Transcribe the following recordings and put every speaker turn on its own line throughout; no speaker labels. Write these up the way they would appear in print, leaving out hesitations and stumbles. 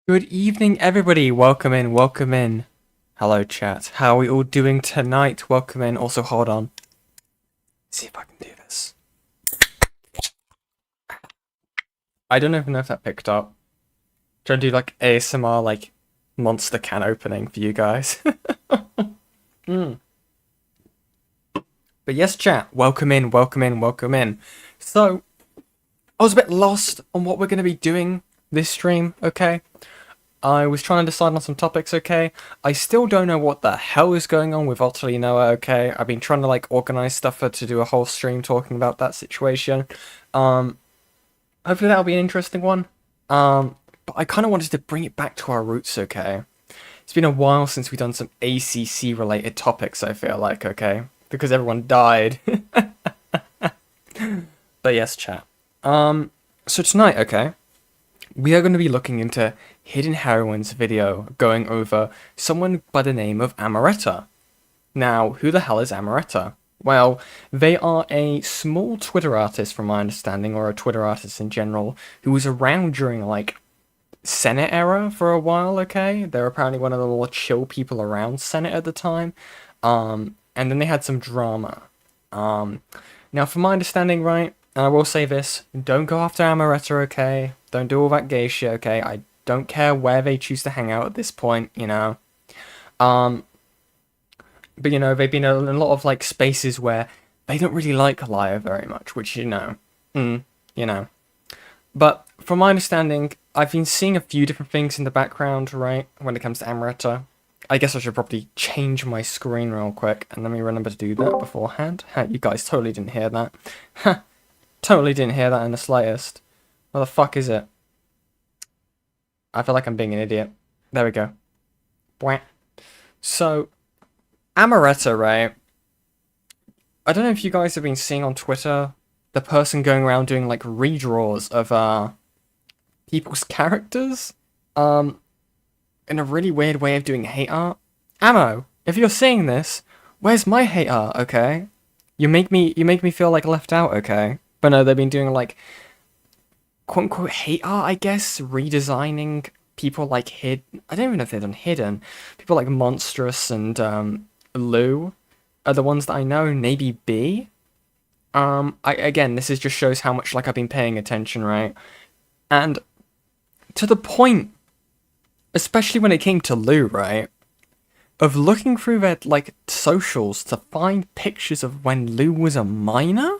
Good evening, everybody. Welcome in, welcome in. Hello, chat. How are we all doing tonight? Welcome in. Also, hold on. See if I can do this. I don't even know if that picked up. Trying to do like ASMR, like monster can opening for you guys. mm. But yes, chat. Welcome in, welcome in, welcome in. So, I was a bit lost on what we're going to be doing this stream, okay? I was trying to decide on some topics, okay? I still don't know what the hell is going on with Utterly Noah, okay? I've been trying to, like, organize stuff to do a whole stream talking about that situation. Hopefully that'll be an interesting one. But I kind of wanted to bring it back to our roots, okay? It's been a while since we've done some ACC-related topics, I feel like, okay? Because everyone died. But yes, chat. So tonight, okay? We are going to be looking into Hidden Heroines video going over someone by the name of Amoretta. Now, who the hell is Amoretta? Well, they are a small Twitter artist from my understanding, or a Twitter artist in general, who was around during, like, Senate era for a while, okay? They're apparently one of the more chill people around Senate at the time. And then they had some drama. Now, from my understanding, right, and I will say this, don't go after Amoretta, okay? Don't do all that gay shit, okay? I don't care where they choose to hang out at this point, you know? But, you know, they've been in a lot of, like, spaces where they don't really like Laya very much, which, you know, you know. But, from my understanding, I've been seeing a few different things in the background, right, when it comes to Amoretta. I guess I should probably change my screen real quick, and let me remember to do that beforehand. You guys totally didn't hear that. Totally didn't hear that in the slightest. What the fuck is it? I feel like I'm being an idiot. There we go. Bwah. So, Amoretta, right? I don't know if you guys have been seeing on Twitter the person going around doing like redraws of people's characters. In a really weird way of doing hate art. Ammo, if you're seeing this, where's my hate art, okay? You make me feel like left out, okay? But no, they've been doing like quote unquote hate art, I guess, redesigning people like I don't even know if they've done Hidden. People like Monstrous and Lou are the ones that I know, maybe B. Again, this is just shows how much like I've been paying attention, right? And to the point, especially when it came to Lou, right? Of looking through their like socials to find pictures of when Lou was a minor,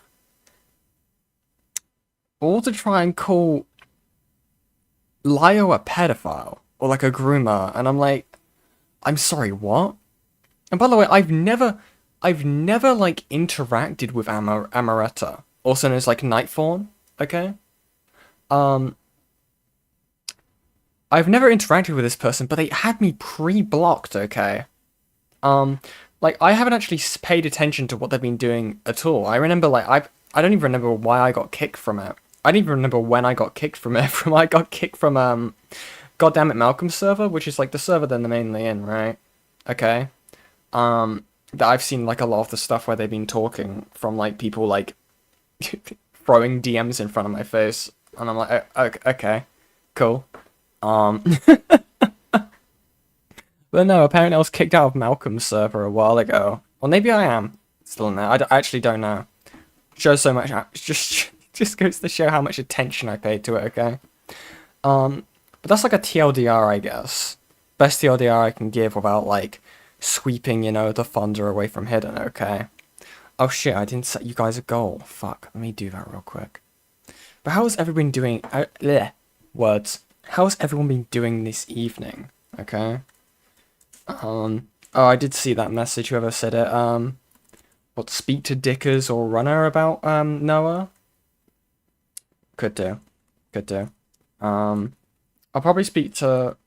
or to try and call Lio a pedophile or like a groomer, and I'm like, I'm sorry, what? And by the way, I've never like interacted with Amoretta, also known as like Nightfawn. Okay, I've never interacted with this person, but they had me pre-blocked. Okay, like I haven't actually paid attention to what they've been doing at all. I remember like I don't even remember why I got kicked from it. I don't even remember when I got kicked from it. I got kicked from Goddammit Malcolm's server, which is like the server they're mainly in, right? Okay. That I've seen like a lot of the stuff where they've been talking from like people like throwing DMs in front of my face, and I'm like, okay, cool. But no, apparently I was kicked out of Malcolm's server a while ago. Well, maybe I am still in there. I actually don't know. Shows so much. Just goes to show how much attention I paid to it. Okay. But that's like a TLDR, I guess. Best TLDR I can give without like sweeping, you know, the thunder away from Hidden. Okay. Oh shit! I didn't set you guys a goal. Fuck. Let me do that real quick. But how has everyone doing? Words. How has everyone been doing this evening? Okay. Oh, I did see that message, whoever said it. What, speak to Dickers or Runner about, Noah? Could do. Could do. I'll probably speak to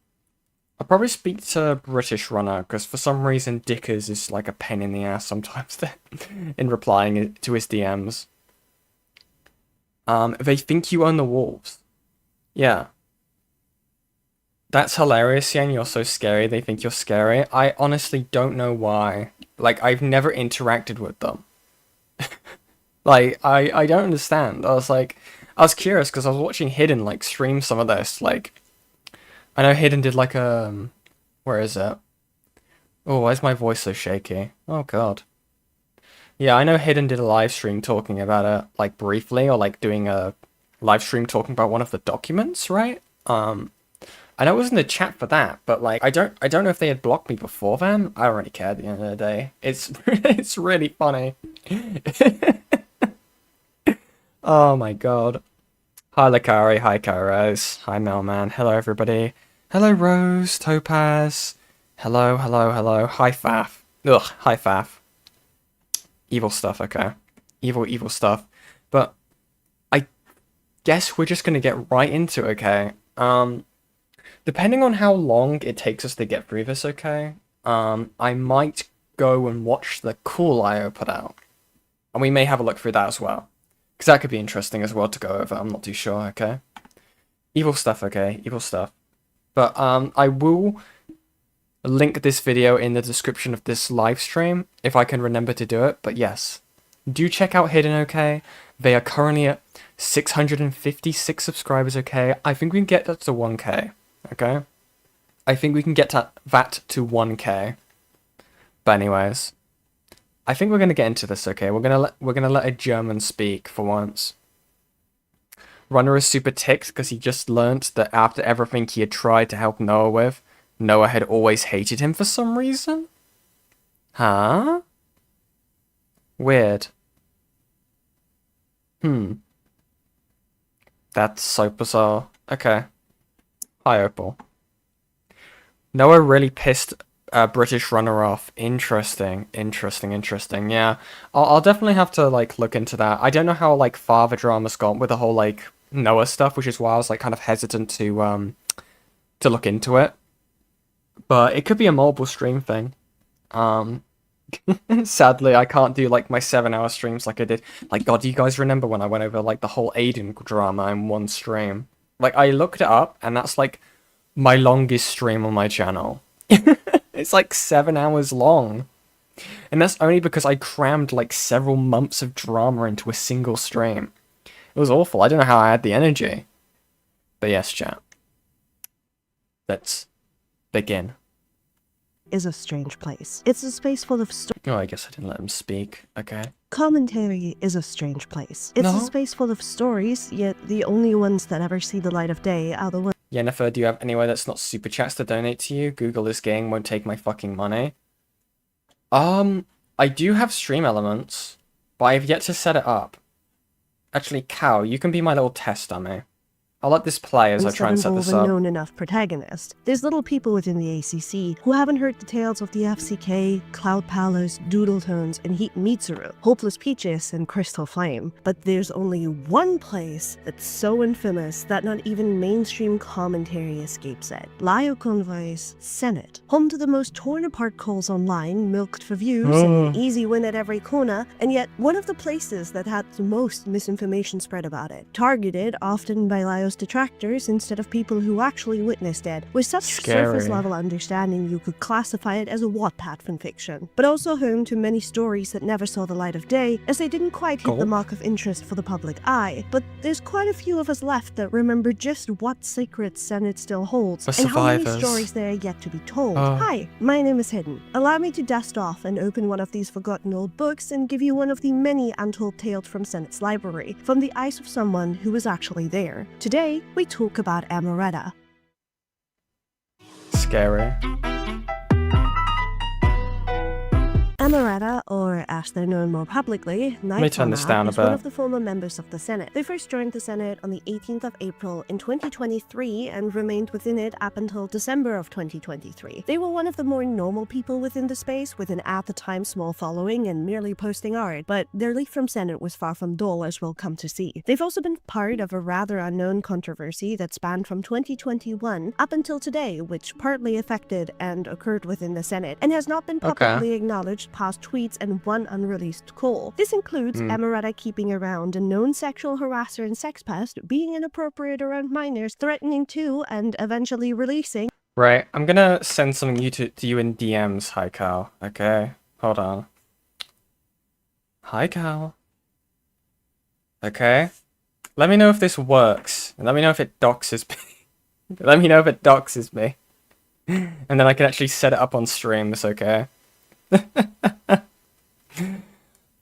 British Runner, because for some reason Dickers is like a pain in the ass sometimes in replying to his DMs. They think you own the wolves. Yeah. That's hilarious, Yen. You're so scary. They think you're scary. I honestly don't know why. Like, I've never interacted with them. Like, I don't understand. I was curious because I was watching Hidden, like, stream some of this. Like, I know Hidden did like a... where is it? Oh, why is my voice so shaky? Oh god. Yeah, I know Hidden did a live stream talking about it, like briefly, or like doing a live stream talking about one of the documents, right? I know it was in the chat for that, but like I don't know if they had blocked me before then. I don't really care at the end of the day. It's it's really funny. Oh my god. Hi Lakari, hi Kairos, hi Melman, hello everybody. Hello Rose, Topaz. Hello, hello, hello. Hi Faf. Ugh, hi Faf. Evil stuff, okay. Evil, evil stuff. But I guess we're just gonna get right into it, okay? Depending on how long it takes us to get through this, okay? I might go and watch the cool IO put out. And we may have a look through that as well. Because that could be interesting as well to go over, I'm not too sure, okay? Evil stuff, okay? Evil stuff. But I will link this video in the description of this live stream, if I can remember to do it, but yes. Do check out Hidden, okay? They are currently at 656 subscribers, okay? I think we can get that to 1k, okay? I think we can get that to 1k. But anyways, I think we're gonna get into this, okay? We're gonna let a German speak for once. Runner is super ticked because he just learnt that after everything he had tried to help Noah with, Noah had always hated him for some reason? Huh? Weird. That's so bizarre. Okay. Hi, Opal. Noah really pissed a British runner off. Interesting. Yeah. I'll definitely have to, like, look into that. I don't know how, like, far the drama's gone with the whole, like, Noah stuff, which is why I was, like, kind of hesitant to look into it. But it could be a mobile stream thing. Sadly, I can't do like my 7-hour streams like I did. Like, God, do you guys remember when I went over like the whole Aiden drama in one stream? Like, I looked it up, and that's like my longest stream on my channel. It's like 7 hours long. And that's only because I crammed like several months of drama into a single stream. It was awful. I don't know how I had the energy. But yes, chat. Let's begin.
Is a strange place. It's a space full of
Oh, I guess I didn't let him speak. Okay.
Commentary is a strange place. It's a space full of stories, yet the only ones that ever see the light of day are the ones.
Yennefer, do you have anywhere that's not super chats to donate to you? Google this game, won't take my fucking money. I do have stream elements, but I've yet to set it up. Actually, Cow, you can be my little test dummy. I'll let this play as I try and set this up.
A known enough protagonist. There's little people within the ACC who haven't heard the tales of the FCK, Cloud Palace, Doodle Tones, and Heat Mitsuru, Hopeless Peaches, and Crystal Flame. But there's only one place that's so infamous that not even mainstream commentary escapes it. Lio Convoy's Senate. Home to the most torn apart calls online, milked for views, and an easy win at every corner, and yet one of the places that had the most misinformation spread about it. Targeted often by Lio's detractors instead of people who actually witnessed it, with such surface level understanding you could classify it as a Wattpad fanfiction, but also home to many stories that never saw the light of day as they didn't quite hit the mark of interest for the public eye. But there's quite a few of us left that remember just what secrets Senate still holds and how many stories there are yet to be told. Hi, my name is Hidden. Allow me to dust off and open one of these forgotten old books and give you one of the many untold tales from Senate's library, from the eyes of someone who was actually there. Today, we talk about Amoretta.
Scary.
Amoretta, or as they're known more publicly,
Let me turn this down a
is
bit.
one of the former members of the Senate. They first joined the Senate on the 18th of April in 2023 and remained within it up until December of 2023. They were one of the more normal people within the space, with an at the time small following and merely posting art, but their leave from Senate was far from dull, as we'll come to see. They've also been part of a rather unknown controversy that spanned from 2021 up until today, which partly affected and occurred within the Senate, and has not been publicly acknowledged past tweets and one unreleased call. This includes Amoretta keeping around a known sexual harasser and sex pest, being inappropriate around minors, threatening to, and eventually releasing.
Right, I'm gonna send something to you in DMs, hi Cal. Okay, hold on. Hi Cal. Okay. Let me know if this works, and let me know if it doxes me. Let me know if it doxes me. And then I can actually set it up on streams, okay?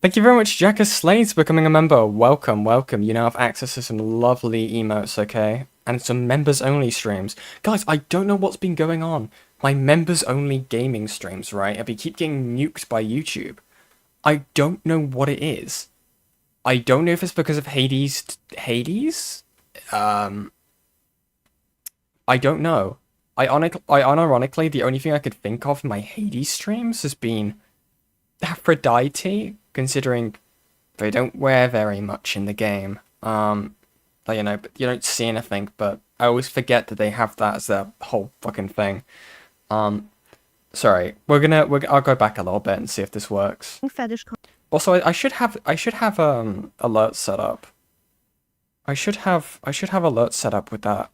Thank you very much, Jacka Slades, for becoming a member. Welcome, welcome. You now have access to some lovely emotes, okay? And some members-only streams. Guys, I don't know what's been going on. My members-only gaming streams, right? I keep getting nuked by YouTube. I don't know what it is. I don't know if it's because of Hades? I don't know. Unironically, the only thing I could think of in my Hades streams has been Aphrodite, considering they don't wear very much in the game. But, you know, but you don't see anything, but I always forget that they have that as their whole fucking thing. Sorry, I'll go back a little bit and see if this works.
Fetish.
Also, I should have alerts set up. I should have alerts set up with that.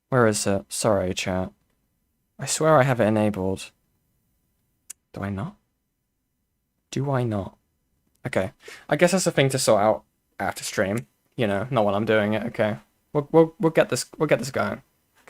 Where is it? Sorry, chat. I swear I have it enabled. Do I not? Do I not? Okay. I guess that's a thing to sort out after stream. You know, not when I'm doing it. Okay. We'll get this going.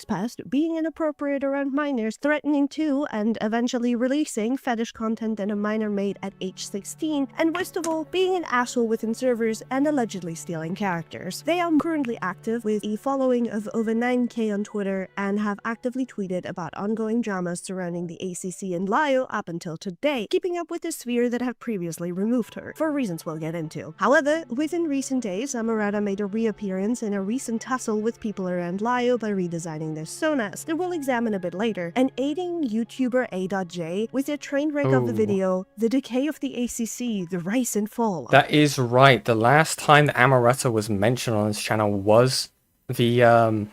Past being inappropriate around minors, threatening to and eventually releasing fetish content that a minor made at age 16, and worst of all, being an asshole within servers and allegedly stealing characters. They are currently active with a following of over 9k on Twitter and have actively tweeted about ongoing dramas surrounding the ACC and Lio up until today, keeping up with the sphere that have previously removed her, for reasons we'll get into. However, within recent days, Amoretta made a reappearance in a recent tussle with people around Lio by redesigning their sonas that we'll examine a bit later, and aiding YouTuber A.J with their train wreck of the video, The Decay of the ACC, The Rise and Fall.
That is right. The last time that Amoretta was mentioned on this channel was the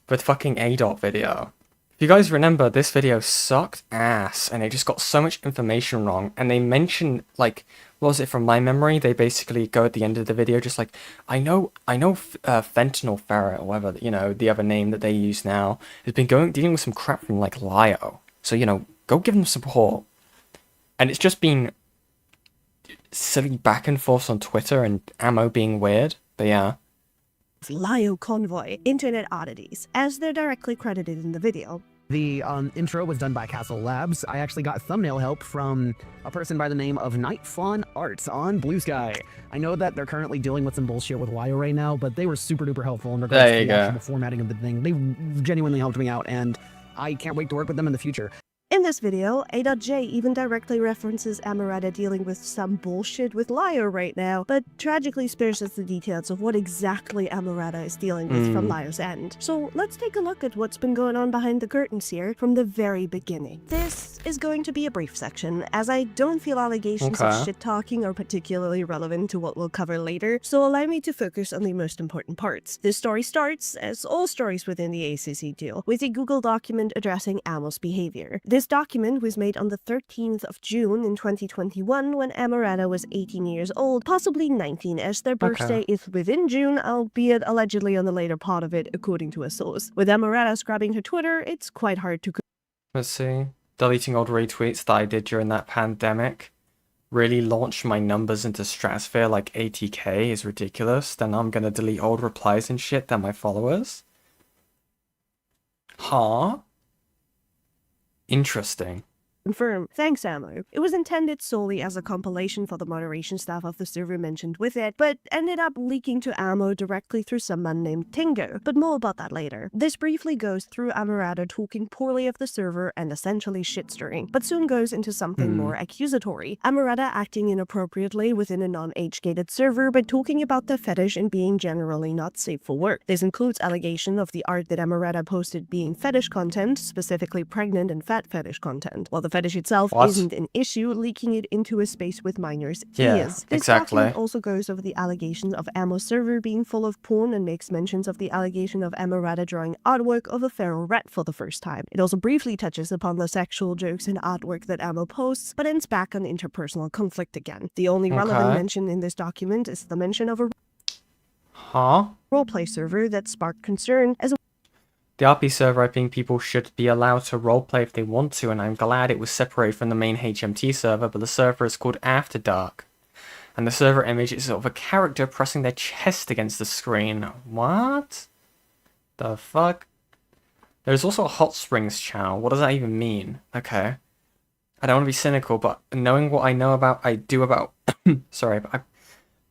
fucking A.Dot video. If you guys remember, this video sucked ass, and it just got so much information wrong, and they mentioned, like, what was it from my memory? They basically go at the end of the video just like, I know Fentanyl Ferret, or whatever, you know, the other name that they use now, has been dealing with some crap from, like, Lio. So, you know, go give them support. And it's just been silly back and forth on Twitter and Ammo being weird, but yeah.
Lio Convoy, Internet Oddities, as they're directly credited in the video.
The intro was done by Castle Labs. I actually got thumbnail help from a person by the name of Night Fawn Arts on Blue Sky. I know that they're currently dealing with some bullshit with Lio right now, but they were super duper helpful in regards to the actual formatting of the thing. They genuinely helped me out, and I can't wait to work with them in the future.
In this video, A.J even directly references Amoretta dealing with some bullshit with Lio right now, but tragically spares us the details of what exactly Amoretta is dealing with from Lio's end. So let's take a look at what's been going on behind the curtains here from the very beginning. This is going to be a brief section, as I don't feel allegations of shit-talking are particularly relevant to what we'll cover later, so allow me to focus on the most important parts. This story starts, as all stories within the ACC do, with a Google document addressing Amo's behavior. This document was made on the 13th of June in 2021 when Amoretta was 18 years old, possibly 19, as their birthday is within June, albeit allegedly on the later part of it, according to a source. With Amoretta scrubbing her Twitter, it's quite hard to...
Let's see. Deleting old retweets that I did during that pandemic really launched my numbers into stratosphere like 80k is ridiculous. Then I'm gonna delete old replies and shit than my followers. Huh? Interesting.
Confirm. Thanks, Ammo. It was intended solely as a compilation for the moderation staff of the server mentioned with it, but ended up leaking to Ammo directly through someone named Tingo, but more about that later. This briefly goes through Amoretta talking poorly of the server and essentially shit-stirring, but soon goes into something more accusatory. Amoretta acting inappropriately within a non-age-gated server by talking about the fetish and being generally not safe for work. This includes allegation of the art that Amoretta posted being fetish content, specifically pregnant and fat fetish content, while the fetish itself isn't an issue, leaking it into a space with minors is. This document also goes over the allegations of Ammo's server being full of porn and makes mentions of the allegation of Amoretta drawing artwork of a feral rat for the first time. It also briefly touches upon the sexual jokes and artwork that Ammo posts, but ends back on interpersonal conflict again. The only relevant mention in this document is the mention of a roleplay server that sparked concern as
the RP server, I think people should be allowed to roleplay if they want to, and I'm glad it was separated from the main HMT server, but the server is called After Dark. and the server image is of a character pressing their chest against the screen. What the fuck? There's also a hot springs channel. What does that even mean? Okay. I don't want to be cynical, but knowing what I know about, I do about... Sorry, but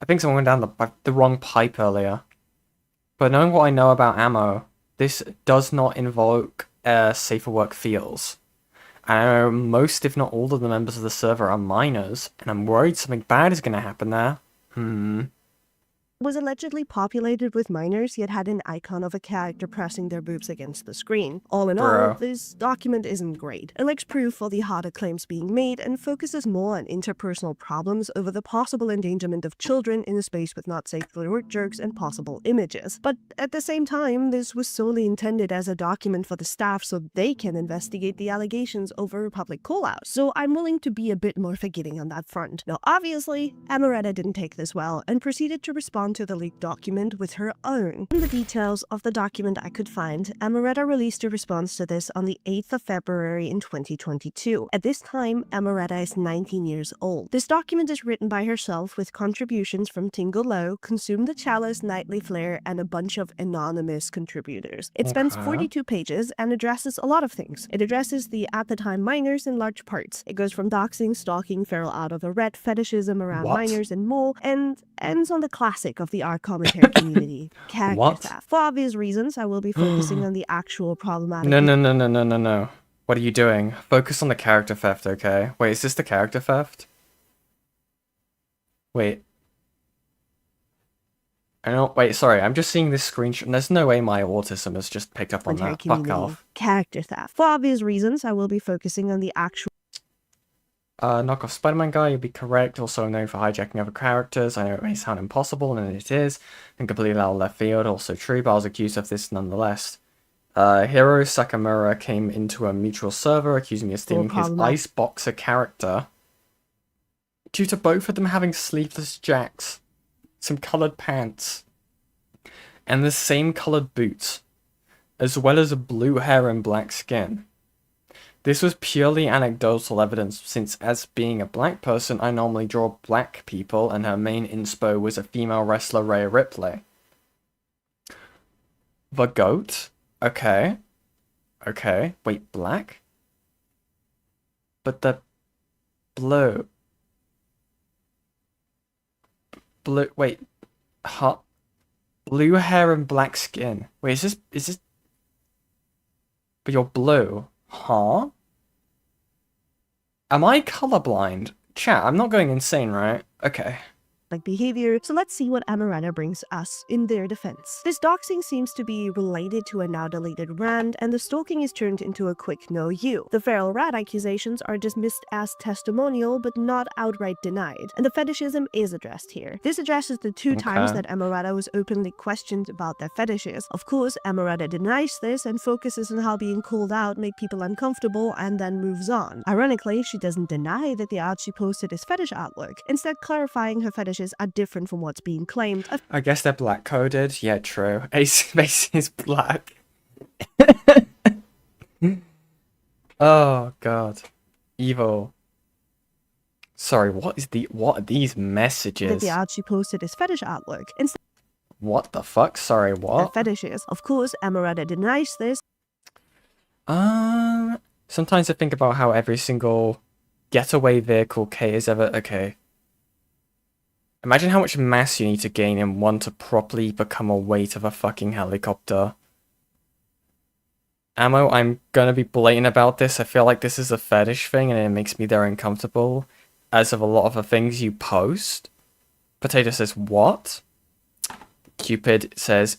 I think someone went down the wrong pipe earlier. But knowing what I know about ammo, this does not invoke safer work feels. And I know most, if not all, of the members of the server are minors, and I'm worried something bad is going to happen there.
Was allegedly populated with minors, yet had an icon of a character pressing their boobs against the screen. All in all,
Bro.
this document isn't great. It lacks proof for the harder claims being made and focuses more on interpersonal problems over the possible endangerment of children in a space with not safe for work jokes and possible images. But at the same time, this was solely intended as a document for the staff so they can investigate the allegations over public call-outs. So I'm willing to be a bit more forgiving on that front. Now, obviously, Amoretta didn't take this well and proceeded to respond to the leaked document with her own. From the details of the document I could find, Amoretta released a response to this on the 8th of February in 2022. At this time, Amoretta is 19 years old. This document is written by herself with contributions from Tingle Low, Consume the Chalice, Nightly Flare, and a bunch of anonymous contributors. It spans 42 pages and addresses a lot of things. It addresses the at the time minors in large parts. It goes from doxing, stalking, feral out of the red, fetishism around minors and more, and ends on the classic of the art commentary community, character theft. For obvious reasons, I will be focusing on the actual problematic...
No. What are you doing? Focus on the character theft, okay? Wait, is this the character theft? Wait. Wait, sorry, I'm just seeing this screenshot. There's no way my autism has just picked up on that. Fuck off.
Character theft. For obvious reasons, I will be focusing on the actual...
Knockoff Spider-Man guy, you'd be correct. Also known for hijacking other characters. I know it may sound impossible, and it is. And completely out of left field, also true, but I was accused of this nonetheless. Hiro Sakamura came into a mutual server accusing me of stealing his Ice Boxer character. Due to both of them having sleeveless jacks, some coloured pants, and the same coloured boots, as well as blue hair and black skin. This was purely anecdotal evidence, since as being a black person, I normally draw black people, and her main inspo was a female wrestler, Rhea Ripley. The goat? Okay. Wait, black? But the blue... wait. Huh? Blue hair and black skin. Wait, is this... But you're blue. Huh? Am I colorblind? Chat, I'm not going insane, right? Okay.
behavior, so let's see what Amoretta brings us in their defense. This doxing seems to be related to a now deleted rant, and the stalking is turned into a quick no you. The feral rat accusations are dismissed as testimonial, but not outright denied, and the fetishism is addressed here. This addresses the two times that Amoretta was openly questioned about their fetishes. Of course, Amoretta denies this and focuses on how being called out make people uncomfortable and then moves on. Ironically, she doesn't deny that the art she posted is fetish artwork, instead clarifying her fetishes are different from what's being claimed.
I guess they're black coded. Yeah, true. Ace is black. Oh god. Evil. Sorry, what are these messages?
That the art she posted is fetish artwork. Instead,
what the fuck? Sorry, what?
Fetishes. Of course, Amoretta denies this.
Sometimes I think about how every single getaway vehicle K is ever... Okay. Imagine how much mass you need to gain in one to properly become a weight of a fucking helicopter. Ammo, I'm gonna be blatant about this. I feel like this is a fetish thing and it makes me very uncomfortable. As of a lot of the things you post. Potato says, what? Cupid says...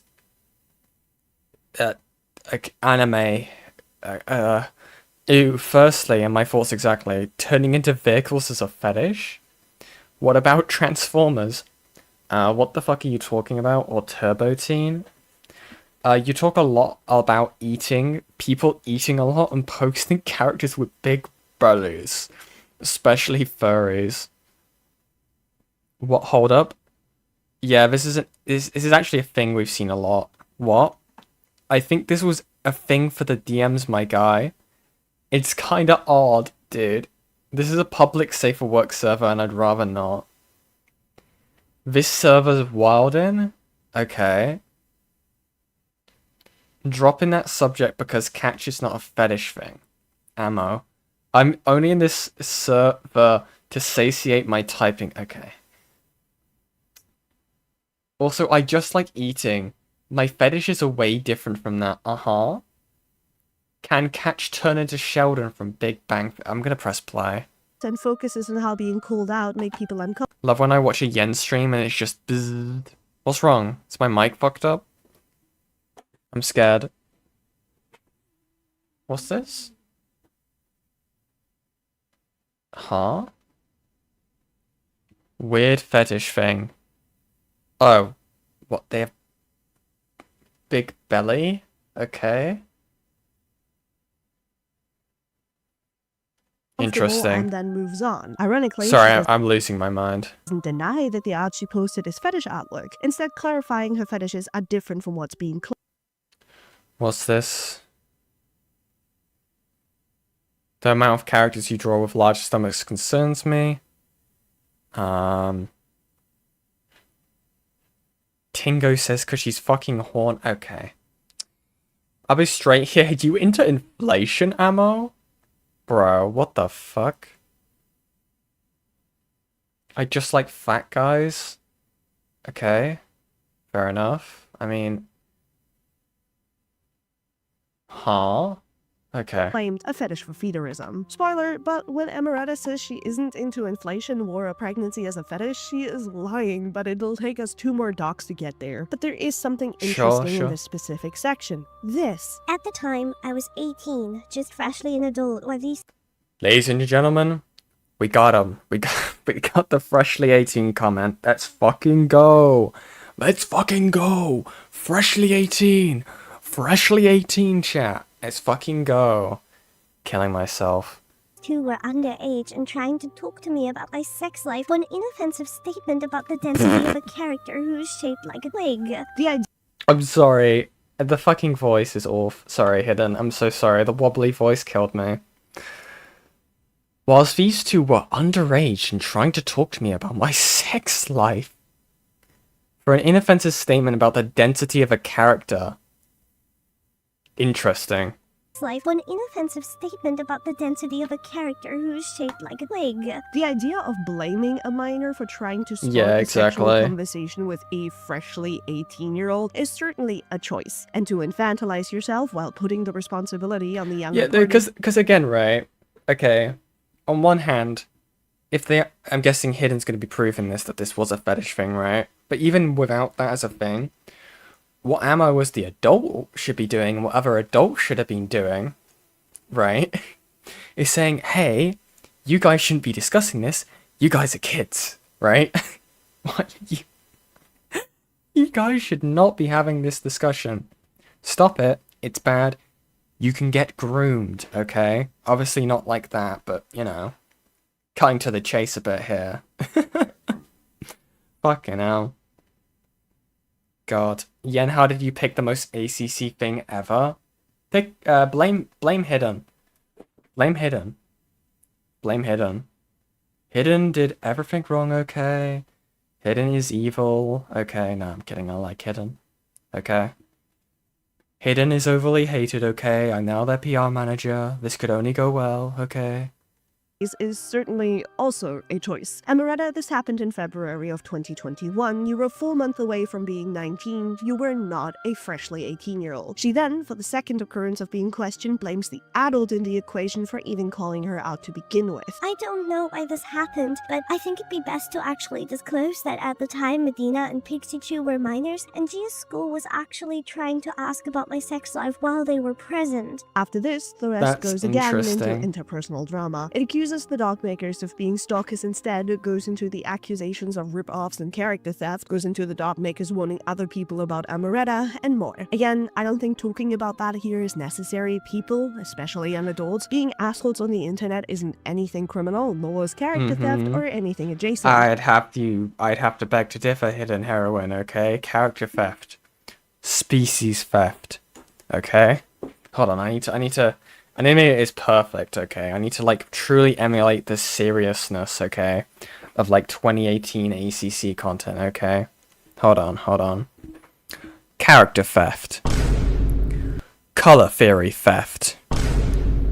anime... Ew, firstly, and my thoughts exactly, turning into vehicles is a fetish? What about Transformers? What the fuck are you talking about? Or Turbo Teen? You talk a lot about eating, people eating a lot and posting characters with big bellies. Especially furries. What, hold up? Yeah, this is actually a thing we've seen a lot. What? I think this was a thing for the DMs, my guy. It's kinda odd, dude. This is a public safer work server and I'd rather not. This server's wildin'? Okay. Dropping that subject because catch is not a fetish thing. Ammo. I'm only in this server to satiate my typing. Okay. Also, I just like eating. My fetishes are way different from that. Uh-huh. Can Catch turn into Sheldon from Big Bang? I'm gonna press play.
And focuses on how being called out make people uncomfortable.
Love when I watch a Yen stream and it's just bzzz. What's wrong? Is my mic fucked up? I'm scared. What's this? Huh? Weird fetish thing. Oh. What, they have big belly? Okay. Interesting.
And then moves on. Ironically,
Sorry,
she
I'm losing my mind.
doesn't deny that the art she posted is fetish artwork, instead clarifying her fetishes are different from what's being claimed.
What's this? The amount of characters you draw with large stomachs concerns me. Tingo says because she's fucking horn. Okay. I'll be straight here. You into inflation ammo? Bro, what the fuck? I just like fat guys. Okay. Fair enough. I mean... Huh? Okay.
Claimed a fetish for feederism. Spoiler, but when Amoretta says she isn't into inflation or a pregnancy as a fetish, she is lying, but it'll take us 2 more docs to get there. But there is something interesting in this specific section. This.
At the time, I was 18, just freshly an adult, with these...
Ladies and gentlemen, we got him. We got the freshly 18 comment. Let's fucking go. Let's fucking go. Freshly 18. Freshly 18, chat. Let's fucking go. Killing myself.
2 were underage and trying to talk to me about my sex life. One inoffensive statement about the density of a character who is shaped like a twig.
I'm sorry. The fucking voice is off. Sorry, Hidden. I'm so sorry. The wobbly voice killed me. Whilst these 2 were underage and trying to talk to me about my sex life. For an inoffensive statement about the density of a character. Interesting.
One inoffensive statement about the density of a character who is shaped like a twig.
The idea of blaming a minor for trying to start a
exactly.
sexual conversation with a freshly 18-year-old is certainly a choice. And to infantilize yourself while putting the responsibility on the younger
Yeah, because again, right? Okay. On one hand, I'm guessing Hidden's going to be proving that this was a fetish thing, right? But even without that as a thing, what ammo was the adult should be doing, and what other adult should have been doing, right? Is saying, hey, you guys shouldn't be discussing this. You guys are kids, right? What? You guys should not be having this discussion. Stop it. It's bad. You can get groomed, okay? Obviously not like that, but, you know. Cutting to the chase a bit here. Fucking hell. God. Yen, how did you pick the most ACC thing ever? Blame Hidden. Blame Hidden. Blame Hidden. Hidden did everything wrong, okay? Hidden is evil. Okay, no, I'm kidding. I like Hidden. Okay? Hidden is overly hated, okay? I'm now their PR manager. This could only go well, okay?
Is certainly also a choice. Amoretta, this happened in February of 2021. You were a full month away from being 19. You were not a freshly 18-year-old. She then, for the second occurrence of being questioned, blames the adult in the equation for even calling her out to begin with.
I don't know why this happened, but I think it'd be best to actually disclose that at the time Medina and Pixie Chew were minors, and Gia's school was actually trying to ask about my sex life while they were present.
After this, the rest
That's
goes again into
interesting.
interpersonal drama. It accuses the dog makers of being stalkers instead. It goes into the accusations of rip-offs and character theft, goes into the dog makers warning other people about Amoretta, and more. Again, I don't think talking about that here is necessary. People, especially young adults, being assholes on the internet isn't anything criminal, nor is character theft or anything adjacent.
I'd have to beg to differ, Hidden Heroine, okay? Character theft. Species theft. Okay? Hold on, I need to anime is perfect, okay? I need to, like, truly emulate the seriousness, okay? of like 2018 ACC content, okay? Hold on. Character theft. Color theory theft.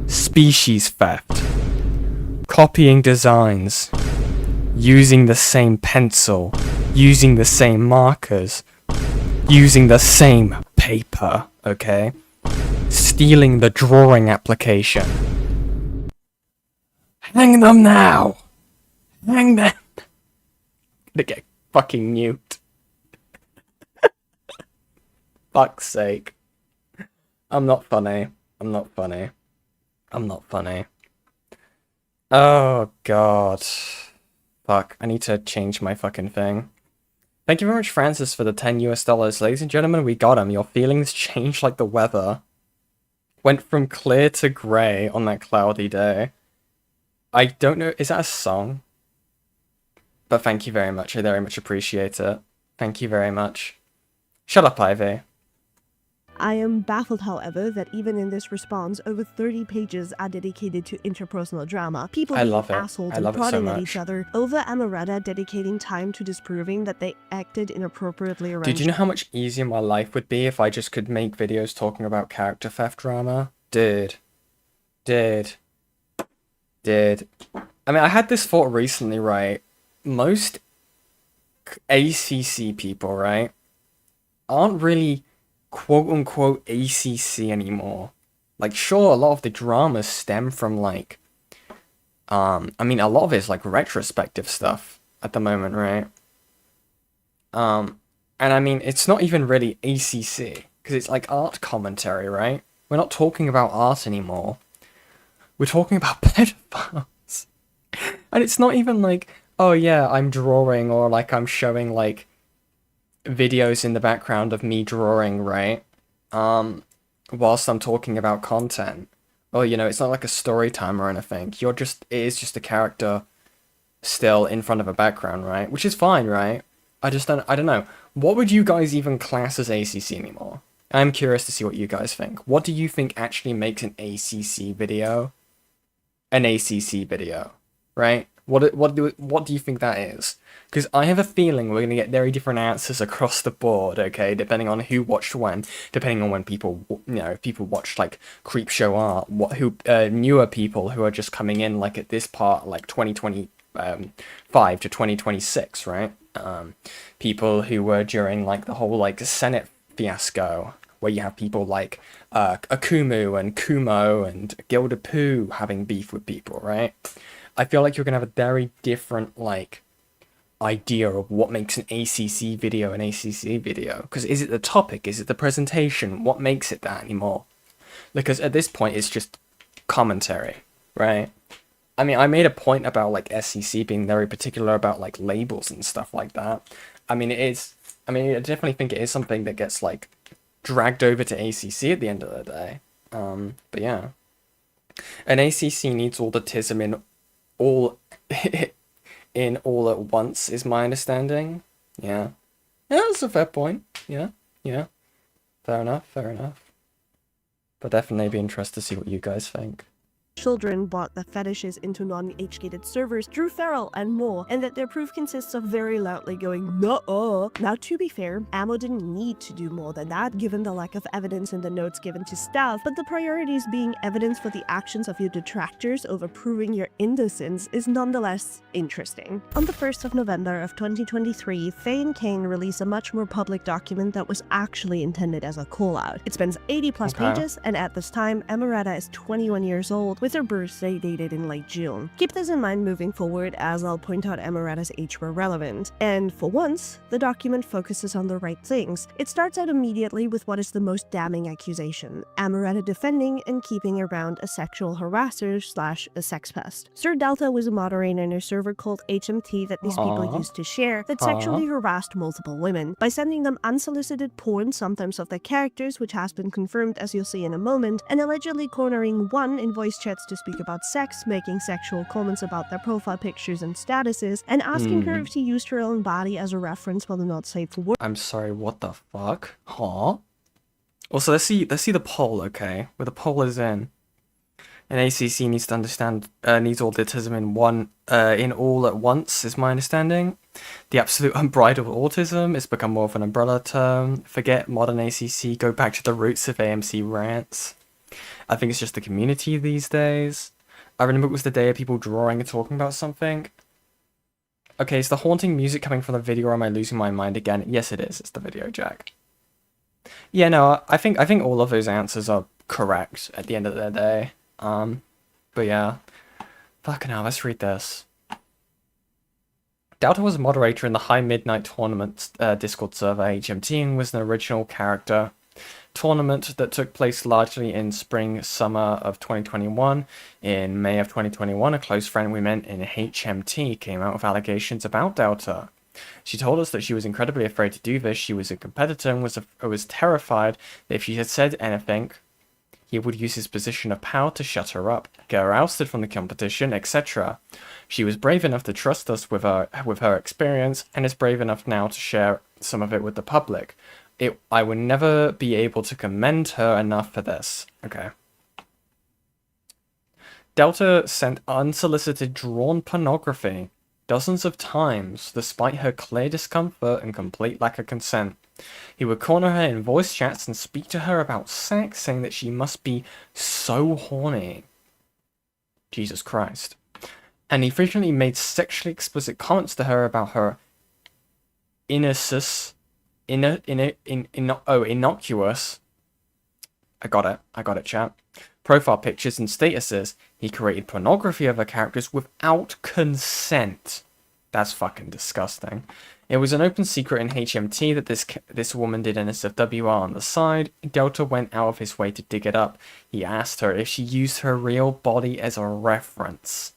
Species theft. Copying designs. Using the same pencil. Using the same markers. Using the same paper, okay? Stealing the drawing application. Hang them now! Hang them! Gonna get fucking nuked. Fuck's sake. I'm not funny. Oh god. Fuck, I need to change my fucking thing. Thank you very much, Francis, for the $10 US. Ladies and gentlemen, we got him. Your feelings changed like the weather. Went from clear to grey on that cloudy day. I don't know, is that a song? But thank you very much, I very much appreciate it. Thank you very much. Shut up, Ivy.
I am baffled, however, that even in this response, over 30 pages are dedicated to interpersonal drama. People being assholes and prodding at each other over Amoretta dedicating time to disproving that they acted inappropriately around.
Dude, do you know how much easier my life would be if I just could make videos talking about character theft drama? Dude. I mean, I had this thought recently, right? Most ACC people, right, aren't really quote-unquote ACC anymore. Like, sure, a lot of the dramas stem from, like, I mean, a lot of it's, like, retrospective stuff at the moment, right? And I mean, it's not even really ACC, because it's, like, art commentary, right? We're not talking about art anymore. We're talking about pedophiles. And it's not even like, oh yeah, I'm drawing, or, like, I'm showing, like, videos in the background of me drawing, right? Whilst I'm talking about content. Or, you know, it's not like a story time or anything. It is just a character still in front of a background, right? Which is fine, right? I don't know. What would you guys even class as ACC anymore? I'm curious to see what you guys think. What do you think actually makes an ACC video? An ACC video, right? What do you think that is? Because I have a feeling we're going to get very different answers across the board, okay? Depending on who watched when, depending on when people, you know, if people watched, like, Creepshow Art, newer people who are just coming in, like, at this part, like, 2025 to 2026, right? People who were during, like, the whole, like, Senate fiasco, where you have people like Akumu and Kumo and Gilda Poo having beef with people, right? I feel like you're going to have a very different, like, idea of what makes an ACC video an ACC video. Because is it the topic? Is it the presentation? What makes it that anymore? Because at this point, it's just commentary, right? I mean, I made a point about, like, SEC being very particular about, like, labels and stuff like that. I mean, I definitely think it is something that gets, like, dragged over to ACC at the end of the day. But yeah. An ACC needs all the tism in all at once, is my understanding. Yeah, that's a fair point. Yeah, fair enough. But definitely be interested to see what you guys think.
Children bought the fetishes into non-age-gated servers, Drew Farrell, and more, and that their proof consists of very loudly going, "Nuh-uh." Now, to be fair, Ammo didn't need to do more than that, given the lack of evidence in the notes given to staff, but the priorities being evidence for the actions of your detractors over proving your innocence is nonetheless interesting. On the 1st of November of 2023, Faye and Kane released a much more public document that was actually intended as a call-out. It spans 80-plus pages, and at this time, Amoretta is 21 years old, with her birthday dated in late June. Keep this in mind moving forward, as I'll point out Amoretta's age where relevant. And for once, the document focuses on the right things. It starts out immediately with what is the most damning accusation: Amoretta defending and keeping around a sexual harasser / a sex pest. Sir Delta was a moderator in a server called HMT that these people used to share that sexually harassed multiple women by sending them unsolicited porn, sometimes of their characters, which has been confirmed as you'll see in a moment, and allegedly cornering one in voice chats to speak about sex, making sexual comments about their profile pictures and statuses, and asking her if she used her own body as a reference while not safe for work.
I'm sorry, what the fuck? Huh? Also, let's see the poll, okay? Where the poll is in. And ACC needs to understand, needs autism in all at once, is my understanding. The absolute unbridled autism has become more of an umbrella term. Forget modern ACC, go back to the roots of AMC rants. I think it's just the community these days. I remember it was the day of people drawing and talking about something. Okay, is the haunting music coming from the video, or am I losing my mind again? Yes, it is. It's the video, Jack. Yeah, no, I think all of those answers are correct at the end of the day. But yeah. Fucking hell, let's read this. Delta was a moderator in the High Midnight Tournament Discord server HMT and was an original character. Tournament that took place largely in spring-summer of 2021. In May of 2021, a close friend we met in HMT came out with allegations about Delta. She told us that she was incredibly afraid to do this. She was a competitor and was terrified that if she had said anything, he would use his position of power to shut her up, get her ousted from the competition, etc. She was brave enough to trust us with her experience, and is brave enough now to share some of it with the public. I would never be able to commend her enough for this. Okay. Delta sent unsolicited drawn pornography dozens of times, despite her clear discomfort and complete lack of consent. He would corner her in voice chats and speak to her about sex, saying that she must be so horny. Jesus Christ. And he frequently made sexually explicit comments to her about her innocuous. I got it, chat. Profile pictures and statuses. He created pornography of her characters without consent. That's fucking disgusting. It was an open secret in HMT that this woman did NSFWR on the side. Delta went out of his way to dig it up. He asked her if she used her real body as a reference.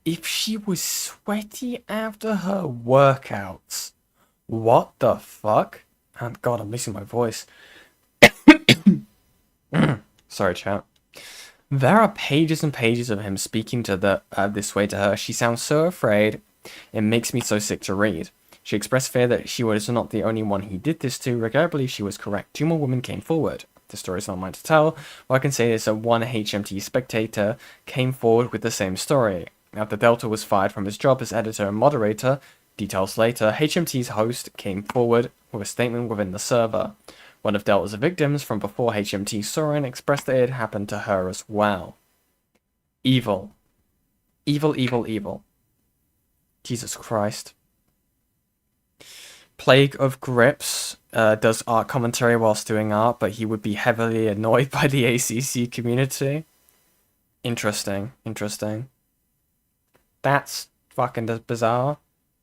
If she was sweaty after her workouts. What the fuck? Oh god, I'm losing my voice. Sorry, chat. There are pages and pages of him speaking to this way to her. She sounds so afraid. It makes me so sick to read. She expressed fear that she was not the only one he did this to. Regrettably, she was correct. 2 more women came forward. The story is not mine to tell. What I can say is that one HMT spectator came forward with the same story. After Delta was fired from his job as editor and moderator, details later, HMT's host came forward with a statement within the server. One of Delta's victims from before HMT saw it and expressed that it had happened to her as well. Evil. Evil, evil, evil. Jesus Christ. Plague of Grips does art commentary whilst doing art, but he would be heavily annoyed by the ACC community. Interesting, interesting. That's fucking bizarre.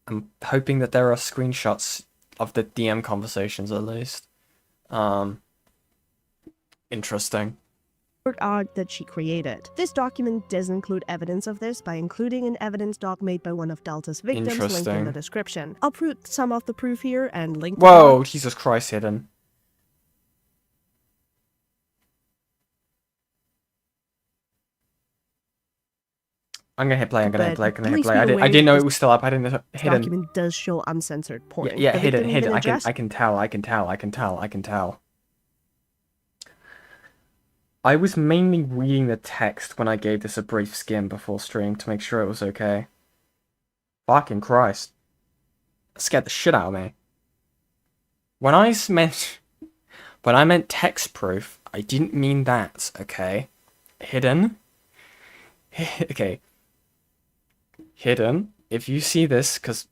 I'm hoping that there are screenshots of the DM conversations at least. Interesting.
Art that she created. This document does include evidence of this by including an evidence doc made by one of Delta's victims linked in the description. I'll put some of the proof here and link to
Whoa, Jesus Christ, Hidden. I'm gonna hit play, I'm gonna hit play. I didn't know it was still up, I didn't know.
Hidden. This document does show uncensored porn.
Yeah, hidden. I can tell. I was mainly reading the text when I gave this a brief skim before stream to make sure it was okay. Fucking Christ. That scared the shit out of me. When I meant text proof, I didn't mean that, okay? Hidden. Okay. Hidden, if you see this, because,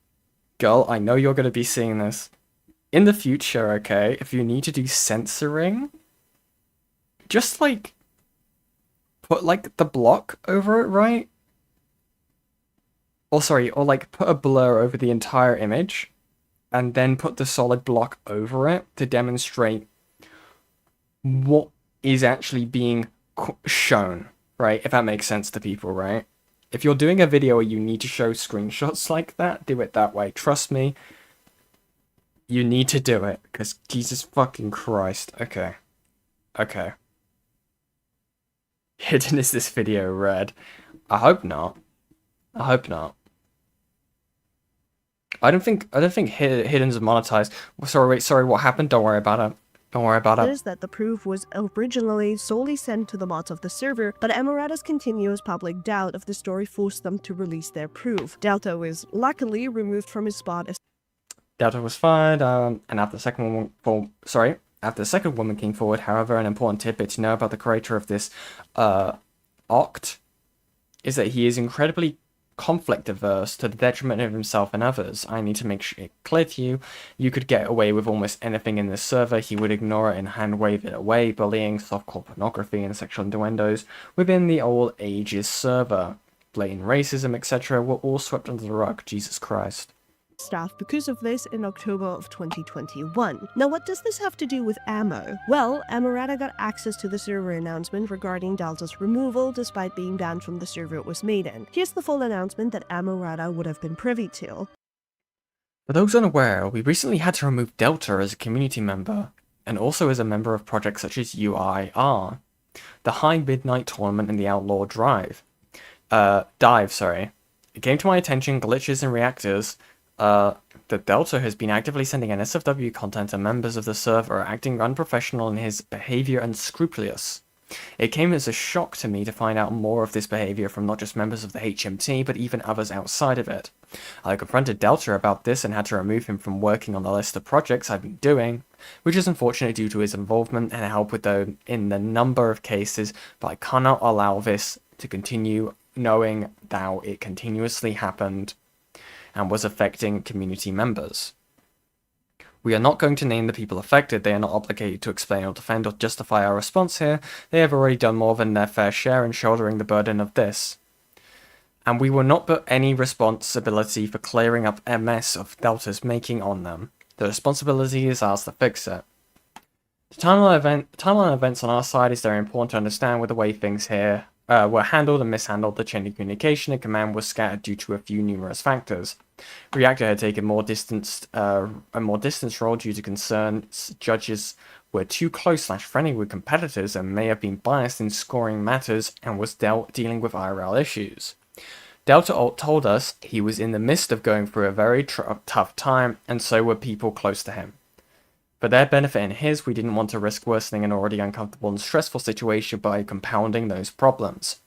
girl, I know you're going to be seeing this. In the future, okay, if you need to do censoring, just, like, put, like, the block over it, right? Or, sorry, or, like, put a blur over the entire image, and then put the solid block over it to demonstrate what is actually being shown, right? If that makes sense to people, right? If you're doing a video where you need to show screenshots like that, do it that way. Trust me, you need to do it, because Jesus fucking Christ. Okay. Okay. Hidden is this video red? I hope not. I hope not. I don't think Hidden's monetized. Sorry, what happened? Don't worry about it. Don't worry about it.
is that the proof was originally solely sent to the mods of the server, but Amoretta's continuous public doubt of the story forced them to release their proof. Delta was luckily removed from his spot as
Delta was fired, and after the second woman came forward, however, an important tidbit to know about the creator of this oct is that he is incredibly conflict averse to the detriment of himself and others. I need to make it clear to you, you could get away with almost anything in this server. He would ignore it and hand wave it away. Bullying, softcore pornography, and sexual innuendos within the old ages server. Blatant racism, etc. were all swept under the rug. Jesus Christ.
staff because of this in October of 2021. Now, what does this have to do with Ammo? Well, Amoretta got access to the server announcement regarding Delta's removal despite being banned from the server it was made in. Here's the full announcement that Amoretta would have been privy to.
For those unaware, we recently had to remove Delta as a community member, and also as a member of projects such as UIR, the High Midnight Tournament and the Outlaw Dive, sorry. It came to my attention, glitches and reactors, that Delta has been actively sending NSFW content to members of the server, acting unprofessional in his behavior and unscrupulous. It came as a shock to me to find out more of this behavior from not just members of the HMT, but even others outside of it. I confronted Delta about this and had to remove him from working on the list of projects I've been doing, which is unfortunate due to his involvement and help with in the number of cases, but I cannot allow this to continue, knowing that it continuously happened and was affecting community members. We are not going to name the people affected. They are not obligated to explain or defend or justify our response here. They have already done more than their fair share in shouldering the burden of this. And we will not put any responsibility for clearing up a mess of Delta's making on them. The responsibility is ours to fix it. The timeline events on our side is very important to understand with the way things here were handled and mishandled. The chain of communication and command was scattered due to a few numerous factors. Reactor had taken a more distanced role due to concerns judges were too close/friendly with competitors and may have been biased in scoring matters and was dealing with IRL issues. Delta told us he was in the midst of going through a very tough time, and so were people close to him. For their benefit and his, we didn't want to risk worsening an already uncomfortable and stressful situation by compounding those problems.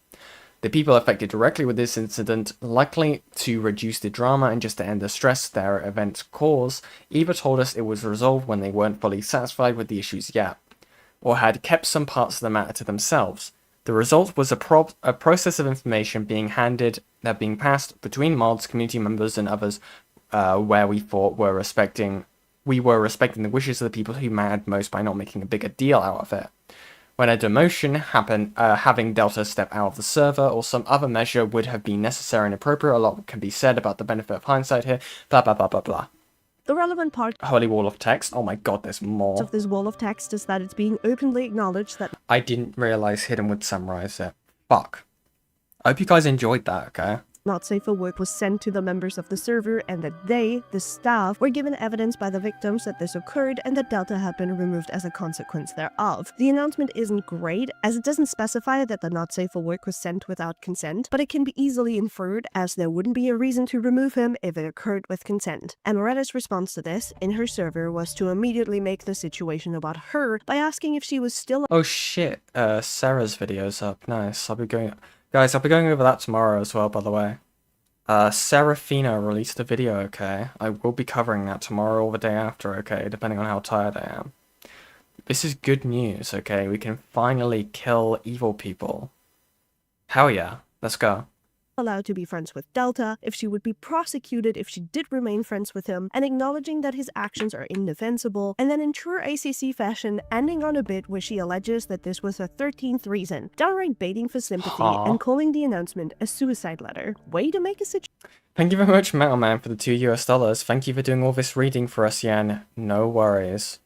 The people affected directly with this incident, likely to reduce the drama and just to end the stress their event caused, either told us it was resolved when they weren't fully satisfied with the issues yet, or had kept some parts of the matter to themselves. The result was a process of information being passed between mods, community members, and others, where we thought we were respecting the wishes of the people who mattered most by not making a bigger deal out of it. When a demotion happened, having Delta step out of the server or some other measure would have been necessary and appropriate. A lot can be said about the benefit of hindsight here. Blah, blah, blah, blah, blah.
The relevant part
Holy wall of text. Oh my god, there's more.
of this wall of text is that it's being openly acknowledged that
I didn't realize Hidden would summarize it. Fuck. I hope you guys enjoyed that, okay?
not safe for work was sent to the members of the server and that they, the staff, were given evidence by the victims that this occurred and that Delta had been removed as a consequence thereof. The announcement isn't great, as it doesn't specify that the not safe for work was sent without consent, but it can be easily inferred, as there wouldn't be a reason to remove him if it occurred with consent. Amoretta's response to this, in her server, was to immediately make the situation about her by asking if she was still
Oh shit, Sarah's video's up. Nice. I'll be going over that tomorrow as well, by the way. Serafina released a video, okay? I will be covering that tomorrow or the day after, okay? Depending on how tired I am. This is good news, okay? We can finally kill evil people. Hell yeah. Let's go.
allowed to be friends with Delta, if she would be prosecuted if she did remain friends with him, and acknowledging that his actions are indefensible, and then in true ACC fashion, ending on a bit where she alleges that this was her 13th reason, downright baiting for sympathy and calling the announcement a suicide letter. Way to make a situation.
Thank you very much, Metal Man, for the $2 US. Thank you for doing all this reading for us, Yan. No worries.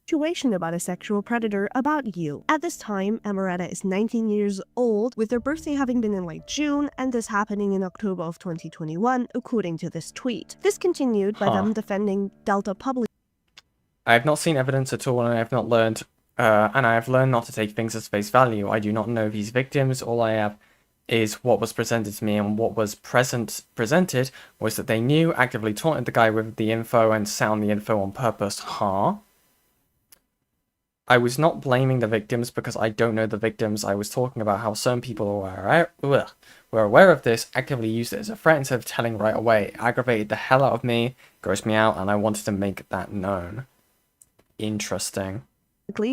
About a sexual predator about you. At this time, Amoretta is 19 years old, with their birthday having been in late June, and this happening in October of 2021, according to this tweet. This continued by them defending Delta publicly.
I have not seen evidence at all, and I have not learned, and I have learned not to take things as face value. I do not know these victims. All I have is what was presented to me, and what was presented was that they knew, actively taunted the guy with the info, and sound the info on purpose. I was not blaming the victims because I don't know the victims. I was talking about how some people were aware of this, actively used it as a threat instead of telling right away. It aggravated the hell out of me, grossed me out, and I wanted to make that known. Interesting.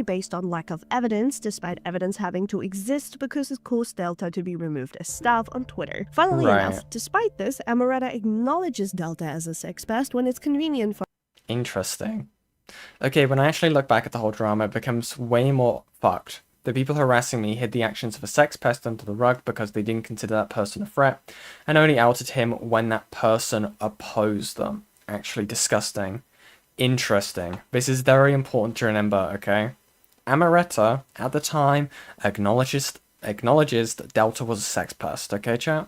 Based on lack of evidence, despite evidence having to exist because it caused Delta to be removed as staff on Twitter. Funnily enough, despite this, Amoretta acknowledges Delta as a sex pest when it's convenient for.
Interesting. Okay, when I actually look back at the whole drama, it becomes way more fucked. The people harassing me hid the actions of a sex pest under the rug because they didn't consider that person a threat, and only outed him when that person opposed them. Actually disgusting. Interesting. This is very important to remember, okay? Amoretta, at the time, acknowledges that Delta was a sex pest, okay, chat?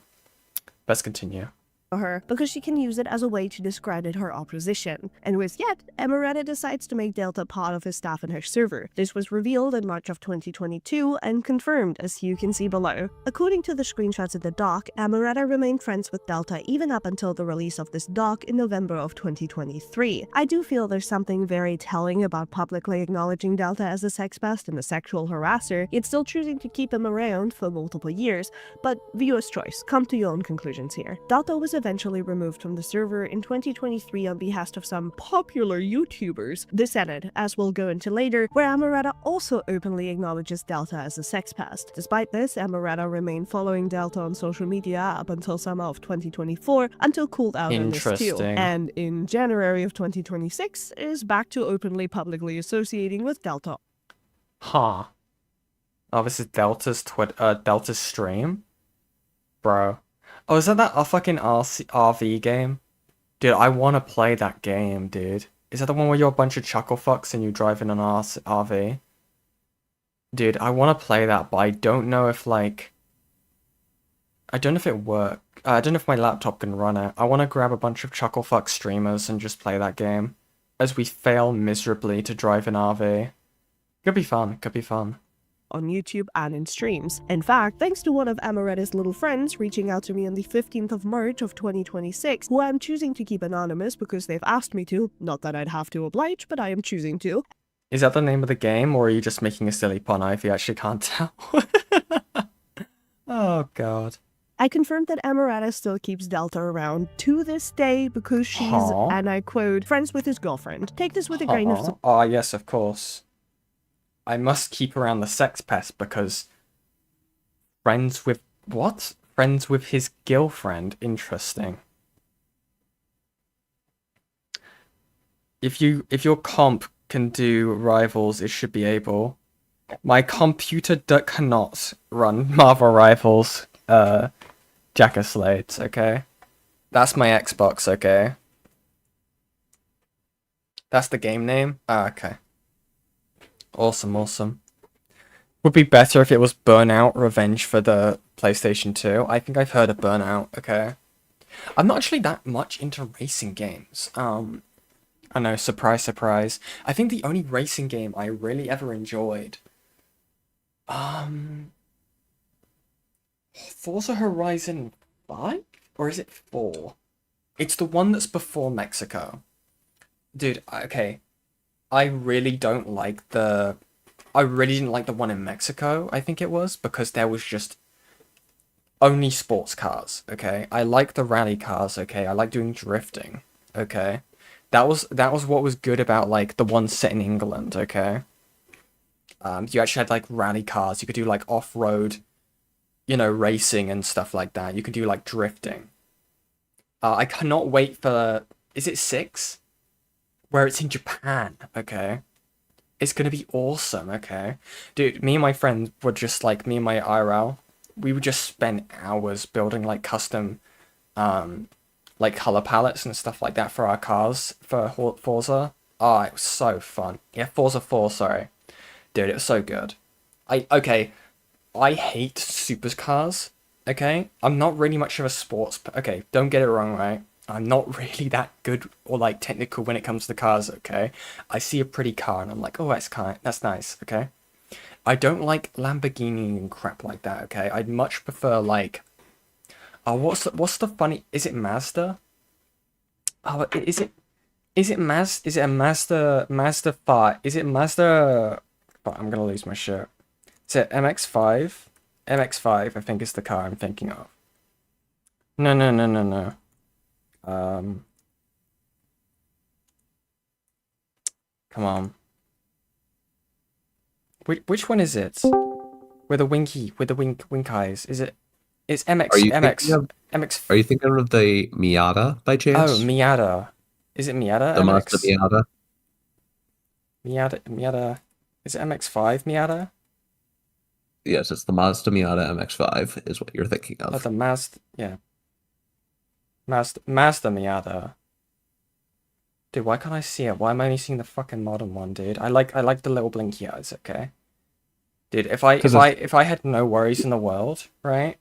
Let's continue.
Her because she can use it as a way to discredit her opposition. And with yet, Amoretta decides to make Delta part of his staff and her server. This was revealed in March of 2022 and confirmed, as you can see below. According to the screenshots in the doc, Amoretta remained friends with Delta even up until the release of this doc in November of 2023. I do feel there's something very telling about publicly acknowledging Delta as a sex pest and a sexual harasser, yet still choosing to keep him around for multiple years, but viewer's choice. Come to your own conclusions here. Delta was eventually removed from the server in 2023 on behest of some popular YouTubers. This ended, as we'll go into later, where Amoretta also openly acknowledges Delta as a sex pest. Despite this, Amoretta remained following Delta on social media up until summer of 2024, until cooled out on this too. And in January of 2026, is back to openly publicly associating with Delta.
Huh. Oh, this is Delta's stream? Bro. Oh, is that fucking RV game? Dude, I want to play that game, dude. Is that the one where you're a bunch of chuckle fucks and you drive in an RV? Dude, I want to play that, but I don't know if, like... I don't know if it works. I don't know if my laptop can run it. I want to grab a bunch of chuckle fuck streamers and just play that game. As we fail miserably to drive an RV. Could be fun, could be fun.
On YouTube and in streams. In fact, thanks to one of Amoretta's little friends reaching out to me on the 15th of March of 2026, who I'm choosing to keep anonymous because they've asked me to, not that I'd have to oblige, but I am choosing to.
Is that the name of the game, or are you just making a silly pun if you actually can't tell? Oh god.
I confirmed that Amoretta still keeps Delta around to this day because she's, and I quote, friends with his girlfriend. Take this with a grain of salt.
Ah, yes, of course. I must keep around the sex pest because friends with what? Friends with his girlfriend. Interesting. If your comp can do Rivals, it should be able. My computer cannot run Marvel Rivals. Jackaslades, okay? That's my Xbox, okay? That's the game name? Ah, okay. Awesome, awesome. Would be better if it was Burnout Revenge for the PlayStation 2. I think I've heard of Burnout, okay? I'm not actually that much into racing games. I know, surprise, surprise. I think the only racing game I really ever enjoyed... Forza Horizon 5? Or is it 4? It's the one that's before Mexico. Dude, okay. I really didn't like the one in Mexico, I think it was, because there was just only sports cars, okay? I like the rally cars, okay? I like doing drifting, okay? That was what was good about, like, the one set in England, okay? You actually had, like, rally cars. You could do, like, off-road, you know, racing and stuff like that. You could do, like, drifting. I cannot wait for... Is it 6? Where it's in Japan, okay? It's gonna be awesome, okay? Dude, me and my friends were just, like, me and my IRL, we would just spend hours building, like, custom, like, color palettes and stuff like that for our cars, for Forza. Oh, it was so fun. Yeah, Forza 4, sorry. Dude, it was so good. I hate supercars, okay? I'm not really much of a sports... Okay, don't get it wrong, right? I'm not really that good or, like, technical when it comes to cars, okay? I see a pretty car and I'm like, oh, that's nice, okay? I don't like Lamborghini and crap like that, okay? I'd much prefer, like... Oh, what's the funny... Is it Mazda? Oh, is it a Mazda 5? Is it Mazda but I'm gonna lose my shit. Is it MX-5? MX-5, I think, is the car I'm thinking of. No, no, no, no, no. Come on. Which one is it? With the wink eyes. Is it? It's MX,
Are you
MX,
thinking of
MX.
Are you thinking of the Miata by
Oh,
chance?
Miata. Is it Miata?
The Mazda
MX?
Miata?
Miata. Is it MX-5 Miata?
Yes, it's the Mazda Miata MX-5 is what you're thinking
Oh,
of.
the Mazda. Yeah. Mazda Miata. Dude, why can't I see it? Why am I only seeing the fucking modern one, dude? I like the little blinky eyes, okay? Dude, if I had no worries in the world, right?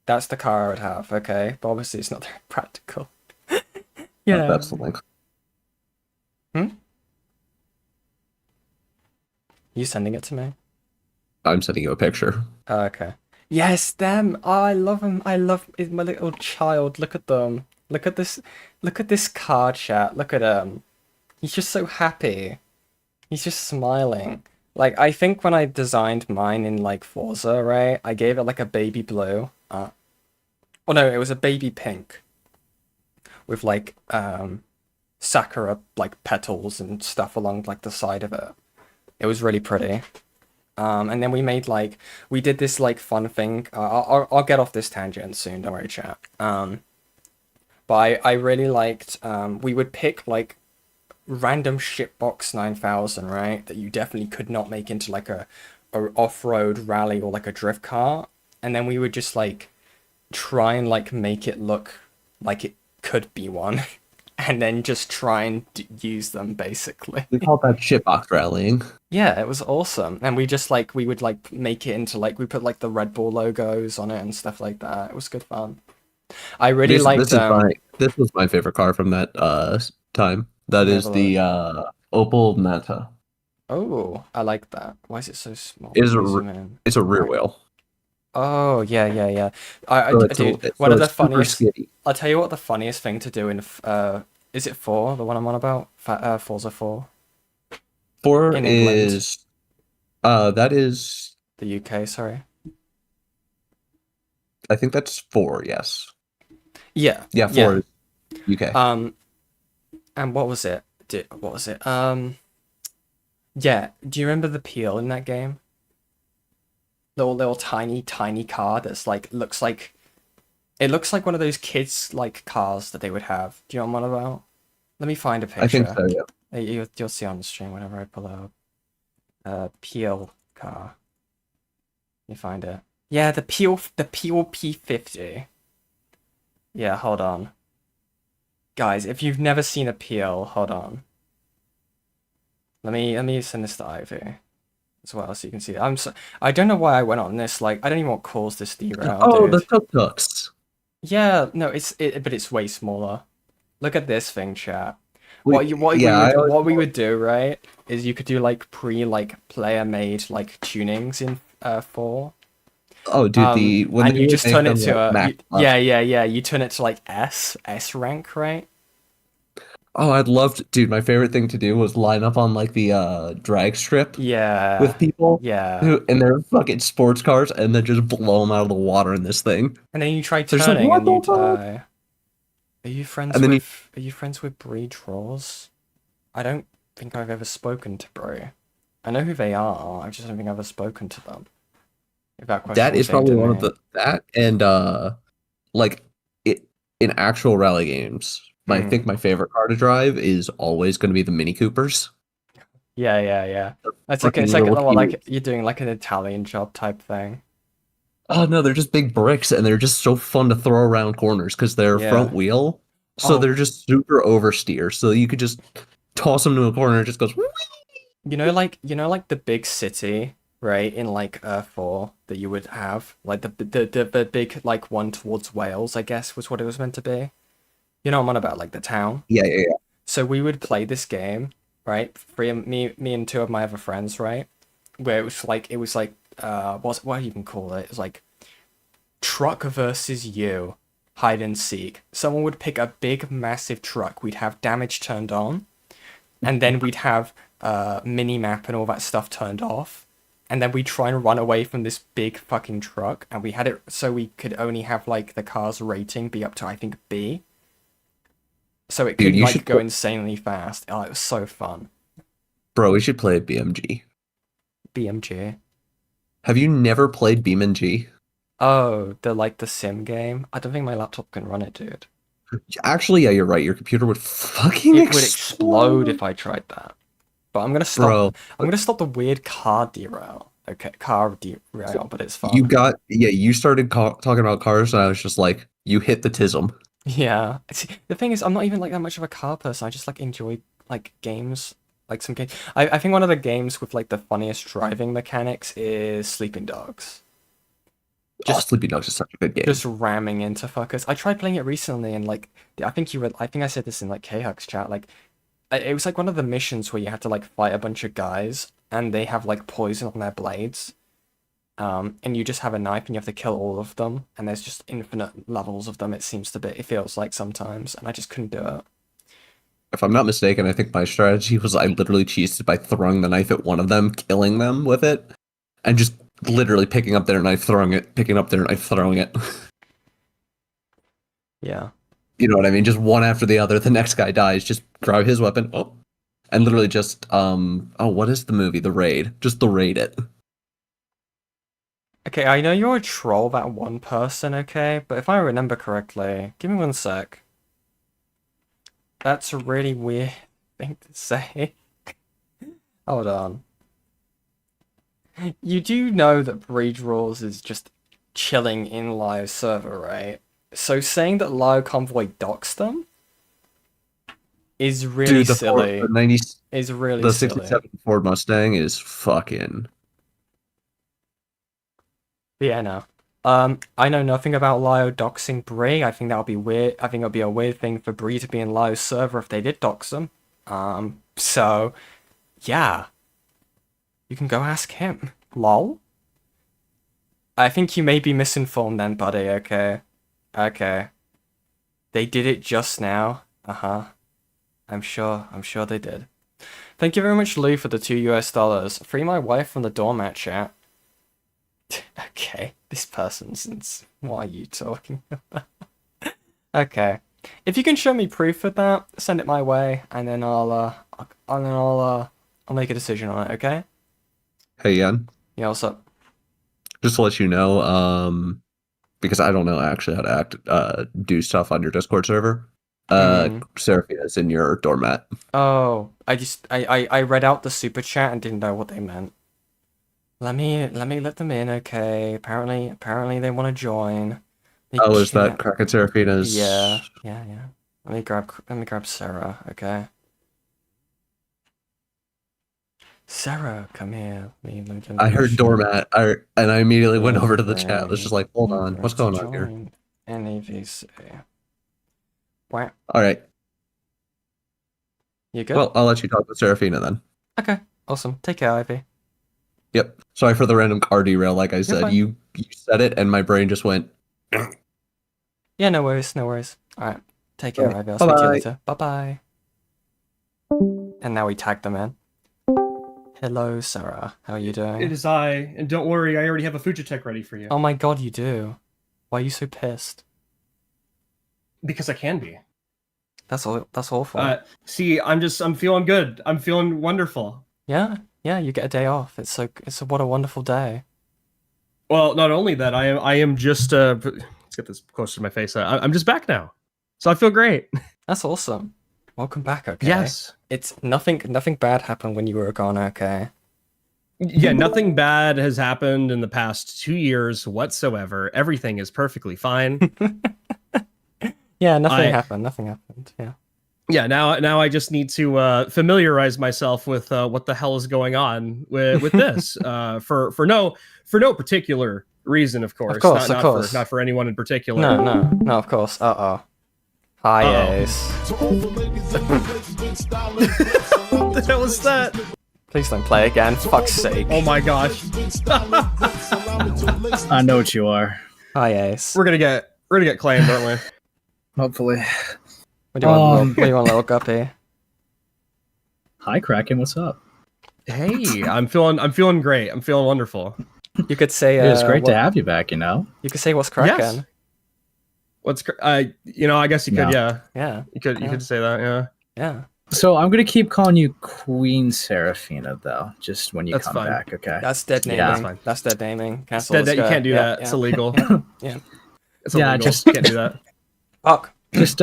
That's the car I would have, okay? But obviously it's not very practical. Yeah.
That's the link.
You sending it to me?
I'm sending you a picture.
Oh, okay. Yes, them. Oh, I love them. I love my little child. Look at them. Look at this. Look at this car chat. Look at him. He's just so happy. He's just smiling. Like, I think when I designed mine in, like, Forza, right, I gave it, like, a baby blue. Oh, no, it was a baby pink. With, like, sakura, like, petals and stuff along, like, the side of it. It was really pretty. And then we made, like, we did this, like, fun thing. I'll get off this tangent soon, don't worry, chat. But I really liked, we would pick, like, random shitbox 9000, right, that you definitely could not make into like a off-road rally or like a drift car, and then we would just like try and like make it look like it could be one and then just try and use them basically.
We call that shitbox rallying.
Yeah, it was awesome. And we just like we would like make it into like we put like the Red Bull logos on it and stuff like that. It was good fun. I really liked
This was my favorite car from that time. That is the Opel Manta.
Oh, I like that. Why is it so small?
It's a rear wheel.
Oh, yeah. Dude,
So
one of the
it's super
funniest.
skinny.
I'll tell you what the funniest thing to do in is it 4, the one I'm on about? Forza 4
4
in England.
is that is
The UK, sorry.
I think that's 4, yes.
Yeah.
Yeah, 4 is UK.
And what was it? What was it? Yeah. Do you remember the peel in that game? Little tiny car that's like looks like one of those kids like cars that they would have. Do you know what I'm on about? Let me find a picture.
I think so, yeah.
You'll see on the stream whenever I pull up. Peel car. Let me find it. Yeah, the Peel P50. Yeah, hold on. Guys, if you've never seen a Peel, hold on. Let me send this to Ivy as well, so you can see it. I don't know why I went on this. Like, I don't even want to cause this derail.
Oh,
dude.
the tuk-tuks.
Yeah, no, but it's way smaller. Look at this thing, chat.
What
we would do, right, is you could do like player made like tunings in 4.
Oh, dude,
and you just turn it to you turn it to like S rank, right?
Oh, I'd love to, dude. My favorite thing to do was line up on like the drag strip.
Yeah.
With people.
Yeah.
In their fucking sports cars, and then just blow them out of the water in this thing.
And then you try turning and you die. Are you friends with Bree Draws? I don't think I've ever spoken to Bree. I know who they are. I just don't think I've ever spoken to them. If that
is probably one of that and like it in actual rally games. I think my favorite car to drive is always going to be the Mini Coopers.
Yeah. It's like you're doing like an Italian job type thing.
Oh no, they're just big bricks and they're just so fun to throw around corners because they're front wheel. So they're just super oversteer. So you could just toss them to a corner and it just goes.
You know, like the big city, right? In like 4 that you would have, like the big like one towards Wales, I guess was what it was meant to be. You know what I'm on about, like the town.
Yeah.
So we would play this game, right? Me and 2 of my other friends, right? Where it was like what do you even call it? It was like truck versus you, hide and seek. Someone would pick a big massive truck. We'd have damage turned on, and then we'd have mini map and all that stuff turned off. and then we try and run away from this big fucking truck, and we had it so we could only have like the car's rating be up to I think B, so it could like go insanely fast. Oh, it was so fun.
Bro, we should play BMG.
BMG.
Have you never played BeamNG?
Oh, the sim game. I don't think my laptop can run it, dude.
Actually, yeah, you're right. Your computer would fucking
It would explode if I tried that. But I'm gonna stop.
Bro.
I'm gonna stop the weird car derail. Okay, car derail, but it's fun.
You started talking about cars, and I was just like, you hit the tism.
Yeah. See, the thing is, I'm not even like that much of a car person. I just like enjoy like games, like some games. I think one of the games with like the funniest driving mechanics is Sleeping Dogs.
Sleeping Dogs is such a good game.
Just ramming into fuckers. I tried playing it recently, and like, I think I said this in like K-Hux chat. Like, it was like one of the missions where you had to like fight a bunch of guys, and they have like poison on their blades. And you just have a knife, and you have to kill all of them. And there's just infinite levels of them. It feels like sometimes, and I just couldn't do it.
If I'm not mistaken, I think my strategy was I literally cheesed by throwing the knife at one of them, killing them with it, and just literally picking up their knife, throwing it, picking up their knife, throwing it.
Yeah.
You know what I mean? Just one after the other. The next guy dies, just grab his weapon, and literally just, what is the movie? The Raid. Just the raid it.
Okay, I know you're a troll, that one person, okay? But if I remember correctly, give me one sec. That's a really weird thing to say. Hold on. You do know that Breed Rules is just chilling in Lio's server, right? So saying that Lio Convoy docks them is really silly. Is really
the
silly.
67 Ford Mustang is fucking...
Yeah, no. I know nothing about Lio doxing Bree. I think that would be weird. I think it would be a weird thing for Bree to be in Lio's server if they did dox them. So, yeah. You can go ask him. Lol? I think you may be misinformed then, buddy, okay? Okay. They did it just now. Uh-huh. I'm sure they did. Thank you very much, Lou, for the $2 US. Free my wife from the doormat chat. Okay, this person's... What are you talking about? Okay. If you can show me proof of that, send it my way, and then I'll make a decision on it, okay?
Hey, Yen.
Yeah, what's up?
Just to let you know, because I don't know actually how to do stuff on your Discord server. Seraphina is in your doormat.
Oh, I read out the super chat and didn't know what they meant. Let me let them in, okay? Apparently they want to join.
Is that Kraken Seraphina's?
Yeah. Let me grab Sarah, okay? Sarah, come here.
I heard doormat, and I immediately went over to the chat. I was just like, hold on, what's going on here?
NAVC. Wow.
All right.
You good?
Well, I'll let you talk with Seraphina then.
Okay, awesome. Take care, Ivy.
Yep. Sorry for the random car derail. Like I said,
fine.
you said it, and my brain just went.
Yeah, no worries. All right. Take care, Ivy. I'll speak to you later. Bye-bye. And now we tag them in. Hello, Sarah. How are you doing?
It is I, and don't worry, I already have a Fujitech ready for you.
Oh my god, you do. Why are you so pissed?
Because I can be.
That's awful.
See, I'm feeling good. I'm feeling wonderful.
Yeah, you get a day off. What a wonderful day.
Well, not only that, I am just let's get this closer to my face. I'm just back now, so I feel great.
That's awesome. Welcome back, okay?
Yes.
It's nothing bad happened when you were gone, okay?
Yeah, nothing bad has happened in the past 2 years whatsoever. Everything is perfectly fine.
Yeah, nothing happened. Yeah.
Yeah, now I just need to familiarize myself with what the hell is going on with this. For no particular reason, of course.
Of course.
Not for anyone in particular.
No, of course. Hi, Ace.
What the hell was that?
Please don't play again, fuck's sake.
Oh my gosh.
I know what you are.
Hi, Ace.
We're gonna get claimed, aren't we?
Hopefully.
What do you want, little guppy?
Hi, Kraken. What's up?
Hey, I'm feeling great. I'm feeling wonderful.
You could say
It's great to have you back. You know.
You could say what's cracking.
Yes. I guess you could, yeah.
Yeah.
You could say that, yeah.
Yeah.
So I'm gonna keep calling you Queen Seraphina, though, just when you
That's
come
fine.
back. Okay.
That's dead naming.
Yeah.
That's fine.
That's dead naming. Cancel
Instead,
this
that you
guy.
can't do
Yeah,
that.
yeah.
It's illegal.
Yeah.
It's
Yeah,
illegal.
just-
Can't do that.
Fuck.
Just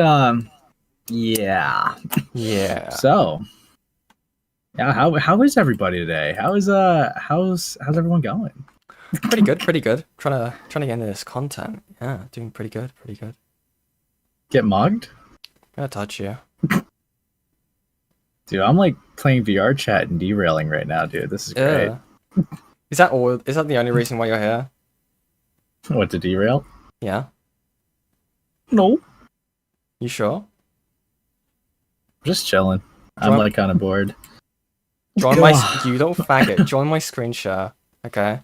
yeah.
Yeah.
So, yeah, how is everybody today? How's everyone going?
Pretty good. Pretty good. Trying to get into this content. Yeah, doing pretty good. Pretty good.
Get mugged?
Gonna touch you.
Dude, I'm like playing VR chat and derailing right now, dude. This is great.
Yeah. Is that all? Is that the only reason why you're here?
What, to derail?
Yeah.
No.
You sure?
Just chilling. I'm
Join-
like kind of bored.
Join my you little faggot. Join my screen share. Okay.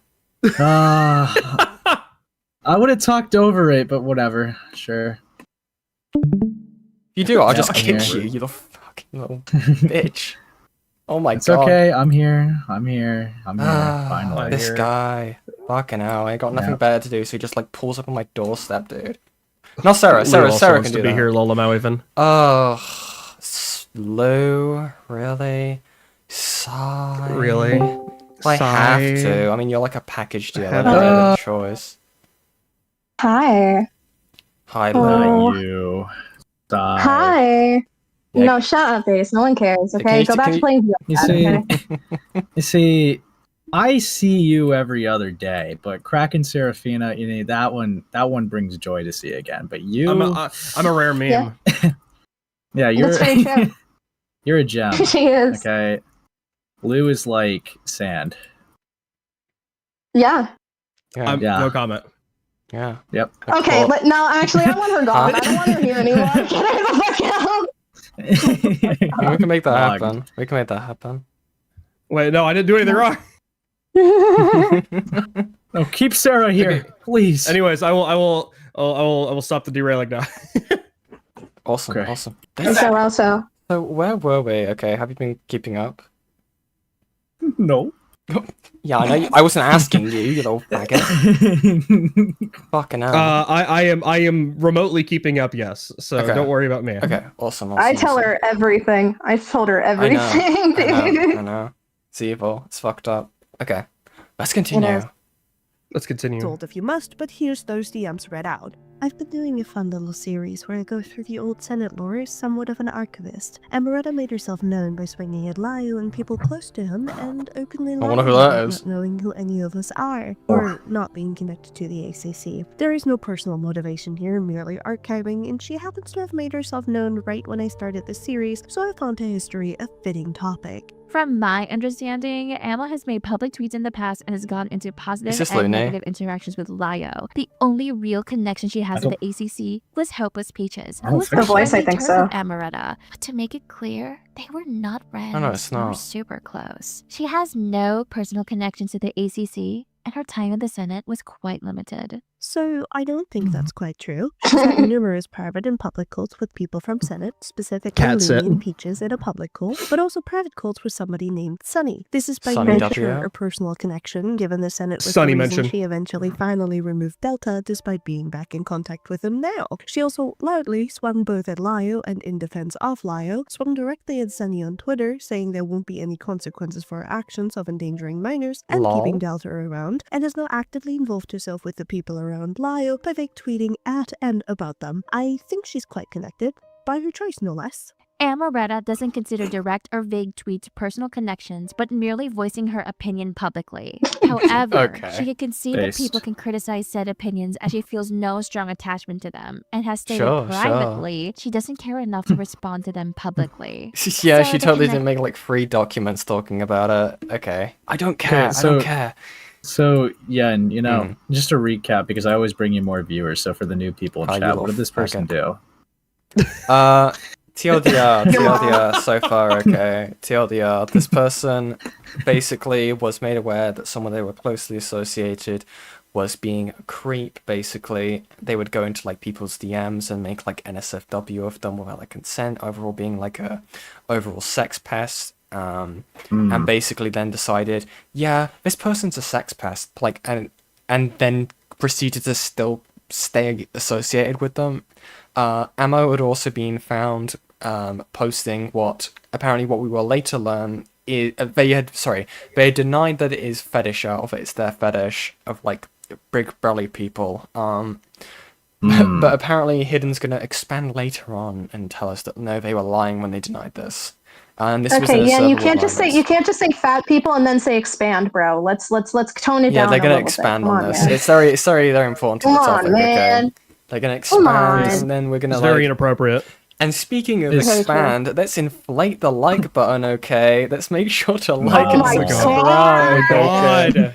I would have talked over it, but whatever. Sure.
If you do, I'll
Yeah,
just
I'm
kick
here.
you. You little fucking little bitch. Oh my
It's
god.
okay. I'm here. Finally.
This guy. Fucking hell. I ain't got nothing
Yeah.
better to do, so he just like pulls up on my doorstep, dude. Not Sarah.
Lou
Sarah
also
can
wants
do
to be
that.
here, Lola Maui-Vin.
Oh, slow, really? Sigh.
Really?
I have
Sigh.
to. I mean, you're like a package deal. I
have
don't have
to.
a choice.
Hi.
Hi,
Oh.
Lou.
Not you. Sigh.
Hi.
Yeah.
No, shut up, Ace. No one cares.
Can
Okay,
you-
go back
can
to
you-
playing VR.
You
chat,
see,
okay?
you see, I see you every other day, but Kraken Seraphina, you know that one brings joy to see again. But you,
I'm a rare meme.
Yeah.
yeah, you're
That's very true.
you're a gem.
She is.
Okay, Lou is like sand.
Yeah.
Yeah.
Yeah.
No comment.
Yeah.
Yep.
Okay,
Cool.
but no, actually, I want her gone. I don't want her here anymore. Get her the fuck out.
Yeah, we can make that
Dog.
happen. We can make that happen.
Wait, no, I didn't do anything wrong.
No, keep Sarah here,
Okay.
please.
Anyways, I will stop the derailing now.
Awesome.
Okay.
Awesome.
So also,
So where were we? Okay, have you been keeping up?
No.
Yeah, I know. I wasn't asking you, you little faggot. Fucking hell.
I am remotely keeping up, yes. So
Okay.
don't worry about me.
Okay, awesome.
I tell her everything. I told her everything,
I
dude.
know. It's evil. It's fucked up. Okay, let's continue.
is.
Let's continue.
Told if you must, but here's those DMs read out. I've been doing a fun little series where I go through the old Senate lore as somewhat of an archivist. Amoretta made herself known by swinging at Lyle and people close to him and openly
I wonder
lying
who that
about
is.
not knowing who any of us are, or not being connected to the ACC. There is no personal motivation here, merely archiving, and she happens to have made herself known right when I started the series, so I found her history a fitting topic.
From my understanding, Emma has made public tweets in the past and has gone into positive
Is this
and
Lune?
negative interactions with Lyo. The only real connection she has
I
with the ACC was Hopeless Peaches,
I
who
don't
was
think
so. The voice, I
friendly
think
terms
so.
with Amoretta. But to make it clear, they were not friends
no, it's
or
not.
super close. She has no personal connections to the ACC, and her time in the Senate was quite limited.
So I don't think that's quite true. She's had numerous private and public calls with people from Senate, specifically
Cat sit.
Looney and Peaches in a public call, but also private calls with somebody named Sunny. This is by
Sunny
no
W?
sure a personal connection, given the Senate was
Sunny
the reason
mention.
she eventually finally removed Delta, despite being back in contact with him now. She also loudly swung both at Lyo and in defense of Lyo, swung directly at Sunny on Twitter, saying there won't be any consequences for her actions of endangering minors and
Lol.
keeping Delta around, and has now actively involved herself with the people around Lyo by fake tweeting at and about them. I think she's quite connected, by her choice no less.
Amoretta doesn't consider direct or vague tweets personal connections, but merely voicing her opinion publicly. However,
Okay.
she can concede that
Based.
people can criticize said opinions as she feels no strong attachment to them, and has stated
Sure,
privately she doesn't care enough to respond to them publicly.
Yeah,
So
she
the
totally
connect-
didn't make like 3 documents talking about it. Okay. I don't care. I
so-
don't care.
So yeah, and you know,
Mm.
just to recap, because I always bring you more viewers. So for the new people in
Oh, you
chat, what
little
did this person do?
TLDR so far, okay. TLDR, this person basically was made aware that someone they were closely associated was being a creep, basically. They would go into like people's DMs and make like NSFW of them without like consent, overall being like a overall sex pest. and basically then decided, yeah, this person's a sex pest, like, and then proceeded to still stay associated with them. Ammo had also been found posting what we will later learn is they had denied that it is fetish of it's their fetish of like big belly people. But apparently Hidden's gonna expand later on and tell us that no, they were lying when they denied this. And this was
you can't just say fat people and then say expand, bro. Let's tone it down.
Yeah, they're gonna
a
expand
bit.
on this.
Man.
It's very important to the topic.
Man.
Okay, they're gonna expand, and then we're gonna
It's very inappropriate.
And speaking of expand, let's inflate the like button. Okay, let's make sure to like and subscribe.
God.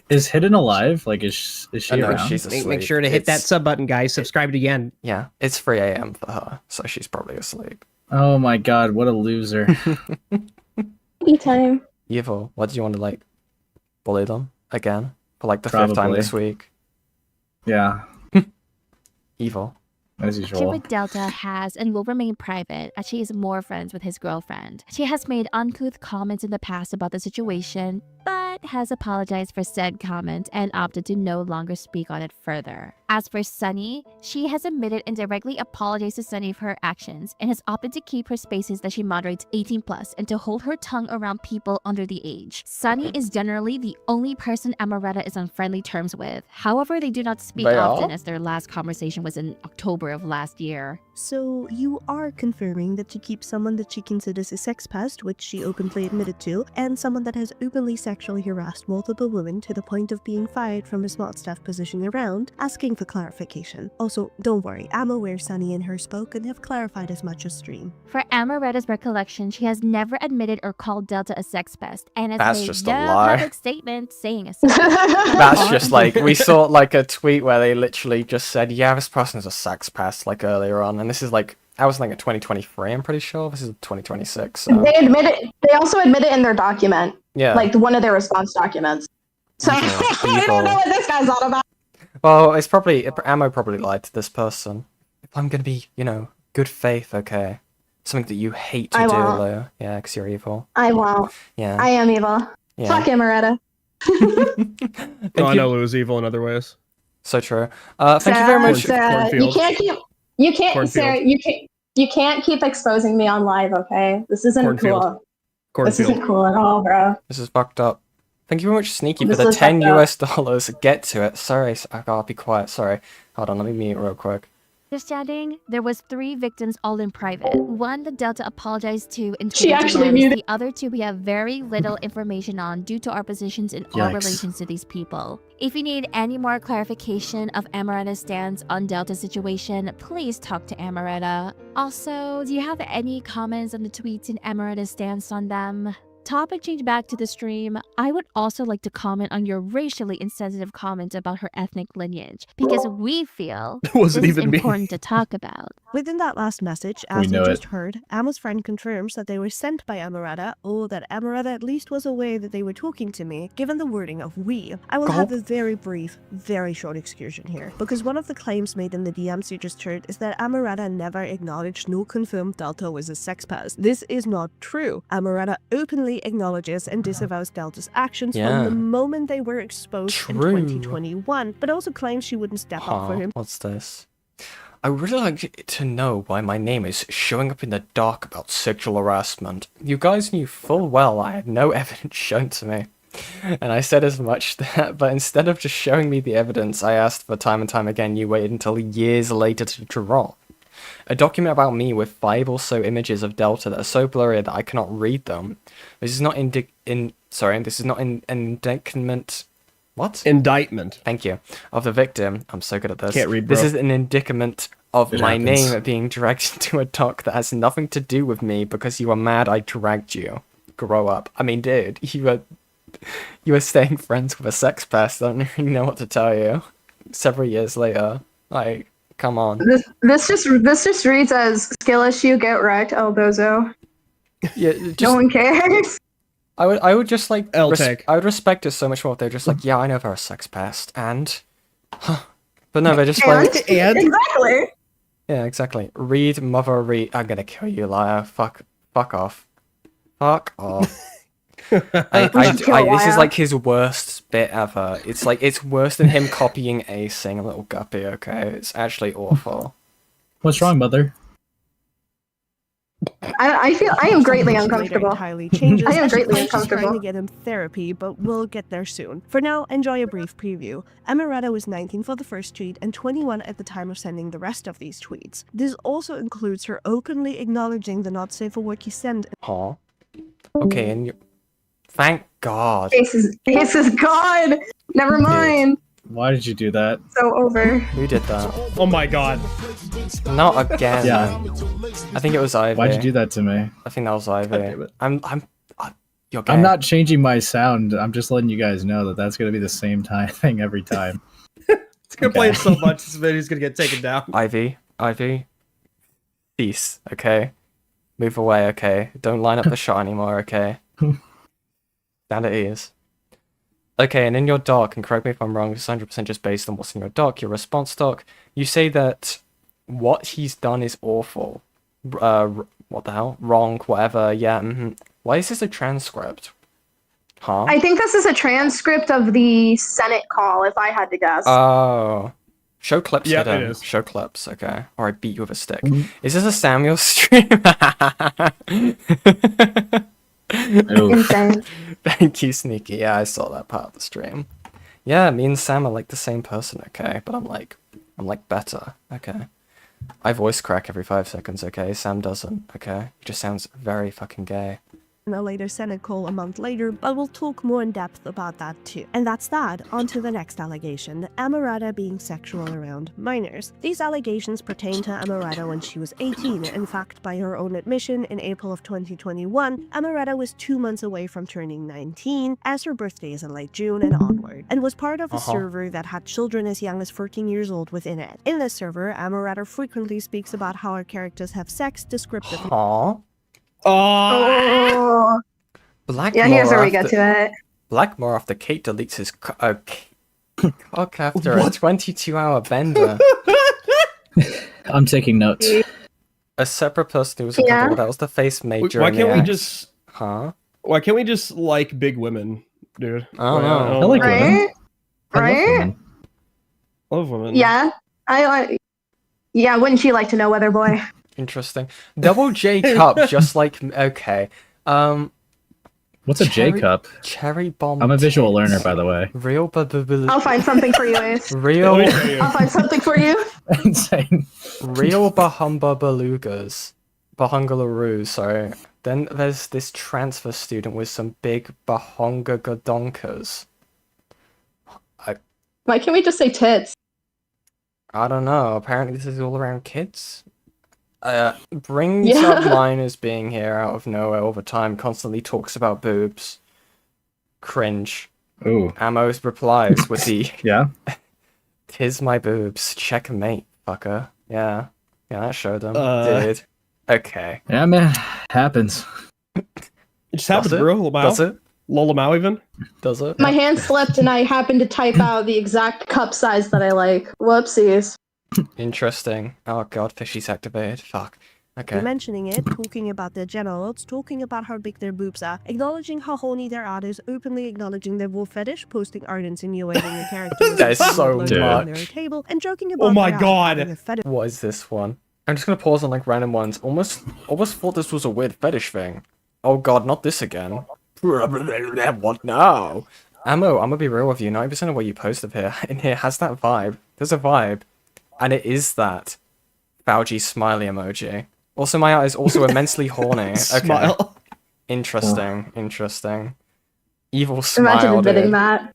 Is Hidden alive? Like, is she
no,
around?
she's asleep.
Make sure to hit that sub button, guys. Subscribe again.
Yeah, it's 3 a.m. for her, so she's probably asleep.
Oh my god, what a loser.
Tea time.
Evil, what do you want to, like, bully them again? For, like, the
Probably.
5th time this week?
Yeah,
Evil.
as usual.
With Delta has and will remain private as she is more friends with his girlfriend. She has made uncouth comments in the past about the situation, but has apologized for said comment and opted to no longer speak on it further. As for Sunny, she has admitted and directly apologized to Sunny for her actions and has opted to keep her spaces that she moderates 18+ and to hold her tongue around people under the age. Sunny is generally the only person Amoretta is on friendly terms with. However, they do not speak often as their last conversation was in October of last year.
So you are confirming that she keeps someone that she considers a sex pest, which she openly admitted to, and someone that has openly sexually harassed multiple women to the point of being fired from a smart staff position around, asking for clarification. Also, don't worry, I'm aware Sunny and her spoke and have clarified as much as stream.
For Amoretta's recollection, she has never admitted or called Delta a sex pest and has
That's
made
just
no
a lie.
public statement saying a sex
That's just like, we saw like a tweet where they literally just said, yeah, this person is a sex pest, like earlier on, and this is like, I was like a 2023, I'm pretty sure. This is 2026. So.
They also admit it in their document.
Yeah.
Like one of their response documents. So I don't know what this guy's all about.
Well, it's probably, Ammo probably lied to this person. If I'm gonna be, good faith, okay. Something that you hate to do, Lou. Yeah, because you're evil.
I won't.
Yeah.
I am evil.
Yeah.
Fuck Amoretta.
I know Lou is evil in other ways.
So true. Thank you very much.
You can't keep exposing me on live, okay? This isn't cool. This isn't cool at all, bro.
This is fucked up. Thank you very much, Sneaky, for the $10 US. Get to it. Sorry, I gotta be quiet. Sorry. Hold on, let me mute real quick.
Understanding, there was 3 victims all in private. One that Delta apologized to in
She
Twitter
actually
DMs.
muted.
The other 2 we have very little information on due to our positions in our relations to these people. If you need any more clarification of Amoretta's stance on Delta's situation, please talk to Amoretta. Also, do you have any comments on the tweets and Amoretta's stance on them? Topic change back to the stream. I would also like to comment on your racially insensitive comment about her ethnic lineage because we feel this is important to talk about.
Within that last message, as you just heard, Ammo's friend confirms that they were sent by Amoretta, or that Amoretta at least was aware that they were talking to me, given the wording of we. I will have a very brief, very short excursion here, because one of the claims made in the DMs you just heard is that Amoretta never acknowledged nor confirmed Delta was a sex pest. This is not true. Amoretta openly acknowledges and disavows Delta's actions from the moment they were exposed in 2021, but also claims she wouldn't step up for him.
What's this? I would really like to know why my name is showing up in the dark about sexual harassment. You guys knew full well I had no evidence shown to me. And I said as much that, but instead of just showing me the evidence I asked for time and time again, you waited until years later to drop. A document about me with 5 or so images of Delta that are so blurry that I cannot read them. This is not indictment. What?
Indictment.
Thank you. Of the victim. I'm so good at this.
Can't read, bro.
This is an indictment of my name being dragged into a dock that has nothing to do with me because you were mad I dragged you. Grow up. I mean, dude, you were staying friends with a sex pest. I don't really know what to tell you. Several years later. Like, come on.
This just reads as skill issue, get wrecked, El Bozo.
Yeah,
no one cares.
I would just like
I
would respect it so much more if they're just like, yeah, I know they're a sex pest, and but no, they're just like
exactly.
Yeah, exactly. Read, mother, read. I'm gonna kill you, liar. Fuck off. Fuck off.
We should kill
this is
Wire.
like his worst bit ever. It's like, it's worse than him copying Ace saying a little guppy, okay? It's actually awful.
What's wrong, mother?
I feel I am greatly uncomfortable.
Entirely changes.
I am
as she
greatly
claims she's trying
uncomfortable.
to get him therapy, but we'll get there soon. For now, enjoy a brief preview. Amoretta was 19 for the first tweet and 21 at the time of sending the rest of these tweets. This also includes her openly acknowledging the not safe for work he sent.
Huh? Okay, and you... Thank God.
Ace is gone. Never mind.
Why did you do that?
So over.
Who did that?
Oh my god.
Not again.
Yeah.
I think it was Ivy.
Why'd you do that to me?
I think that was Ivy.
God damn it.
You're gay.
I'm not changing my sound. I'm just letting you guys know that that's gonna be the same thing every time.
It's gonna play it so much, this video's gonna get taken down.
Ivy. Peace, okay? Move away, okay? Don't line up the shot anymore, okay? Stand at ease. Okay, and in your doc, and correct me if I'm wrong, it's 100% just based on what's in your doc, your response doc, you say that what he's done is awful. What the hell? Wrong, whatever, yeah, Why is this a transcript? Huh?
I think this is a transcript of the Senate call, if I had to guess.
Oh. Show clips,
Yep,
hidden.
it is.
Show clips, okay. Or I beat you with a stick. Is this a Samuel stream?
Insane.
Thank you, Sneaky. Yeah, I saw that part of the stream. Yeah, me and Sam are like the same person, okay? But I'm like better, okay? I voice crack every 5 seconds, okay? Sam doesn't, okay? He just sounds very fucking gay.
In a later Senate call a month later, but we'll talk more in depth about that too. And that's that. On to the next allegation, Amoretta being sexual around minors. These allegations pertain to Amoretta when she was 18. In fact, by her own admission, in April of 2021, Amoretta was 2 months away from turning 19, as her birthday is in late June and onward, and was part of a server that had children as young as 14 years old within it. In this server, Amoretta frequently speaks about how her characters have sex descriptively.
Aww.
Oh.
Blackmore
Yeah, here's where we get to it.
Blackmore after Kate deletes his cock after a 22-hour bender.
I'm taking notes.
A separate person who was uncomfortable. That was the face major.
Why
in
can't
the
we
act.
just...
Huh?
Why can't we just like big women, dude?
I don't know.
I like women.
Right?
I love women.
Yeah. Yeah, wouldn't you like to know, Weather Boy?
Interesting. Double J cup, just like okay.
What's a J cup?
Cherry bomb.
I'm a visual learner, by the way.
Real
I'll find something for you, Ace.
Real.
I'll find something for you.
Insane.
Real Bahumba Belugas. Bahungalaroo, sorry. Then there's this transfer student with some big Bahonga Godonkas.
Why can't we just say tits?
I don't know. Apparently this is all around kids. Brings up minors being here out of nowhere all the time, constantly talks about boobs. Cringe.
Ooh.
Ammo's replies with the
Yeah?
"Tis my boobs, checkmate, fucker." Yeah, that showed them. Dude. Okay.
Yeah, man. Happens.
It just happened,
Does it?
bro.
Does it?
Lolamau even?
Does it?
My hand slipped and I happened to type out the exact cup size that I like. Whoopsies.
Interesting. Oh god, fishy's activated. Fuck. Okay.
Mentioning it, talking about their genitals, talking about how big their boobs are, acknowledging how horny their art is, openly acknowledging their wolf fetish, posting art insinuating a character
That is so
on
much.
their table, and joking about
Oh my
their
god.
having a fetish.
What is this one? I'm just gonna pause on like random ones. Almost thought this was a weird fetish thing. Oh god, not this again. What now? Ammo, I'm gonna be real with you. 90% of what you post up here in here has that vibe. There's a vibe. And it is that Fauci smiley emoji. Also, my art is also immensely horny. Okay.
Smile.
Interesting. Evil smile,
Imagine admitting
dude.
that.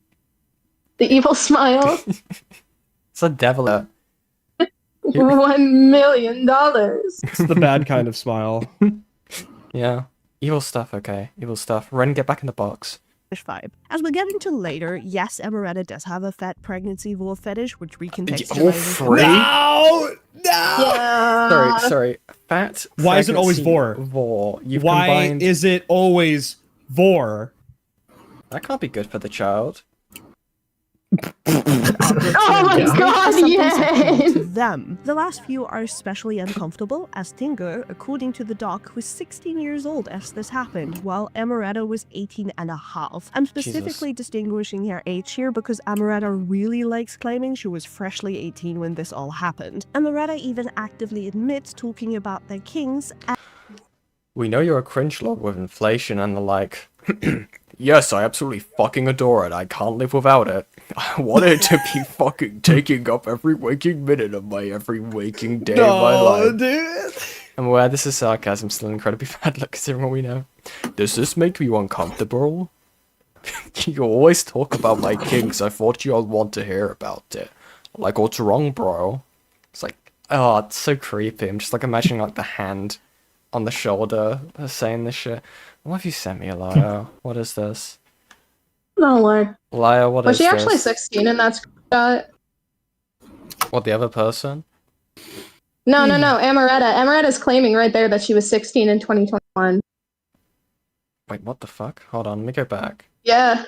The evil smile.
It's a devil.
$1 million.
It's the bad kind of smile.
Yeah. Evil stuff, okay. Evil stuff. Ren, get back in the box.
Vibe. As we get into later, yes, Amoretta does have a fat pregnancy wolf fetish, which we can
Oh, free?
No!
Yeah.
Sorry. Fat.
Why is it always
pregnancy
vor?
You've
Why
combined...
is it always vor?
That can't be good for the child.
Oh my god, yes!
them. The last few are especially uncomfortable, as Tingo, according to the doc, was 16 years old as this happened, while Amoretta was 18 and a half. I'm specifically distinguishing her age here because Amoretta really likes claiming she was freshly 18 when this all happened. Amoretta even actively admits talking about their kings.
We know you're a cringe lord with inflation and the like. Yes, I absolutely fucking adore it. I can't live without it. I want it to be fucking taking up every waking minute of my every waking day of my life.
Dude.
I'm aware this is sarcasm, still incredibly bad luck considering what we know. Does this make you uncomfortable? You always talk about my kinks. I thought you'd want to hear about it. Like, what's wrong, bro? It's like, oh, it's so creepy. I'm just like imagining like the hand on the shoulder saying this shit. What have you sent me, Elia? What is this?
No, Lord.
Elia, what is this?
Was she actually 16 in that screenshot?
What, the other person?
No, Amoretta. Amoretta's claiming right there that she was 16 in 2021.
Wait, what the fuck? Hold on, let me go back.
Yeah.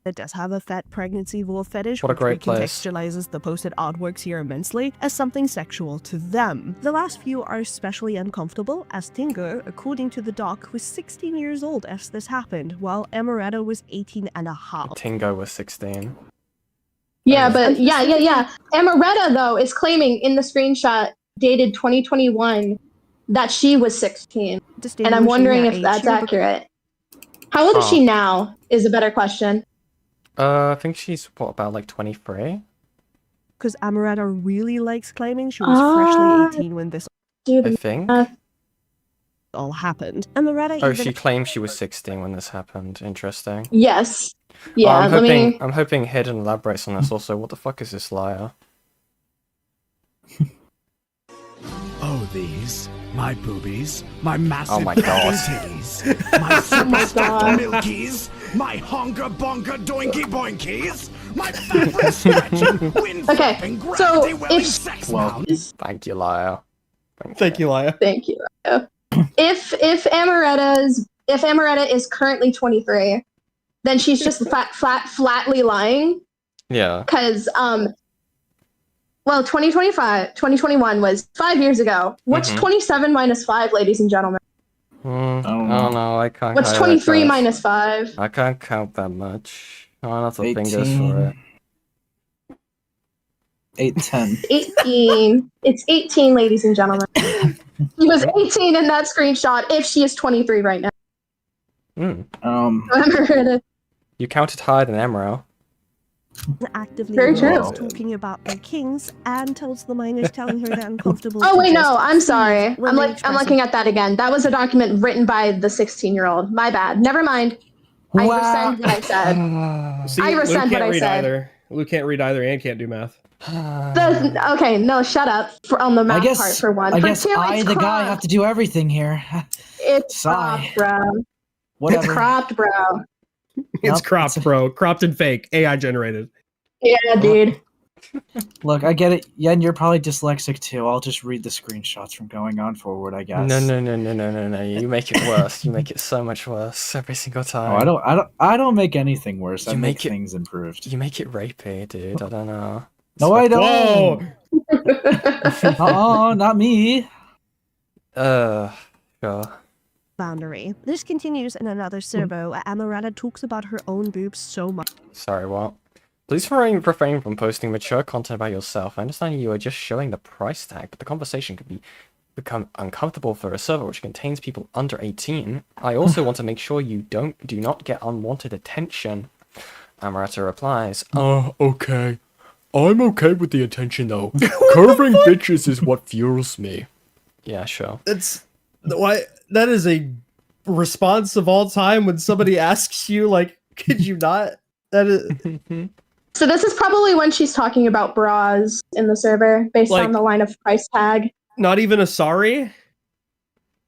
It does have a fat pregnancy war fetish,
What a
which
great place.
recontextualizes the posted artworks here immensely as something sexual to them. The last few are especially uncomfortable, as Tingo, according to the doc, was 16 years old as this happened, while Amoretta was 18 and a half.
Tingo was 16.
Yeah, but yeah. Amoretta, though, is claiming in the screenshot dated 2021 that she was 16. And I'm wondering if that's accurate. How old is she now is a better question.
I think she's, what, about like 23?
Because Amoretta really likes claiming she was freshly 18 when this
I think.
all happened. Amoretta
Oh, she claimed she was 16 when this happened. Interesting.
Yes. Yeah,
I'm hoping Hidden elaborates on this also. What the fuck is this liar?
Oh, these. My boobies, my massive titties, my super stacked milkies, my honker bonker doinky boinkies, my fabric stretching, wind flapping, gravity welling sex mounds.
Thank you, liar.
Thank you, Laya.
Thank you, Laya. If Amoretta is currently 23, then she's just flatly lying.
Yeah.
Because 2021 was 5 years ago. What's 27 minus 5, ladies and gentlemen?
I don't know. I can't.
What's 23 minus 5?
I can't count that much. I don't have the
18.
fingers for it.
8, 10.
18. It's 18, ladies and gentlemen. She was 18 in that screenshot if she is 23 right now.
You counted higher than Emerald.
Actively
Very true.
talking about their kings and tells the minors telling her they're uncomfortable.
Oh wait, no, I'm sorry. I'm looking at that again. That was a document written by the 16-year-old. My bad. Never mind. I rescind what I said.
See,
I rescind what I said.
Either. Luke can't read either and can't do math.
Okay, no, shut up on the math part for one.
I
For
guess
two,
I, the guy, have to do everything here.
It's cropped, bro.
Whatever.
It's cropped, bro.
It's cropped, bro. Cropped and fake. AI generated.
Yeah, dude.
Look, I get it. Yeah, and you're probably dyslexic too. I'll just read the screenshots from going on forward, I guess.
No. You make it worse. You make it so much worse every single time.
Oh, I don't make anything worse. I make things improved.
You make it rapey, dude. I don't know.
No, I don't. Oh, not me.
Sure.
Boundary. This continues in another servo where Amoretta talks about her own boobs so much.
Sorry, what? Please refrain from posting mature content about yourself. I understand you are just showing the price tag, but the conversation could become uncomfortable for a server which contains people under 18. I also want to make sure you do not get unwanted attention. Amoretta replies, "Oh, okay. I'm okay with the attention though. Curving bitches is what fuels me." Yeah, sure.
That is a response of all time when somebody asks you, like, could you not? That is.
So this is probably when she's talking about bras in the server, based on the line of price tag.
Not even a sorry?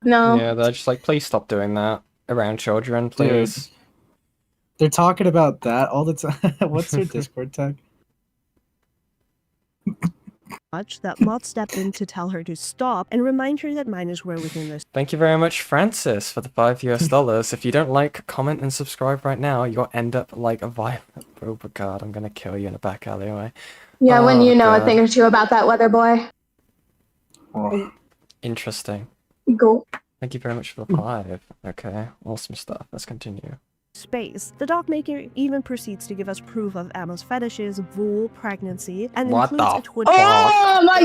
No.
Yeah, they're just like, please stop doing that around children, please.
Dude, they're talking about that all the time. What's their Discord tag?
much that Mott stepped in to tell her to stop and remind her that minors were within this.
Thank you very much, Francis, for the $5. If you don't like, comment, and subscribe right now, you'll end up like a violent robot guard. I'm gonna kill you in a back alleyway.
Yeah, when you know
God.
a thing or two about that weather boy.
Interesting.
Go.
Thank you very much for the 5. Okay, awesome stuff. Let's continue.
Space. The dogmaker even proceeds to give us proof of Ammo's fetishes, vul, pregnancy, and
What
includes
the
a twin.
Oh my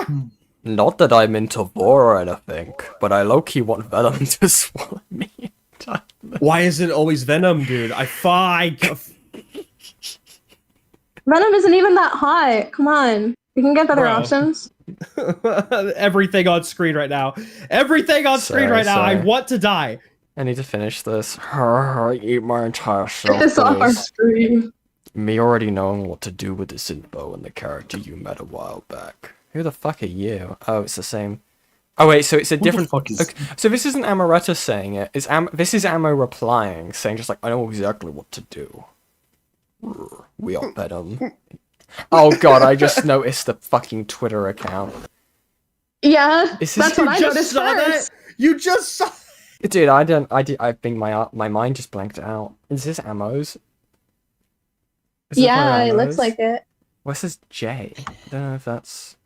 god!
Not that I'm into vor or anything, but I low-key want Venom to swallow me.
Why is it always Venom, dude?
Venom isn't even that hot. Come on. You can get better options.
Everything on screen right now. Everything on screen right now. I want to die.
I need to finish this. Eat my entire self.
Get this off our screen.
Me already knowing what to do with this info and the character you met a while back. Who the fuck are you? Oh, it's the same. Oh wait, so it's a different. Okay, so this isn't Amoretta saying it. This is Ammo replying, saying just like, I know exactly what to do. We are Venom. Oh god, I just noticed the fucking Twitter account.
Yeah, that's what I noticed first.
You just saw.
Dude, I think my mind just blanked out. Is this Ammo's?
Yeah, it looks like it.
What's this J? I don't know if that's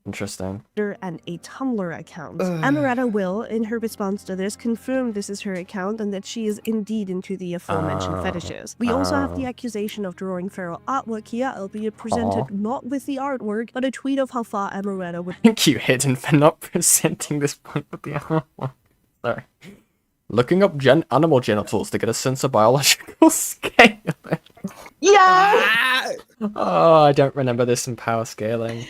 interesting.
And a Tumblr account. Amoretta will, in her response to this, confirm this is her account and that she is indeed into the aforementioned fetishes. We also have the accusation of drawing feral artwork here, albeit presented not with the artwork, but a tweet of how far Amoretta would.
Thank you, Hidden, for not presenting this point with the artwork. Sorry. Looking up animal genitals to get a sense of biological scale.
Yeah!
Oh, I don't remember this in power scaling.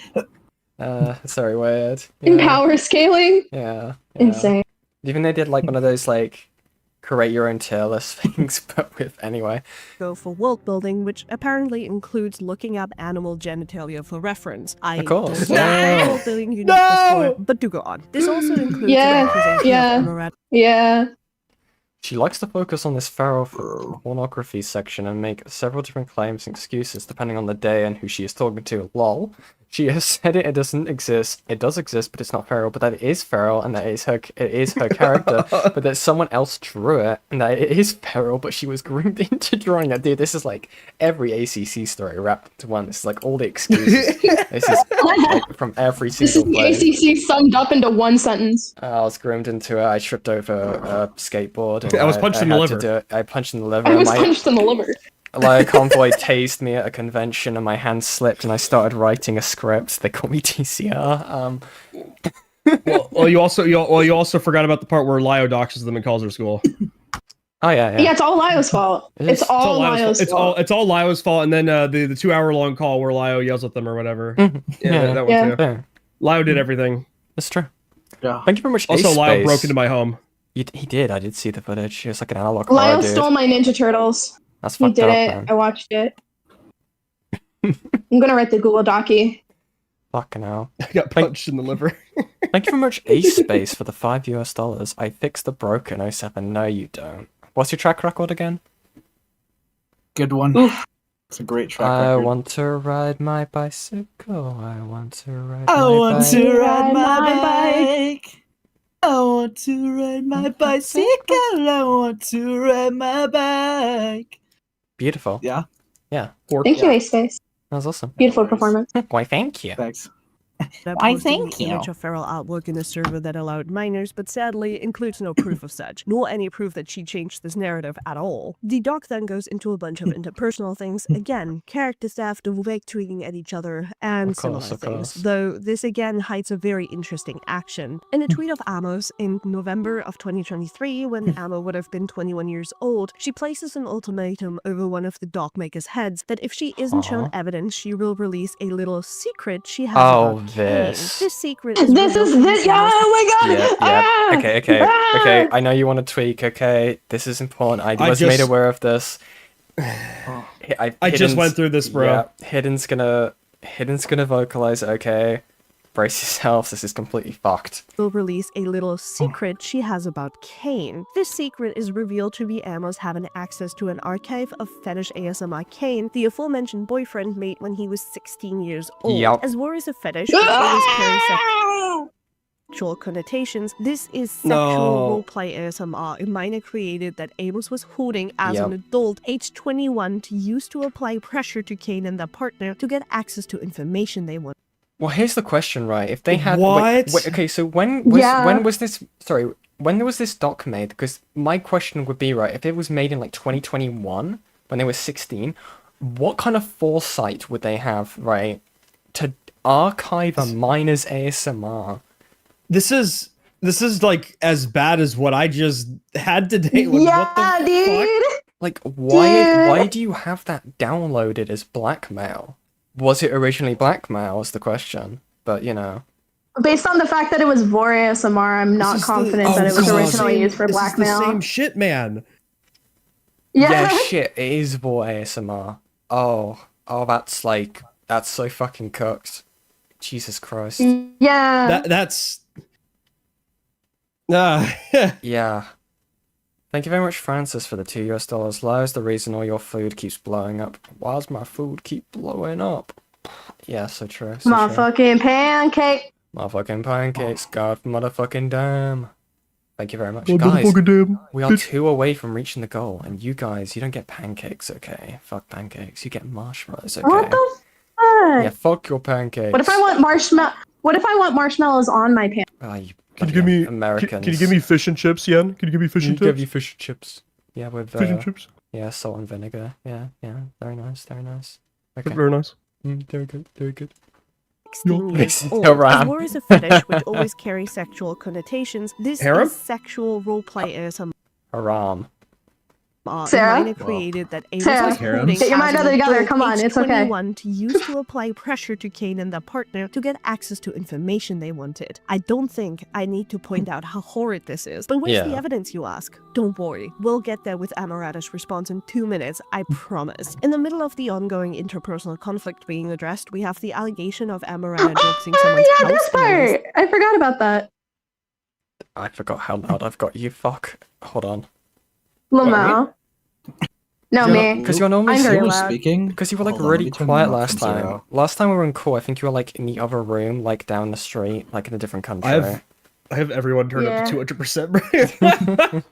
Sorry, weird.
In power scaling?
Yeah.
Insane.
Even they did like one of those like create your own tier list things, but with anyway.
Go for world building, which apparently includes looking up animal genitalia for reference.
Of course.
World building you need this for, but do go on. This also includes an accusation of Amoretta.
Yeah.
She likes to focus on this feral pornography section and make several different claims and excuses depending on the day and who she is talking to. Lol. She has said it doesn't exist. It does exist, but it's not feral. But that it is feral, and that it is her character. But that someone else drew it, and that it is feral, but she was groomed into drawing it. Dude, this is like every ACC story wrapped into one. This is like all the excuses. This is like from every single place.
This is the ACC summed up into one sentence.
I was groomed into it. I tripped over a skateboard. And
I was punched in the liver.
I punched in the liver.
I was punched in the liver.
Like a convoy tased me at a convention and my hand slipped and I started writing a script. They call me TCR.
Well, you also forgot about the part where Lio doxes them and calls her school.
Oh yeah.
Yeah, it's all Lio's fault. It's all Lio's fault.
It's all Lio's fault. And then the 2-hour-long call where Lio yells at them or whatever. That one too.
Yeah.
Lio did everything.
That's true.
Yeah.
Thank you very much.
Also,
Ace
Lio
Space.
broke into my home.
He did. I did see the footage. He was like an analog.
Lio stole my Ninja Turtles.
That's
he
fucked
did
up,
it.
man.
I watched it. I'm gonna write the Google Docu.
Fucking hell.
I got punched in the liver.
Thank you very much, Ace Space, for the $5. I fixed the broken 07. No, you don't. What's your track record again?
Good one. It's a great track record.
I want to ride my bicycle. I want to ride
I
my
want
bike.
to ride my bike. I want to ride my bicycle. I want to ride my bike.
Beautiful.
Yeah.
Yeah.
Thank you, Ace Space.
That was awesome.
Beautiful performance.
Why, thank you.
Thanks.
Why, thank you. Image of feral artwork in a server that allowed minors, but sadly includes no proof of such, nor any proof that she changed this narrative at all. The doc then goes into a bunch of interpersonal things, again, character staff direct tweeting at each other, and similar things, though this again hides a very interesting action. In a tweet of Ammo's in November of 2023, when Ammo would have been 21 years old, she places an ultimatum over one of the doc maker's heads that if she isn't shown evidence, she will release a little secret she has about
this.
This secret
is this. Oh my god!
Yeah.
Ah!
Okay. I know you want to tweak. Okay, this is important. I was made aware of this.
I just went through this, bro.
Yeah, Hidden's gonna vocalize. Okay, brace yourselves, this is completely fucked.
Will release a little secret she has about Kane. This secret is revealed to be Amos having access to an archive of Fetish ASMR Kane, the aforementioned boyfriend made when he was 16 years old.
Yep.
As warriors of Fetish, which always carry sexual connotations, this is sexual roleplay ASMR, a minor created that Amos was holding as an adult, age 21, to use to apply pressure to Kane and their partner to get access to information they want.
Well, here's the question, right? If they had...
What?
Wait, okay, so when was this... Sorry, when was this doc made? Because my question would be, right, if it was made in, like, 2021, when they were 16, what kind of foresight would they have, right, to archive a minor's ASMR?
This is like as bad as what I just had today. Like, what the
dude.
fuck?
Like, why do you have that downloaded as blackmail? Was it originally blackmail is the question, but you know.
Based on the fact that it was Vor ASMR, I'm not confident that it was originally used for blackmail.
This is the same shit, man.
Yeah,
shit, it is Vor ASMR. Oh, that's so fucking cooked. Jesus Christ.
Yeah.
That's...
Yeah. Thank you very much, Francis, for the $2. Lies the reason all your food keeps blowing up. Why does my food keep blowing up? Yeah, so true.
Motherfucking pancake.
Motherfucking pancakes. God motherfucking damn. Thank you very much. Guys, we are 2 away from reaching the goal, and you guys, you don't get pancakes, okay? Fuck pancakes. You get marshmallows, okay?
What the fuck?
Yeah, fuck your pancakes.
What if I want marshmallows on my pancakes?
Can you give me
Americans?
Can you give me fish and chips, Yen? Can you give me fish and chips?
Give you fish and chips. Yeah, with
fish and chips.
Yeah, salt and vinegar. Yeah. Very nice. Okay.
Very nice.
Very good.
16 years old. As warriors of Fetish, which always carry sexual connotations, this is sexual roleplay ASMR.
Haram.
Sarah?
Created that
Sarah, get your mind together. Come on, it's okay.
To use to apply pressure to Kane and their partner to get access to information they wanted. I don't think I need to point out how horrid this is, but where's the evidence, you ask? Don't worry, we'll get there with Amoretta's response in 2 minutes, I promise. In the middle of the ongoing interpersonal conflict being addressed, we have the allegation of Amoretta doxing someone's house.
This part! I forgot about that.
I forgot how loud I've got you. Fuck. Hold on.
Lamau. No, me.
Because you're normally
speaking.
Because you were like really quiet last time. Last time we were in call, I think you were like in the other room, like down the street, like in a different country.
I have everyone turned up to 200%.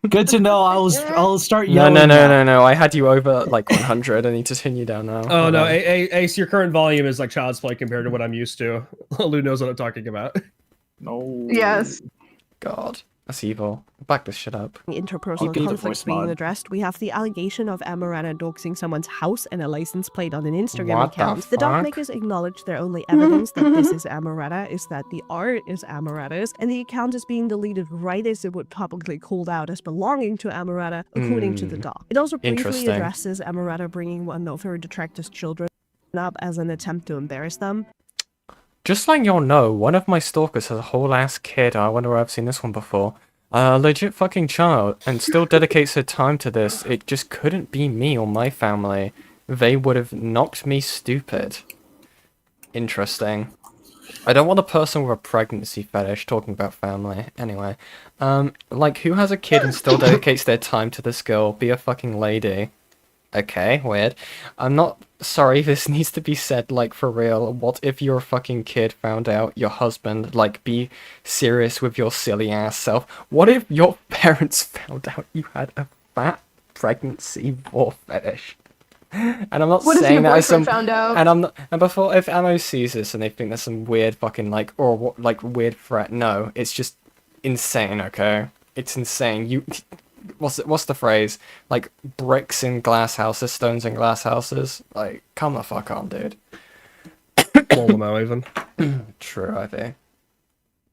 Good to know. I'll start yelling.
No. I had you over like 100. I need to turn you down now.
Oh no, Ace, your current volume is like child's play compared to what I'm used to. Lou knows what I'm talking about.
No.
Yes.
God. That's evil. Back this shit up.
Interpersonal conflicts being addressed, we have the allegation of Amoretta doxing someone's house and a license plate on an Instagram account. The doc makers acknowledge their only evidence that this is Amoretta is that the art is Amoretta's, and the account is being deleted right as it would publicly called out as belonging to Amoretta, according to the doc. It also briefly addresses Amoretta bringing one of her detractors' children up as an attempt to embarrass them.
Just like you'll know, one of my stalkers has a whole ass kid. I wonder where I've seen this one before. A legit fucking child, and still dedicates her time to this. It just couldn't be me or my family. They would have knocked me stupid. Interesting. I don't want a person with a pregnancy fetish talking about family. Anyway. Like, who has a kid and still dedicates their time to this girl? Be a fucking lady. Okay, weird. I'm not sorry, this needs to be said, like, for real. What if your fucking kid found out your husband, like, be serious with your silly ass self? What if your parents found out you had a fat pregnancy vor fetish? And I'm not saying that as some
found out?
and I'm not, and before, if Ammo sees this and they think there's some weird fucking like, or what, like weird threat, no, it's just insane, okay? It's insane. You what's the phrase? Like, bricks in glass houses, stones in glass houses? Like, come the fuck on, dude.
Blow them out, even.
True, I think.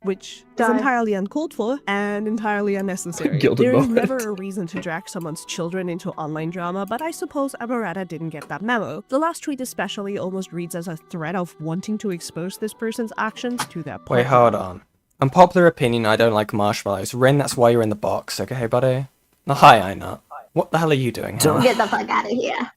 Which is entirely uncalled for and entirely unnecessary. There is never a reason to drag someone's children into online drama, but I suppose Amoretta didn't get that memo. The last tweet especially almost reads as a threat of wanting to expose this person's actions to their partner.
Wait, hold on. Unpopular opinion, I don't like marshmallows. Rin, that's why you're in the box, okay, buddy? No, hi, Ina. What the hell are you doing?
Don't get the fuck out of here.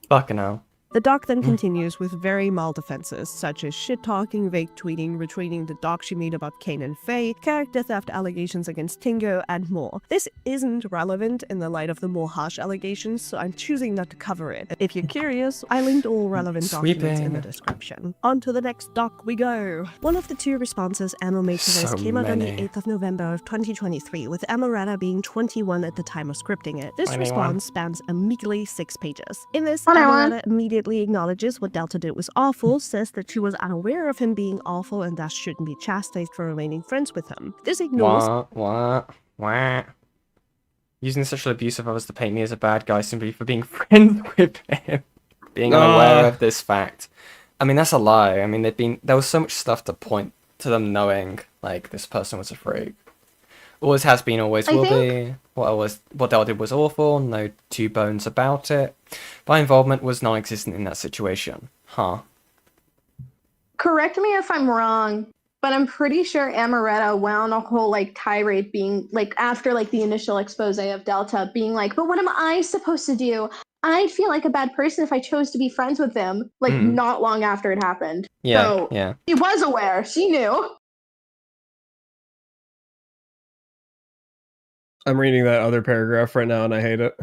Fucking hell.
The doc then continues with very mild offenses, such as shit-talking, vague tweeting, retweeting the doc she made about Kane and Faye, character theft allegations against Tingo, and more. This isn't relevant in the light of the more harsh allegations, so I'm choosing not to cover it. If you're curious, I linked all relevant documents in the description. On to the next doc we go. One of the two responses Emma made to this came out on the 8th of November of 2023, with Amoretta being 21 at the time of scripting it. This response spans a meagerly 6 pages. In this, Amoretta immediately acknowledges what Delta did was awful, says that she was unaware of him being awful and thus shouldn't be chastised for remaining friends with him. This ignores...
What? Using sexual abuse of others to paint me as a bad guy simply for being friends with him. Being unaware of this fact. I mean, that's a lie. I mean, there was so much stuff to point to them knowing, like, this person was a freak. Always has been, always will be. What Del did was awful, no two bones about it. My involvement was non-existent in that situation. Huh.
Correct me if I'm wrong, but I'm pretty sure Amoretta went on a whole, like, tirade being, like, after, like, the initial expose of Delta, being like, but what am I supposed to do? I'd feel like a bad person if I chose to be friends with them, like, not long after it happened.
Yeah,
so she was aware. She knew.
I'm reading that other paragraph right now and I hate it.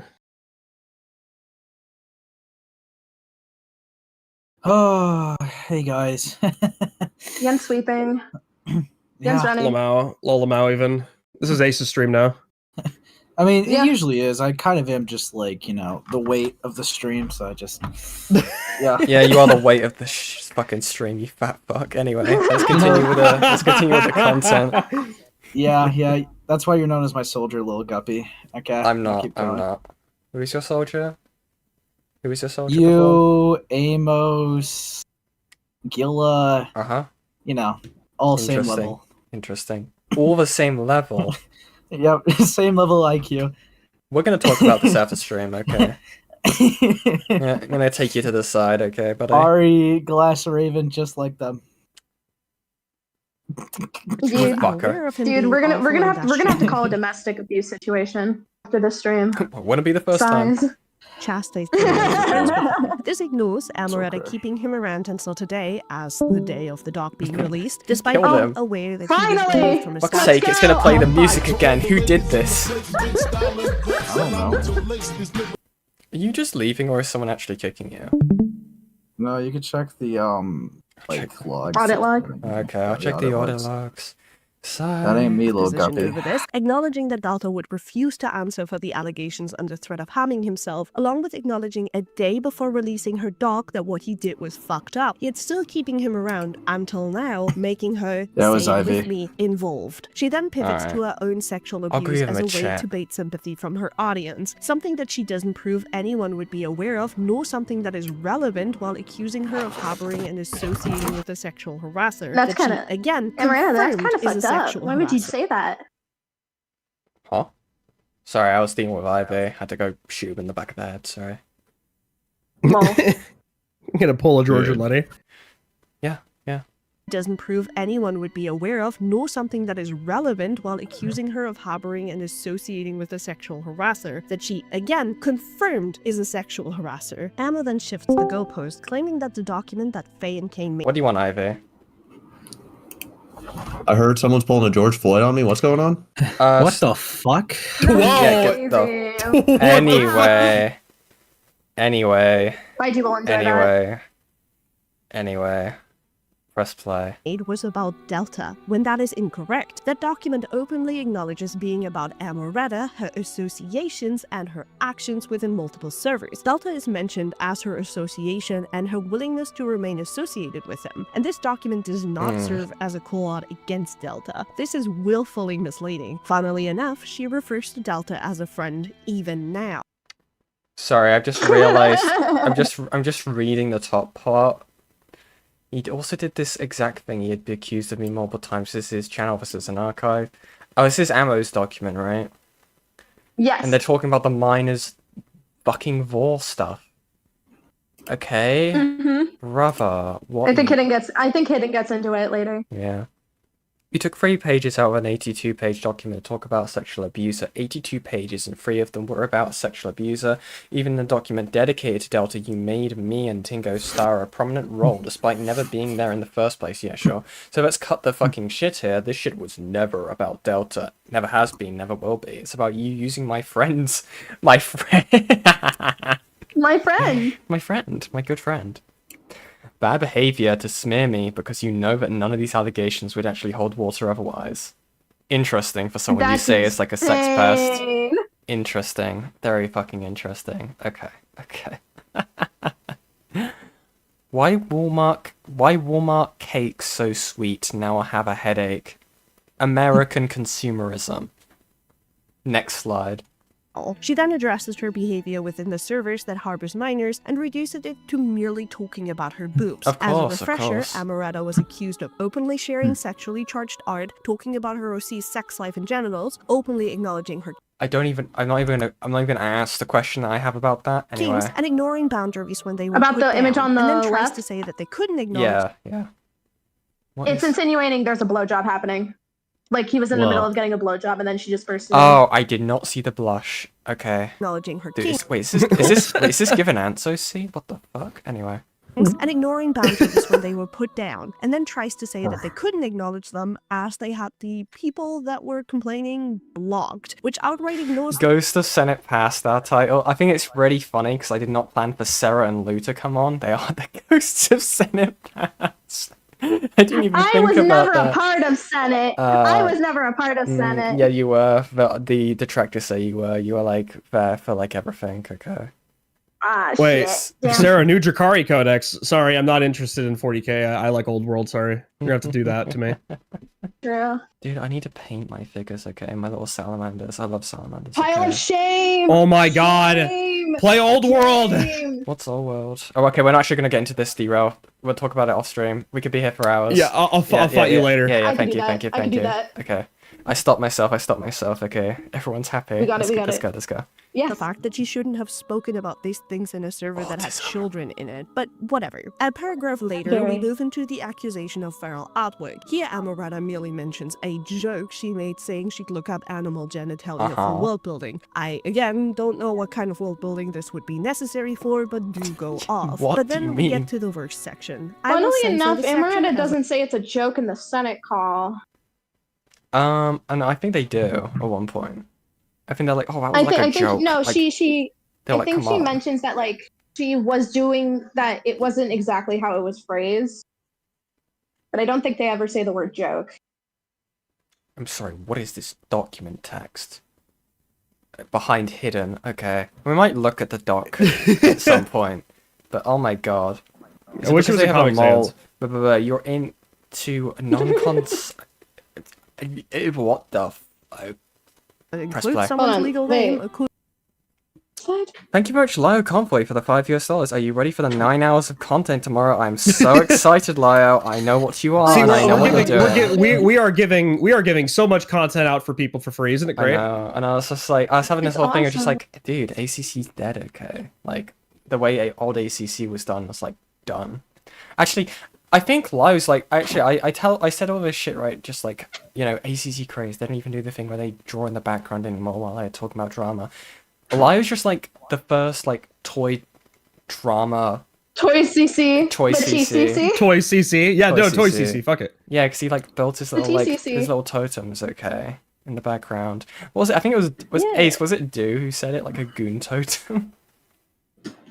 Oh, hey guys.
Yen's sweeping. Yen's running.
Lolamau even. This is Ace's stream now.
I mean, it usually is. I kind of am just like, you know, the weight of the stream, so I just... Yeah.
Yeah, you are the weight of the fucking stream, you fat fuck. Anyway, let's continue with the content.
Yeah, that's why you're known as my soldier, little guppy. Okay.
I'm not. Who is your soldier?
You, before? Amos, Gilla. You know, all same level.
Interesting. All the same level.
Yep, same level IQ.
We're gonna talk about this after stream, okay? Yeah, I'm gonna take you to the side, okay, buddy?
Ari, Glass Raven, just like them.
Dude, we're gonna have to call a domestic abuse situation after this stream.
Wouldn't be the first time.
Chastised. This ignores Amoretta keeping him around until today, as the day of the doc being released, despite being aware that he was removed from his
fuck's sake, it's gonna play the music again. Who did this?
I don't know.
Are you just leaving or is someone actually kicking you?
No, you can check the like logs.
Audit log.
Okay, I'll check the audit logs. So,
that ain't me, little guppy.
Over this, acknowledging that Delta would refuse to answer for the allegations under threat of harming himself, along with acknowledging a day before releasing her doc that what he did was fucked up, yet still keeping him around until now, making her with me involved. She then pivots to her own sexual abuse as a way to bait sympathy from her audience, something that she doesn't prove anyone would be aware of, nor something that is relevant, while accusing her of harboring and associating with a sexual harasser.
That's kind of
again.
Amoretta, that's kind of fucked up. Why would you say that?
Huh? Sorry, I was dealing with Ivy. Had to go shoot him in the back of the head, sorry.
Well.
I'm gonna pull a Georgia Letty.
Yeah.
Doesn't prove anyone would be aware of, nor something that is relevant, while accusing her of harboring and associating with a sexual harasser that she, again, confirmed is a sexual harasser. Emma then shifts the goalpost, claiming that the document that Faye and Kane made...
What do you want, Ivy?
I heard someone's pulling a George Floyd on me. What's going on?
What the fuck?
Whoa! Anyway.
Why'd you want that?
Anyway. Press play.
It was about Delta, when that is incorrect. That document openly acknowledges being about Amoretta, her associations, and her actions within multiple servers. Delta is mentioned as her association and her willingness to remain associated with him, and this document does not serve as a call-out against Delta. This is willfully misleading. Funnily enough, she refers to Delta as a friend even now.
Sorry, I've just realized. I'm just reading the top part. He also did this exact thing. He had been accused of me multiple times. This is channel versus an archive. Oh, this is Ammo's document, right?
Yes.
And they're talking about the miners fucking Vor stuff. Okay. Brother, what?
I think Hidden gets into it later.
Yeah. You took 3 pages out of an 82-page document to talk about a sexual abuser. 82 pages, and 3 of them were about a sexual abuser. Even the document dedicated to Delta, you made me and Tingo star a prominent role, despite never being there in the first place. Yeah, sure. So let's cut the fucking shit here. This shit was never about Delta. Never has been, never will be. It's about you using my friends. My friend.
My friend.
My friend. My good friend. Bad behavior to smear me because you know that none of these allegations would actually hold water otherwise. Interesting for someone you say is like a sex pest. Interesting. Very fucking interesting. Okay. Okay. Why Walmart cakes so sweet? Now I have a headache. American consumerism. Next slide.
She then addresses her behavior within the servers that harbors minors and reduces it to merely talking about her boobs.
Of course,
As a refresher, Amoretta was accused of openly sharing sexually charged art, talking about her OC's sex life and genitals, openly acknowledging her
I'm not even gonna ask the question I have about that anyway.
kings and ignoring boundaries when they were
About
put
the
down,
image on the
and then tries
left?
to say that they couldn't acknowledge.
Yeah.
It's insinuating there's a blowjob happening. Like he was in the middle of getting a blowjob and then she just burst in.
Oh, I did not see the blush. Okay.
Acknowledging her
Dude,
kings.
wait, is this given answer? See, what the fuck? Anyway.
And ignoring boundaries when they were put down, and then tries to say that they couldn't acknowledge them as they had the people that were complaining blocked, which outright ignores.
Ghost of Senate Past, our title. I think it's really funny because I did not plan for Sarah and Lou to come on. They are the Ghosts of Senate Past. I didn't even think about that.
I was never a part of Senate. I was never a part of Senate.
Yeah, you were. The detractors say you were. You were like there for like everything. Okay.
Ah,
Wait,
shit. Damn.
Sarah, new Drakari Codex. Sorry, I'm not interested in 40k. I like Old World, sorry. You're gonna have to do that to me.
True.
Dude, I need to paint my figures, okay? My little salamanders. I love salamanders.
Pile
okay?
of shame.
Oh my god.
Shame.
Play Old World.
Shame.
What's Old World? Oh, okay, we're not actually gonna get into this derail. We'll talk about it off stream. We could be here for hours.
Yeah, I'll fight you later.
Yeah,
I
thank
can
you,
do
thank you,
that. I
thank
can
you.
do that.
Okay. I stopped myself, okay. Everyone's happy.
We got it,
Let's go.
Yes.
The fact that she shouldn't have spoken about these things in a server that had children in it, but whatever. A paragraph later, we move into the accusation of feral artwork. Here, Amoretta merely mentions a joke she made saying she'd look up animal genitalia for world building. I, again, don't know what kind of world building this would be necessary for, but do go off.
What
But
do you
then we
mean?
get to the worst section. I will
Funnily
censor
enough,
the section
Amoretta
as-
doesn't say it's a joke in the Senate call.
And I think they do at one point. I think they're like, oh, that was
I
like a joke.
think no,
like,
she
they're
I
like,
think
come
she
on.
mentions that like she was doing that it wasn't exactly how it was phrased. But I don't think they ever say the word joke.
I'm sorry, what is this document text? Behind hidden, okay. We might look at the doc at some point. But oh my god. Is
I wish it
because
was
they
a
have
Comic
mole?
Sans.
But you're into non-cons... What the fuck?
include
play.
someone's
Hold on,
legal
wait.
name.
Thank you very much, Lio Convoy, for the $5. Are you ready for the 9 hours of content tomorrow? I'm so excited, Lio. I know what you are,
See,
and I know what you're doing.
we are giving so much content out for people for free, isn't it great?
I know, and I was just like, I was having this whole thing of just
awesome.
like, dude, ACC's dead, okay? Like, the way old ACC was done was like, done. Actually, I think Lio's like, actually, I said all this shit, right? Just like, you know, ACC craze, they don't even do the thing where they draw in the background anymore while they're talking about drama. Lio's just like the first like toy drama.
Toy CC.
Toy
the
CC.
TCC.
Toy CC. Yeah, no, Toy
CC.
CC. Fuck it.
Yeah, because he like built his little like
TCC.
his little totems, okay, in the background. What was it? I think it was
Yeah.
Ace. Was it Do who said it? Like a goon totem.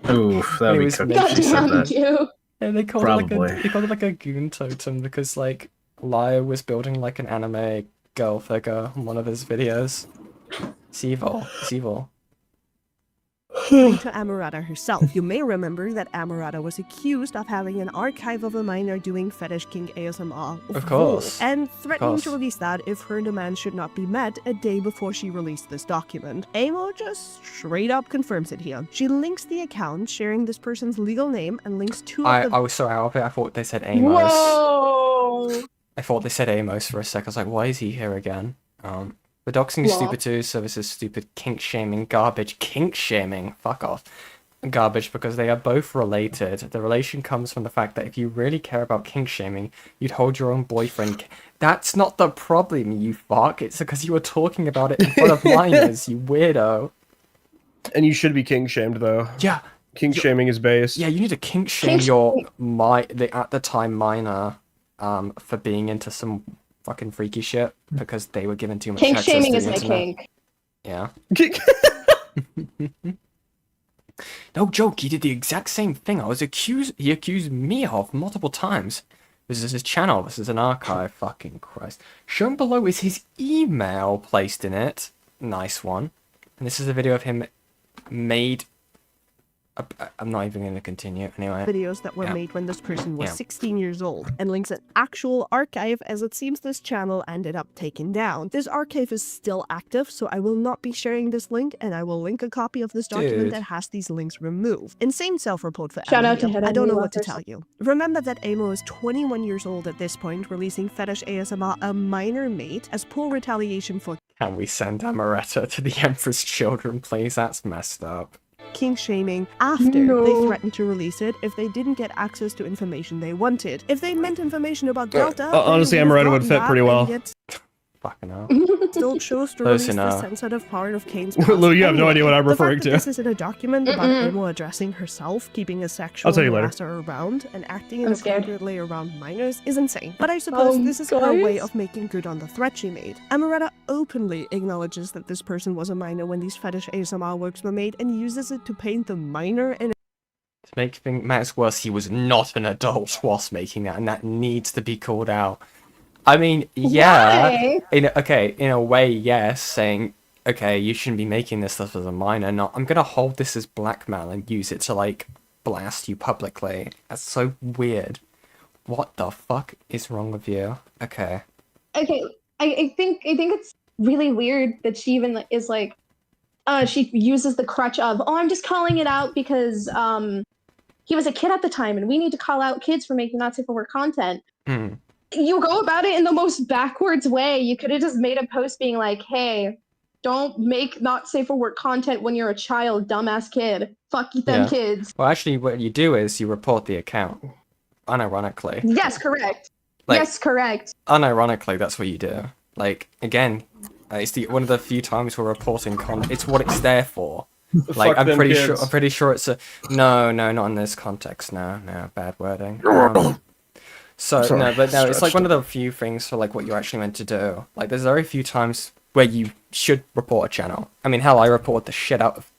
Oof, that would be
Anyways,
cookie
God
if you said
Goddamn
that.
you.
Yeah, they called
Probably.
it like a goon totem because like Lio was building like an anime girl figure on one of his videos. It's evil. It's evil.
To Amoretta herself. You may remember that Amoretta was accused of having an archive of a minor doing fetish king ASMR.
Of course.
And threatening
course.
to release that if her demand should not be met a day before she released this document. Amo just straight up confirms it here. She links the account, sharing this person's legal name, and links two
I
of the
was so out of it. I thought they said Amos.
Whoa.
I thought they said Amos for a sec. I was like, why is he here again? But doxing is
Well.
stupid too, so this is stupid kink shaming garbage. Kink shaming? Fuck off. garbage because they are both related. The relation comes from the fact that if you really care about kink shaming, you'd hold your own boyfriend. That's not the problem, you fuck. It's because you were talking about it in front of minors, you weirdo.
And you should be kink shamed though.
Yeah.
Kink shaming is based.
Yeah, you need to kink shame the at the time minor for being into some fucking freaky shit because they were given too much
Kink
access
shaming
to
is
the
my
internet.
kink.
Yeah. No joke, he did the exact same thing. He accused me of multiple times. This is his channel, this is an archive, fucking Christ. Shown below is his email placed in it. Nice one. And this is a video of him made... I'm not even going to continue anyway.
Videos that were made when this person was 16 years old, and links an actual archive, as it seems this channel ended up taken down. This archive is still active, so I will not be sharing this link, and I will link a copy of this document that has these links removed. Insane self-report for
Shout
Amo.
out to Hidden
I don't know what to
Heroines.
tell you. Remember that Amo is 21 years old at this point, releasing Fetish ASMR a minor mate as poor retaliation for
Can we send Amoretta to the Emperor's Children, please? That's messed up.
kink shaming after they threatened to release it if they didn't get access to information they wanted. If they meant information about Delta,
honestly, Amoretta would fit pretty well.
Fucking hell.
Still chose to
Close
release the
enough.
sensitive part of Kane's past.
Lou, you have no idea what I'm
The fact
referring
that
to.
This is in a document about Amo addressing herself, keeping a sexual
I'll tell you later.
harasser around, and acting
I'm scared.
inappropriately around minors is insane. But I suppose this is her way of making good on the threat she made. Amoretta openly acknowledges that this person was a minor when these fetish ASMR works were made and uses it to paint the minor in
To make things matters worse, he was not an adult whilst making that, and that needs to be called out. I mean, yeah, in a way, yes, saying, okay, you shouldn't be making this stuff as a minor, not, I'm gonna hold this as blackmail and use it to, like, blast you publicly. That's so weird. What the fuck is wrong with you? Okay.
Okay, I think it's really weird that she even is like, she uses the crutch of, oh, I'm just calling it out because he was a kid at the time and we need to call out kids for making not safe for work content. You go about it in the most backwards way. You could have just made a post being like, hey, don't make not safe for work content when you're a child, dumbass kid. Fuck them kids.
Well, actually, what you do is you report the account. Unironically.
Yes, correct.
Like,
yes, correct.
Unironically, that's what you do. Like, again, it's one of the few times we're reporting it's what it's there for. Like, I'm pretty sure it's a no, not in this context. No, bad wording. It's like one of the few things for like what you're actually meant to do. Like, there's very few times where you should report a channel. I mean, hell, I reported the shit out of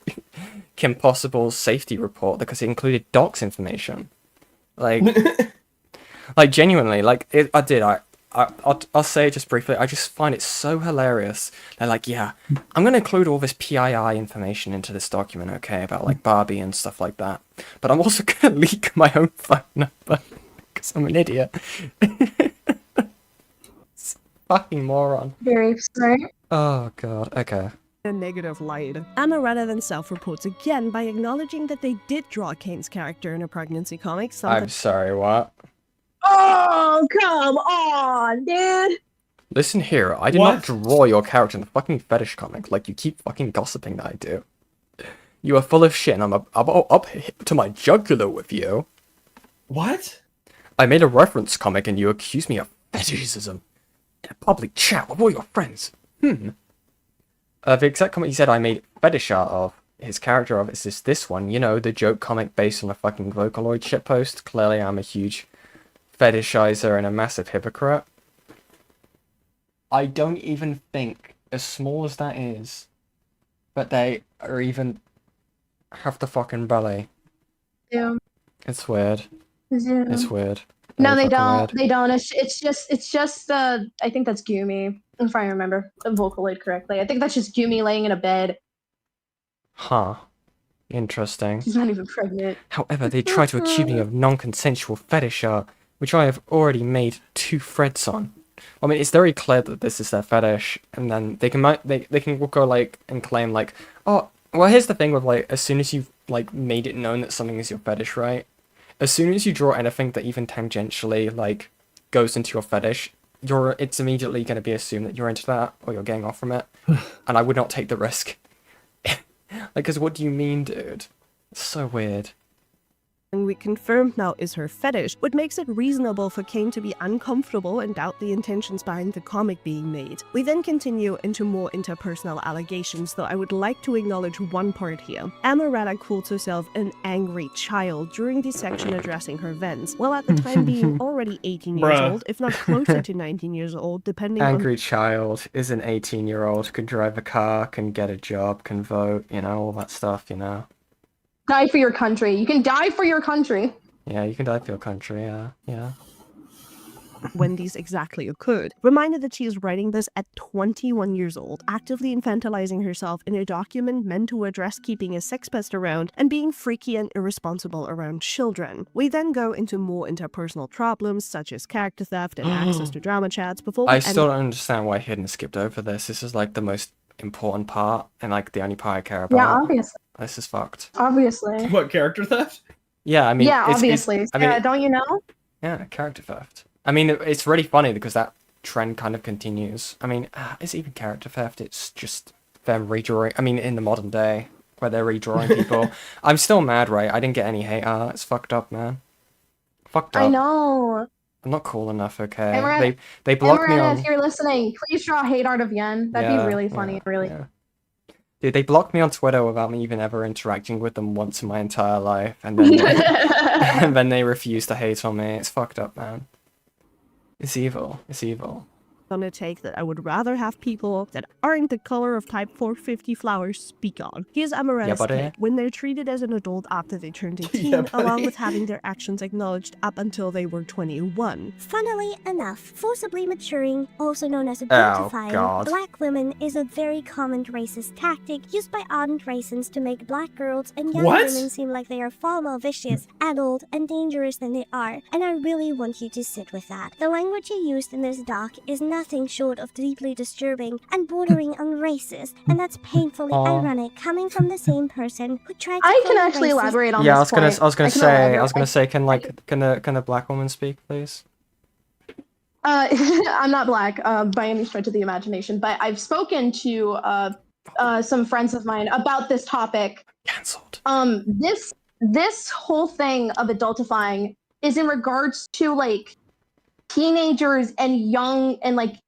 Kim Possible's safety report because it included docs information. Like, like genuinely, like I'll say it just briefly. I just find it so hilarious. They're like, yeah, I'm gonna include all this PII information into this document, okay, about like Barbie and stuff like that. But I'm also gonna leak my own phone number because I'm an idiot. Fucking moron.
Very smart.
Oh god. Okay.
a negative light. Amoretta then self-reports again by acknowledging that they did draw Kane's character in a pregnancy comic.
I'm sorry, what?
Oh, come on, dude!
Listen here, I did not draw your character in the fucking Fetish comic like you keep fucking gossiping that I do. You are full of shit and I'm up to my jugular with you.
What?
I made a reference comic and you accuse me of fetishism in a public chat with all your friends. The exact comic he said I made fetish art of, his character of, is this one. You know, the joke comic based on a fucking Vocaloid shitpost. Clearly I'm a huge fetishizer and a massive hypocrite. I don't even think, as small as that is, that they are even have the fucking belly.
Yeah.
It's weird.
Yeah.
It's weird.
No,
Very
they don't.
weird.
They don't. It's just. I think that's Gumi, if I remember the Vocaloid correctly. I think that's just Gumi laying in a bed.
Huh. Interesting.
She's not even pregnant.
However, they try to accuse me of non-consensual fetish art, which I have already made 2 threads on. I mean, it's very clear that this is their fetish, and then they can go like and claim like, oh, well, here's the thing with like, as soon as you've like made it known that something is your fetish, right? As soon as you draw anything that even tangentially like goes into your fetish, it's immediately going to be assumed that you're into that or you're getting off from it, and I would not take the risk. Like, because what do you mean, dude? It's so weird.
And we confirmed now is her fetish, what makes it reasonable for Kane to be uncomfortable and doubt the intentions behind the comic being made. We then continue into more interpersonal allegations, though I would like to acknowledge one part here. Amoretta calls herself an angry child during the section addressing her vents, while at the time being already 18 years old, if not closer to 19 years old, depending on...
Angry child is an 18-year-old, can drive a car, can get a job, can vote, you know, all that stuff, you know.
Die for your country. You can die for your country.
Yeah, you can die for your country, yeah.
When these exactly occurred, reminded that she is writing this at 21 years old, actively infantilizing herself in a document meant to address keeping a sex pest around and being freaky and irresponsible around children. We then go into more interpersonal problems such as character theft and access to drama chats before
I still don't understand why Hidden skipped over this. This is like the most important part and like the only part I care about.
Yeah, obviously.
This is fucked.
Obviously.
What, character theft?
Yeah, I mean...
Yeah, obviously.
I mean,
yeah, don't you know?
Yeah, character theft. I mean, it's really funny because that trend kind of continues. I mean, is it even character theft? It's just them redrawing... I mean, in the modern day, where they're redrawing people. I'm still mad, right? I didn't get any hate art. It's fucked up, man. Fucked up.
I know.
I'm not cool enough, okay?
Amoretta,
they blocked me on...
if you're listening, please draw hate art of Yen. That'd be really funny, really.
Yeah. Dude, they blocked me on Twitter without me even ever interacting with them once in my entire life, and then and then they refused to hate on me. It's fucked up, man. It's evil. It's evil.
On a take that I would rather have people that aren't the color of type 450 flowers speak on. Here's Amoretta's take when they're treated as an adult after they turned 18, along with having their actions acknowledged up until they were 21.
Funnily enough, forcibly maturing, also known as adultifying, black women is a very common racist tactic used by ardent racists to make black girls and young women seem like they are far more vicious, adult, and dangerous than they are, and I really want you to sit with that. The language you used in this doc is nothing short of deeply disturbing and bordering on racist, and that's painfully ironic coming from the same person who tried to
I can actually elaborate on
yeah,
this
I was gonna say, can a black woman speak, please?
I'm not black by any stretch of the imagination, but I've spoken to some friends of mine about this topic.
Cancelled.
This whole thing of adultifying is in regards to like teenagers and young and like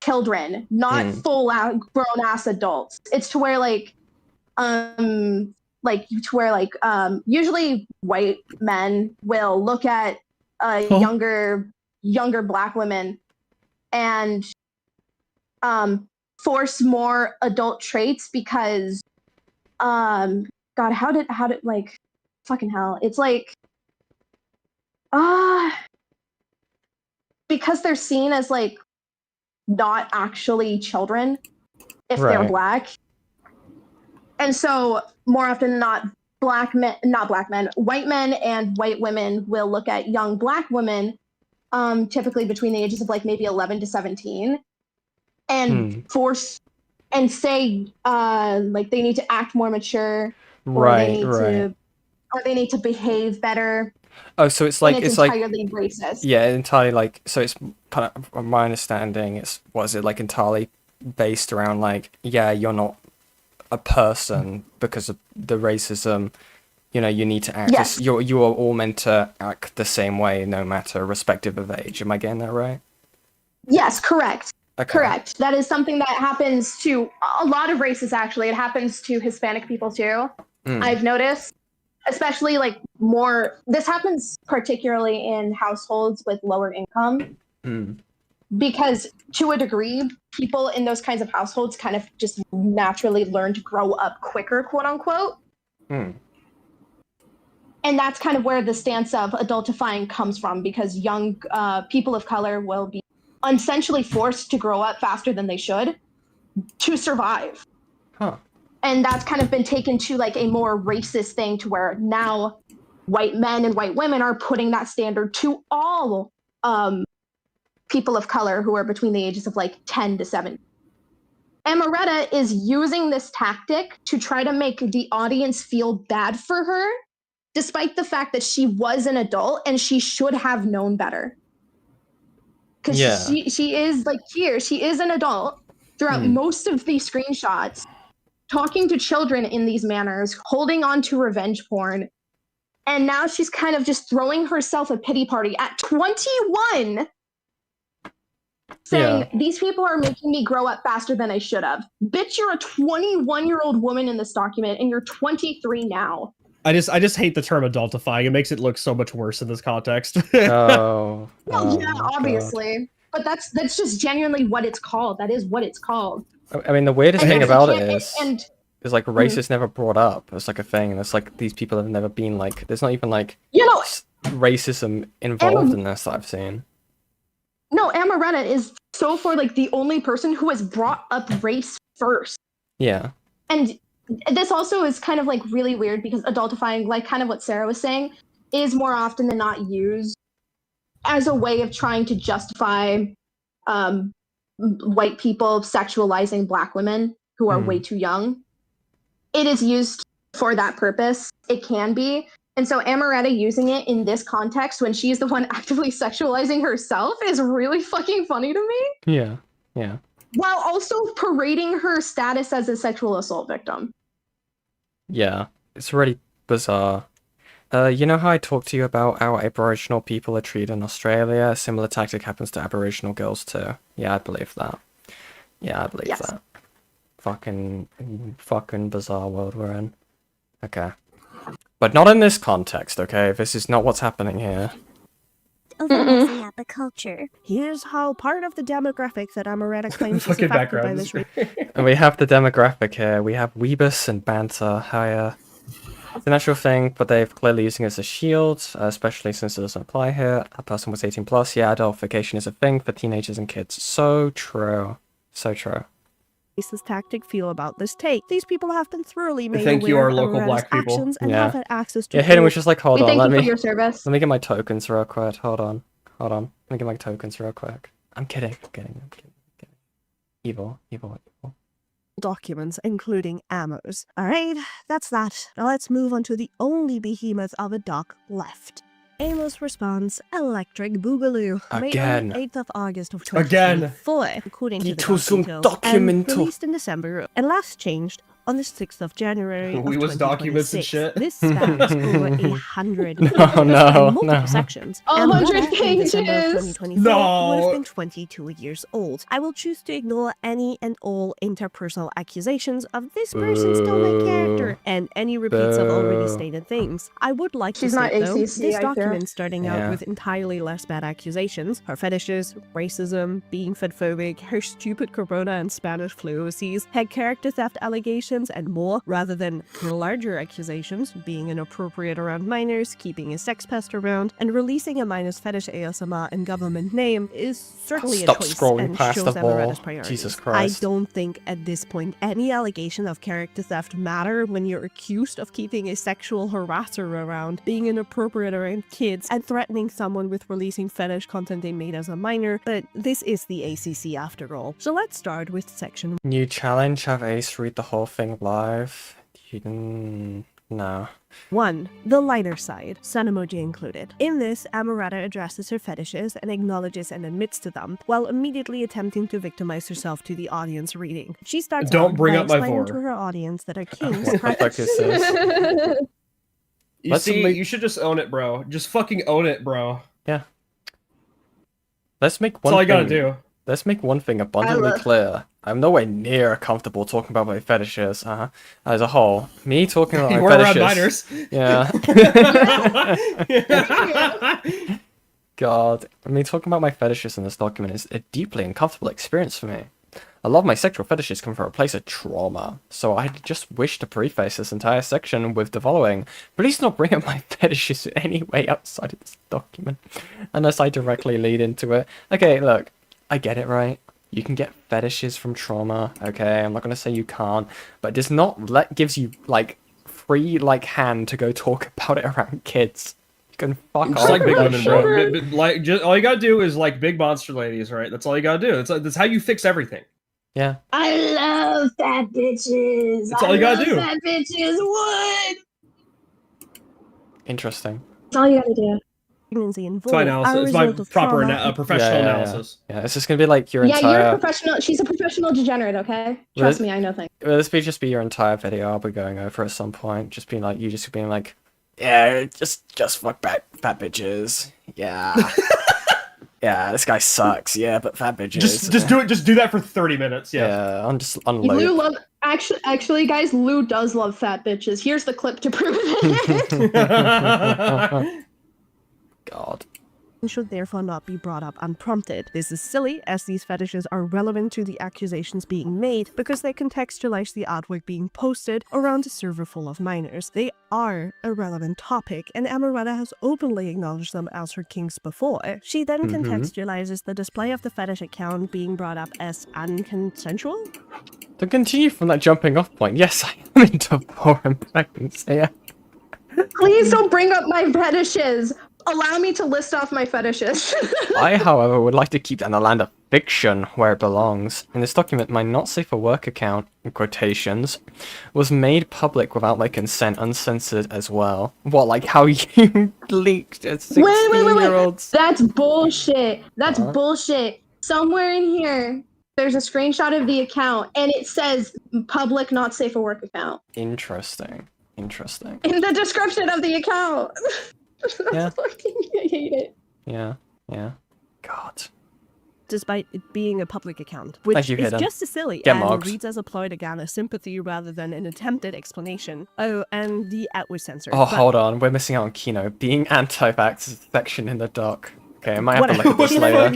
children, not full grown ass adults. It's to where usually white men will look at younger black women and force more adult traits because God, how did like fucking hell, it's like because they're seen as like not actually children if they're black. And so more often than not, white men and white women will look at young black women, typically between the ages of like maybe 11 to 17, and force and say like they need to act more mature, or they need to behave better.
Oh, so it's like
entirely racist.
Yeah, entirely like, so it's kind of, from my understanding, it's like entirely based around like, yeah, you're not a person because of the racism. You know, you need to act.
Yes.
You are all meant to act the same way, no matter respective of age. Am I getting that right?
Yes, correct.
Okay.
Correct. That is something that happens to a lot of races. Actually, it happens to Hispanic people too. I've noticed. Especially like more, this happens particularly in households with lower income, because to a degree, people in those kinds of households kind of just naturally learn to grow up quicker, quote unquote. And that's kind of where the stance of adultifying comes from, because young people of color will be essentially forced to grow up faster than they should to survive. And that's kind of been taken to like a more racist thing, to where now white men and white women are putting that standard to all people of color who are between the ages of like 10 to 7. Amoretta is using this tactic to try to make the audience feel bad for her, despite the fact that she was an adult and she should have known better. Because she is like, here, she is an adult throughout most of these screenshots. talking to children in these manners, holding on to revenge porn. And now she's kind of just throwing herself a pity party at 21, saying, these people are making me grow up faster than I should have. Bitch, you're a 21-year-old woman in this document, and you're 23 now.
I just hate the term adultifying. It makes it look so much worse in this context.
Oh.
Well, yeah, obviously. But that's just genuinely what it's called. That is what it's called.
I mean, the weirdest thing about it is like race is never brought up as like a thing, and it's like these people have never been like. There's not even like racism involved in this that I've seen.
No, Amoretta is so far like the only person who has brought up race first.
Yeah.
And this also is kind of like really weird because adultifying, like kind of what Sarah was saying, is more often than not used as a way of trying to justify white people sexualizing Black women who are way too young. It is used for that purpose. It can be. And so Amoretta using it in this context when she's the one actively sexualizing herself is really fucking funny to me.
Yeah. Yeah.
While also parading her status as a sexual assault victim.
Yeah. It's really bizarre. You know how I talked to you about how Aboriginal people are treated in Australia? A similar tactic happens to Aboriginal girls too. Yeah, I believe that. Yeah, I believe that. Fucking bizarre world we're in. Okay. But not in this context, okay? This is not what's happening here.
Overmixing up the culture.
Here's how part of the demographic that Amoretta claims is affected by this.
And we have the demographic here. We have Weebus and Banter. Higher. It's an actual thing, but they're clearly using it as a shield, especially since it doesn't apply here. A person was 18 plus. Yeah, adulification is a thing for teenagers and kids. So true. So true.
Racist tactic feel about this take? These people have been thoroughly made
Thank you,
aware
our
of
local
Amoretta's
Black people.
actions and have had access to.
Yeah, Hidden was just like, hold on, let me.
For your service.
Let me get my tokens real quick. Hold on. Let me get my tokens real quick. I'm kidding. I'm kidding. Evil.
Documents, including ammos. Alright, that's that. Now let's move on to the only behemoth of a doc left. Amos responds, Electric Boogaloo,
Again.
made on 8th of August of 2024, according to the doc details, and released in December, and last changed on the 6th of January of 2026.
documents and shit.
This spans over 100
no.
sections.
100 pages!
Would have been 22 years old. I will choose to ignore any and all interpersonal accusations of this person stole my character and any repeats of already stated things. I would like to say, though, this document starting out with entirely less bad accusations, her fetishes, racism, being fedphobic, her stupid corona and Spanish flu OCs, her character theft allegations, and more, rather than larger accusations, being inappropriate around minors, keeping a sex pest around, and releasing a minor's fetish ASMR in government name is certainly a choice and shows Amoretta's priorities.
Jesus Christ.
I don't think at this point any allegation of character theft matter when you're accused of keeping a sexual harasser around, being inappropriate around kids, and threatening someone with releasing fetish content they made as a minor, but this is the ACC after all. So let's start with section.
New challenge, have Ace read the whole thing live. No.
1. The lighter side, sun emoji included. In this, Amoretta addresses her fetishes and acknowledges and admits to them, while immediately attempting to victimize herself to the audience reading. She starts
Don't
out
bring
by
up my
explaining
vor.
to her audience that her kings
You should just own it, bro. Just fucking own it, bro.
Yeah. Let's make one
That's all you gotta
thing-
do.
Let's make one thing abundantly clear. I'm nowhere near comfortable talking about my fetishes, as a whole. Me talking about my fetishes.
Around
Yeah. God. Me talking about my fetishes in this document is a deeply uncomfortable experience for me. A lot of my sexual fetishes come from a place of trauma, so I just wish to preface this entire section with the following. Please not bring up my fetishes in any way outside of this document, unless I directly lead into it. Okay, look. I get it, right? You can get fetishes from trauma, okay? I'm not gonna say you can't, but it does not gives you, like, free, like, hand to go talk about it around kids. You can fuck
Just
off.
like big
with
women,
that
bro.
shit.
Like, just, all you gotta do is like big monster ladies, right? That's all you gotta do. That's how you fix everything.
Yeah.
I love fat bitches.
That's all you gotta do.
Fat bitches would.
Interesting.
That's all you gotta do.
pregnancy and
It's my
void are a
analysis. It's my
result of
proper
trauma.
professional analysis.
Yeah, it's just gonna be like your
Yeah,
entire.
you're a professional. She's a professional degenerate. Okay, trust me, I know things.
Will this just be your entire video? I'll be going over at some point. Just being like, yeah, just fuck fat bitches. Yeah. Yeah, this guy sucks. Yeah, but fat bitches.
Just do that for 30 minutes. Yeah.
Yeah, I'm just on
Lou
loop.
actually, guys, Lou does love fat bitches. Here's the clip to prove it.
God.
Should therefore not be brought up unprompted. This is silly, as these fetishes are relevant to the accusations being made because they contextualize the artwork being posted around a server full of minors. They are a relevant topic, and Amoretta has openly acknowledged them as her kinks before. She then contextualizes the display of the fetish account being brought up as unconsensual.
To continue from that jumping off point, yes, I am into foreign pregnancy.
Please don't bring up my fetishes. Allow me to list off my fetishes.
I, however, would like to keep that in the land of fiction where it belongs. In this document, my not safe for work account, in quotations, was made public without my consent, uncensored as well. What, like how you leaked a 16-year-old's?
That's bullshit. That's bullshit. Somewhere in here, there's a screenshot of the account, and it says public not safe for work account.
Interesting.
In the description of the account.
Yeah.
I hate it.
Yeah. God.
Despite it being a public account, which is just as silly and reads as a ploy to garner sympathy rather than an attempted explanation. Oh, and the at was censored.
Oh, hold on, we're missing out on Kino. Being anti-vax section in the doc. Okay, I might have to look at this later.
I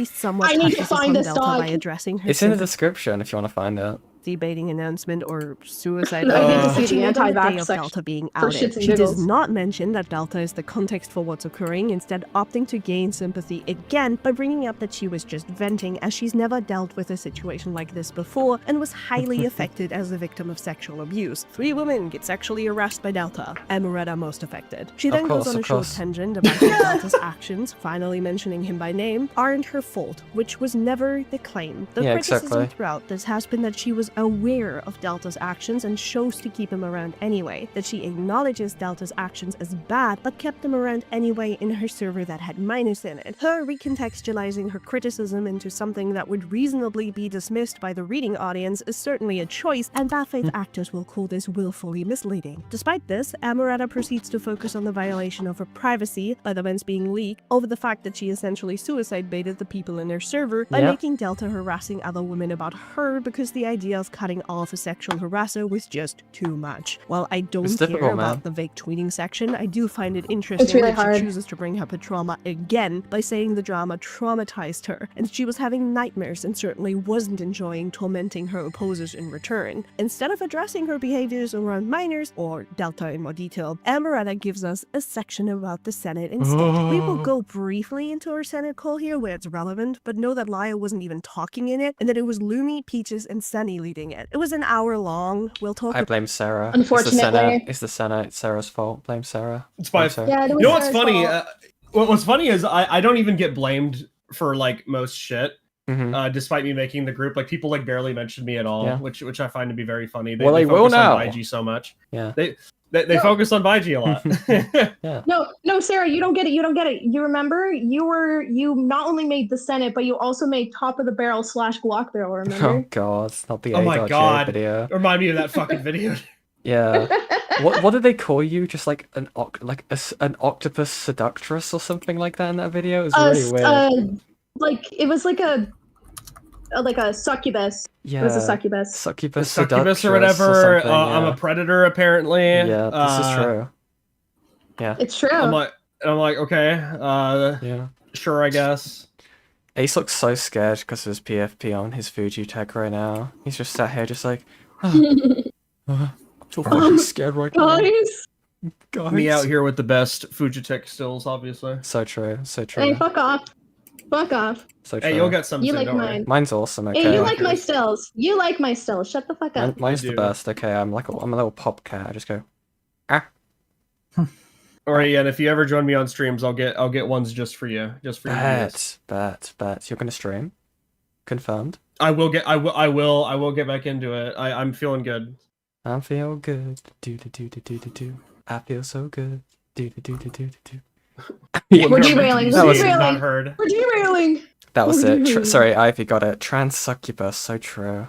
need to find this doc.
By addressing her
it's in the description if you want to find it.
Debating announcement or suicide.
I need to see the anti-vax section
Delta being outed. She does not mention that Delta is the context for what's occurring, instead opting to gain sympathy again by bringing up that she was just venting, as she's never dealt with a situation like this before and was highly affected as a victim of sexual abuse. 3 women get sexually harassed by Delta, Amoretta most affected. She then goes on a short tangent about Delta's actions, finally mentioning him by name, aren't her fault, which was never the claim. The criticism throughout this has been that she was aware of Delta's actions and chose to keep him around anyway, that she acknowledges Delta's actions as bad but kept him around anyway in her server that had minors in it. Her recontextualizing her criticism into something that would reasonably be dismissed by the reading audience is certainly a choice, and bad faith actors will call this willfully misleading. Despite this, Amoretta proceeds to focus on the violation of her privacy by the events being leaked over the fact that she essentially suicide baited the people in her server by making Delta harassing other women about her because the idea of cutting off a sexual harasser was just too much. While I don't care about the vague tweeting section, I do find it interesting that she chooses to bring up her trauma again by saying the drama traumatized her, and she was having nightmares and certainly wasn't enjoying tormenting her opposers in return. Instead of addressing her behaviors around minors, or Delta in more detail, Amoretta gives us a section about the Senate instead. We will go briefly into her Senate call here where it's relevant, but know that Laya wasn't even talking in it, and that it was Lumi, Peaches, and Sunny leading it. It was an hour long. We'll talk.
I blame Sarah.
Unfortunately,
it's the Senate. It's Sarah's fault. Blame Sarah.
It's my fault. Yeah, you know what's funny? What's funny is I don't even get blamed for like most shit. Despite me making the group, like people like barely mention me at all, which I find to be very funny. They focus on Baiji so much.
Yeah.
They focus on Baiji a lot.
No, Sarah, you don't get it. You remember? You not only made the Senate, but you also made top of the barrel / Glock barrel. Remember?
Oh god, it's not the
oh my god
video.
Remind me of that fucking video.
Yeah. What did they call you? Just like an octopus seductress or something like that in that video? It was really weird.
It was like a succubus.
Yeah.
It was a succubus.
Succubus
or whatever. I'm a predator apparently.
Yeah, this is true. Yeah.
It's true.
I'm like, okay. Sure, I guess.
Ace looks so scared because of his PFP on his Fuji tech right now. He's just sat here just like, I'm so fucking scared right now. Guys.
Me out here with the best Fujitech stills, obviously.
So true.
Hey, fuck off.
So true.
Hey, you'll get some.
You like mine.
Mine's awesome. Okay.
Hey, you like my stills. Shut the fuck up.
Mine's the best. Okay, I'm a little pop cat. I just go,
Alright, yeah, and if you ever join me on streams, I'll get ones just for you.
Bet. You're gonna stream? Confirmed.
I will get back into it. I'm feeling good.
I feel good. Do. I feel so good. Do.
We're derailing. We're derailing.
Not heard.
We're derailing.
That was it. Sorry, Ivy got it. Trans succubus, so true.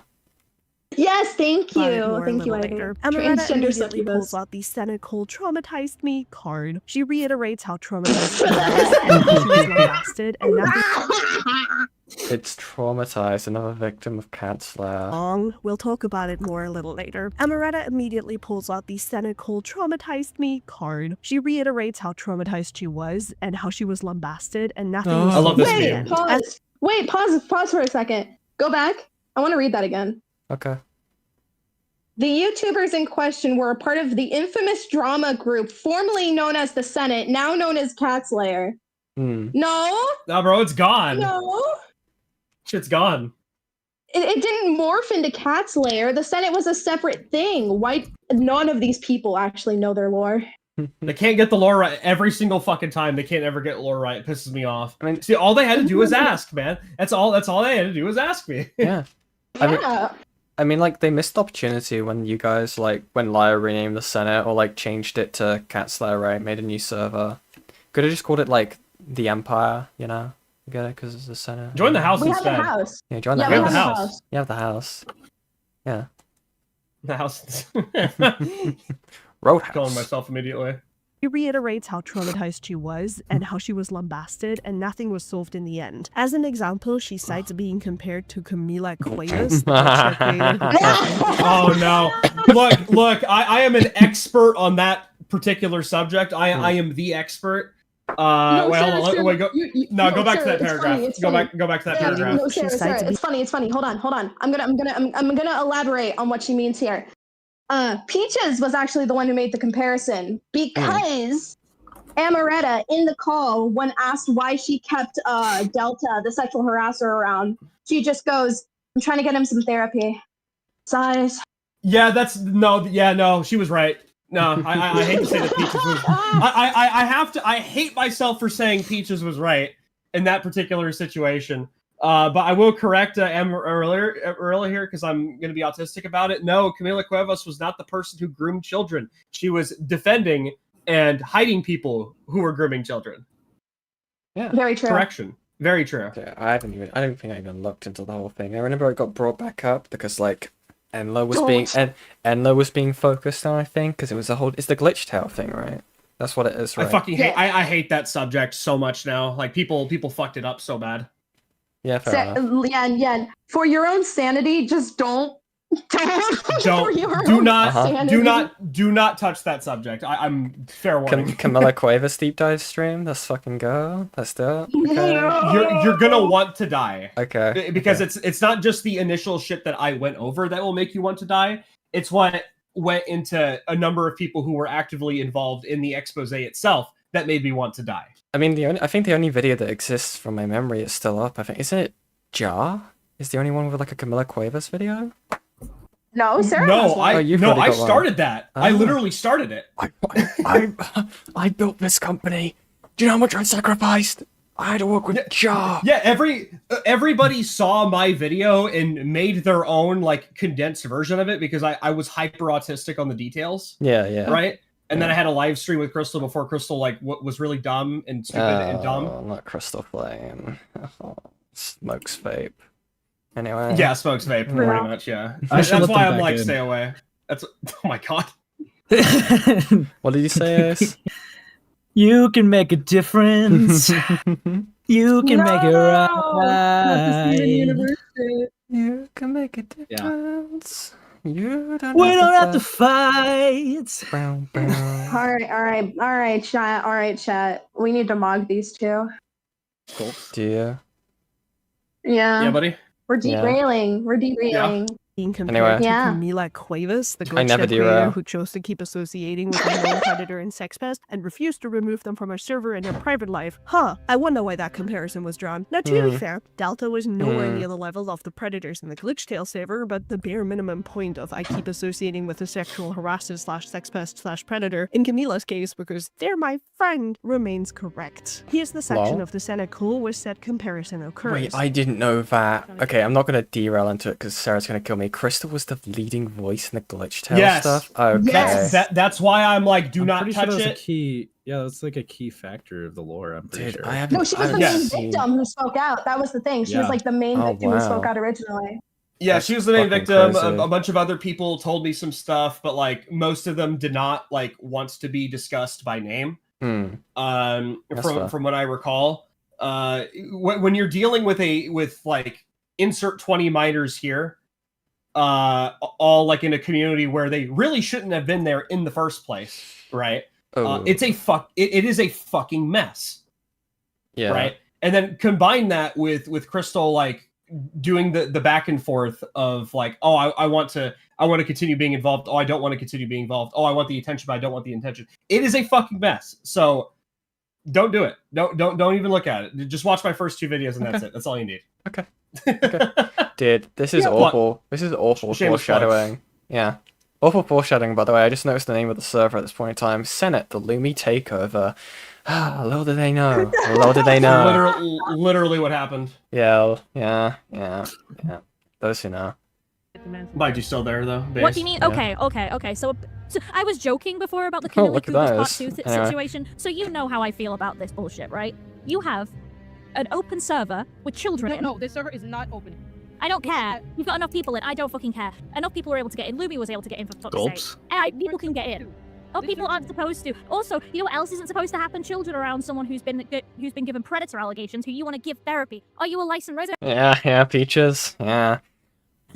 Yes, thank you.
Thank you,
Ivy.
Amoretta
Transgender
immediately pulls
succubus.
out the cynical traumatized me card. She reiterates how traumatized she was. She was lambasted and nothing.
It's traumatized, another victim of cat slayer.
We'll talk about it more a little later. Amoretta immediately pulls out the cynical traumatized me card. She reiterates how traumatized she was and how she was lambasted and nothing.
I love this
Wait,
game.
pause. Wait, pause for a second. Go back. I want to read that again.
Okay.
The YouTubers in question were a part of the infamous drama group formerly known as the Senate, now known as Cat Slayer. No?
No, bro, it's gone.
No?
Shit's gone.
It didn't morph into Cat Slayer. The Senate was a separate thing. Why? None of these people actually know their lore.
They can't get the lore right every single fucking time. They can't ever get lore right. It pisses me off. I mean, see, all they had to do was ask, man. That's all they had to do was ask me.
Yeah. I mean, like, they missed the opportunity when you guys, like, when Lyra renamed the Senate or, like, changed it to Cat Slayer, right? Made a new server. Could have just called it, like, the Empire, you know? You get it? Because it's the Senate.
Join the house instead.
We have the house.
Yeah, join the
Yeah,
house. You have the house. Yeah.
The house.
Roadhouse.
Calling myself immediately.
She reiterates how traumatized she was and how she was lambasted and nothing was solved in the end. As an example, she cites being compared to Camila Cuevas.
Oh no. Look, I am an expert on that particular subject. I am the expert. Wait, hold on. Wait, go back to that paragraph. Go back to that paragraph.
No, Sarah, it's funny. Hold on. I'm gonna elaborate on what she means here. Peaches was actually the one who made the comparison because Amoretta in the call, when asked why she kept Delta, the sexual harasser, around, she just goes, "I'm trying to get him some therapy." Size.
Yeah, no, she was right. No, I hate to say that Peaches was. I hate myself for saying Peaches was right in that particular situation. But I will correct earlier here because I'm going to be autistic about it. No, Camila Cuevas was not the person who groomed children. She was defending and hiding people who were grooming children.
Yeah,
very true.
Correction, very true.
Yeah, I don't think I even looked into the whole thing. I remember it got brought back up because like Enlo was being focused on. I think because it's the glitch tail thing, right? That's what it is, right?
I fucking hate. I hate that subject so much now. Like people fucked it up so bad.
Yeah, fair enough.
Yeah. For your own sanity, just don't.
Do not touch that subject. I'm fair warning.
Camila Cuevas deep dive stream. Let's fucking go. Let's do it. Okay.
You're gonna want to die.
Okay.
Because it's not just the initial shit that I went over that will make you want to die. It's what went into a number of people who were actively involved in the expose itself that made me want to die.
I mean, I think the only video that exists from my memory is still up. I think isn't it Jar? Is the only one with like a Camila Cuevas video?
No, Sarah.
No, I started that. I literally started it.
I built this company. Do you know how much I sacrificed? I had to work with Jar.
Yeah, everybody saw my video and made their own like condensed version of it because I was hyper autistic on the details.
Yeah.
Right? And then I had a live stream with Crystal before Crystal like was really dumb and stupid and dumb.
Not Crystal Flame. Smokes vape. Anyway.
Yeah, smokes vape, pretty much, yeah. That's why I'm like, stay away. That's oh my god.
What did you say, Ace?
You can make a difference. You can make it right.
You can make a difference. You don't
we don't have to fight.
Brown, brown.
All right, chat. We need to mog these two.
Cool.
Do you?
Yeah.
Yeah, buddy.
We're derailing.
Yeah.
We're derailing.
Being compared to
Yeah.
Camila Cuevas, the
I never
glitch creator
derail.
who chose to keep associating with a known predator and sex pest and refused to remove them from our server in their private life. I wonder why that comparison was drawn. Now, to be fair, Delta was nowhere near the level of the predators in the glitchtail server, but the bare minimum point of I keep associating with a sexual harasser / sex pest / predator in Camila's case because they're my friend remains correct. Here's the section of the Senate call where said comparison occurs.
Wait, I didn't know that. Okay, I'm not going to derail into it because Sarah's going to kill me. Crystal was the leading voice in the glitch tail stuff? Okay.
That's why I'm like, do not touch
sure
it.
Yeah, that's like a key factor of the lore. I'm pretty sure.
No, she was the main victim who spoke out. That was the thing. She was like the main victim who spoke out originally.
Yeah,
That's
she was the main
fucking
victim.
crazy.
A bunch of other people told me some stuff, but like most of them did not like want to be discussed by name.
That's fair.
From what I recall, when you're dealing with like insert 20 minors here, all like in a community where they really shouldn't have been there in the first place, right? It is a fucking mess.
Yeah.
Right. And then combine that with Crystal like doing the back and forth of like, oh, I want to continue being involved. Oh, I don't want to continue being involved. Oh, I want the attention, but I don't want the attention. It is a fucking mess. So don't do it. Don't even look at it. Just watch my first 2 videos and that's it. That's all you need.
Okay. Dude, this is awful. This is awful foreshadowing. Yeah. Awful foreshadowing, by the way. I just noticed the name of the server at this point in time. Senate, the Lumi Takeover. Little did they know. Little did they know.
Literally what happened.
Yeah. Those who know.
Mind you still there, though? Base?
What do you mean?
Yeah.
Okay. So I was joking before about the
look at
Cooper's Part
those.
2
Anyway.
situation. So you know how I feel about this bullshit, right? You have an open server with children.
No, this server is not open.
I don't care. You've got enough people in. I don't fucking care. Enough people were able to get in. Lumi was able to get in for fuck's
Gulps.
sake. People can get in. Oh, people aren't supposed to. Also, you know what else isn't supposed to happen? Children around someone who's been given predator allegations who you want to give therapy. Are you a licensed resident?
Yeah, Peaches. Yeah.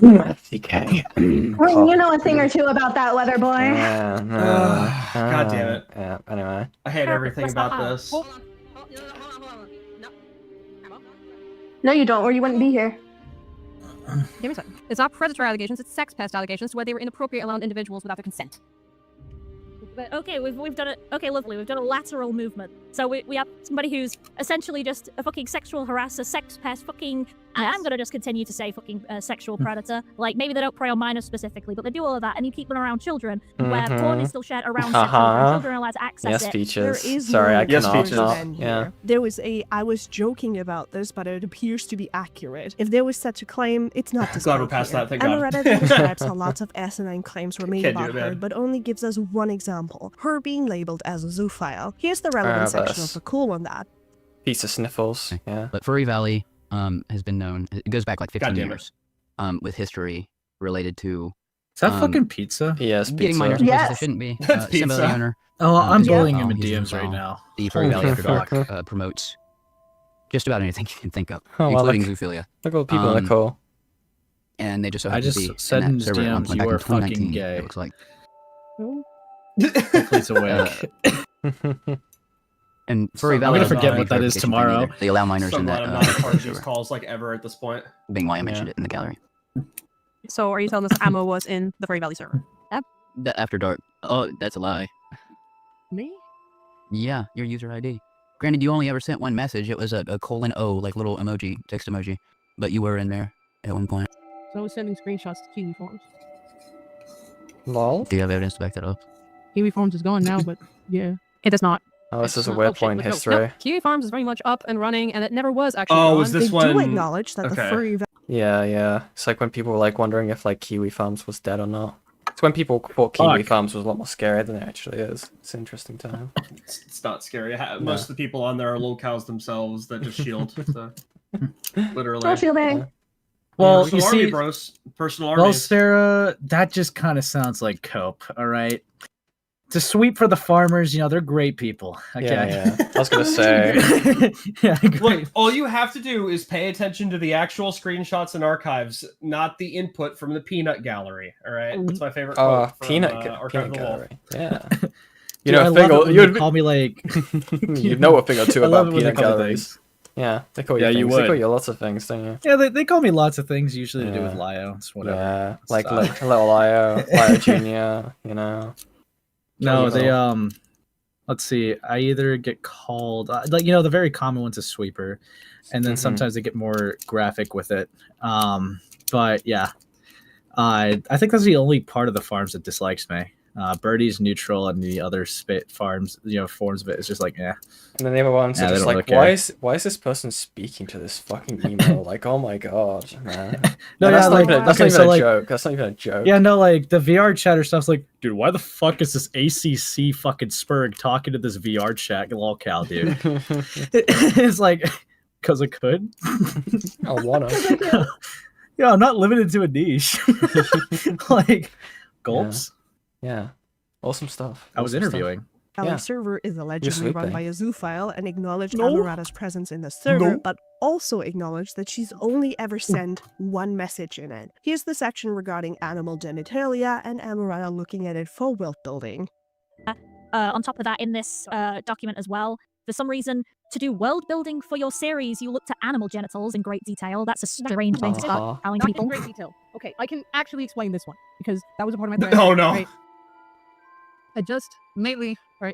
FCK.
Well, you know a thing or two about that, weather boy.
Yeah, no.
God damn it.
Yeah, anyway.
I hate everything about this.
No, you don't, or you wouldn't be here.
Give me a second. It's not predator allegations, it's sex pest allegations where they were inappropriate around individuals without their consent.
But okay, we've done it. Okay, lovely. We've done a lateral movement. So we have somebody who's essentially just a fucking sexual harasser, sex pest, fucking. I'm gonna just continue to say fucking sexual predator. Like maybe they don't prey on minors specifically, but they do all of that, and you keep them around children, where porn is still shared around sexual, and children are allowed to access it.
Peaches.
There is
Sorry,
no
I cannot
Peaches.
not. Yeah.
There was I was joking about this, but it appears to be accurate. If there was such a claim, it's not
Glad
described
we're past
here.
that, thank God.
Amoretta then describes how lots of asinine claims were made
Can't do
about
it,
her,
man.
but only gives us one example, her being labeled as a zoophile. Here's the relevant section of the cool on that.
Piece of sniffles. Yeah.
But Furry Valley has been known. It goes back like 15
God damn it.
years. With history related to
Is that fucking pizza?
Yes,
getting
pizza.
minors in places
Yes.
they shouldn't be.
That's
Simba, the
pizza.
owner,
Oh, I'm
is
bullying him
involved.
in
He's
DMs right
involved.
now.
The Furry Valley After
fuck.
Dark promotes just about anything you can think of,
Oh, well,
including
look-
zoophilia.
Look at all the people in the call.
And they just so
I
happen
just
to be
said
in
in
that
his
server at one
DMs,
point
you
back in
are fucking
2019,
gay.
It looks like.
Hopefully it's awake.
And Furry
I'm
Valley.
gonna
forget
doesn't
what that
have a
is
verification thing
tomorrow.
either. They allow minors
So
in
glad
that
I'm not a part of these
server,
calls like ever at this point.
being why I mentioned it in the gallery.
So are you telling us Ammo was in the Furry Valley server?
The After Dark. Oh, that's a lie.
Me?
Yeah, your user ID. Granted, you only ever sent one message. It was a :O, like little emoji, text emoji. But you were in there at one point.
So I was sending screenshots to Kiwi Farms.
Lol.
Do you have evidence to back that up?
Kiwi Farms is gone now, but yeah. It does not.
Oh, this is a
Oh,
weird
shit,
point in
look, no,
history.
no, Kiwi Farms is very much up and running, and it never was actually
Oh,
gone.
was this
They
one?
do acknowledge that the
Okay.
furry
Yeah. It's like when people were like wondering if like Kiwi Farms was dead or not. It's when people thought Kiwi
Fuck.
Farms was a lot more scary than it actually is. It's an interesting time.
It's not scary. Most of the people on there are locals themselves that just shield. So. Literally.
Don't feel bad.
Yeah.
Well,
Personal
you
army,
see,
bros. Personal
well,
armies.
Sarah, that just kind of sounds like cope. All right, to sweep for the farmers, you know, they're great people. Okay.
Yeah. I was gonna say.
Yeah,
Look,
great.
all you have to do is pay attention to the actual screenshots and archives, not the input from the peanut gallery. All right, that's my favorite quote from
peanut
Archive of the Wolf.
gallery. Yeah.
Dude,
You
I
know,
love it when
you'd
they call me like.
you know a thing or two
I love
about
it when they
peanut
call me
galleries.
things.
Yeah, they call you
Yeah,
things.
you
They call
would.
you lots of things, don't you?
Yeah, they call me lots of things, usually to do with
Yeah.
Lio. It's whatever.
Yeah,
It's
like
fine.
little Lio Junior. You know.
No,
you
they
know.
Let's see. I either get called like you know the very common one's a sweeper, and then
Mhm.
sometimes they get more graphic with it. But yeah, I think that's the only part of the farms that dislikes me. Birdie's neutral, and the other forms of it is just like,
And then the other ones are just like,
really
why is this person speaking to this fucking email? Like, oh my god, man.
No,
that's
yeah,
not even, that's not even a
like,
joke. That's not even a joke.
Yeah, no, like the VR chatter stuff's like, dude, why the fuck is this ACC fucking Spurg talking to this VR chat lolcow, dude? It's like, because I could.
I wanna.
Yeah, I'm not limited to a niche. Like, gulps.
Yeah. Awesome stuff.
I was interviewing.
Our server is allegedly run by a zoophile and acknowledged Amoretta's presence in the server, but also acknowledged that she's only ever sent one message in it. Here's the section regarding animal genitalia and Amoretta looking at it for wealth building.
On top of that, in this document as well, for some reason, to do world building for your series, you look to animal genitals in great detail. That's a strange thing to start telling
Not
people.
in great detail. Okay, I can actually explain this one because that was a part of my thread.
Oh no!
Right? I just mainly
I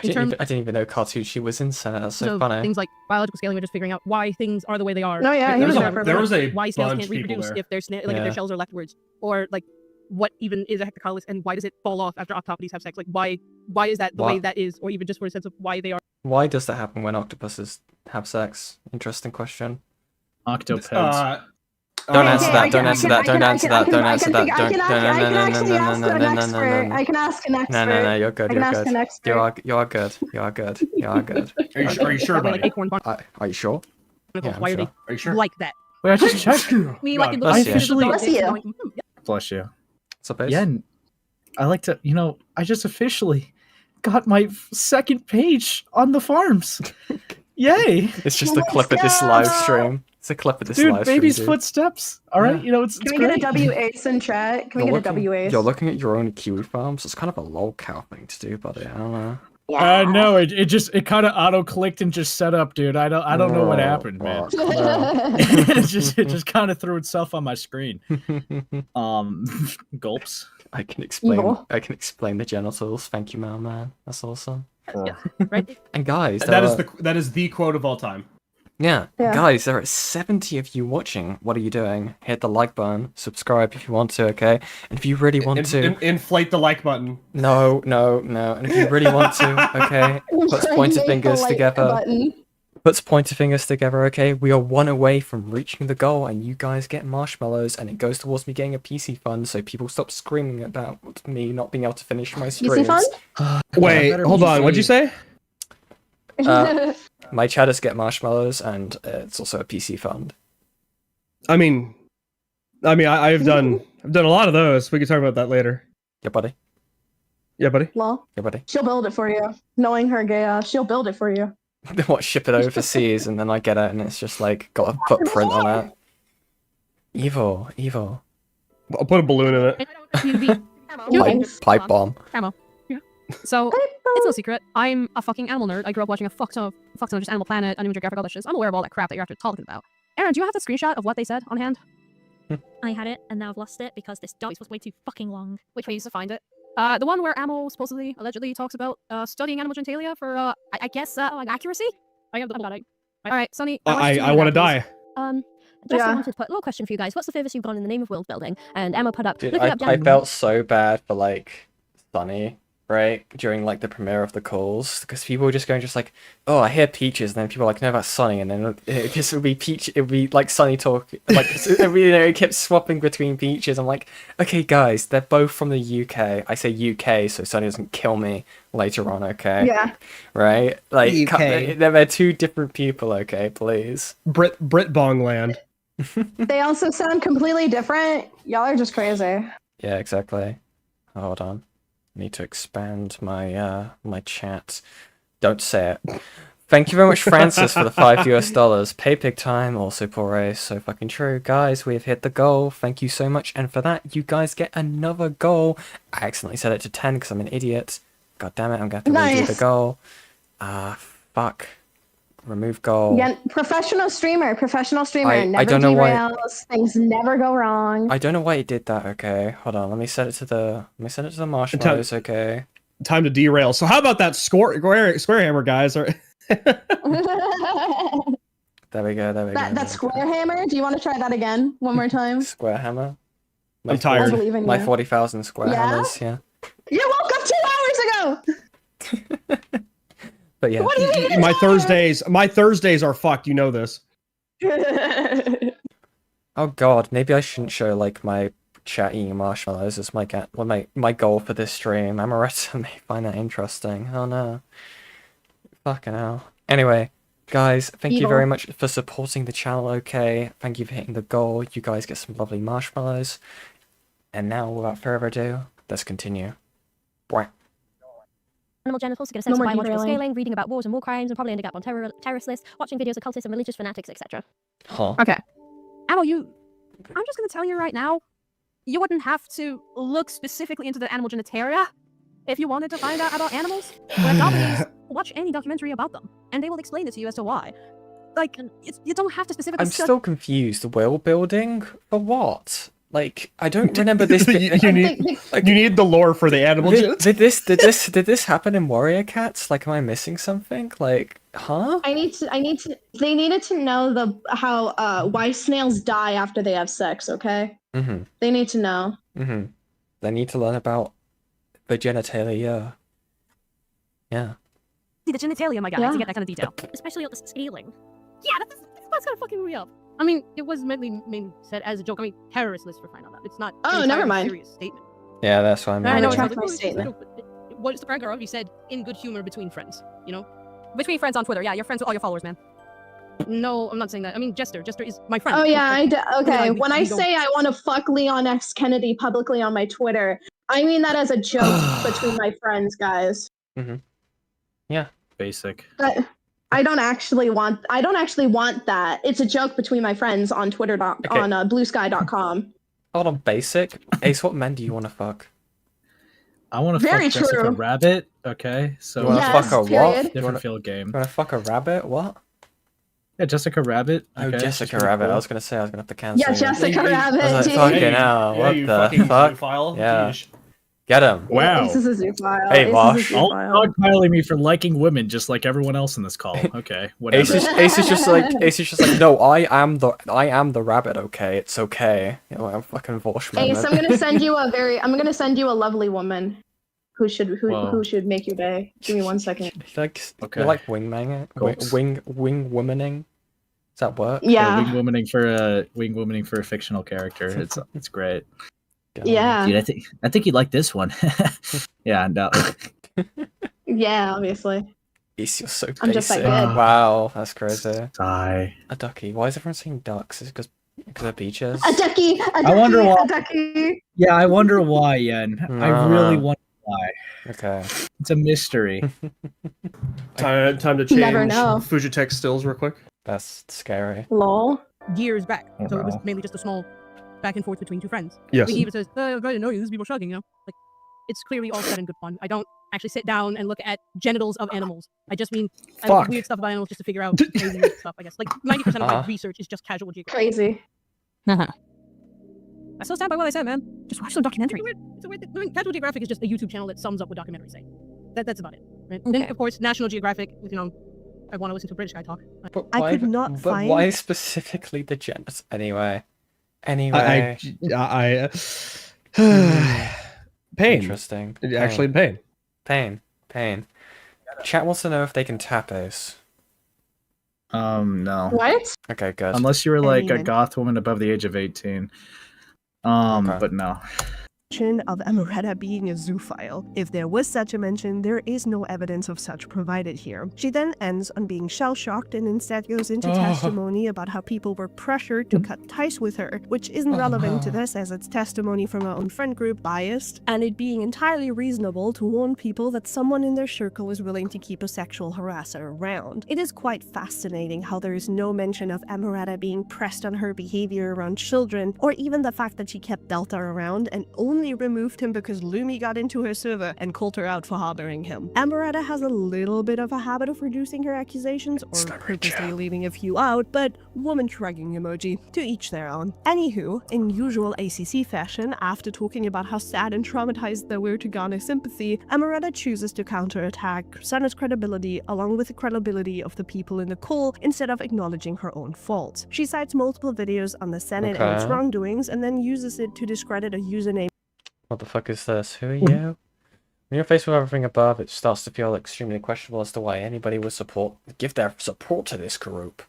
didn't even know Cartucci was in Senate. That's so funny.
Things like biological scaling, we're just figuring out why things are the way they are.
No, yeah,
there was a
why snails
bunch
can't
of people
reproduce
there.
if their if their shells are leftwards, or like what even is a hectocalus and why does it fall off after octopodes have sex? Like why is that the way that is, or even just for a sense of why they are.
Why does that happen when octopuses have sex? Interesting question.
Octopeds.
Don't answer that. Don't answer that. Don't answer that. Don't answer that.
I can ask an expert.
No. You're good. You're good. You are good. You are good. You are good.
Are you sure about it?
Are you sure? Yeah,
Why are they like that?
Wait, I just checked.
Me, like,
Bless you.
Bless you.
What's up, Ace?
Yeah, I like to, I just officially got my second page on the farms. Yay!
It's just a clip of this live stream. It's a clip of this live stream.
Baby's footsteps. All right, it's
Can we get a W-Ace in chat? Can we get a W-Ace?
You're looking at your own kiwi farms. It's kind of a lol cow thing to do, buddy. I don't know.
No, it kind of auto clicked and just set up, dude. I don't know what happened, man. it just kind of threw itself on my screen. Gulps.
I can explain the genitals. Thank you, man. That's awesome.
Yeah, right.
And guys,
that is the quote of all time.
Yeah, guys, there are 70 of you watching. What are you doing? Hit the like button, subscribe if you want to, okay? And if you really want to...
Inflate the like button.
No. And if you really want to, okay? Puts pointer fingers together. Puts pointer fingers together, okay? We are one away from reaching the goal, and you guys get marshmallows, and it goes towards me getting a PC fund, so people stop screaming about me not being able to finish my streams.
PC fund?
Wait, hold on. What'd you say?
My chatters get marshmallows, and it's also a PC fund.
I mean, I've done a lot of those. We can talk about that later.
Yeah, buddy.
Well,
yeah, buddy.
She'll build it for you. Knowing her gay, she'll build it for you.
What, ship it overseas, and then I get it, and it's just like got a footprint on it. Evil.
I'll put a balloon in it.
Pipe bomb.
Ammo. Yeah. So it's no secret. I'm a fucking animal nerd. I grew up watching a fuck ton of just Animal Planet, Animal Geographic, all that shit. I'm aware of all that crap that you're after talking about. Aaron, do you have the screenshot of what they said on hand?
I had it, and now I've lost it because this document was way too fucking long.
Which way you used to find it? The one where Ammo allegedly talks about studying animal genitalia for I guess like accuracy. I have got it. All right, Sonny.
I want to die.
Just wanted to put a little question for you guys. What's the furthest you've gone in the name of world building? And Emma put up.
Dude, I felt so bad for like Sunny, right, during like the premiere of the calls, because people were just going like, oh, I hear Peaches, and then people were like, no, that's Sunny, and then it would be Peach, it would be like Sunny talk, like it kept swapping between Peaches. I'm like, okay, guys, they're both from the UK. I say UK so Sunny doesn't kill me later on, okay?
Yeah.
Right? Like,
UK.
They're two different people, okay, please.
Brit Bongland.
They also sound completely different. Y'all are just crazy.
Yeah, exactly. Hold on. Need to expand my my chat. Don't say it. Thank you very much, Francis, for the $5. Pay pig time, also Poire, so fucking true. Guys, we have hit the goal. Thank you so much. And for that, you guys get another goal. I accidentally set it to 10 because I'm an idiot. God damn it, I'm going to have to redo the goal. Fuck. Remove goal.
Yeah, professional streamer.
I
Never
don't know
derails. Things never go wrong.
I don't know why it did that. Okay, hold on. Let me set it to the marshmallows. Okay.
Time to derail. So how about that square hammer, guys? Or
there we go.
That square hammer. Do you want to try that again one more time?
Square hammer.
I'm tired.
My 40,000 square hammers. Yeah.
You woke up 2 hours ago!
But yeah.
What do you mean
my Thursdays are fucked, you know this.
Oh god, maybe I shouldn't show like my chat eating marshmallows as my goal for this stream. Amoretta may find that interesting. Oh no. Fucking hell. Anyway, guys, thank you very much for supporting the channel, okay? Thank you for hitting the goal. You guys get some lovely marshmallows. And now, without further ado, let's continue. Bwah.
Animal genitals to get a sense of biological scaling, reading about wars and war crimes, and probably ending up on terrorist lists, watching videos of cultists and religious fanatics, etc.
Huh.
Okay. Ammo, I'm just gonna tell you right now, you wouldn't have to look specifically into the animal genitalia if you wanted to find out about animals. When nominees, watch any documentary about them, and they will explain it to you as to why. Like, you don't have to specifically...
I'm still confused. World building? For what? Like, I don't remember this bit.
you need the lore for the animal genitals.
Did this happen in Warrior Cats? Like, am I missing something? Like, huh?
They needed to know how why snails die after they have sex, okay?
Mm-hmm.
They need to know.
Mm-hmm. They need to learn about the genitalia. Yeah.
See, the genitalia, my guy, to get that kind of detail.
Especially on the scaling.
Yeah, that's kind of fucking me up.
I mean, it was mainly said as a joke. I mean, terrorist list for finding out that. It's not
never mind.
serious statement.
Yeah, that's what I mean.
I know,
retract my statement.
What's the prank already said in good humor between friends, you know? Between friends on Twitter, yeah, you're friends with all your followers, man. No, I'm not saying that. I mean, Jester is my friend.
Oh yeah, okay. When I say I want to fuck Leon X. Kennedy publicly on my Twitter, I mean that as a joke between my friends, guys.
Mm-hmm. Yeah.
Basic.
But I don't actually want that. It's a joke between my friends on Twitter on bluesky.com.
Hold on, basic. Ace, what men do you want to fuck?
I want to fuck Jessica Rabbit. Okay, so
you want to fuck a what?
Different field game.
You want to fuck a rabbit? What?
Yeah, Jessica Rabbit.
Okay, oh, Jessica Rabbit. Cool. I was gonna say I was gonna have to cancel.
Yeah, Jessica Rabbit.
I was like, fucking hell, what the fuck? Yeah.
Jeez.
Get him.
Wow.
This is a zoophile.
Hey, Mosh.
All dogpiling me for liking women just like everyone else in this call. Okay, whatever.
Ace is just like, no, I am the rabbit, okay? It's okay. You know, I'm fucking Vosh.
Ace, I'm gonna send you a lovely woman who should make your day. Give me 1 second.
You like wingmaning? Wing womaning? Does that work?
Yeah.
Wing womaning for a fictional character. It's great.
Yeah.
Dude, I think you'd like this one. Yeah, no.
Yeah, obviously.
You're so basic.
I'm just like good.
Wow, that's crazy.
Sigh.
A ducky. Why is everyone saying ducks? Is it because of beaches?
A ducky.
I wonder why.
A ducky.
Yeah, I wonder why, Yen. I really wonder why.
Okay.
It's a mystery.
Time to change
Never know.
Fujitech stills real quick.
That's scary.
Lol.
Years back, so it was mainly just a small back and forth between two friends.
Yes.
He even says, I didn't know you, these people shrugging, you know? Like, it's clearly all said in good fun. I don't actually sit down and look at genitals of animals. I just mean I look at weird stuff about animals just to figure out crazy stuff, I guess. Like, 90% of my research is just casual geography.
Crazy.
I still stand by what I said, man. Just watch some documentaries. It's a weird thing. I mean, Casual Geographic is just a YouTube channel that sums up what documentaries say. That's about it. Right? Okay. Then, of course, National Geographic, you know, I want to listen to a British guy talk.
But
I could not find...
why specifically the genitals? Anyway.
I pain.
Interesting.
Actually, pain.
Pain. Chat wants to know if they can tap Ace.
No.
What?
Okay, good.
Unless you were like a goth woman above the age of 18.
Okay.
But no.
Of Amoretta being a zoophile. If there was such a mention, there is no evidence of such provided here. She then ends on being shell-shocked and instead goes into testimony about how people were pressured to cut ties with her, which isn't relevant to this as it's testimony from her own friend group, biased, and it being entirely reasonable to warn people that someone in their circle is willing to keep a sexual harasser around. It is quite fascinating how there is no mention of Amoretta being pressed on her behavior around children, or even the fact that she kept Delta around and only removed him because Lumi got into her server and called her out for harboring him. Amoretta has a little bit of a habit of reducing her accusations or purposely leaving a few out, but woman shrugging emoji. To each their own. Anywho, in usual ACC fashion, after talking about how sad and traumatized they were to garner sympathy, Amoretta chooses to counterattack Sana's credibility along with the credibility of the people in the call instead of acknowledging her own faults. She cites multiple videos on the Senate and its wrongdoings and then uses it to discredit a username.
What the fuck is this? Who are you? When you're faced with everything above, it starts to feel extremely questionable as to why anybody would give their support to this group.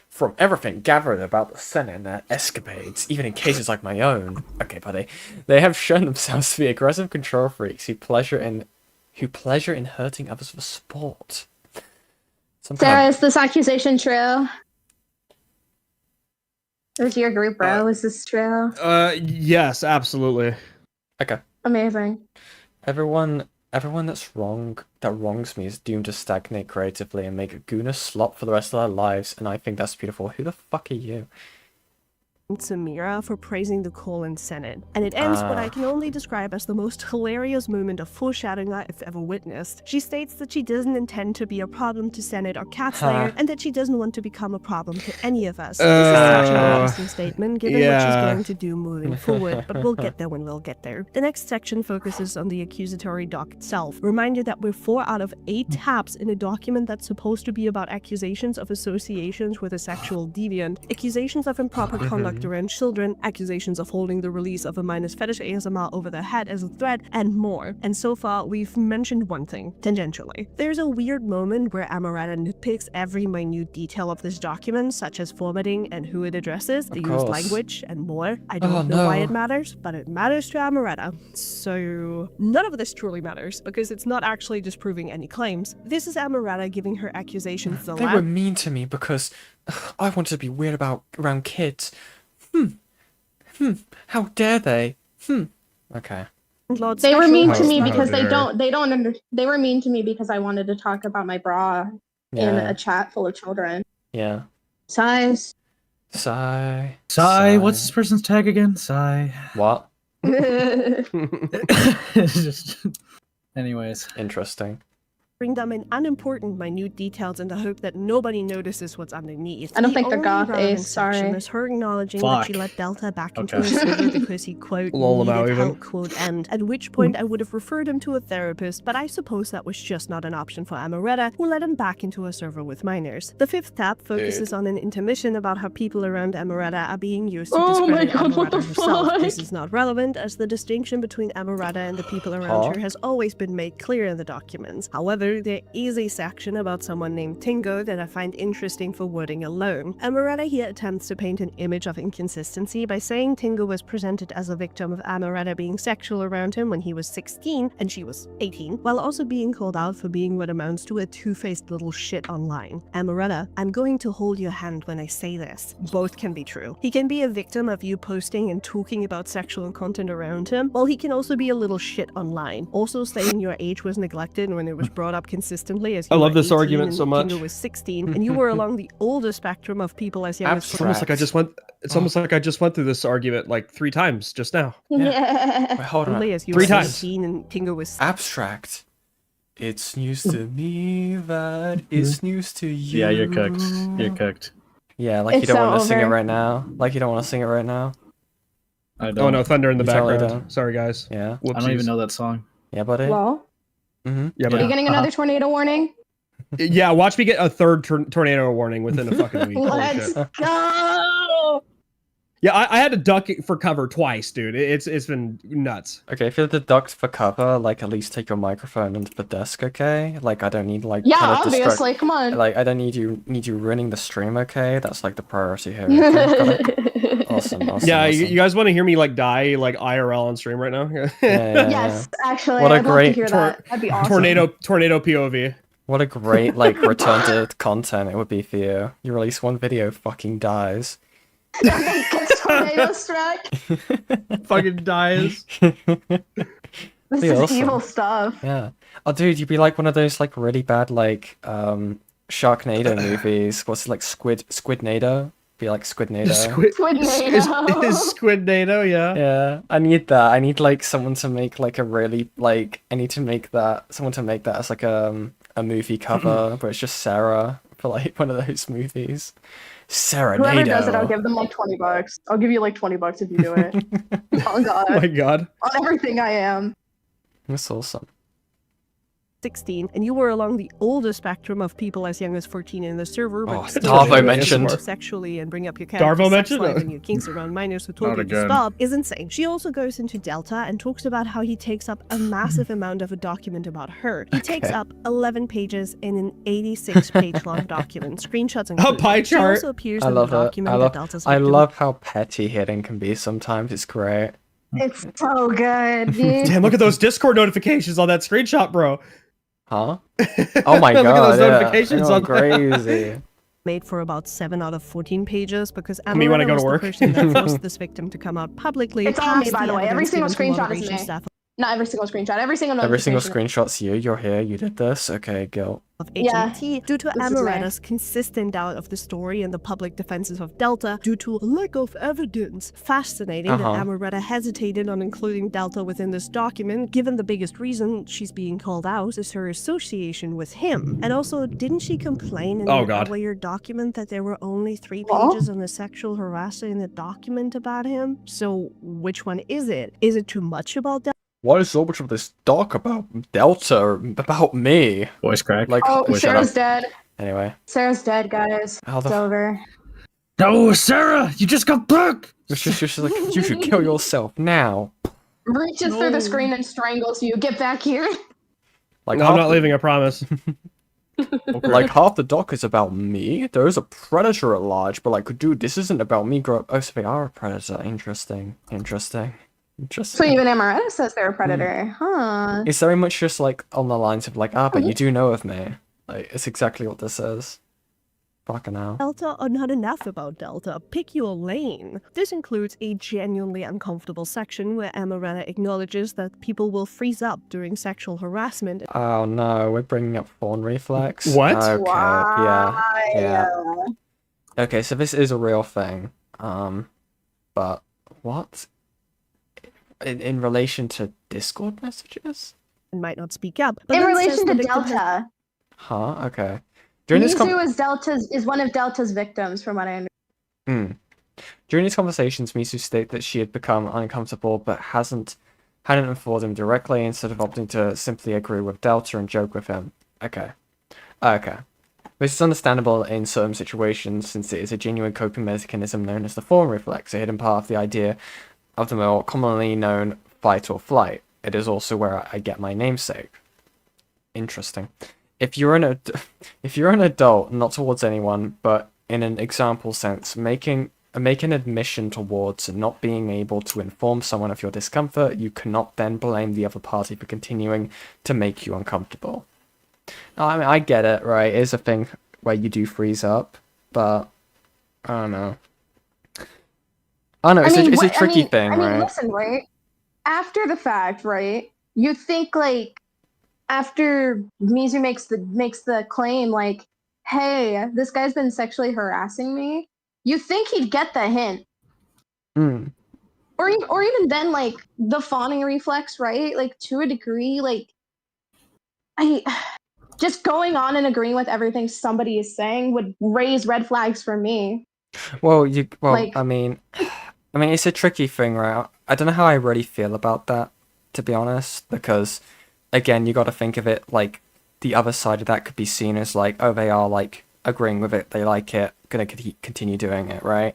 From everything gathered about the Senate and their escapades, even in cases like my own, okay, buddy, they have shown themselves to be aggressive control freaks who pleasure in hurting others for sport.
Sarah, is this accusation true? Is your group, bro? Is this true?
Yes, absolutely.
Okay.
Amazing.
Everyone that wrongs me is doomed to stagnate creatively and make a goon slop for the rest of their lives, and I think that's beautiful. Who the fuck are you?
Samira for praising the Colin Senate, and it ends what I can only describe as the most hilarious moment of foreshadowing I've ever witnessed. She states that she doesn't intend to be a problem to Senate or Catslayer, and that she doesn't want to become a problem to any of us. This is such an interesting statement, given what she's going to do moving forward, but we'll get there when we'll get there. The next section focuses on the accusatory doc itself. Reminder that we're 4 out of 8 tabs in a document that's supposed to be about accusations of associations with a sexual deviant, accusations of improper conduct around children, accusations of holding the release of a minor's fetish ASMR over their head as a threat, and more. And so far, we've mentioned one thing, tangentially. There's a weird moment where Amoretta nitpicks every minute detail of this document, such as formatting and who it addresses, the used language, and more. I don't know why it matters, but it matters to Amoretta. So none of this truly matters, because it's not actually disproving any claims. This is Amoretta giving her accusations the
They were mean to me because I wanted to be weird around kids. How dare they? Okay.
They were mean to me because they were mean to me because I wanted to talk about my bra in a chat full of children.
Yeah.
Sighs.
Sigh. What's this person's tag again? Sigh.
What?
Anyways.
Interesting.
Bring them in unimportant minute details in the hope that nobody notices what's underneath.
I don't think they're goth, Ace. Sorry.
Is her acknowledging that she let Delta back into her server because he, quote, needed help, quote, end. At which point I would have referred him to a therapist, but I suppose that was just not an option for Amoretta, who let him back into a server with minors. The 5th tab focuses on an intermission about how people around Amoretta are being used to discredit Amoretta herself. This is not relevant, as the distinction between Amoretta and the people around her has always been made clear in the documents. However, there is a section about someone named Tingo that I find interesting for wording alone. Amoretta here attempts to paint an image of inconsistency by saying Tingo was presented as a victim of Amoretta being sexual around him when he was 16 and she was 18, while also being called out for being what amounts to a two-faced little shit online. Amoretta, I'm going to hold your hand when I say this. Both can be true. He can be a victim of you posting and talking about sexual content around him, while he can also be a little shit online. Also saying your age was neglected when it was brought up consistently as you
I love
were
this
18
argument
and
so much.
Tingo was 16, and you were along the older spectrum of people as young as
It's almost like I just went. It's almost like I just went through this argument like 3 times just now.
Yeah.
Wait, hold on.
As you
3
were
times.
18 and Tingo was
Abstract. It's news to me that is news to you.
Yeah, you're cooked. You're cooked.
Yeah, like you don't want to sing it right now. Like you don't want to sing it right now.
I don't.
Oh no, thunder in the
You totally
background.
don't.
Sorry guys.
Yeah.
Whoopsies.
I don't even know that song.
Yeah, buddy.
Well,
Yeah,
are
buddy.
you getting another tornado warning?
Yeah, watch me get a 3rd tornado warning within a fucking week. Holy
Let's
shit.
go!
Yeah, I had to duck for cover twice, dude. It's been nuts.
Okay, if you're the ducked for cover, like at least take your microphone into the desk, okay? Like I don't need like
Yeah,
kind of
obviously. Come on.
Like I don't need you ruining the stream, okay? That's like the priority here. Okay? Awesome.
Yeah,
awesome.
you guys want to hear me like die like IRL on stream right now?
Yes, actually,
What a
I'd love
great
to hear that. That'd be awesome.
Tornado POV.
What a great like return to content it would be for you. You release one video, fucking dies.
Gets tornado struck.
Fucking dies.
This is evil stuff.
Yeah. Oh, dude, you'd be like one of those like really bad like Sharknado movies. What's it like Squidnado? Be like Squidnado.
Squidnado.
Is Squidnado? Yeah.
Yeah. I need that. I need like someone to make like a really like. I need to make that. Someone to make that as like a movie cover, but it's just Sarah for like one of those movies. Sarah.
Whoever does it, I'll give them like $20. I'll give you like $20 if you do it. Oh god.
Oh my god.
On everything I am.
That's awesome.
16, and you were along the older spectrum of people as young as 14 in the server.
Oh,
But
Darvo mentioned.
Sexually and bring up your
Darvo mentioned
life and your kinks around minors who told you to stop is insane. She also goes into Delta and talks about how he takes up a massive amount of a document about her. He takes up 11 pages in an 86-page long document, screenshots included.
A pie chart.
She also appears in the document that Delta's
I
victim.
love how petty hitting can be sometimes. It's great.
It's so good, dude.
Damn, look at those Discord notifications on that screenshot, bro.
Huh? Oh my god.
Look at those notifications on
crazy.
Made for about 7 out of 14 pages because
Me when I
Amoretta
go
was
to
the
work.
person that forced this victim to come out publicly.
It's all me,
past
by the way. Every
evidence
single
given to
screenshot is
moderation
me.
staff
Not every single screenshot. Every single
Every single
notification.
screenshot's you. You're here. You did this. Okay, guilt.
of
Yeah,
HMT due to
this is
Amoretta's consistent doubt of the story and the public defenses of Delta due to lack of evidence. Fascinating that Amoretta hesitated on including Delta within this document, given the biggest reason she's being called out is her association with him. And also, didn't she complain in an earlier document that there were only 3 pages on the sexual harasser in the document about him? So which one is it? Is it too much about Delta?
What is so much of this talk about Delta, about me?
Voice crack.
Like,
Oh, Sarah's dead.
Anyway.
Sarah's dead, guys. It's over.
No, Sarah, you just got back.
She's like, you should kill yourself now.
Reaches through the screen and strangles you. Get back here.
Like,
no, I'm not leaving, I promise.
Like, half the doc is about me. There is a predator at large, but like, dude, this isn't about me. Oh, so they are a predator. Interesting.
So even Amoretta says they're a predator, huh?
It's very much just like on the lines of like, but you do know of me. Like, it's exactly what this is. Fucking hell.
Delta or not enough about Delta. Pick your lane. This includes a genuinely uncomfortable section where Amoretta acknowledges that people will freeze up during sexual harassment.
Oh no, we're bringing up fawn reflex.
What?
Okay, yeah. Okay, so this is a real thing. But what? In relation to Discord messages?
And might not speak up. But
In
then
relation
says
to
the victim
Delta.
Huh? Okay.
Mizu is one of Delta's victims, from what I understand.
During these conversations, Misu stated that she had become uncomfortable, but hadn't informed him directly, instead of opting to simply agree with Delta and joke with him. Okay. This is understandable in certain situations, since it is a genuine coping mechanism known as the fawn reflex, a hidden part of the idea of the more commonly known fight or flight. It is also where I get my namesake. Interesting. If you're an adult, not towards anyone, but in an example sense, make an admission towards not being able to inform someone of your discomfort, you cannot then blame the other party for continuing to make you uncomfortable. Now, I mean, I get it, right? It is a thing where you do freeze up, but I don't know. It's a tricky thing, right?
Listen, right? After the fact, right? You think like after Mizu makes the claim, like, "Hey, this guy's been sexually harassing me." You think he'd get the hint, or even then, like the fawning reflex, right? Like to a degree, like just going on and agreeing with everything somebody is saying would raise red flags for me.
I mean, it's a tricky thing, right? I don't know how I really feel about that, to be honest, because, again, you got to think of it like the other side of that could be seen as like, oh, they are like agreeing with it, they like it, gonna continue doing it, right?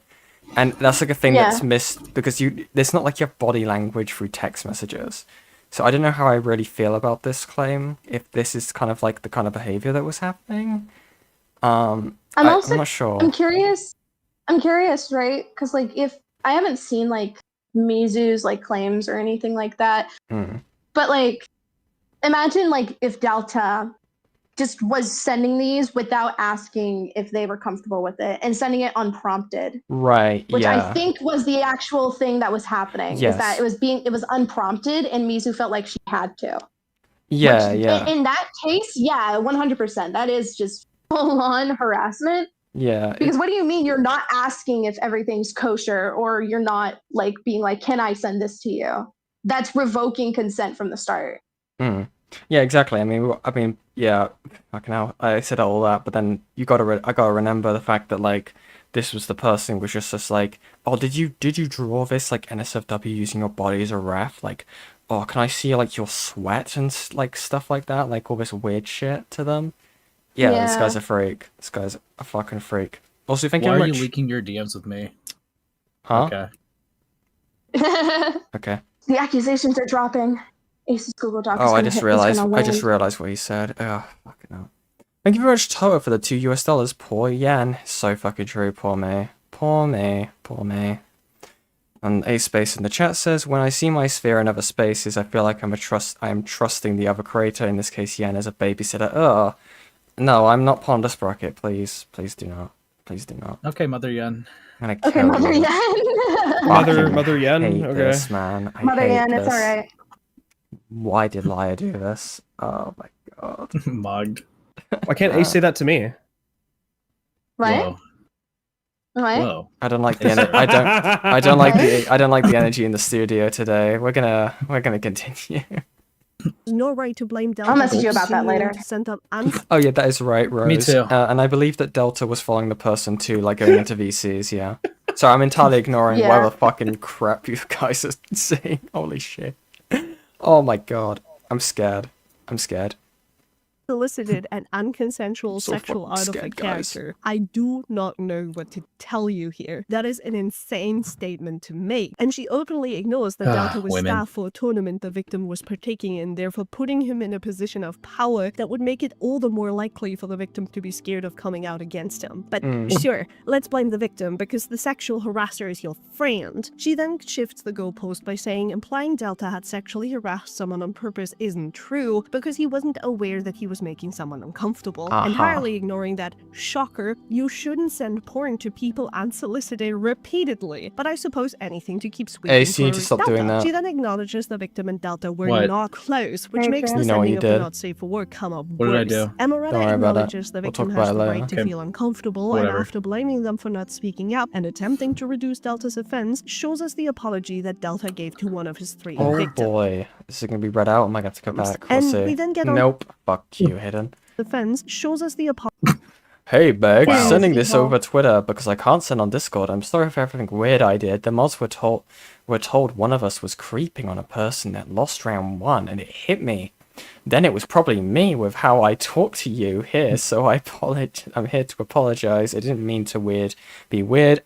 And that's like a thing that's missed because there's not like your body language through text messages. So I don't know how I really feel about this claim, if this is kind of like the kind of behavior that was happening. I'm not sure.
I'm curious, right? Because like if I haven't seen like Mizu's like claims or anything like that, but like imagine like if Delta just was sending these without asking if they were comfortable with it and sending it unprompted.
Right.
Which I think was the actual thing that was happening.
Yes.
Is that it was unprompted and Mizu felt like she had to.
Yeah.
In that case, 100%. That is just full on harassment.
Yeah.
Because what do you mean you're not asking if everything's kosher, or you're not like being like, can I send this to you? That's revoking consent from the start.
Yeah, exactly. I mean, yeah. Fucking hell, I said all that, but then I gotta remember the fact that like this was the person who was just like, oh, did you draw this like NSFW using your body as a ref? Like, oh, can I see like your sweat and like stuff like that, like all this weird shit to them. Yeah, this guy's a freak. This guy's a fucking freak. Also, thank you very much.
Why are you leaking your DMs with me?
Huh?
Okay.
Okay.
The accusations are dropping. Ace's Google Doc.
Oh, I just realized what he said. Oh, fucking hell. Thank you very much, Toto, for the $2 US. Poor Yan. So fucking true. Poor me. Poor me. Poor me. And A Space in the chat says, when I see my sphere in other spaces, I feel like I am trusting the other creator, in this case Yan, as a babysitter. Ugh. No, I'm not Ponder Sprocket. Please. Please do not. Please do not.
Okay, Mother Yan.
Okay, Mother Yan.
Mother Yan.
Hate
Okay.
this, man.
Mother Yan,
this.
it's alright.
Why did Liar do this? Oh my god.
Mugged.
Why can't Ace say that to me?
What?
Whoa.
What?
Whoa.
I don't like the I don't like the energy in the studio today. We're gonna continue.
No right to blame Delta.
I'll message you about that later.
Sent up and
Oh yeah, that is right, Rose.
Me too.
And I believe that Delta was following the person too, like going into VCs. Yeah. So I'm entirely ignoring whatever fucking crap you guys are saying. Holy shit. Oh my god. I'm scared. I'm scared.
solicited an unconsensual
So
sexual
fucking
out of a
scared, guys.
character. I do not know what to tell you here. That is an insane statement to make. And she openly ignores that Delta was
Women.
staff for a tournament the victim was partaking in, therefore putting him in a position of power that would make it all the more likely for the victim to be scared of coming out against him. But sure, let's blame the victim because the sexual harasser is your friend. She then shifts the goalpost by saying implying Delta had sexually harassed someone on purpose isn't true because he wasn't aware that he was making someone uncomfortable, entirely ignoring that, shocker, you shouldn't send porn to people unsolicited repeatedly. But I suppose anything to keep sweeping
Ace, you need to
for
stop
Delta.
doing that.
She then acknowledges the victim and Delta were
What?
not close, which
Very
makes
true.
the
You know what
sending
you
of the
did.
not safe for work come up
What
worse.
did I do?
Amoretta
Don't worry about it.
acknowledges the
We'll
victim
talk
has
about
the
it
right
later.
to
Okay.
feel uncomfortable,
Whatever.
and after blaming them for not speaking up and attempting to reduce Delta's offense, shows us the apology that Delta gave to one of his three
Oh
victims.
boy. This is gonna be read out. Am I gonna have to go back? We'll
And
see.
we then get on-
Nope. Fuck you, Hidden.
Defense shows us the apology.
Hey, Beg,
Wow.
sending this
People.
over Twitter because I can't send on Discord. I'm sorry for everything weird I did. The mods were told one of us was creeping on a person that lost round 1 and it hit me. Then it was probably me with how I talk to you here, so I'm here to apologize. I didn't mean to be weird.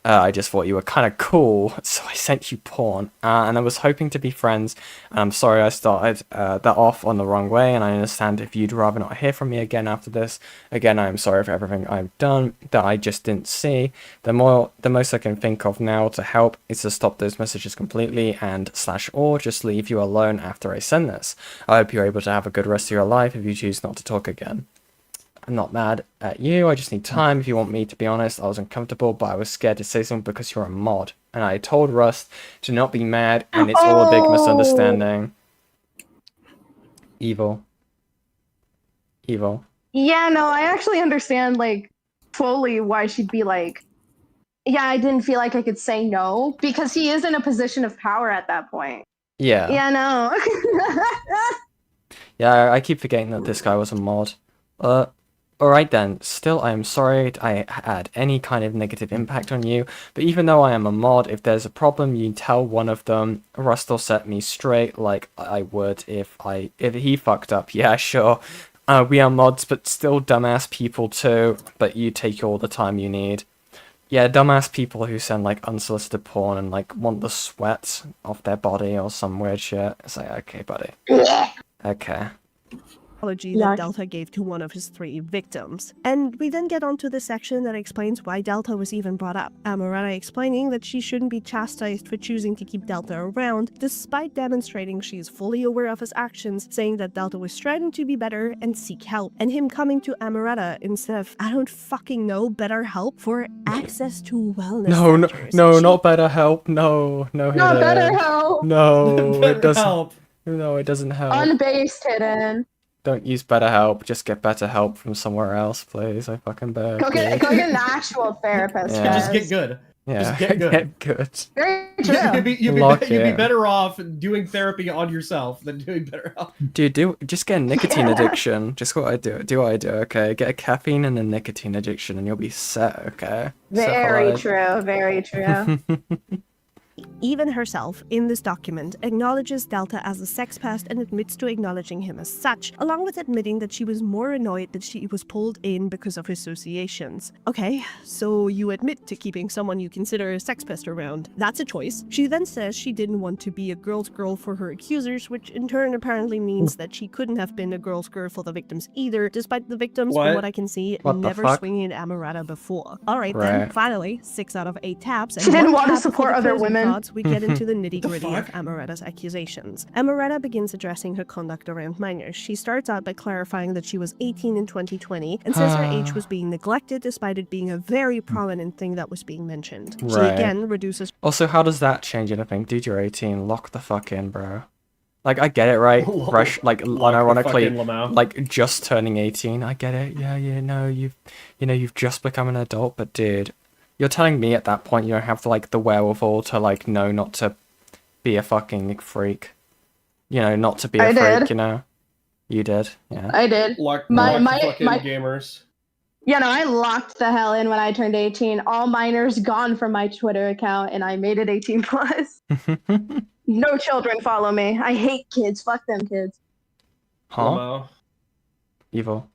I just thought you were kind of cool, so I sent you porn. And I was hoping to be friends, and I'm sorry I started that off on the wrong way, and I understand if you'd rather not hear from me again after this. Again, I am sorry for everything I've done that I just didn't see. The most I can think of now to help is to stop those messages completely and /or just leave you alone after I send this. I hope you're able to have a good rest of your life if you choose not to talk again. I'm not mad at you, I just need time. If you want me to be honest, I was uncomfortable, but I was scared to say something because you're a mod. And I told Rust to not be mad, and it's all a big misunderstanding. Evil.
Yeah, no, I actually understand, like, fully why she'd be like, yeah, I didn't feel like I could say no, because he is in a position of power at that point.
Yeah.
Yeah, no.
Yeah, I keep forgetting that this guy was a mod. Alright then, still I am sorry I had any kind of negative impact on you, but even though I am a mod, if there's a problem you tell one of them. Rust will set me straight like I would if he fucked up. Yeah, sure. We are mods, but still dumbass people too, but you take all the time you need. Yeah, dumbass people who send like unsolicited porn and like want the sweat off their body or some weird shit. It's like, okay, buddy. Okay.
Apology that Delta gave to one of his three victims. And we then get onto the section that explains why Delta was even brought up. Amoretta explaining that she shouldn't be chastised for choosing to keep Delta around, despite demonstrating she is fully aware of his actions, saying that Delta was striving to be better and seek help, and him coming to Amoretta instead of, I don't fucking know, better help for access to wellness centers.
Not better help. No,
Not
Hidden.
better help.
No, it doesn't
help.
No, it doesn't help.
Unbased Hidden.
Don't use BetterHelp. Just get better help from somewhere else, please. I fucking beg.
Go get an actual therapist.
Yeah.
guys.
Just get good.
Yeah,
Just get good.
get good.
Very true.
You'd be better off doing therapy on yourself than doing BetterHelp.
Dude, just get a nicotine addiction. Just what I do. Do what I do, okay? Get a caffeine and a nicotine addiction and you'll be set, okay?
Very true. Very true.
Even herself, in this document, acknowledges Delta as a sex pest and admits to acknowledging him as such, along with admitting that she was more annoyed that she was pulled in because of associations. Okay, so you admit to keeping someone you consider a sex pest around. That's a choice. She then says she didn't want to be a girl's girl for her accusers, which in turn apparently means that she couldn't have been a girl's girl for the victims either, despite the victims, from what I can see, never swinging at Amoretta before. Alright then, finally, 6 out of 8 taps, and
she didn't
1
want to
tap
support
for the
other
closing
women.
thoughts, we get into the nitty-gritty of Amoretta's accusations. Amoretta begins addressing her conduct around minors. She starts out by clarifying that she was 18 in 2020 and says her age was being neglected despite it being a very prominent thing that was being mentioned. She again reduces...
Also, how does that change anything? Dude, you're 18. Lock the fuck in, bro. Like, I get it, right? Fresh, like, unironically, like, just turning 18. I get it. Yeah, no, you've just become an adult, but dude, you're telling me at that point you don't have, like, the wherewithal to, like, know not to be a fucking freak. You know, not to be a freak, you know? You did, yeah.
I did.
My gamers.
Yeah, no, I locked the hell in when I turned 18. All minors gone from my Twitter account, and I made it 18 plus. No children follow me. I hate kids. Fuck them kids.
Huh? Evil.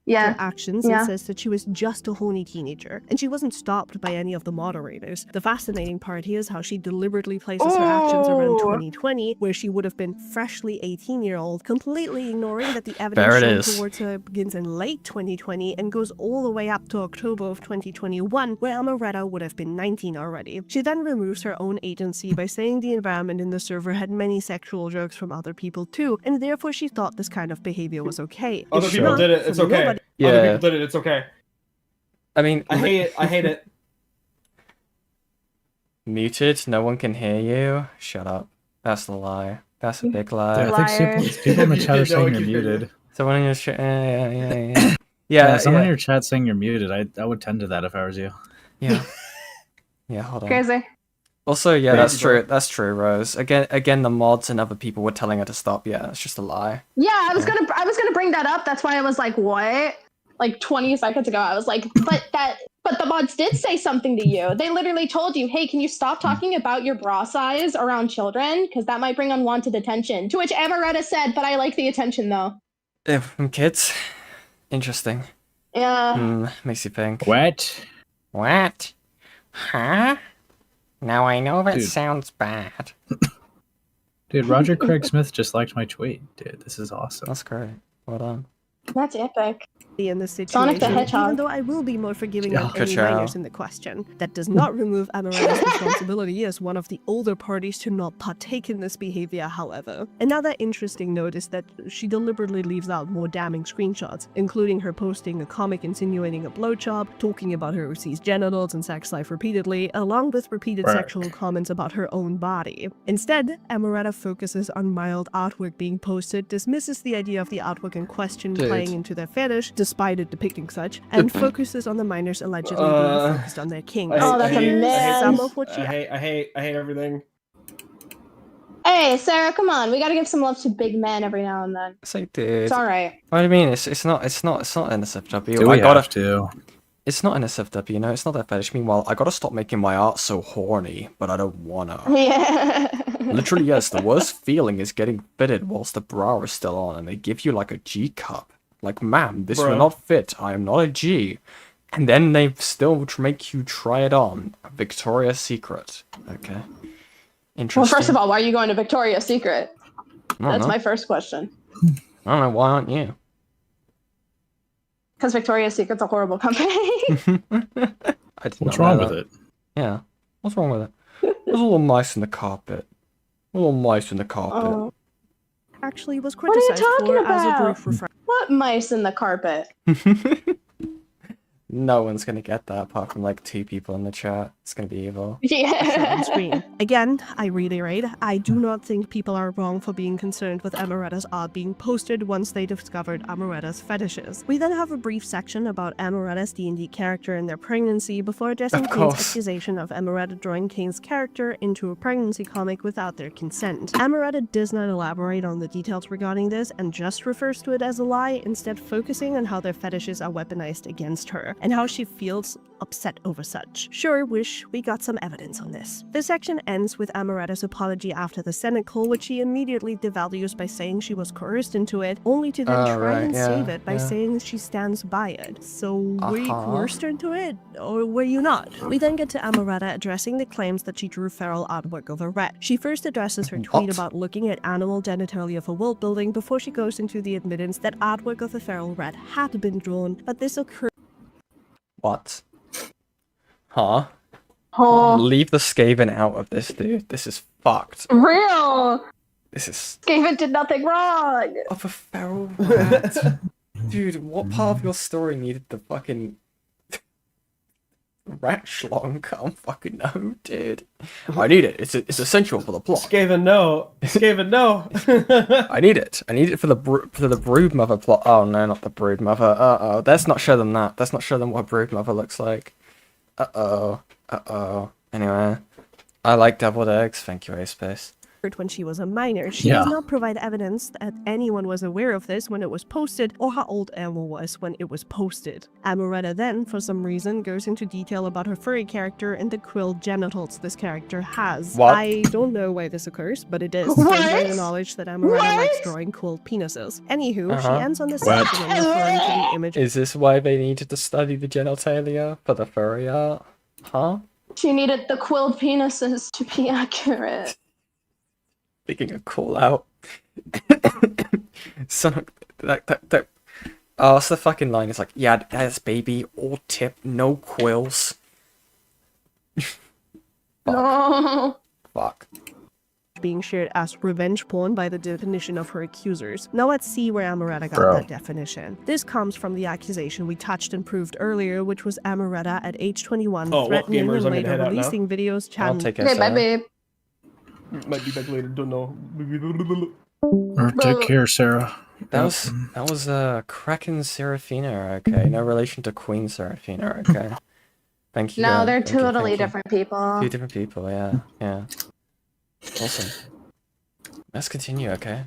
Her actions and says that she was just a horny teenager, and she wasn't stopped by any of the moderators. The fascinating part here is how she deliberately places her actions around 2020, where she would have been freshly 18-year-old, completely ignoring that the evidence shown towards her begins in late 2020 and goes all the way up to October of 2021, where Amoretta would have been 19 already. She then removes her own agency by saying the environment in the server had many sexual jokes from other people too, and therefore she thought this kind of behavior was okay.
Other people did it, it's okay.
Yeah.
Other people did it, it's okay.
I mean...
I hate it.
Muted? No one can hear you? Shut up. That's the lie. That's a big lie.
Yeah, I think people in the chat are saying you're muted.
Someone in your chat... Yeah,
someone in your chat saying you're muted. I would tend to that if I was you.
Yeah. Yeah, hold on.
Crazy.
Also, yeah, that's true. That's true, Rose. Again, the mods and other people were telling her to stop. Yeah, it's just a lie.
Yeah, I was gonna bring that up. That's why I was like, what? Like 20 seconds ago, I was like, but the mods did say something to you. They literally told you, hey, can you stop talking about your bra size around children? Because that might bring unwanted attention. To which Amoretta said, but I like the attention though.
From kids? Interesting.
Yeah.
Makes you think.
What?
Huh? Now I know that sounds bad.
Dude, Roger Craig Smith just liked my tweet. Dude, this is awesome.
That's great. Well done.
That's epic.
In this situation,
Sonic the Hedgehog.
even though I will be more forgiving of any minors in the question. That does not remove Amoretta's responsibility as one of the older parties to not partake in this behavior, however. Another interesting note is that she deliberately leaves out more damning screenshots, including her posting a comic insinuating a blowjob, talking about her overseas genitals and sex life repeatedly, along with repeated sexual comments about her own body. Instead, Amoretta focuses on mild artwork being posted, dismisses the idea of the artwork in question playing into their fetish, despite it depicting such, and focuses on the minors allegedly being focused on their king.
That's a mess.
Some of what she...
I hate everything.
Hey, Sarah, come on. We gotta give some love to big men every now and then.
Say, dude.
It's alright.
What do you mean? It's not an SFW.
Do we have to?
It's not an SFW, you know, it's not that fetish. Meanwhile, I gotta stop making my art so horny, but I don't wanna.
Yeah.
Literally, yes, the worst feeling is getting fitted whilst the bra is still on, and they give you like a G cup. Like, ma'am, this will not fit. I am not a G. And then they still make you try it on. Victoria's Secret. Okay. Interesting.
Well, first of all, why are you going to Victoria's Secret? That's my first question.
I don't know. Why aren't you?
Because Victoria's Secret's a horrible company.
What's wrong with it?
Yeah. What's wrong with it? There's a little mice in the carpet.
Oh. Actually was criticized for as a brief refresher.
What mice in the carpet?
No one's gonna get that apart from like 2 people in the chat. It's gonna be evil.
Yeah.
On screen. Again, I reiterate, I do not think people are wrong for being concerned with Amoretta's art being posted once they discovered Amoretta's fetishes. We then have a brief section about Amoretta's D&D character and their pregnancy before addressing Kane's accusation of Amoretta drawing Kane's character into a pregnancy comic without their consent. Amoretta does not elaborate on the details regarding this and just refers to it as a lie, instead focusing on how their fetishes are weaponized against her and how she feels upset over such. Sure, wish footage. We got some evidence on this. The section ends with Amoretta's apology after the Senate call, which she immediately devalues by saying she was coerced into it, only to then try and save it by saying she stands by it. So were you coerced into it, or were you not? We then get to Amoretta addressing the claims that she drew feral artwork of a rat. She first addresses her tweet about looking at animal genitalia for world building before she goes into the admittance that artwork of a feral rat had been drawn, but this occurred.
What? Huh?
Oh.
Leave the Skaven out of this, dude. This is fucked.
Real!
This is...
Skaven did nothing wrong!
Of a feral rat? Dude, what part of your story needed the fucking... rat schlong? I don't fucking know, dude. I need it. It's essential for the plot.
Skaven, no. Skaven, no.
I need it. I need it for the broodmother plot. Oh no, not the broodmother. Uh-oh. Let's not show them that. Let's not show them what a broodmother looks like. Uh-oh. Uh-oh. Anyway. I like deviled eggs. Thank you, A-Space.
When she was a minor. She does not provide evidence that anyone was aware of this when it was posted, or how old Emma was when it was posted. Amoretta then, for some reason, goes into detail about her furry character and the quilled genitals this character has.
What?
I don't know why this occurs, but it is. There's the knowledge that Amoretta likes drawing quilled penises. Anywho, she ends on this section and referring to the image.
Is this why they needed to study the genitalia for the furry art? Huh?
She needed the quilled penises to be accurate.
Making a call out. So that oh, it's the fucking line. It's like, yeah, that's baby, all tip, no quills.
No.
Fuck.
Being shared as revenge porn by the definition of her accusers. Now let's see where Amoretta got that definition. This comes from the accusation we touched and proved earlier, which was Amoretta at age 21 threatening and later releasing videos chatting.
I'll take it.
Okay, bye, babe.
Might be back later, don't know.
Take care, Sarah.
That was Kraken Serafina, okay. No relation to Queen Serafina, okay. Thank you.
No, they're
thank you,
totally
thank you.
different people.
Two different people, yeah. Awesome. Let's continue, okay.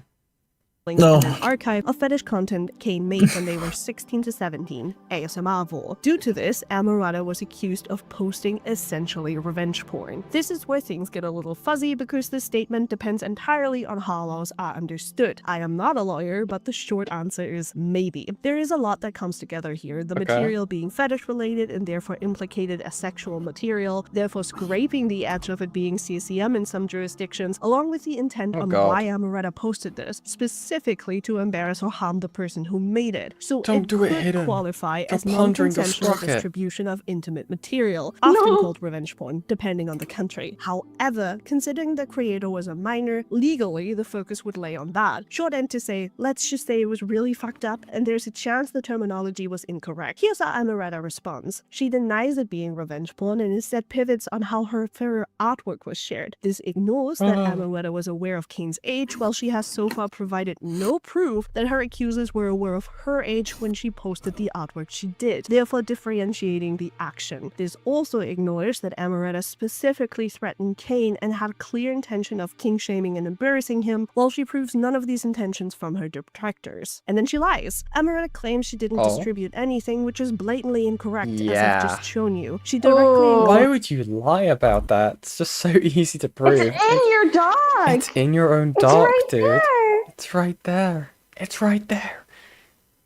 No. An archive of fetish content Kane made when they were 16 to 17, ASMR. Due to this, Amoretta was accused of posting essentially revenge porn. This is where things get a little fuzzy because this statement depends entirely on how laws are understood. I am not a lawyer, but the short answer is maybe. There is a lot that comes together here, the material being fetish related and therefore implicated as sexual material, therefore scraping the edge of it being CCM in some jurisdictions, along with the intent on why Amoretta posted this, specifically to embarrass or harm the person who made it. So it could qualify as non-consensual distribution of intimate material, often called revenge porn, depending on the country. However, considering the creator was a minor, legally the focus would lay on that. Short end to say, let's just say it was really fucked up and there's a chance the terminology was incorrect. Here's how Amoretta responds. She denies it being revenge porn and instead pivots on how her furry artwork was shared. This ignores that Amoretta was aware of Kane's age, while she has so far provided no proof that her accusers were aware of her age when she posted the artwork she did, therefore differentiating the action. This also ignores that Amoretta specifically threatened Kane and had clear intention of king-shaming and embarrassing him, while she proves none of these intentions from her detractors. And then she lies. Amoretta claims she didn't distribute anything, which is blatantly incorrect, as I've just shown you. She directly...
Why would you lie about that? It's just so easy to prove.
It's in your dog!
It's in your own dog, dude.
There.
It's right there. It's right there.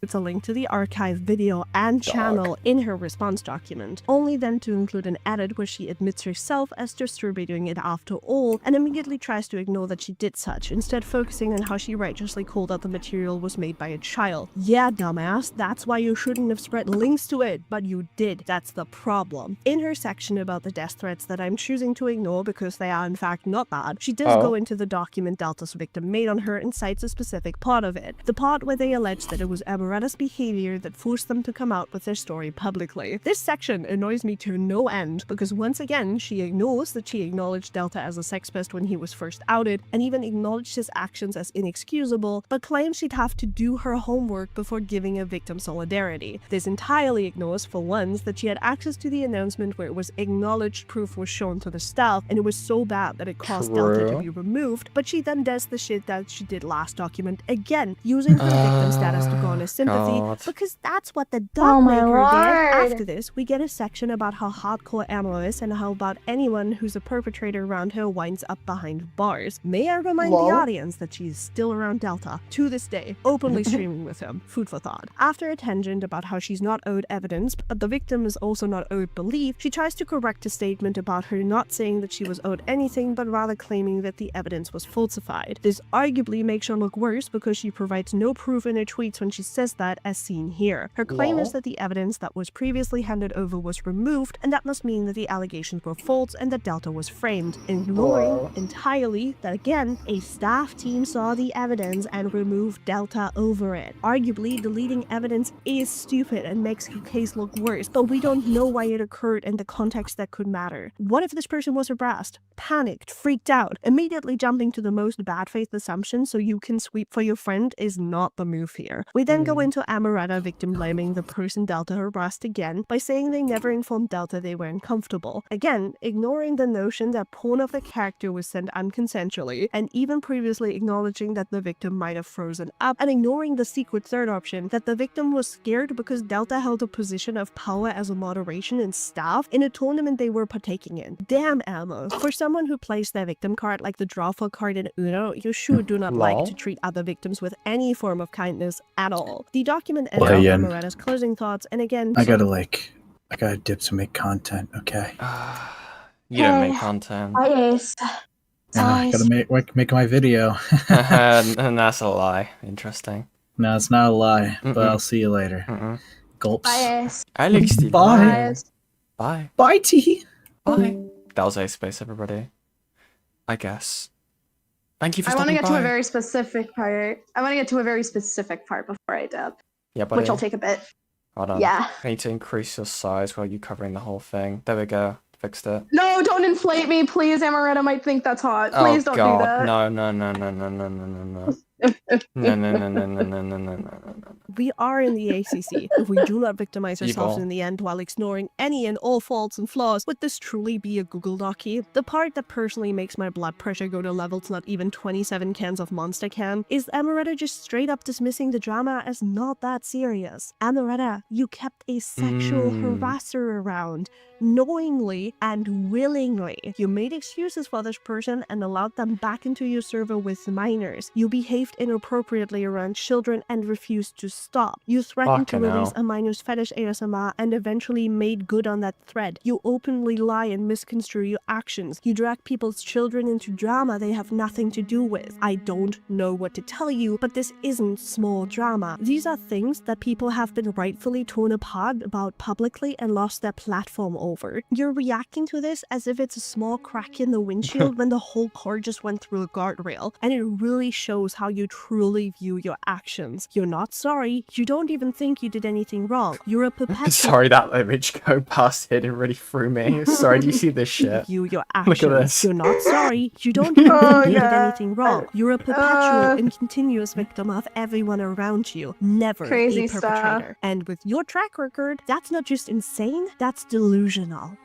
It's a link to the archive video and channel in her response document, only then to include an edit where she admits herself as distributing it after all and immediately tries to ignore that she did such, instead focusing on how she righteously called out the material was made by a child. Yeah, dumbass, that's why you shouldn't have spread links to it, but you did. That's the problem. In her section about the death threats that I'm choosing to ignore because they are in fact not bad, she does go into the document Delta's victim made on her and cites a specific part of it. The part where they allege that it was Amoretta's behavior that forced them to come out with their story publicly. This section annoys me to no end because once again she ignores that she acknowledged Delta as a sex pest when he was first outed and even acknowledged his actions as inexcusable, but claims she'd have to do her homework before giving a victim solidarity. This entirely ignores, for once, that she had access to the announcement where it was acknowledged proof was shown to the staff and it was so bad that it caused Delta to be removed, but she then does the shit that she did last document again, using her victim status to garner sympathy
God.
because that's what the
Oh my
dog maker did.
lord.
After this, we get a section about how hardcore Ammo is and how about anyone who's a perpetrator around her winds up behind bars. May I remind the audience that she's still around Delta to this day, openly streaming with him. Food for thought. After a tangent about how she's not owed evidence, but the victim is also not owed belief, she tries to correct a statement about her not saying that she was owed anything, but rather claiming that the evidence was falsified. This arguably makes her look worse because she provides no proof in her tweets when she says that, as seen here. Her claim is that the evidence that was previously handed over was removed, and that must mean that the allegations were false and that Delta was framed, ignoring entirely that again, a staff team saw the evidence and removed Delta over it. Arguably, deleting evidence is stupid and makes your case look worse, but we don't know why it occurred and the context that could matter. What if this person was harassed, panicked, freaked out? Immediately jumping to the most bad faith assumption so you can sweep for your friend is not the move here. We then go into Amoretta victim blaming the person Delta harassed again by saying they never informed Delta they were uncomfortable. Again, ignoring the notion that porn of the character was sent unconsensually, and even previously acknowledging that the victim might have frozen up, and ignoring the secret third option that the victim was scared because Delta held a position of power as a moderation and staff in a tournament they were partaking in. Damn, Ammo. For someone who plays their victim card like the draw for card in Uno, you sure do not like to treat other victims with any form of kindness at all. The document ends with Amoretta's closing thoughts, and again,
I gotta dip to make content, okay?
You don't make content.
Yes.
I gotta make my video.
And that's a lie. Interesting.
No, it's not a lie, but I'll see you later. Gulps.
Alex,
bye.
Bye.
Bye, T.
Bye. That was A Space, everybody. I guess. Thank you for
I want to
stopping
get
by.
to a very specific part. Before I dip.
Yeah, buddy.
Which will take a bit.
Hold on.
Yeah.
I need to increase your size while you covering the whole thing. There we go. Fixed it.
No, don't inflate me, please. Amoretta might think that's hot. Please don't do that.
No. No.
We are in the ACC. If we do not victimize ourselves in the end while ignoring any and all faults and flaws, would this truly be a Google Docie? The part that personally makes my blood pressure go to levels not even 27 cans of Monster can is Amoretta just straight up dismissing the drama as not that serious. Amoretta, you kept a sexual harasser around, knowingly and willingly. You made excuses for this person and allowed them back into your server with minors. You behaved inappropriately around children and refused to stop. You threatened to release a minor's fetish ASMR and eventually made good on that threat. You openly lie and misconstrue your actions. You drag people's children into drama they have nothing to do with. I don't know what to tell you, but this isn't small drama. These are things that people have been rightfully torn apart about publicly and lost their platform over. You're reacting to this as if it's a small crack in the windshield when the whole car just went through a guardrail, and it really shows how you truly view your actions. You're not sorry. You don't even think you did anything wrong. You're a perpetual—
Sorry, that image going past here didn't really threw me. Sorry, do you see this shit?
View your actions.
Look at this.
You're not sorry. You don't even think you did anything wrong. You're a perpetual and continuous victim of everyone around you. Never
Crazy
a perpetrator. And with your track record, that's not just insane, that's delusional.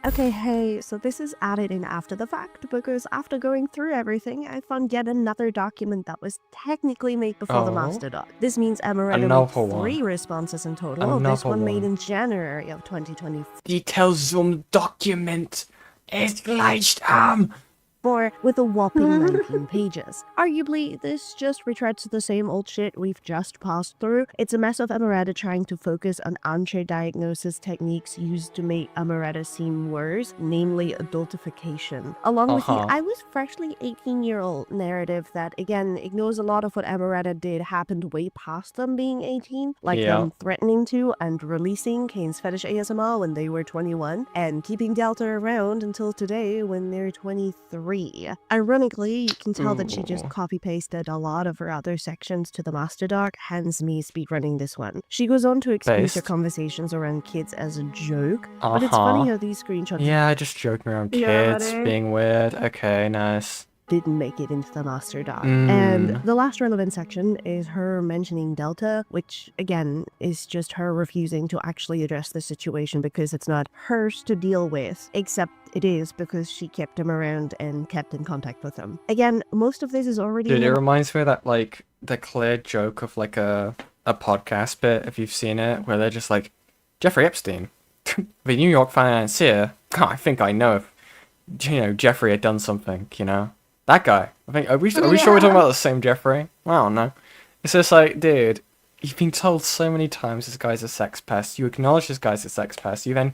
Okay, hey, so this is added in after the fact, because after going through everything, I found yet another document that was technically made before the master doc. This means Amoretta made 3 responses in total. This one made in January of 2024.
Details zum document ist leicht
with a whopping 19 pages. Arguably, this just retreads the same old shit we've just passed through. It's a mess of Amoretta trying to focus on unfair diagnosis techniques used to make Amoretta seem worse, namely adultification. Along with the I was freshly 18-year-old narrative that, again, ignores a lot of what Amoretta did happened way past them being 18, like them threatening to and releasing Kane's fetish ASMR when they were 21, and keeping Delta around until today when they're 23. Ironically, you can tell that she just copy-pasted a lot of her other sections to the master doc, hence me speedrunning this one. She goes on to excuse her conversations around kids as a joke, but it's funny how these screenshots—
Yeah, just joking around kids, being weird. Okay, nice.
Didn't make it into the master doc. And the last relevant section is her mentioning Delta, which again is just her refusing to actually address the situation because it's not hers to deal with, except it is because she kept him around and kept in contact with him. Again, most of this is already—
Dude, it reminds me of that, like, the clear joke of, like, a a podcast bit, if you've seen it, where they're just like, Jeffrey Epstein, the New York financier. God, I think I know if, Jeffrey had done something, That guy. I think, are we sure we're talking about the same Jeffrey? I don't know. It's just like, dude, you've been told so many times this guy's a sex pest. You acknowledge this guy's a sex pest. You then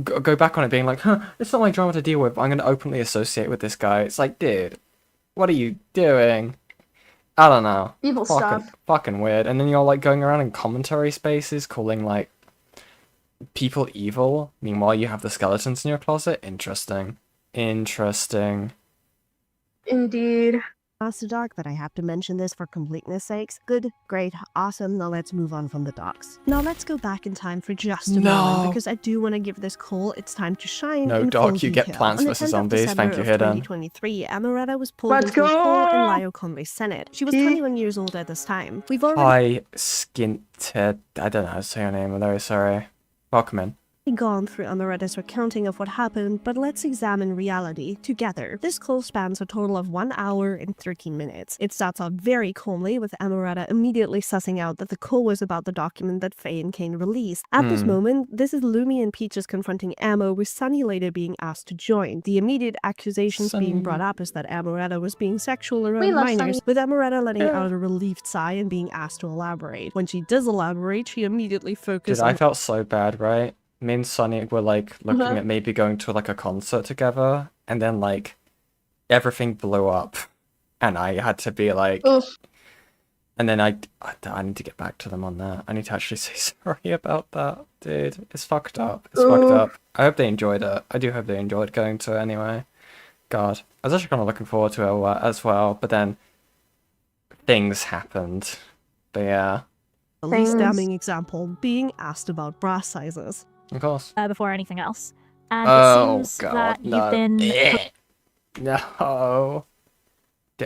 go back on it being like, it's not my drama to deal with. I'm going to openly associate with this guy. It's like, dude, what are you doing? I don't know.
Evil stuff.
Fucking weird. And then you're like going around in commentary spaces calling like people evil. Meanwhile, you have the skeletons in your closet. Interesting.
Indeed.
Master Doc, that I have to mention this for completeness sakes. Good, great, awesome. Now let's move on from the docs. Now let's go back in time for just a moment, because I do want to give this call its time to shine.
No,
in
Doc,
full
you get
detail.
Plants vs. Zombies. Thank you, Hidden.
2023, Amoretta was pulled into a call in Lio Conway's Senate. She was 21 years old at this time. We've already
Skinted. I don't know how to say her name. I'm very sorry. Welcome in.
Gone through Amoretta's recounting of what happened, but let's examine reality together. This call spans a total of 1 hour and 13 minutes. It starts out very calmly, with Amoretta immediately sussing out that the call was about the document that Faye and Kane released. At this moment, this is Lumi and Peaches confronting Amo, with Sunny later being asked to join. The immediate accusations being brought up is that Amoretta was being sexual around minors, with Amoretta letting out a relieved sigh and being asked to elaborate. When she does elaborate, she immediately focuses on—
I felt so bad, right? Me and Sonny were like looking at maybe going to like a concert together, and then like everything blew up, and I had to be like, and then I need to get back to them on that. I need to actually say sorry about that, dude. It's fucked up. It's fucked up. I hope they enjoyed it. I do hope they enjoyed going to it anyway. God, I was actually kind of looking forward to it as well, but then things happened. But yeah.
The least damning example, being asked about bra sizes.
Of course.
Before anything else. And it seems
God,
that
no.
you've been...
No.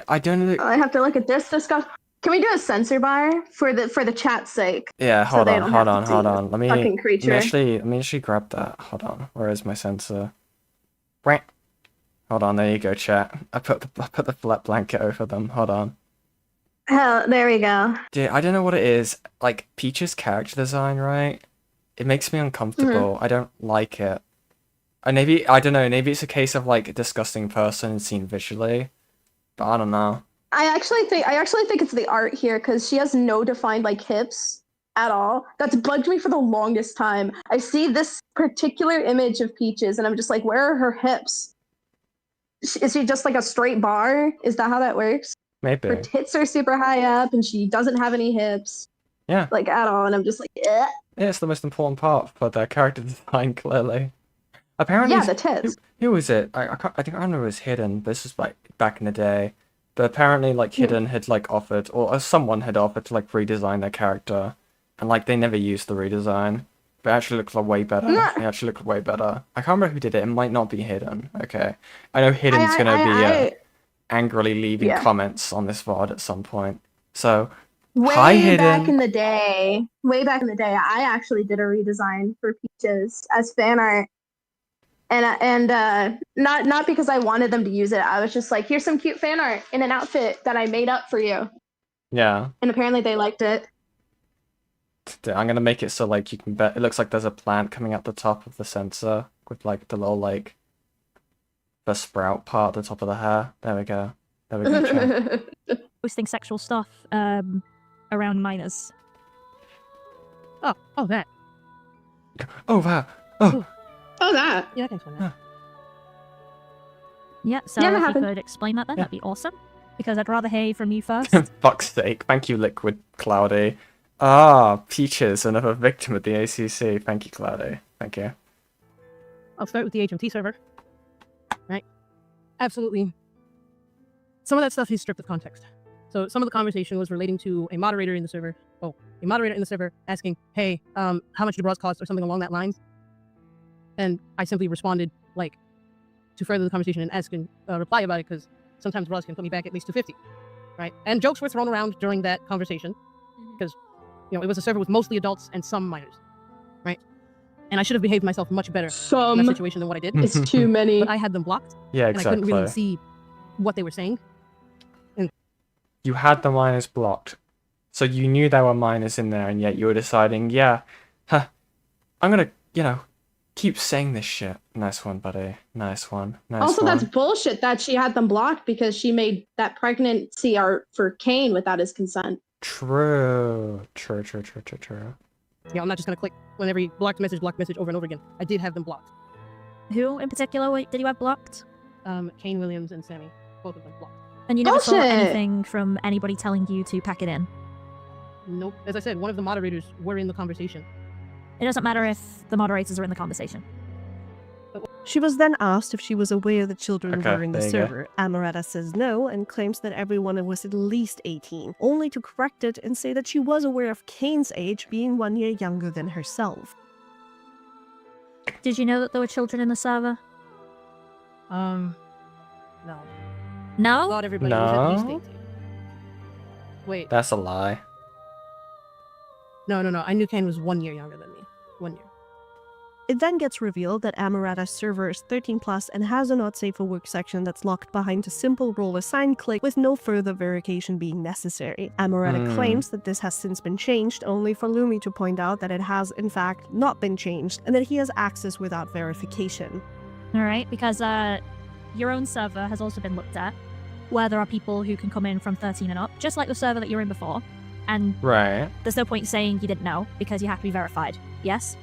I don't know.
I have to look at this discussion. Can we do a censor bar for the chat's sake?
Yeah, hold on. Let me actually grab that. Hold on. Where is my sensor? Right. Hold on, there you go, chat. I put the flat blanket over them. Hold on.
Hell, there we go.
Dude, I don't know what it is. Like, Peach's character design, right? It makes me uncomfortable. I don't like it. And maybe, I don't know, maybe it's a case of like a disgusting person seen visually. But I don't know.
I actually think it's the art here, because she has no defined like hips at all. That's bugged me for the longest time. I see this particular image of Peaches and I'm just like, where are her hips? Is she just like a straight bar? Is that how that works?
Maybe.
Her tits are super high up and she doesn't have any hips.
Yeah.
Like at all, and I'm just like, eh.
Yeah, it's the most important part for their character design, clearly. Apparently,
yeah, the tits.
Who was it? I think I remember it was Hidden. This was like back in the day. But apparently, like Hidden had like offered, or someone had offered to like redesign their character, and like they never used the redesign. But it actually looked like way better.
Yeah.
It actually looked way better. I can't remember who did it. It might not be Hidden. Okay, I know Hidden's gonna be angrily leaving comments on this VOD at some point. So. Hi, Hidden.
Way back in the day, I actually did a redesign for Peaches as fan art, and not because I wanted them to use it. I was just like, here's some cute fan art in an outfit that I made up for you.
Yeah.
And apparently they liked it.
I'm gonna make it so like you can bet. It looks like there's a plant coming out the top of the sensor with like the little like the sprout part at the top of the hair. There we go. There we go.
Posting sexual stuff. Around minors.
Oh, that.
Oh, wow. Oh,
that.
Yeah, thanks for that.
Yeah, so if you could explain that then, that'd be awesome. Because I'd rather hear from you first.
Fuck's sake. Thank you, Liquid Cloudy. Ah, Peaches, another victim of the ACC. Thank you, Cloudy. Thank you.
I'll start with the HMT server. Right? Absolutely. Some of that stuff is stripped of context. So some of the conversation was relating to a moderator in the server. Asking, hey, how much do bras cost or something along that line. And I simply responded, like, to further the conversation and ask and reply about it, because sometimes bras can put me back at least $250, right? And jokes were thrown around during that conversation, because, it was a server with mostly adults and some minors, right? And I should have behaved myself much better in that situation than what I did.
It's too many.
But I had them blocked.
Yeah,
and
exactly.
I couldn't really see what they were saying.
You had the minors blocked. So you knew there were minors in there, and yet you were deciding, yeah, I'm gonna, keep saying this shit. Nice one, buddy. Nice one.
Also, that's bullshit that she had them blocked because she made that pregnancy art for Kane without his consent.
True.
Yeah, I'm not just gonna click on every blocked message over and over again. I did have them blocked.
Who in particular did you have blocked?
Kane Williams and Sammy, both of them blocked.
And you never saw anything from anybody telling you to pack it in?
Nope. As I said, one of the moderators were in the conversation.
It doesn't matter if the moderators are in the conversation.
She was then asked if she was aware the children were in the server. Amoretta says no and claims that everyone was at least 18, only to correct it and say that she was aware of Kane's age being 1 year younger than herself.
Did you know that there were children in the server?
No.
No?
I thought everybody was at least 18. Wait.
That's a lie.
No. I knew Kane was 1 year younger than me. 1 year.
It then gets revealed that Amoretta's server is 13+ and has a not safe for work section that's locked behind a simple roll assign click with no further verification being necessary. Amoretta claims that this has since been changed, only for Lumi to point out that it has in fact not been changed and that he has access without verification.
Alright, because your own server has also been looked at, where there are people who can come in from 13 and up, just like the server that you were in before. And there's no point saying you didn't know, because you have to be verified. Yes?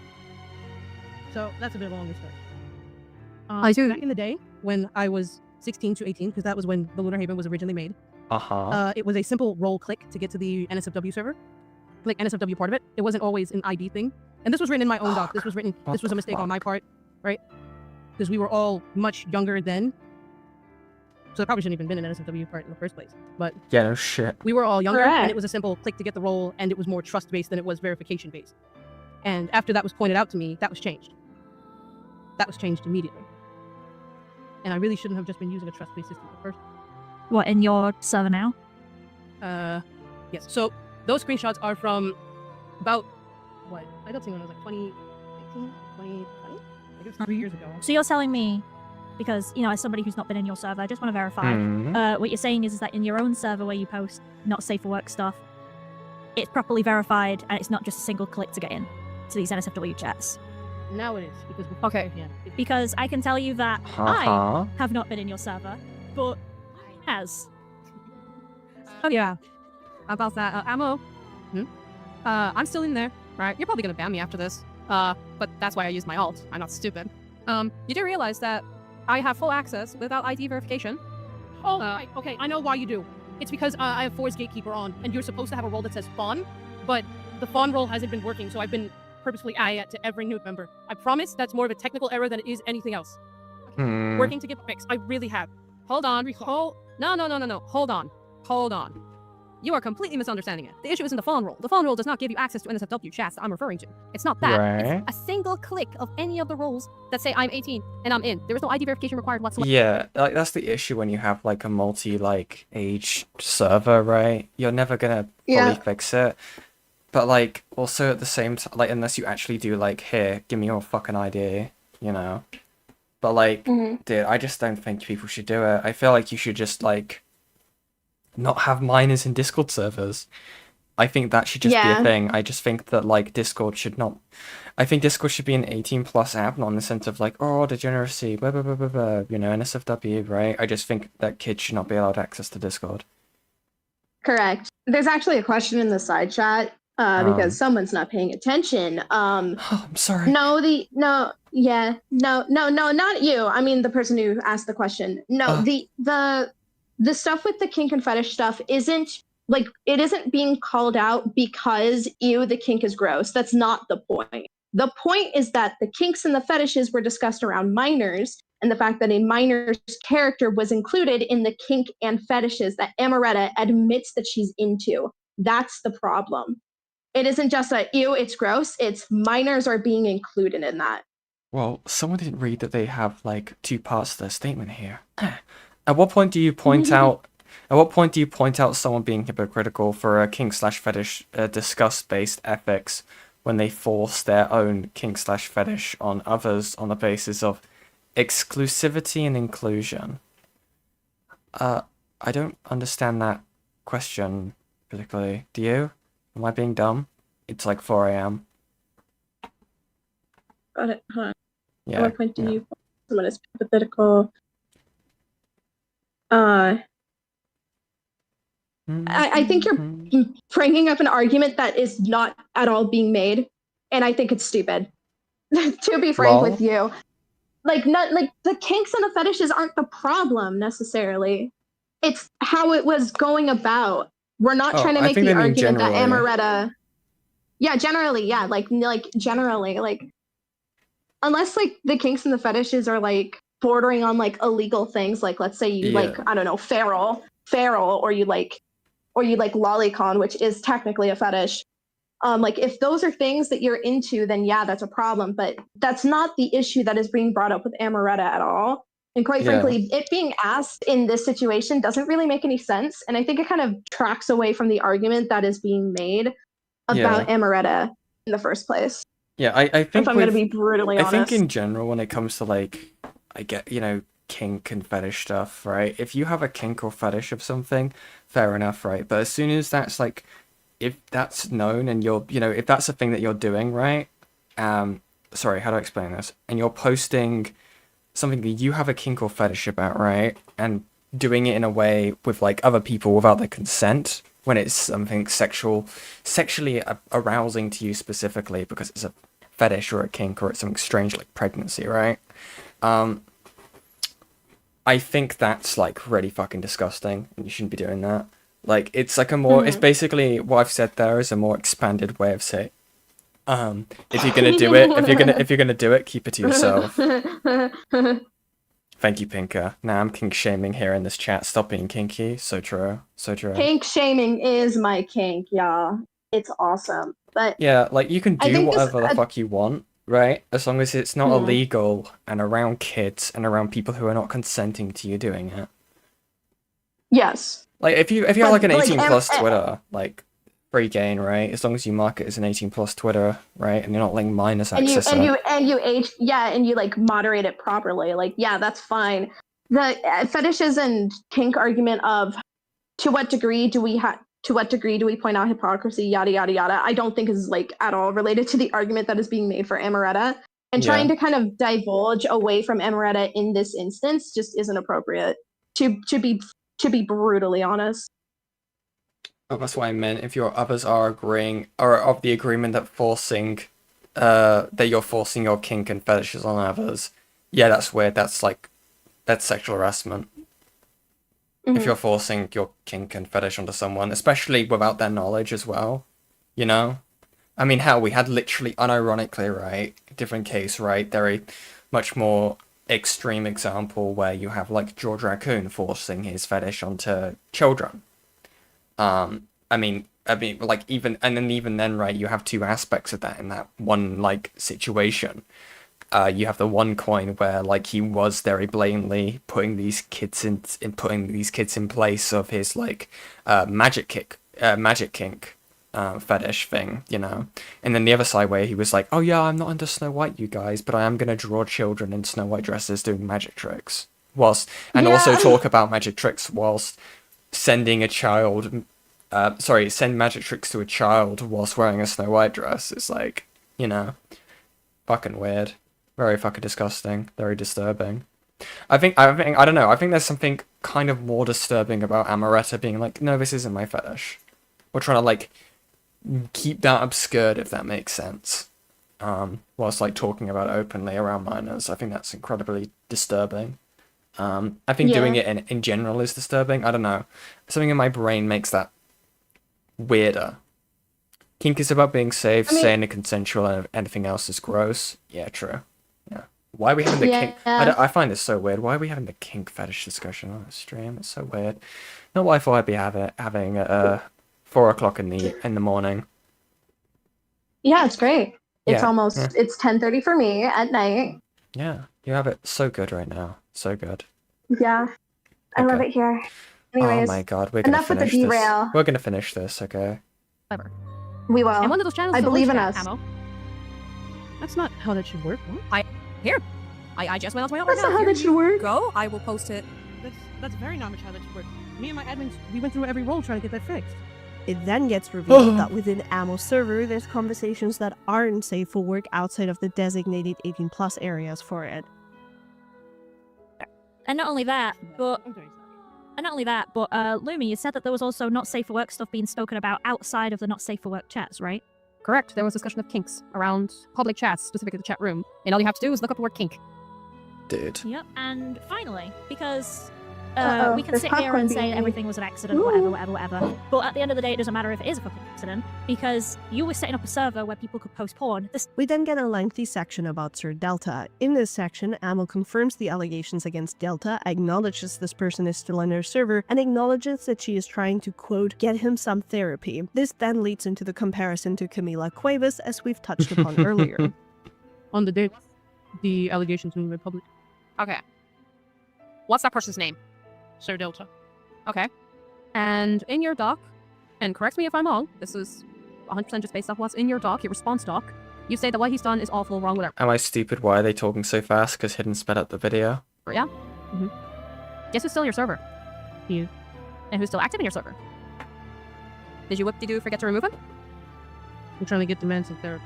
So that's a bit of a longer story. Back in the day, when I was 16 to 18, because that was when the Lunar Haven was originally made, it was a simple roll click to get to the NSFW server. Like NSFW part of it. It wasn't always an ID thing. And this was written in my own doc. This was a mistake on my part, right? Because we were all much younger then. So it probably shouldn't even been an NSFW part in the first place. But
yeah, no shit.
We were all younger, and it was a simple click to get the role, and it was more trust-based than it was verification-based. And after that was pointed out to me, that was changed. That was changed immediately. And I really shouldn't have just been using a trust-based system at first.
What, in your server now?
Yes. So those screenshots are from about, what? I don't think when I was like 2019, 2020? Like it was 3 years ago.
So you're telling me, because, as somebody who's not been in your server, I just want to verify. What you're saying is that in your own server where you post not safe for work stuff, it's properly verified and it's not just a single click to get in to these NSFW chats.
Now it is, because yeah.
Because I can tell you that I have not been in your server, but has.
Oh yeah. About that, Ammo. I'm still in there, right? You're probably gonna ban me after this. But that's why I used my alt. I'm not stupid. You do realize that I have full access without ID verification. Okay, I know why you do. It's because I have Force Gatekeeper on, and you're supposed to have a role that says Fawn, but the Fawn role hasn't been working, so I've been purposefully adding it to every new member. I promise that's more of a technical error than it is anything else. Working to get fixed. I really have. Hold on. No. Hold on. You are completely misunderstanding it. The issue isn't the Fawn role. The Fawn role does not give you access to NSFW chats that I'm referring to. It's not that. It's a single click of any of the roles that say I'm 18 and I'm in. There is no ID verification required whatsoever.
Yeah, that's the issue when you have like a age server, right? You're never gonna fully fix it. But also at the same time, unless you actually do here, give me your fucking ID, But dude, I just don't think people should do it. I feel like you should just not have minors in Discord servers. I think that should just be a thing. I just think that Discord should not. I think Discord should be an 18+ app, not in the sense of degeneracy, blah blah blah blah blah. NSFW, right? I just think that kids should not be allowed access to Discord.
Correct. There's actually a question in the side chat because someone's not paying attention.
I'm sorry.
No, not you. I mean the person who asked the question. No, the stuff with the kink and fetish stuff isn't it isn't being called out because the kink is gross. That's not the point. The point is that the kinks and the fetishes were discussed around minors, and the fact that a minor's character was included in the kink and fetishes that Amoretta admits that she's into. That's the problem. It isn't just it's gross. It's minors are being included in that.
Well, someone didn't read that they have two parts to their statement here. At what point do you point out? At what point do you point out someone being hypocritical for a kink/fetish disgust-based ethics when they force their own kink/fetish on others on the basis of exclusivity and inclusion? I don't understand that question specifically. Do you? Am I being dumb? It's like 4 a.m.
Got it, huh?
Yeah.
At what point do you someone is hypothetical? I think you're bringing up an argument that is not at all being made, and I think it's stupid. To be frank with you, like the kinks and the fetishes aren't the problem necessarily. It's how it was going about. We're not trying to make the argument that Amoretta. Yeah, generally, yeah, like generally, like unless like the kinks and the fetishes are like bordering on like illegal things, like let's say you like I don't know feral, or you like lolicon, which is technically a fetish. Like if those are things that you're into, then yeah, that's a problem. But that's not the issue that is being brought up with Amoretta at all. And quite frankly, it being asked in this situation doesn't really make any sense. And I think it kind of tracks away from the argument that is being made about Amoretta in the first place.
Yeah, I think
if I'm going to be brutally honest.
I think in general, when it comes to like, I get, kink and fetish stuff, right? If you have a kink or fetish of something, fair enough, right? But as soon as that's like, if that's known and you're, if that's a thing that you're doing, right? Sorry, how do I explain this? And you're posting something that you have a kink or fetish about, right? And doing it in a way with like other people without their consent, when it's something sexually arousing to you specifically because it's a fetish or a kink or it's something strange like pregnancy, right? I think that's like really fucking disgusting and you shouldn't be doing that. Like it's like a more, it's basically what I've said there is a more expanded way of saying, if you're gonna do it, if you're gonna do it, keep it to yourself. Thank you, Pinker. Now I'm kink shaming here in this chat. Stop being kinky. So true. So true.
Kink shaming is my kink, y'all. It's awesome. But
yeah, like you can do whatever the fuck you want, right? As long as it's not illegal and around kids and around people who are not consenting to you doing it.
Yes.
Like if you have like an 18 plus Twitter, like free gain, right? As long as you mark it as an 18 plus Twitter, right? And you're not letting minors access it.
And you like moderate it properly. Like, yeah, that's fine. The fetishes and kink argument of to what degree do we point out hypocrisy, yada yada yada, I don't think is like at all related to the argument that is being made for Amoretta. And trying to kind of divulge away from Amoretta in this instance just isn't appropriate. To be brutally honest.
Oh, that's what I meant. If your others are agreeing, or of the agreement that that you're forcing your kink and fetishes on others, yeah, that's weird. That's sexual harassment. Mm-hmm. If you're forcing your kink and fetish onto someone, especially without their knowledge as well, I mean, hell, we had literally, unironically, right, different case, right, very much more extreme example where you have like George Raccoon forcing his fetish onto children. I mean, like even then, right, you have two aspects of that in that one like situation. You have the one coin where like he was very blatantly putting these kids in place of his like magic kink fetish thing, and then the other side where he was like, oh yeah, I'm not into Snow White, you guys, but I am gonna draw children in Snow White dresses doing magic tricks also talk about magic tricks whilst sending a child, send magic tricks to a child whilst wearing a Snow White dress. It's like, fucking weird. Very fucking disgusting. Very disturbing. I don't know. I think there's something kind of more disturbing about Amoretta being like, no, this isn't my fetish. We're trying to like keep that obscured, if that makes sense. Whilst like talking about it openly around minors. I think that's incredibly disturbing. I think doing it in general is disturbing. I don't know. Something in my brain makes that weirder. Kink is about being safe, sane, and consensual, and anything else is gross. Yeah, true. Yeah. Why are we having the kink? I find this so weird. Why are we having the kink fetish discussion on the stream? It's so weird. Not what I thought I'd be having at 4 o'clock in the morning.
Yeah, it's great. It's almost it's 10:30 for me at night.
Yeah, you have it so good right now. So good.
Yeah, I love it here. Anyways,
oh my god, we're gonna finish this. We're gonna finish this, okay?
Clever.
We will.
And one of those channels.
I believe in us.
Ammo. That's not how that should work. What? I just went out to my own.
That's not how that should work.
Go. I will post it. That's very not much how that should work. Me and my admins, we went through every role trying to get that fixed.
It then gets revealed that within Amo's server, there's conversations that aren't safe for work outside of the designated 18+ areas for it.
And not only that, but Lumi, you said that there was also not safe for work stuff being spoken about outside of the not safe for work chats, right?
Correct. There was discussion of kinks around public chats, specifically the chat room. And all you have to do is look up the word kink.
Dude.
Yep. And finally, because
Uh-oh,
we can
there's
sit here
popcorn
and say
being made.
everything was an accident, whatever. But at the end of the day, it doesn't matter if it is a fucking accident, because you were setting up a server where people could post porn.
We then get a lengthy section about Sir Delta. In this section, Amo confirms the allegations against Delta, acknowledges this person is still on her server, and acknowledges that she is trying to, quote, get him some therapy. This then leads into the comparison to Camila Cuevas, as we've touched upon earlier.
On the date, the allegations were made public. Okay. What's that person's name? Sir Delta. Okay. And in your doc, and correct me if I'm wrong, this is 100% just based off what's in your doc, your response doc, you say that what he's done is awful, wrong, whatever.
Am I stupid? Why are they talking so fast? Because Hidden sped up the video?
Yeah. Guess who's still in your server? You. And who's still active in your server? Did you whoop-de-doo forget to remove him? I'm trying to get demands of therapy.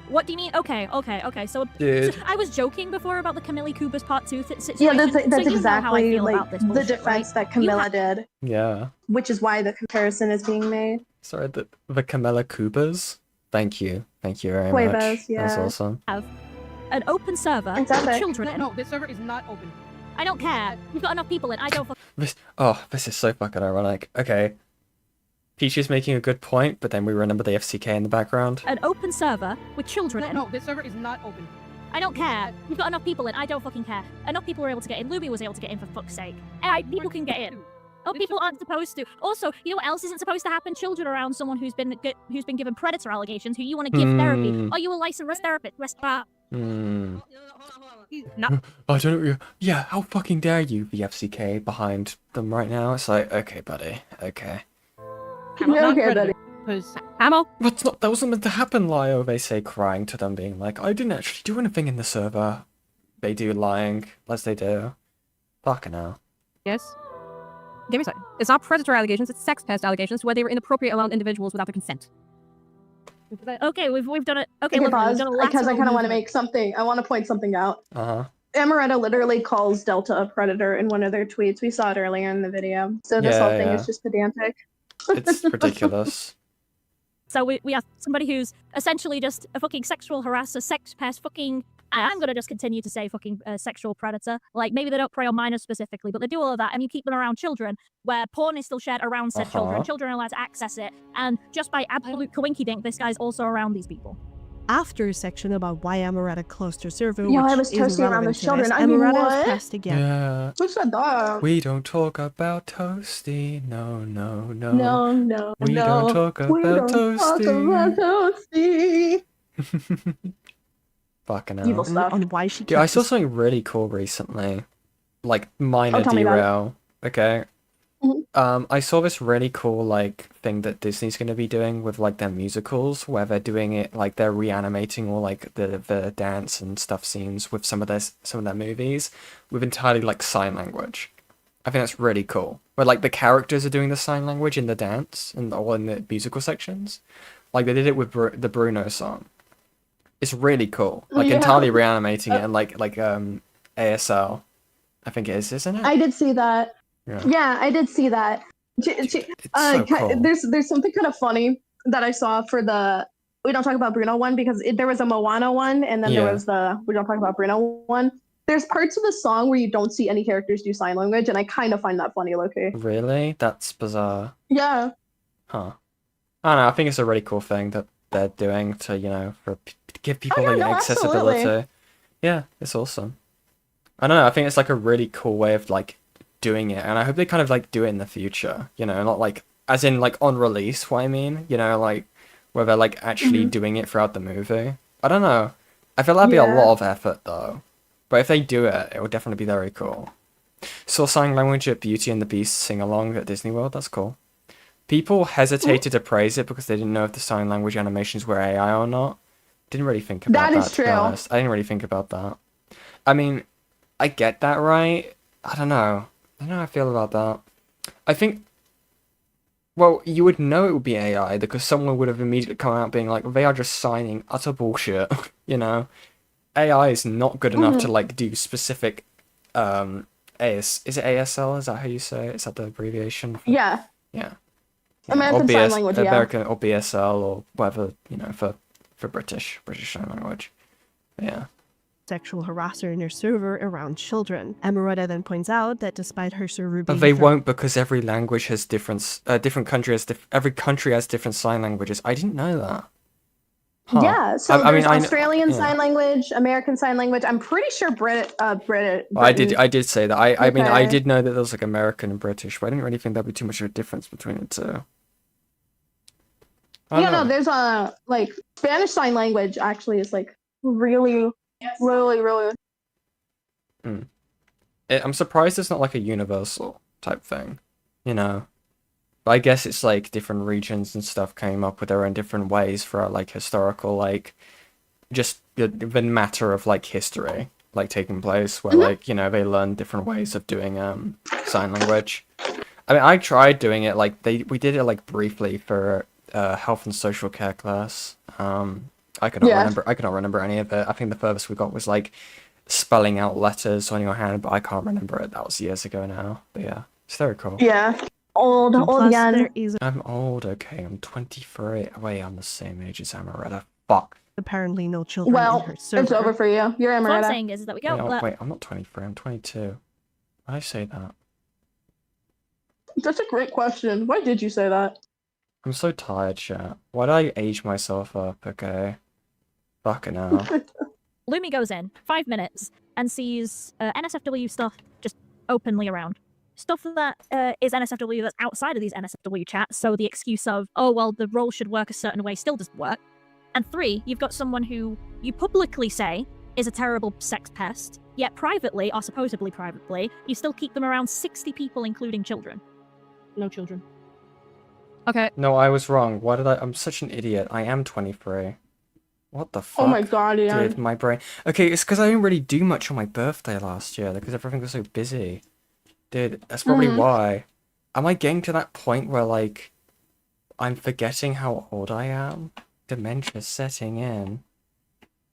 What do you mean? Okay. So I was joking before about the Camille Kubas Part 2 situation.
Yeah, that's
so you know how I
exactly
feel
like
about this
the
bullshit,
defense
right?
that Camilla did,
Yeah.
which is why the comparison is being made.
Sorry, the Camilla Coopers? Thank you. Thank you very
Cuevas,
much.
yeah.
That's awesome.
Have an open server
It's
for
epic.
children.
No, this server is not open.
I don't care. We've got enough people in. I don't
This is so fucking ironic. Okay. Peach is making a good point, but then we remember the FCK in the background.
An open server with children.
No, this server is not open.
I don't care. We've got enough people in. I don't fucking care. Enough people were able to get in. Luby was able to get in, for fuck's sake. People can get in. Oh, people aren't supposed to. Also, you know what else isn't supposed to happen? Children around someone who's been given predator allegations, who you want to give therapy. Are you a licensed therapist?
No.
No.
I don't. Yeah, how fucking dare you, the FCK, behind them right now? It's like, okay, buddy. Okay.
Okay, buddy.
Ammo?
That wasn't meant to happen, Lio, they say, crying to them, being like, I didn't actually do anything in the server. They do lying, as they do. Fucking hell.
Yes. Give me a second. It's not predator allegations, it's sex pest allegations where they were inappropriate around individuals without their consent.
Okay, we've done it. Okay,
Okay,
look,
pause,
we've done a
because I
lateral
kind of want to
movement.
make something. I want to point something out.
Uh-huh.
Amoretta literally calls Delta a predator in one of their tweets. We saw it earlier in the video. So this
Yeah,
whole thing
yeah.
is just pedantic.
It's ridiculous.
So we have somebody who's essentially just a fucking sexual harasser, sex pest, fucking... I'm gonna just continue to say fucking sexual predator. Like, maybe they don't prey on minors specifically, but they do all of that, and you keep them around children, where porn is still shared around said children. Children are allowed to access it, and just by absolute coinkydink, this guy's also around these people.
After a section about why Amoretta closed her server,
Yo,
which
I was
isn't
toasting around
relevant
the
to
children.
this,
I mean,
Amoretta
what?
is pressed again.
Yeah.
Who said that?
We don't talk about Toasty. No.
No.
We don't talk about
We don't talk about
Toasty.
Toasty.
Fucking hell.
Evil stuff.
On why she
Dude, I
kept
saw
this-
something really cool recently. Like, minor
tell me about it.
derail. Okay.
Mhm.
I saw this really cool, like, thing that Disney's gonna be doing with, like, their musicals, where they're doing it, like, they're reanimating all, like, the dance and stuff scenes with some of their movies with entirely, like, sign language. I think that's really cool. Where, like, the characters are doing the sign language in the dance, or in the musical sections. Like, they did it with the Bruno song. It's really cool. Like,
Yeah.
entirely reanimating it and, like, ASL. I think it is, isn't it?
I did see that. Yeah, I did see that.
so cool.
There's something kind of funny that I saw for the We Don't Talk About Bruno one, because there was a Moana one, and then there was the We Don't Talk About Bruno one. There's parts of the song where you don't see any characters do sign language, and I kind of find that funny, Loki.
Really? That's bizarre.
Yeah.
Huh. I don't know, I think it's a really cool thing that they're doing to, to give people the accessibility.
absolutely.
Yeah, it's awesome. I don't know, I think it's like a really cool way of like doing it, and I hope they kind of like do it in the future, not like as in like on release, what I mean, like where they're like actually doing it throughout the movie. I don't know. I feel that'd be a lot of effort though. But if they do it, it will definitely be very cool. Saw sign language at Beauty and the Beast sing along at Disney World, that's cool. People hesitated to praise it because they didn't know if the sign language animations were AI or not. Didn't really think about that.
That is
to be
true.
honest. I didn't really think about that. I mean, I get that, right? I don't know. I don't know how I feel about that. I think Well, you would know it would be AI because someone would have immediately come out being like, they are just signing utter bullshit, you know? AI is not good enough to, like, do specific, is it ASL? Is that how you say it? Is that the abbreviation?
Yeah.
Yeah.
American Sign Language, yeah.
American or BSL or whatever, you know, for British Sign Language. Yeah.
Sexual harasser in her server around children. Amoretta then points out that despite her server being...
But they won't, because every language has every country has different sign languages. I didn't know that. Huh.
Yeah, so there's Australian Sign Language, American Sign Language. I'm pretty sure Brit.
Well, I did say that. I mean, I did know that there was like American and British, but I didn't really think there'd be too much of a difference between the two.
Yeah, no, there's like Spanish Sign Language actually is like really.
I'm surprised it's not like a universal type thing, you know. But I guess it's like different regions and stuff came up with their own different ways for like historical, like just the matter of like history like taking place where like, you know, they learn different ways of doing sign language. I mean, I tried doing it like we did it like briefly for health and social care class. I cannot remember any of it. I think the furthest we got was like spelling out letters on your hand, but I can't remember it. That was years ago now. But yeah, it's very cool.
Yeah. Old again.
I'm old, okay. I'm 23. Wait, I'm the same age as Amoretta. Fuck.
Apparently no children in her server.
It's over for you. You're Amoretta.
What I'm saying is that we go...
Wait, I'm not 23. I'm 22. Why did I say that?
That's a great question. Why did you say that?
I'm so tired, chat. Why did I age myself up, okay? Fucking hell.
Lumi goes in, 5 minutes, and sees NSFW stuff just openly around. Stuff that is NSFW that's outside of these NSFW chats, so the excuse of, oh, well, the role should work a certain way still doesn't work. And 3, you've got someone who you publicly say is a terrible sex pest, yet privately, or supposedly privately, you still keep them around 60 people, including children.
No children. Okay.
No, I was wrong. Why did I'm such an idiot. I am 23. What the fuck?
Oh my god, yeah.
Dude, my brain... Okay, it's because I didn't really do much on my birthday last year, because everything was so busy. Dude, that's probably why. Am I getting to that point where, like, I'm forgetting how old I am? Dementia's setting in.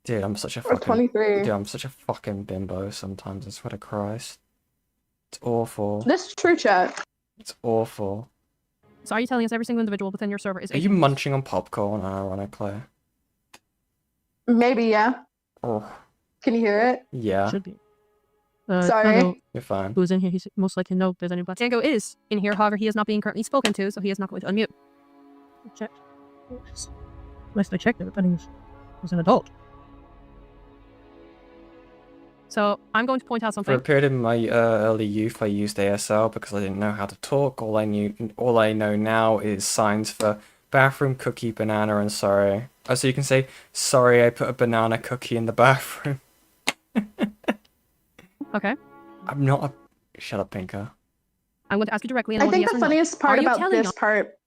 Dude, I'm such a fucking...
23.
Dude, I'm such a fucking bimbo sometimes, I swear to Christ. It's awful.
This is true, chat.
It's awful.
So are you telling us every single individual within your server is...
Are you munching on popcorn, ironically?
Maybe, yeah.
Oh.
Can you hear it?
Yeah.
Should be.
Sorry.
You're fine.
Who's in here? He's most likely know if there's anybody. Tango is in here, however, he is not being currently spoken to, so he is not going to unmute. Check. Last I checked, everybody was an adult. So I'm going to point out something.
For a period in my early youth, I used ASL because I didn't know how to talk. All I know now is signs for bathroom, cookie, banana, and sorry. Oh, so you can say, sorry, I put a banana cookie in the bathroom.
Okay.
I'm not a... Shut up, Pinker.
I'm going to ask you directly. And
I think the funniest part about this part,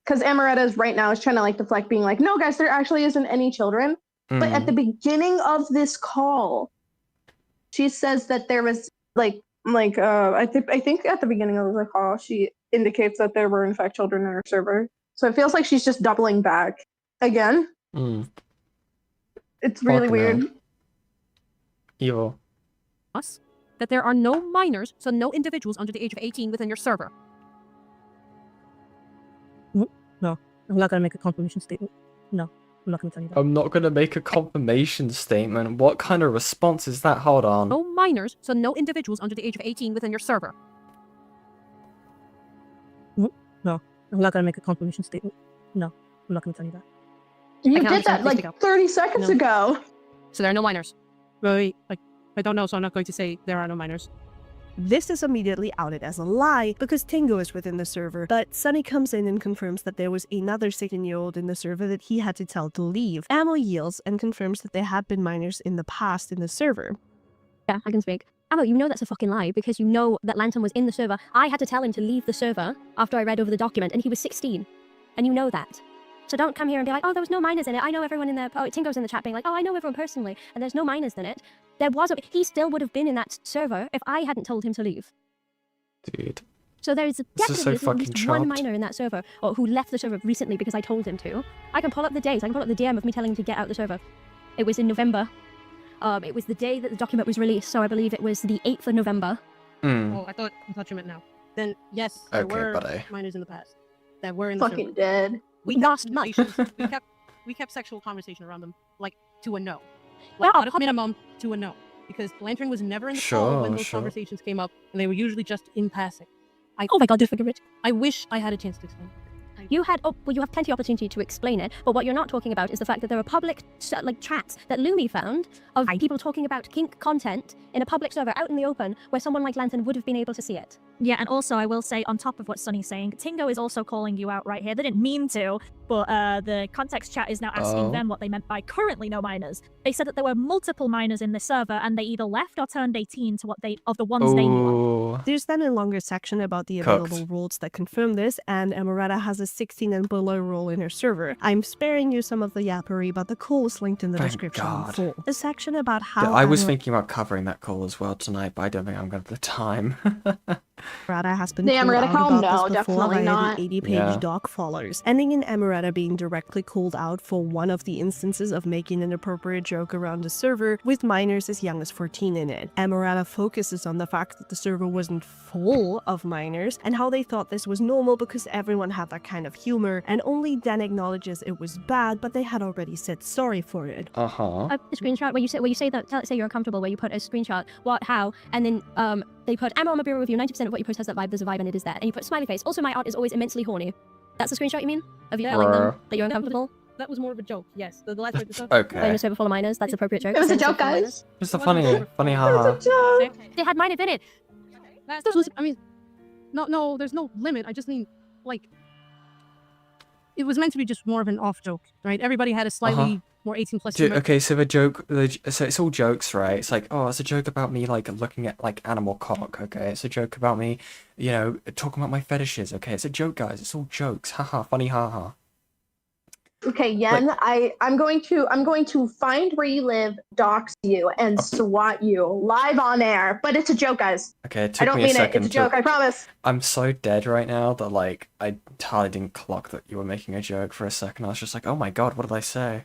because Amoretta right now is trying to like deflect, being like, no, guys, there actually isn't any children. But at the beginning of this call, she says that there was I think at the beginning of the call, she indicates that there were in fact children in her server. So it feels like she's just doubling back again. It's really weird.
Evil.
Us that there are no minors, so no individuals under the age of 18 within your server.
No, I'm not gonna make a confirmation statement. No, I'm not gonna tell you that.
I'm not gonna make a confirmation statement. What kind of response is that? Hold on.
No minors, so no individuals under the age of 18 within your server.
No, I'm not gonna make a confirmation statement. No, I'm not gonna tell you that.
You did that like 30 seconds ago.
So there are no minors.
Really? I don't know, so I'm not going to say there are no minors.
This is immediately outed as a lie because Tingo is within the server, but Sunny comes in and confirms that there was another 16-year-old in the server that he had to tell to leave. Amo yields and confirms that there have been minors in the past in the server.
Yeah, I can speak. Amo, you know that's a fucking lie because you know that Lantern was in the server. I had to tell him to leave the server after I read over the document and he was 16. And you know that. So don't come here and be like, oh, there was no minors in it. I know everyone in there. Oh, Tingo's in the chat being like, oh, I know everyone personally. And there's no minors in it. There was he still would have been in that server if I hadn't told him to leave.
Dude,
So there is
This is so
definitely at
fucking
least one
chopped.
minor in that server, or who left the server recently because I told him to. I can pull up the dates. I can pull up the DM of me telling him to get out the server. It was in November. It was the day that the document was released, so I believe it was the 8th of November.
Oh, I thought you meant now. Then yes, there
Okay,
were
buddy.
minors in the past that were in the
Fucking
server.
dead.
We lost conversations. we kept sexual conversation around them, like to a no. Like
Well,
at a minimum to a no. Because Lantern was never in the call when those conversations came up, and they were usually just in passing.
Oh my god, do forgive it.
I wish I had a chance to explain.
You had, you have plenty of opportunity to explain it, but what you're not talking about is the fact that there are public, chats that Lumi found of people talking about kink content in a public server out in the open where someone like Lantern would have been able to see it.
Yeah, and also I will say, on top of what Sunny's saying, Tingo is also calling you out right here. They didn't mean to, but the context chat is now asking them what they meant by currently no minors. They said that there were multiple minors in the server, and they either left or turned 18 to of the ones they knew of.
There's then a longer section about the available rules that confirm this, and Amoretta has a 16 and below rule in her server. I'm sparing you some of the yappery, but the call is linked in the description in full. A section about how
I was thinking about covering that call as well tonight, but I don't think I'm going to have the time.
Amoretta has been
Damn,
called
Amoretta,
out
calm
about
down,
this before
definitely
via
not.
the 80-page doc follows, ending in Amoretta being directly called out for one of the instances of making an inappropriate joke around the server with minors as young as 14 in it. Amoretta focuses on the fact that the server wasn't full of minors and how they thought this was normal because everyone had that kind of humor, and only then acknowledges it was bad, but they had already said sorry for it.
A screenshot where you say that, say you're uncomfortable, where you put a screenshot, what, how, and then they put, I'm on my bureau with you, 90% of what you post has that vibe, there's a vibe and it is there. And you put smiley face. Also, my art is always immensely horny. That's the screenshot you mean? Of you telling them that you're uncomfortable?
That was more of a joke, yes. The last part.
Okay.
In a server full of minors, that's appropriate joke.
It was a joke, guys.
Just a funny haha.
They had minors in it.
I mean, no, there's no limit. I just mean, like, it was meant to be just more of an off joke, right? Everybody had a slightly more 18 plus.
Dude, okay, so the joke, so it's all jokes, right? It's like, oh, it's a joke about me, like, looking at, like, animal cock, okay? It's a joke about me, you know, talking about my fetishes, okay? It's a joke, guys. It's all jokes. Haha, funny haha.
Okay, Yen, I'm going to find where you live, dox you, and swat you live on air. But it's a joke, guys.
Okay, it took
I don't
me a
mean
second.
it. It's a joke, I promise.
I'm so dead right now that, like, I entirely didn't clock that you were making a joke for a second. I was just like, oh my god, what did I say?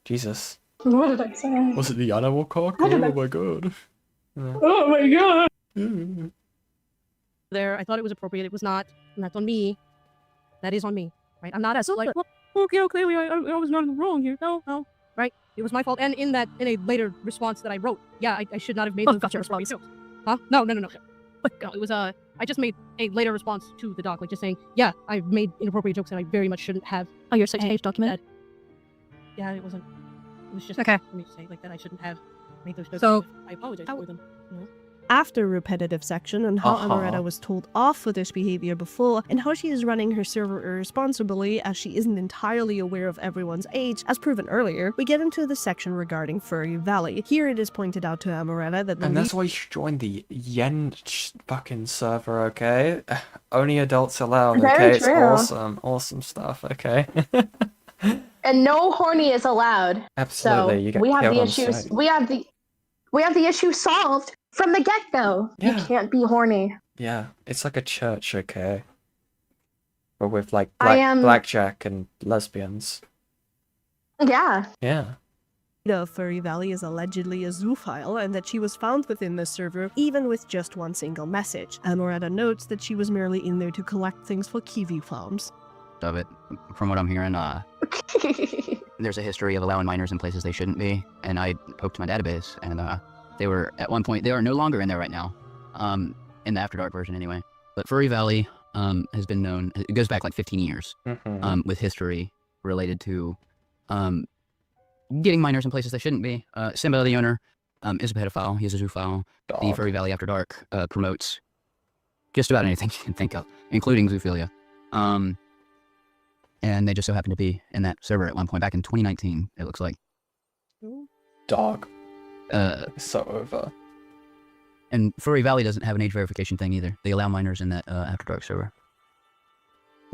Jesus.
What did I say?
Was it the animal cock? Oh my god.
Oh my god.
There, I thought it was appropriate. It was not, and that's on me. That is on me, right? I'm not as like, well, okay, clearly I was not wrong here. No, right? It was my fault. And in a later response that I wrote, yeah, I should not have made those response jokes. Huh? No. But no, it was I just made a later response to the doc, like just saying, yeah, I made inappropriate jokes and I very much shouldn't have.
Oh, your 6-page document?
Yeah, it wasn't. It was just
okay
for me to say like that I shouldn't have made those jokes.
So
I apologize for them. You know?
After repetitive section on how Amoretta was told off for this behavior before, and how she is running her server irresponsibly as she isn't entirely aware of everyone's age, as proven earlier, we get into the section regarding Furry Valley. Here it is pointed out to Amoretta that
and that's why you should join the Yen fucking server, okay? Only adults allowed, okay? It's awesome stuff, okay?
And no horny is allowed.
Absolutely,
so
you get
we have
killed
the
on
issues.
sight.
We have the issue solved from the get-go.
Yeah.
You can't be horny.
Yeah, it's like a church, okay? But with like blackjack and lesbians.
Yeah.
Yeah.
Furry Valley is allegedly a zoophile and that she was found within the server even with just one single message. Amoretta notes that she was merely in there to collect things for kiwi farms.
Of it, from what I'm hearing, there's a history of allowing minors in places they shouldn't be, and I poked my database, and they were at one point. They are no longer in there right now, in the After Dark version anyway. But Furry Valley has been known. It goes back like 15 years, with history related to getting minors in places they shouldn't be. Simba, the owner, is a pedophile. He's a zoophile. The Furry Valley After Dark promotes just about anything you can think of, including zoophilia. And they just so happened to be in that server at one point back in 2019, it looks like.
Dog. So over.
And Furry Valley doesn't have an age verification thing either. They allow minors in that After Dark server.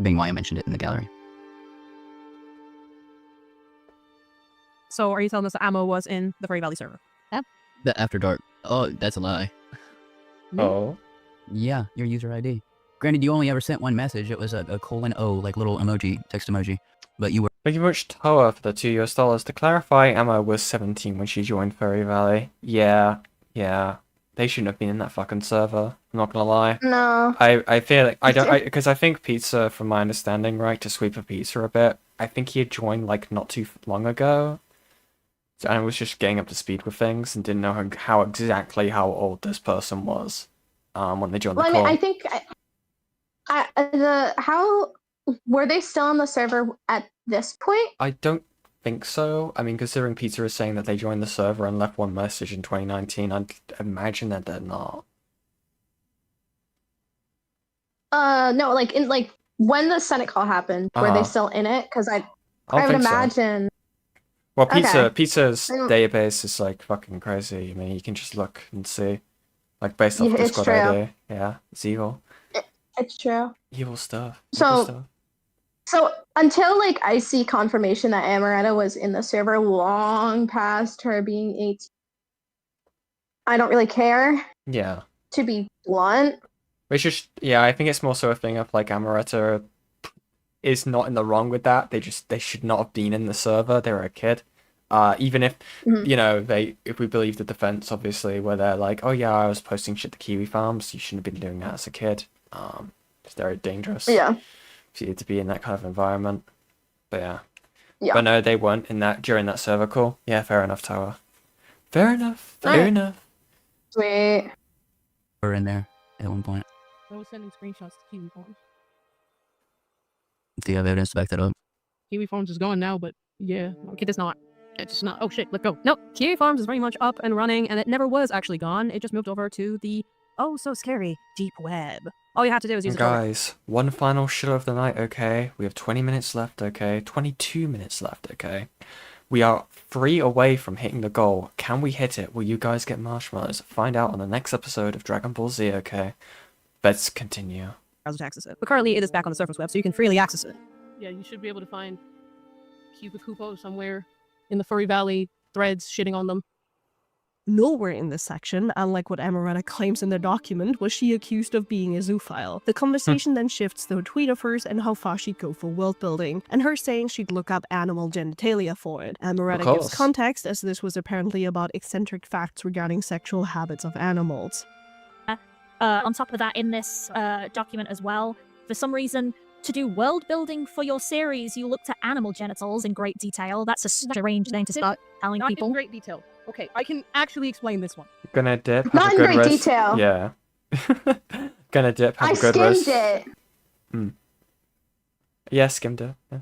Being why I mentioned it in the gallery.
So are you telling us that Ammo was in the Furry Valley server?
Yeah.
The After Dark. Oh, that's a lie.
Oh.
Yeah, your user ID. Granted, you only ever sent one message. It was a :O, like little emoji, text emoji. But you were.
Thank you very much, Toa, for the $2. To clarify, Emma was 17 when she joined Furry Valley. Yeah. They shouldn't have been in that fucking server. I'm not gonna lie.
No.
I feel like because I think Pizza, from my understanding, right, to sweep a Pizza a bit, I think he had joined like not too long ago. And I was just getting up to speed with things and didn't know how exactly how old this person was when they joined the call.
I mean, I think how were they still on the server at this point?
I don't think so. I mean, considering Pizza is saying that they joined the server and left one message in 2019, I'd imagine that they're not.
No, like when the Senate call happened, were they still in it? Because I would imagine.
So. Well, Pizza's database is like fucking crazy. I mean, you can just look and see, like based off Discord ID. Yeah, it's evil.
It's true.
Evil stuff.
So until like I see confirmation that Amoretta was in the server long past her being 18, I don't really care.
Yeah.
To be blunt.
Which is I think it's more so a thing of like Amoretta is not in the wrong with that. They should not have been in the server. They were a kid. Even if if we believe the defense, obviously, where they're like, oh yeah, I was posting shit to Kiwi Farms, you shouldn't have been doing that as a kid. It's very dangerous.
Yeah.
For you to be in that kind of environment. But yeah. But no, they weren't in that during that server call. Yeah, fair enough, Tower. Fair enough.
Sweet.
We're in there at one point.
I was sending screenshots to Kiwi Farms.
Do you have evidence to back that up?
Kiwi Farms is gone now, but yeah, it's not. It's not. Oh shit, let's go. No, Kiwi Farms is very much up and running, and it never was actually gone. It just moved over to the so scary deep web. All you have to do is use
Guys, one final shot of the night, okay? We have 20 minutes left, okay? 22 minutes left, okay? We are 3 away from hitting the goal. Can we hit it? Will you guys get marshmallows? Find out on the next episode of Dragon Ball Z, okay? Let's continue.
Browser to access it. But currently it is back on the surface web, so you can freely access it. Yeah, you should be able to find Cubicupo somewhere in the Furry Valley threads shitting on them.
Nowhere in this section, unlike what Amoretta claims in the document, was she accused of being a zoophile. The conversation then shifts to a tweet of hers and how far she'd go for world building, and her saying she'd look up animal genitalia for it. Amoretta gives context, as this was apparently about eccentric facts regarding sexual habits of animals.
On top of that, in this document as well, for some reason, to do world building for your series, you looked at animal genitals in great detail. That's a strange thing to start telling people.
Not in great detail. Okay, I can actually explain this one.
Gonna dip.
Not in great detail.
Yeah. Gonna dip. Have a good rest.
I skimmed it.
Yeah, skimmed it. Yeah.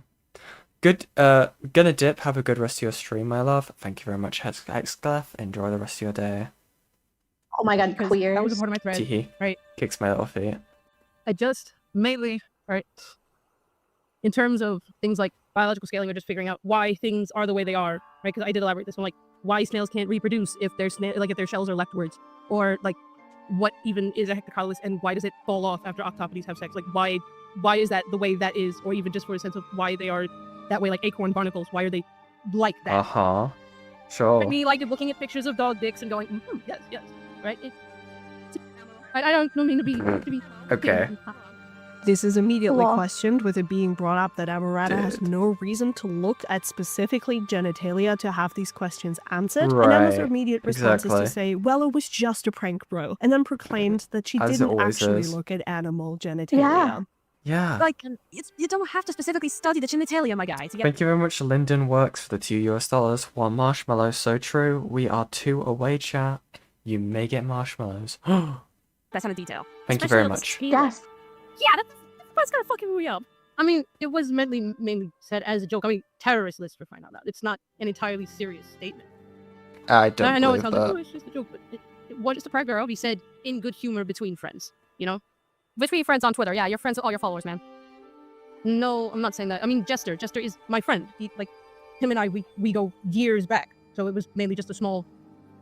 Good. Gonna dip. Have a good rest of your stream, my love. Thank you very much, Hexclef. Enjoy the rest of your day.
Oh my god, queers.
That was a part of my thread.
Teehee.
Right.
Kicks my little feet.
I just mainly, right, in terms of things like biological scaling or just figuring out why things are the way they are, right? Because I did elaborate this one, like why snails can't reproduce if their if their shells are leftwards, or like what even is a hectocotylus and why does it fall off after octopodes have sex? Like why is that the way that is, or even just for a sense of why they are that way, like acorn barnacles, why are they like that?
Sure.
Like me, like looking at pictures of dog dicks and going, yes, right? I don't mean to be
okay.
This is immediately questioned, with it being brought up that Amoretta has no reason to look at specifically genitalia to have these questions answered. And Emma's immediate response is to say, well, it was just a prank, bro. And then proclaimed that she didn't actually look at animal genitalia.
Yeah.
Like, you don't have to specifically study the genitalia, my guy.
Thank you very much, Lyndon Works, for the $2. One marshmallow, so true. We are 2 away, chat. You may get marshmallows.
That's not a detail.
Thank you very much.
Yes.
Yeah, that's gonna fucking me up.
I mean, it was mainly said as a joke. I mean, terrorist list for find out. It's not an entirely serious statement.
I don't
I know it
believe
sounds
that.
like, it's just a joke, but it was just a prank girl. He said in good humor between friends, you know? Between friends on Twitter. Yeah, you're friends with all your followers, man. No, I'm not saying that. I mean, Jester is my friend. Him and I, we go years back. So it was mainly just a small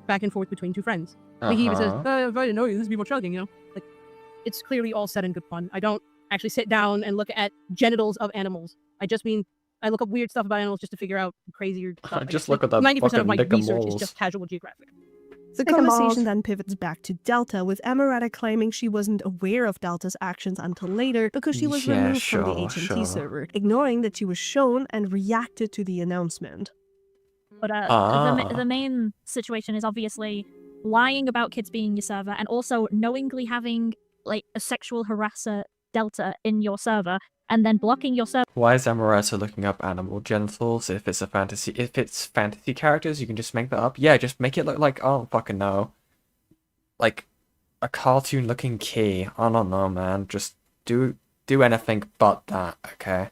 back and forth between 2 friends. Like he even says, if I didn't know you, this would be more chugging, you know? Like, it's clearly all said in good fun. I don't actually sit down and look at genitals of animals. I just mean, I look up weird stuff about animals just to figure out crazier stuff.
Just look at that
90% of my
fucking
research
moles.
is just casual geographic.
The conversation then pivots back to Delta, with Amoretta claiming she wasn't aware of Delta's actions until later because she was removed from the HMT server, ignoring that she was shown and reacted to the announcement.
But the main situation is obviously lying about kids being in your server and also knowingly having like a sexual harasser Delta in your server and then blocking your server.
Why is Amoretta looking up animal genitals if it's fantasy characters? You can just make that up. Yeah, just make it look like, I don't fucking know, like a cartoon looking key. I don't know, man. Just do anything but that, okay?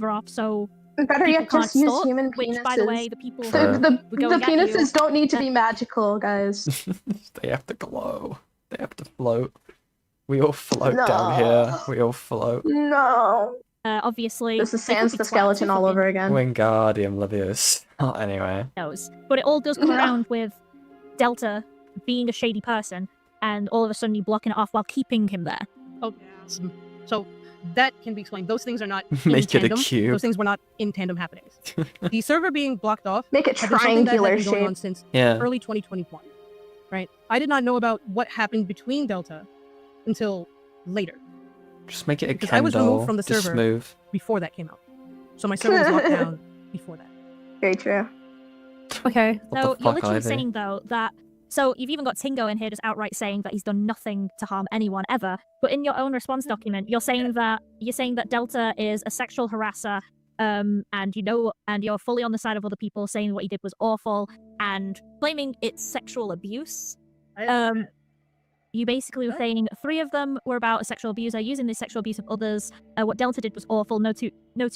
Off, so
better yet, just use human penises.
Which, by the way, the people
the penises don't need to be magical, guys.
They have to glow. They have to float. We all float down here. We all float.
No.
Obviously,
this is Sans the skeleton all over again.
Wingardium Leviosa. Oh, anyway.
But it all does come around with Delta being a shady person, and all of a sudden you blocking it off while keeping him there.
Oh, so that can be explained. Those things are not
Make
in tandem.
It a cube.
Those things were not in tandem happenings. The server being blocked off.
Make it triangular shape.
Going on since early 2021. Right. I did not know about what happened between Delta until later.
Just make it a
because
Ken
I was
doll,
removed from the server
smooth.
before that came out. So my server was locked down before that.
Very true.
Okay. So
What the
you're
fuck,
literally
Ivy?
saying though that so you've even got Tingo in here just outright saying that he's done nothing to harm anyone ever. But in your own response document, you're saying that Delta is a sexual harasser, and you're fully on the side of other people saying what he did was awful and claiming it's sexual abuse. You basically were saying 3 of them were about a sexual abuser using the sexual abuse of others. What Delta did was awful. No two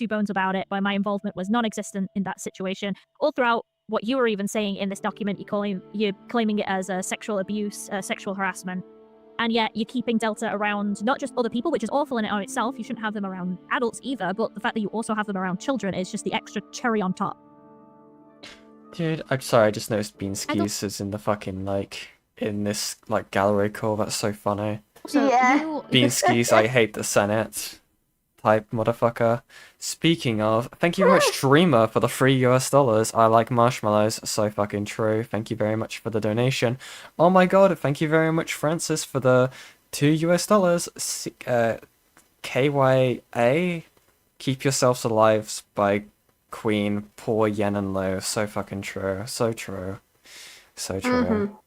bones about it. But my involvement was non-existent in that situation. All throughout what you were even saying in this document, you're claiming it as a sexual abuse, sexual harassment, and yet you're keeping Delta around not just other people, which is awful in it on itself. You shouldn't have them around adults either. But the fact that you also have them around children is just the extra cherry on top.
Dude, I'm sorry. I just noticed Beanskis is in the fucking in this gallery call. That's so funny. Beanskis, I hate the Senate type motherfucker. Speaking of, thank you very much, Dreamer, for the $3 US. I like marshmallows. So fucking true. Thank you very much for the donation. Oh my god, thank you very much, Francis, for the $2 US. KYA, Keep Yourselves Alive by Queen, Poor Yen and Lo. So fucking true. So true. So true.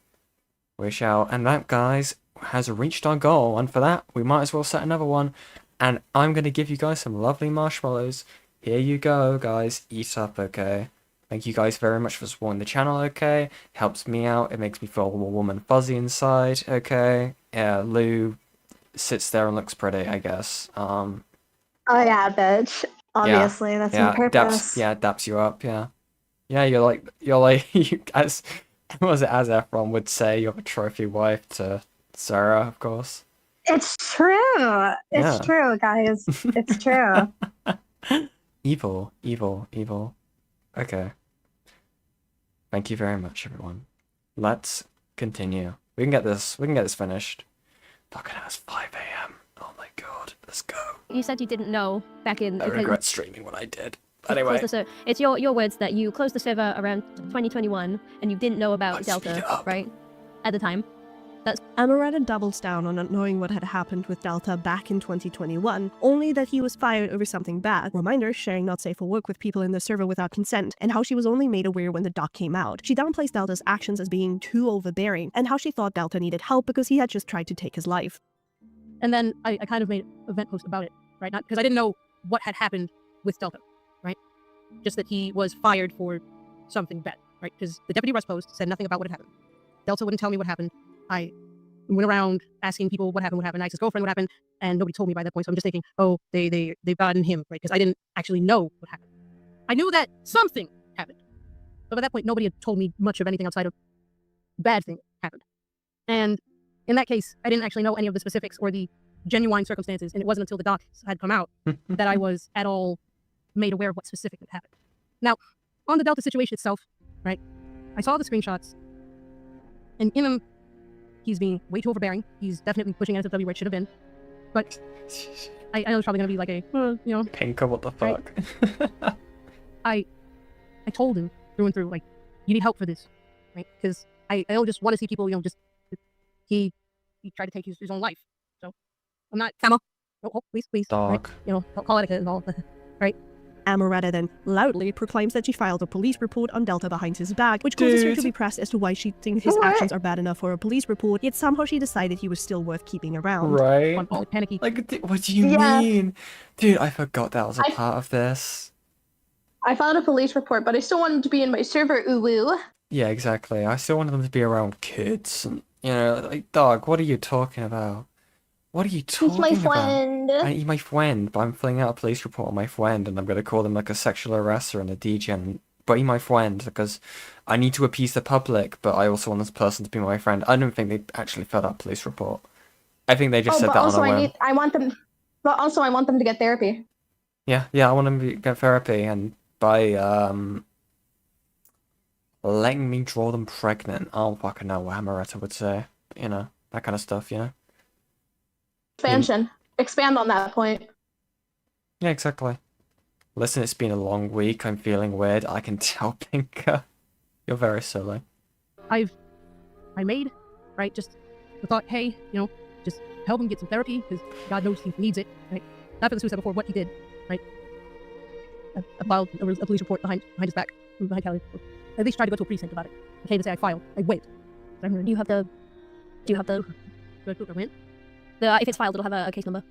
We shall, and that, guys, has reached our goal, and for that, we might as well set another one, and I'm going to give you guys some lovely marshmallows. Here you go, guys, eat up, okay? Thank you guys very much for supporting the channel, okay? Helps me out, it makes me feel all warm and fuzzy inside, okay? Yeah, Lou sits there and looks pretty, I guess.
Oh yeah, bitch. Obviously, that's on purpose.
Daps you up, yeah. Yeah, you're like, as Efron would say, you're a trophy wife to Sarah, of course.
It's true. It's true, guys. It's true.
Evil. Okay. Thank you very much, everyone. Let's continue. We can get this finished. Fucking hell, it's 5 AM. Oh my god, let's go.
You said you didn't know back in.
I regret streaming what I did. Anyway,
it's your words that you closed the server around 2021 and you didn't know about Delta, right? At the time.
Amoretta doubles down on not knowing what had happened with Delta back in 2021, only that he was fired over something bad. Reminder, sharing not safe for work with people in the server without consent, and how she was only made aware when the doc came out. She downplays Delta's actions as being too overbearing, and how she thought Delta needed help because he had just tried to take his life.
And then I kind of made a vent post about it, right? Not because I didn't know what had happened with Delta, right? Just that he was fired for something bad, right? Because the deputy Rust post said nothing about what had happened. Delta wouldn't tell me what happened. I went around asking people what happened, I asked his girlfriend what happened, and nobody told me by that point, so I'm just thinking, oh, they've gotten him, right? Because I didn't actually know what happened. I knew that something happened. But by that point, nobody had told me much of anything outside of bad thing happened. And in that case, I didn't actually know any of the specifics or the genuine circumstances, and it wasn't until the docs had come out that I was at all made aware of what specifically happened. Now, on the Delta situation itself, right, I saw the screenshots, and in them, he's being way too overbearing. He's definitely pushing NSFW where it should have been. But I know it's probably going to be like a,
Pinker, what the fuck?
Right? I told him through and through, like, you need help for this, right? Because I don't just want to see people, just he tried to take his own life. So I'm not Camo. Oh, please.
Dog.
Right? Don't call it a all. Right.
Amoretta then loudly proclaims that she filed a police report on Delta behind his back, which causes her to be pressed as to why she thinks his actions are bad enough for a police report, yet somehow she decided he was still worth keeping around.
Right?
Panicky.
Like, what do you mean? Dude, I forgot that was a part of this.
I filed a police report, but I still wanted to be in my server, uwu.
Yeah, exactly. I still wanted them to be around kids. And, like, dog, what are you talking about? What are you talking about?
He's my friend.
He's my friend, but I'm filling out a police report on my friend, and I'm going to call him like a sexual harasser and a degen. But he's my friend because I need to appease the public, but I also want this person to be my friend. I don't think they actually filled out a police report. I think they just said that on a whim.
I want them to get therapy.
Yeah, I want them to get therapy, and by letting me draw them pregnant. I don't fucking know what Amoretta would say. That kind of stuff,
Expansion. Expand on that point.
Yeah, exactly. Listen, it's been a long week. I'm feeling weird. I can tell, Pinker. You're very silly.
I made, right, just the thought, hey, just help him get some therapy, because God knows he needs it, right? Not for the suicide, before what he did, right? I filed a police report behind his back, behind Callie. At least tried to go to a precinct about it. I came to say I filed. I went.
Do you have the...
Do I win?
If it's filed, it'll have a case number.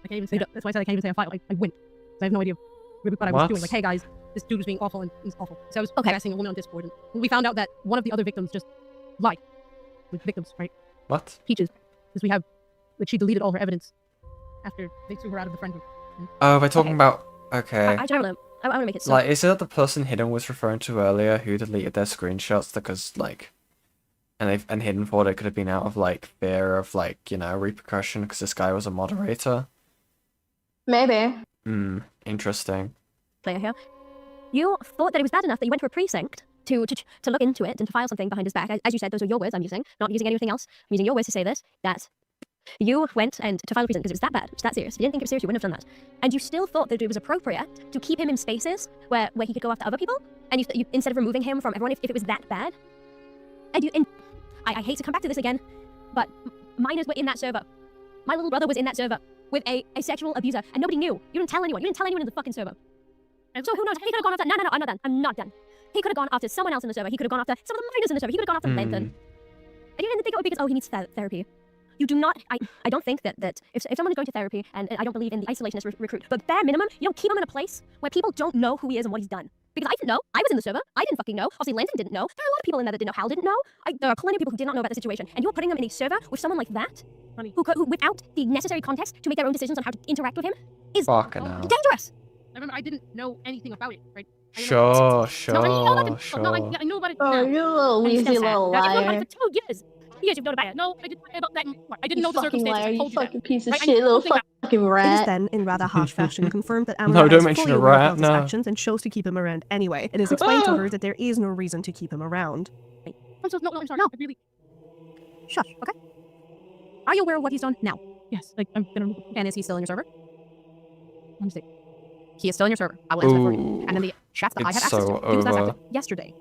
I can't even say that. That's why I said I can't even say I filed. I went. I have no idea what I was doing. Like, hey guys, this dude was being awful, and he's awful. So I was harassing a woman on Discord, and we found out that one of the other victims just lied with victims, right?
What?
Peaches. Because we have, she deleted all her evidence after they threw her out of the friend group.
Oh, we're talking about... Okay.
I don't know. I want to make it
like, is it that the person Hidden was referring to earlier who deleted their screenshots because, like... And Hidden thought it could have been out of, like, fear of, like, repercussion because this guy was a moderator?
Maybe.
Interesting.
Player here. You thought that it was bad enough that you went to a precinct to look into it and to file something behind his back. As you said, those are your words I'm using, not using anything else. I'm using your words to say this, that you went and to file a precinct because it was that bad, it was that serious. If you didn't think it was serious, you wouldn't have done that. And you still thought that it was appropriate to keep him in spaces where he could go after other people, and you instead of removing him from everyone if it was that bad. And I hate to come back to this again, but minors were in that server. My little brother was in that server with a sexual abuser, and nobody knew. You didn't tell anyone. You didn't tell anyone in the fucking server. And so who knows? He could have gone after... No, I'm not done. I'm not done. He could have gone after someone else in the server. He could have gone after some of the minors in the server. He could have gone after Lantern. And you didn't think it would be because, he needs therapy. You do not... I don't think that if someone is going to therapy, and I don't believe in the isolationist recruit, but bare minimum, you don't keep him in a place where people don't know who he is and what he's done. Because I didn't know. I was in the server. I didn't fucking know. Obviously, Lantern didn't know. There are a lot of people in there that didn't know. Hal didn't know. There are plenty of people who did not know about the situation. And you're putting them in a server with someone like that, who without the necessary context to make their own decisions on how to interact with him, is dangerous.
I remember I didn't know anything about it, right?
Sure.
No, I knew about it.
Oh, you little weasy little liar.
I've known about it for 2 years. Years you've known about it. No, I didn't know about that. I didn't know the circumstances.
Liar, you fucking piece of shit, little fucking rat.
It is then, in rather harsh fashion, confirmed that Amoretta
No, don't
is
mention
fully
a
aware
rat,
of his
no.
actions and chose to keep him around anyway. It is explained to her that there is no reason to keep him around.
I'm sorry. No, I really... Shush, okay? Are you aware of what he's done now? Yes. And is he still in your server? Let me see. He is still in your server. I will answer that for you. And in the chats that I have access to, he was active yesterday.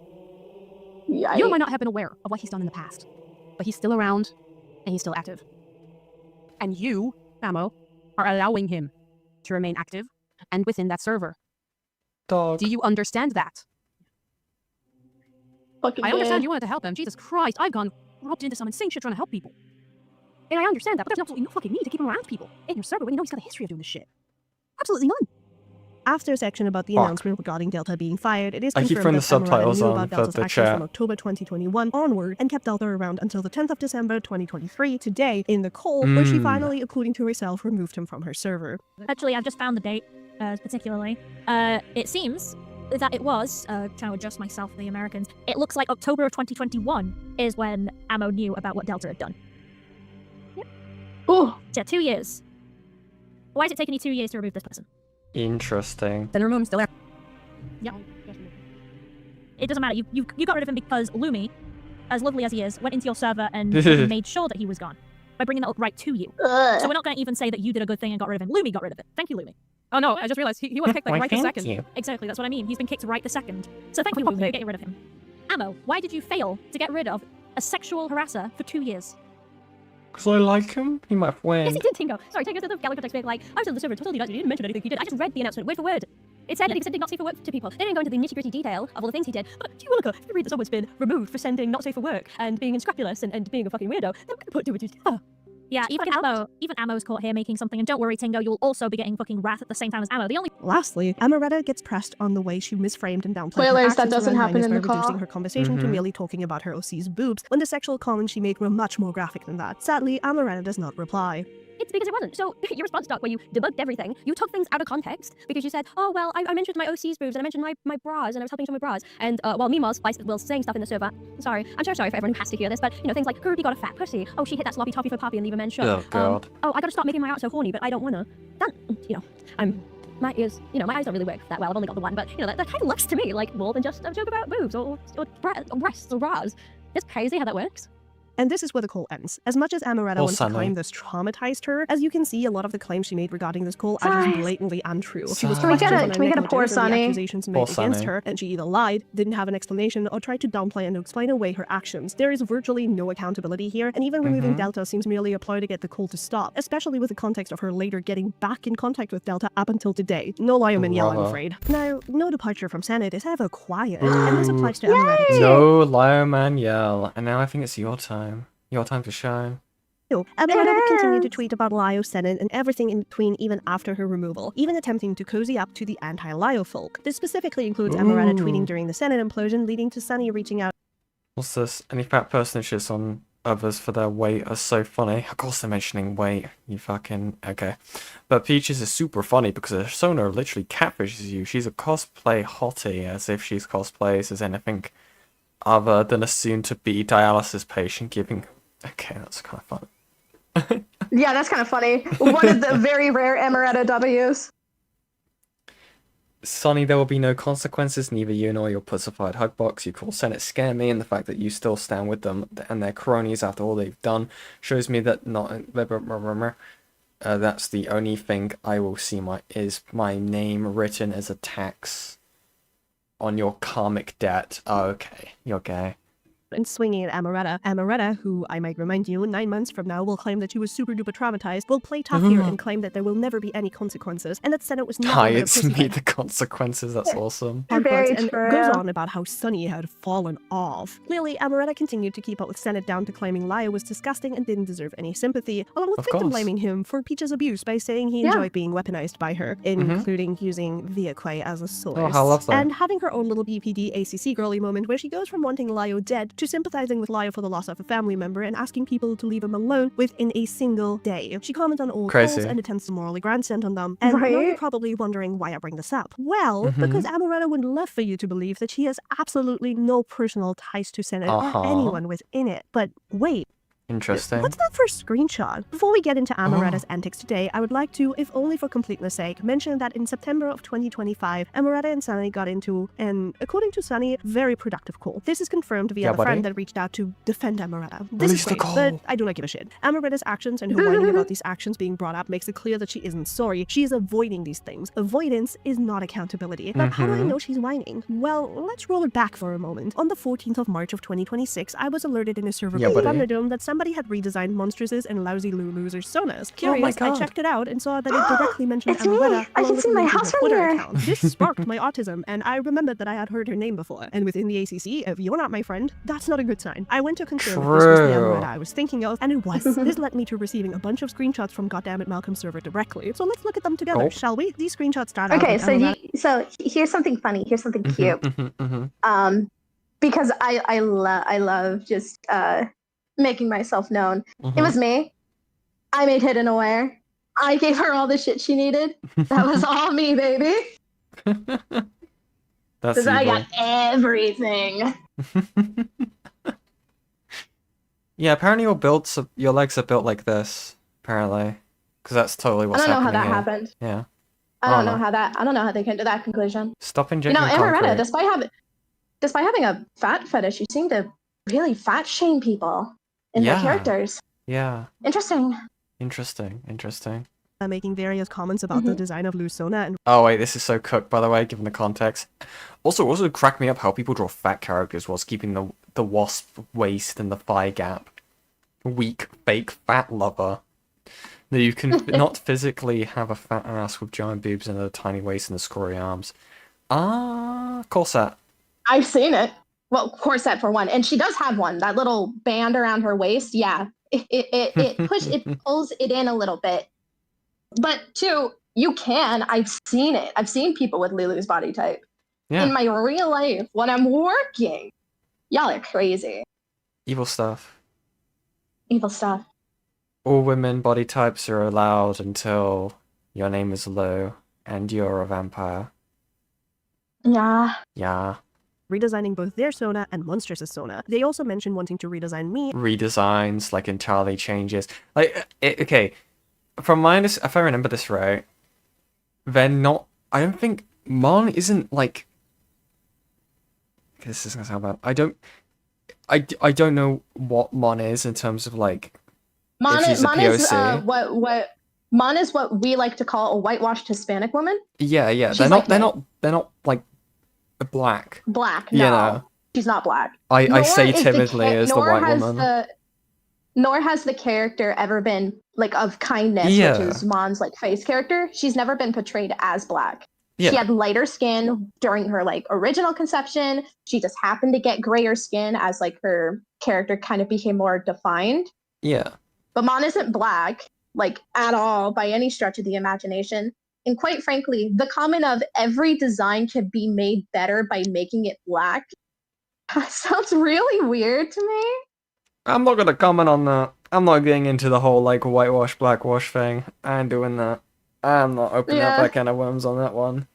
Yikes.
You might not have been aware of what he's done in the past, but he's still around, and he's still active. And you, Ammo, are allowing him to remain active and within that server.
Dog.
Do you understand that?
Fucking
I understand you wanted to help him. Jesus Christ, I've gone roped into some insane shit trying to help people. And I understand that, but there's absolutely no fucking need to keep him around people in your server when you know he's got a history of doing this shit. Absolutely none.
After a section about the announcement regarding Delta being fired, it is
I keep
confirmed that
throwing the
Amoretta
subtitles
knew
on
about
for
Delta's
the
actions
chat.
from October 2021 onward and kept Delta around until the 10th of December 2023, today, in the call, where she finally, according to herself, removed him from her server.
Actually, I've just found the date, particularly. It seems that it was, trying to adjust myself for the Americans, it looks like October of 2021 is when Ammo knew about what Delta had done. Yep.
Oh.
Yeah, 2 years. Why is it taking you 2 years to remove this person?
Interesting.
Then remove him still there.
Yep. It doesn't matter. You got rid of him because Lumi, as lovely as he is, went into your server and made sure that he was gone by bringing that up right to you. So we're not going to even say that you did a good thing and got rid of him. Lumi got rid of it. Thank you, Lumi.
Oh no, I just realized he was kicked right the second.
Exactly, that's what I mean. He's been kicked right the second. So thank you, Lumi, for getting rid of him. Ammo, why did you fail to get rid of a sexual harasser for 2 years?
Because I like him. He might win.
Yes, he did, Tingo. Sorry, Tingo said the Gallagher text being like, I was on the server, told you that you didn't mention anything he did. I just read the announcement word for word. It said that he said not safe for work to people. They didn't go into the nitty-gritty detail of all the things he did. But gee willikers, if you read that someone's been removed for sending not safe for work and being unscrupulous and being a fucking weirdo, then we're gonna put together. Yeah, even Ammo's caught here making something, and don't worry, Tingo, you'll also be getting fucking wrath at the same time as Ammo. The only
Lastly, Amoretta gets pressed on the way she misframed and downplayed her
Spoilers, that
actions
doesn't
around
happen
minors
in
by
the call.
reducing her conversation to merely talking about her OC's boobs, when the sexual comments she made were much more graphic than that. Sadly, Amoretta does not reply.
It's because it wasn't. So your response doc, where you debunked everything, you took things out of context because you said, oh, well, I mentioned my OC's boobs and I mentioned my bras and I was helping show my bras. And while meanwhile, Spice was saying stuff in the server. I'm so sorry for everyone who has to hear this, but, things like, Gertie got a fat pussy. Oh, she hit that sloppy toffee for Poppy and leave a man shut.
Oh, God.
I gotta stop making my art so horny, but I don't wanna. My ears, my eyes don't really work that well. I've only got the one, but, that kind of looks to me like more than just a joke about boobs or breasts or bras. It's crazy how that works.
And this is where the call ends. As much as Amoretta wants to claim this traumatized her, as you can see, a lot of the claims she made regarding this call are just blatantly untrue. She was questioned on a poor Sunny? The accusations made against her, and she either lied, didn't have an explanation, or tried to downplay and explain away her actions. There is virtually no accountability here, and even removing Delta seems merely a ploy to get the call to stop, especially with the context of her later getting back in contact with Delta up until today. No Lioman yell, I'm afraid. Now, no departure from Senate is ever quiet, and this applies to Amoretta too.
No Lioman yell. And now I think it's your time. Your time to shine.
Amoretta would continue to tweet about Lio Senate and everything in between even after her removal, even attempting to cozy up to the anti-Lio folk. This specifically includes Amoretta tweeting during the Senate implosion, leading to Sunny reaching out.
What's this? Any fat personages on others for their weight are so funny. Of course they're mentioning weight. You fucking... Okay. But Peaches is super funny because Sona literally catfishes you. She's a cosplay hottie, as if she's cosplays as anything other than a soon-to-be dialysis patient giving... Okay, that's kind of fun.
Yeah, that's kind of funny. One of the very rare Amoretta W's.
Sonny, there will be no consequences. Neither you nor your pussified hug box. You call Senate scare me, and the fact that you still stand with them and their cronies after all they've done shows me that not... that's the only thing I will see is my name written as a tax on your karmic debt. Oh, okay. You're gay.
And swinging at Amoretta, who I might remind you, 9 months from now will claim that she was super duper traumatized, will play tough here and claim that there will never be any consequences, and that Senate was not.
Hi, it's me, the consequences. That's awesome.
And goes on about how Sunny had fallen off. Clearly, Amoretta continued to keep up with Senate down to claiming Lio was disgusting and didn't deserve any sympathy, along with victim blaming him for Peach's abuse by saying he enjoyed being weaponized by her, including using Viaquay as a source.
Oh, how lovely.
And having her own little BPD ACC girly moment where she goes from wanting Lio dead to sympathizing with Lio for the loss of a family member and asking people to leave him alone within a single day. She comments on all calls and attempts to morally grandstand on them. And you're probably wondering why I bring this up. Well, because Amoretta would love for you to believe that she has absolutely no personal ties to Senate or anyone within it. But wait.
Interesting.
What's that first screenshot? Before we get into Amoretta's antics today, I would like to, if only for completeness sake, mention that in September of 2025, Amoretta and Sunny got into an, according to Sunny, very productive call. This is confirmed via a friend that reached out to defend Amoretta. This is great, but I do not give a shit. Amoretta's actions and her whining about these actions being brought up makes it clear that she isn't sorry. She is avoiding these things. Avoidance is not accountability. But how do I know she's whining? Well, let's roll it back for a moment. On the 14th of March of 2026, I was alerted in a server Thunderdome that somebody had redesigned Monstresses and Lousy Lulu's Sonas. Curious, I checked it out and saw that it directly mentioned Amoretta.
I can see my house from here.
This sparked my autism, and I remembered that I had heard her name before. And within the ACC, if you're not my friend, that's not a good sign. I went to confirm if this was the Amoretta I was thinking of, and it was. This led me to receiving a bunch of screenshots from Goddammit Malcolm's server directly. So let's look at them together, shall we? These screenshots start out.
Okay, so here's something funny. Here's something cute. Because I love just making myself known. It was me. I made Hidden Aware. I gave her all the shit she needed. That was all me, baby. Because I got everything.
Yeah, apparently your legs are built like this. Apparently, because that's totally what's happening.
I don't know how that happened.
Yeah.
I don't know how they came to that conclusion.
Stop injecting
Amoretta, despite having a fat fetish, you seem to really fat shame people in their characters.
Yeah.
Interesting.
making various comments about the design of Lusona and
oh wait, this is so cooked, by the way, given the context. Also cracked me up how people draw fat characters whilst keeping the wasp waist and the thigh gap. Weak, fake fat lover. No, you can not physically have a fat ass with giant boobs and a tiny waist and the scrawny arms. Corset.
I've seen it. Well, corset for one, and she does have one. That little band around her waist, yeah. It pulls it in a little bit. But two, you can. I've seen it. I've seen people with Lulu's body type. Yeah. In my real life, when I'm working. Y'all are crazy.
Evil stuff.
Evil stuff.
All women body types are allowed until your name is Lou and you're a vampire.
Yeah.
Yeah.
Redesigning both their Sona and Monstrous' Sona. They also mentioned wanting to redesign me.
Redesigns, like entirely changes. Like, okay, from my understanding, if I remember this right, they're not, I don't think, Mon isn't like, this is gonna sound bad, I don't know what Mon is in terms of like,
Mon
if she's a POC.
Mon is what we like to call a whitewashed Hispanic woman.
Yeah.
She's
They're
like
not like black.
Black,
no.
You know. She's not black.
I say timidly as the white woman.
Nor has the character ever been like of kindness, which is Mon's like face character. She's never been portrayed as black. Yeah. She had lighter skin during her like original conception. She just happened to get grayer skin as like her character kind of became more defined.
Yeah.
But Mon isn't black, like at all by any stretch of the imagination. And quite frankly, the comment of every design can be made better by making it black sounds really weird to me.
I'm not gonna comment on that. I'm not getting into the whole like whitewash, blackwash thing. I ain't doing that. I'm not opening up that can of worms on that one.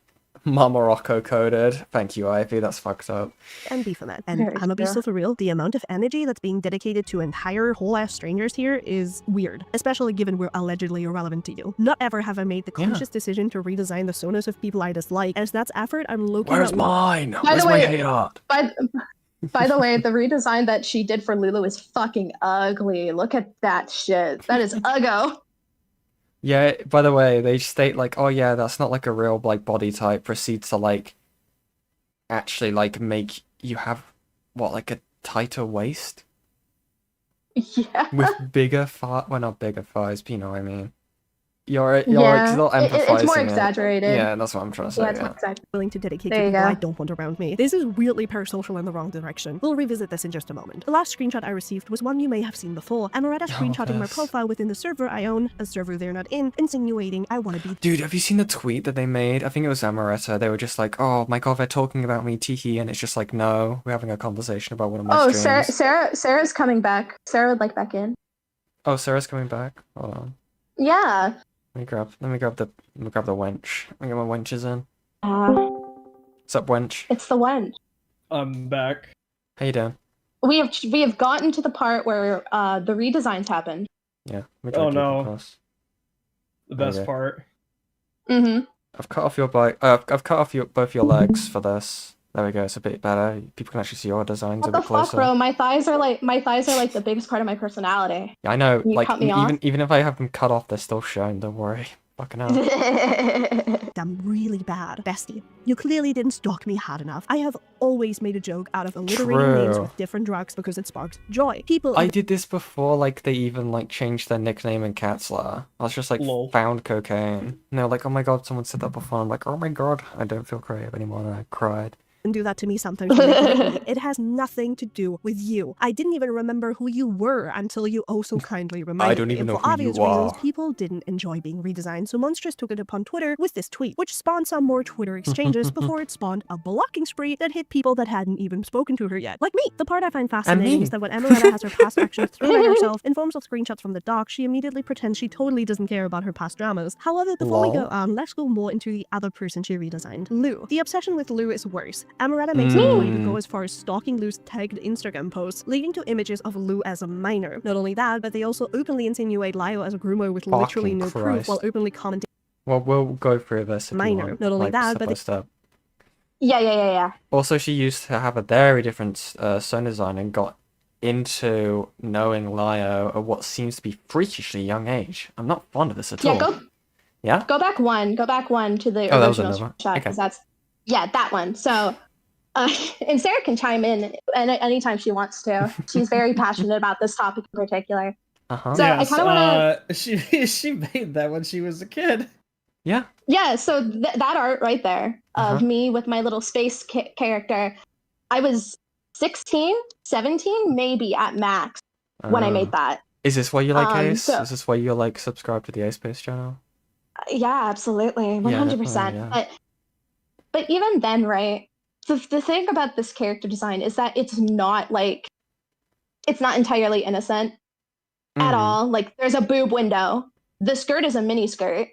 Morocco coded. Thank you, Ivy. That's fucked up.
And be for that. And I'm gonna be so for real. The amount of energy that's being dedicated to entire whole ass strangers here is weird, especially given we're allegedly irrelevant to you. Not ever have I made the conscious decision to redesign the sonas of people I dislike. As that's effort, I'm looking.
Where's mine? Where's my hate art?
By the way, the redesign that she did for Lulu is fucking ugly. Look at that shit. That is uggo.
Yeah, by the way, they state like, oh yeah, that's not like a real like body type. Proceeds to like actually like make you have what, like a tighter waist?
Yeah.
With bigger well, not bigger thighs, but you know what I mean. You're still empathizing.
It's more exaggerated.
Yeah, that's what I'm trying to say.
It's more exaggerated.
Willing to dedicate to people I don't want around me. This is weirdly parasocial in the wrong direction. We'll revisit this in just a moment. The last screenshot I received was one you may have seen before. Amoretta screenshotting my profile within the server I own, a server they're not in, insinuating I want to be.
Dude, have you seen the tweet that they made? I think it was Amoretta. They were just like, oh my god, they're talking about me, teehee, and it's just like, no, we're having a conversation about one of my streams.
Sarah's coming back. Sarah would like back in.
Oh, Sarah's coming back? Hold on.
Yeah.
Let me grab the wench. Let me get my wenches in. What's up, wench?
It's the wench.
I'm back.
How you doing?
We have gotten to the part where the redesigns happened.
Yeah.
Oh no. The best part.
Mm-hmm.
I've cut off your bike. I've cut off both your legs for this. There we go. It's a bit better. People can actually see your designs a bit closer.
What the fuck, bro? My thighs are like the biggest part of my personality.
Yeah, I know.
You
like
cut me off?
even if I have them cut off, they're still showing. Don't worry. Fucking hell.
I'm really bad. Bestie, you clearly didn't stalk me hard enough. I have always made a joke out of alliterating names with different drugs because it sparks joy.
I did this before, like, they even, like, changed their nickname in Katzler. I was just like, found cocaine. And they were like, oh my god, someone said that before. I'm like, oh my god, I don't feel creative anymore. And I cried.
Do that to me sometimes. It has nothing to do with you. I didn't even remember who you were until you also kindly reminded me.
I don't even know
for
who
obvious
you are.
reasons, people didn't enjoy being redesigned, so Monstrous took it upon Twitter with this tweet, which spawned some more Twitter exchanges before it spawned a blocking spree that hit people that hadn't even spoken to her yet. Like me. The part I find fascinating is that when Amoretta has her past actions thrown at herself in forms of screenshots from the doc, she immediately pretends she totally doesn't care about her past dramas. However, before we go on, let's go more into the other person she redesigned, Lou. The obsession with Lou is worse. Amoretta makes it to go as far as stalking Lou's tagged Instagram posts, leading to images of Lou as a minor. Not only that, but they also openly insinuate Lyle as a groomer with literally no proof while openly commenting.
Well, we'll go through this if
minor.
You want,
not only
like,
that,
step
but
by step.
Yeah.
Also, she used to have a very different sun design and got into knowing Lio at what seems to be freakishly young age. I'm not fond of this at all. Yeah?
Go back one to the original shot, because that's, that one. So, and Sarah can chime in anytime she wants to. She's very passionate about this topic in particular. So
yes,
I kind of want
to. She made that when she was a kid.
Yeah.
Yeah. So that art right there of me with my little space character, I was 16, 17, maybe at max when I made that.
Is this why you like Ace? Is this why you're like subscribed to the Ace Space channel?
Yeah, absolutely, 100%.
Yeah.
But even then, right? The thing about this character design is that it's not entirely innocent at all. Like, there's a boob window. The skirt is a mini skirt,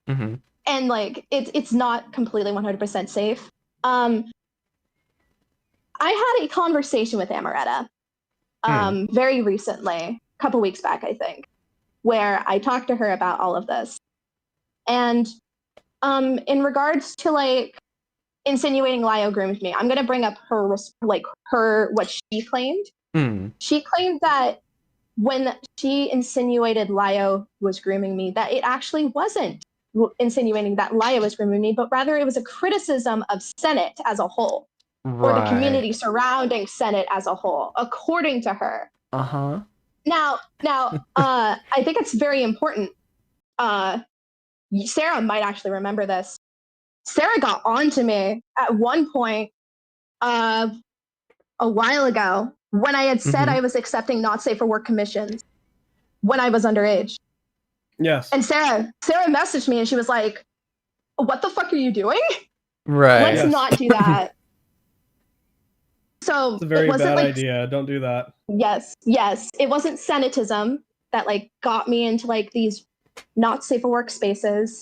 and like it's not completely 100% safe. I had a conversation with Amoretta very recently, a couple weeks back, I think, where I talked to her about all of this. And in regards to like insinuating Lio groomed me, I'm gonna bring up what she claimed. She claimed that when she insinuated Lio was grooming me, that it actually wasn't insinuating that Lio was grooming me, but rather it was a criticism of Senate as a whole, or the community surrounding Senate as a whole, according to her. Now, I think it's very important. Sarah might actually remember this. Sarah got onto me at one point a while ago when I had said I was accepting not safe for work commissions when I was underage.
Yes.
And Sarah messaged me and she was like, "What the fuck are you doing?
Right.
Let's not do that." So
it's a very bad idea. Don't do that.
Yes. It wasn't Senatism that like got me into like these not safe for work spaces.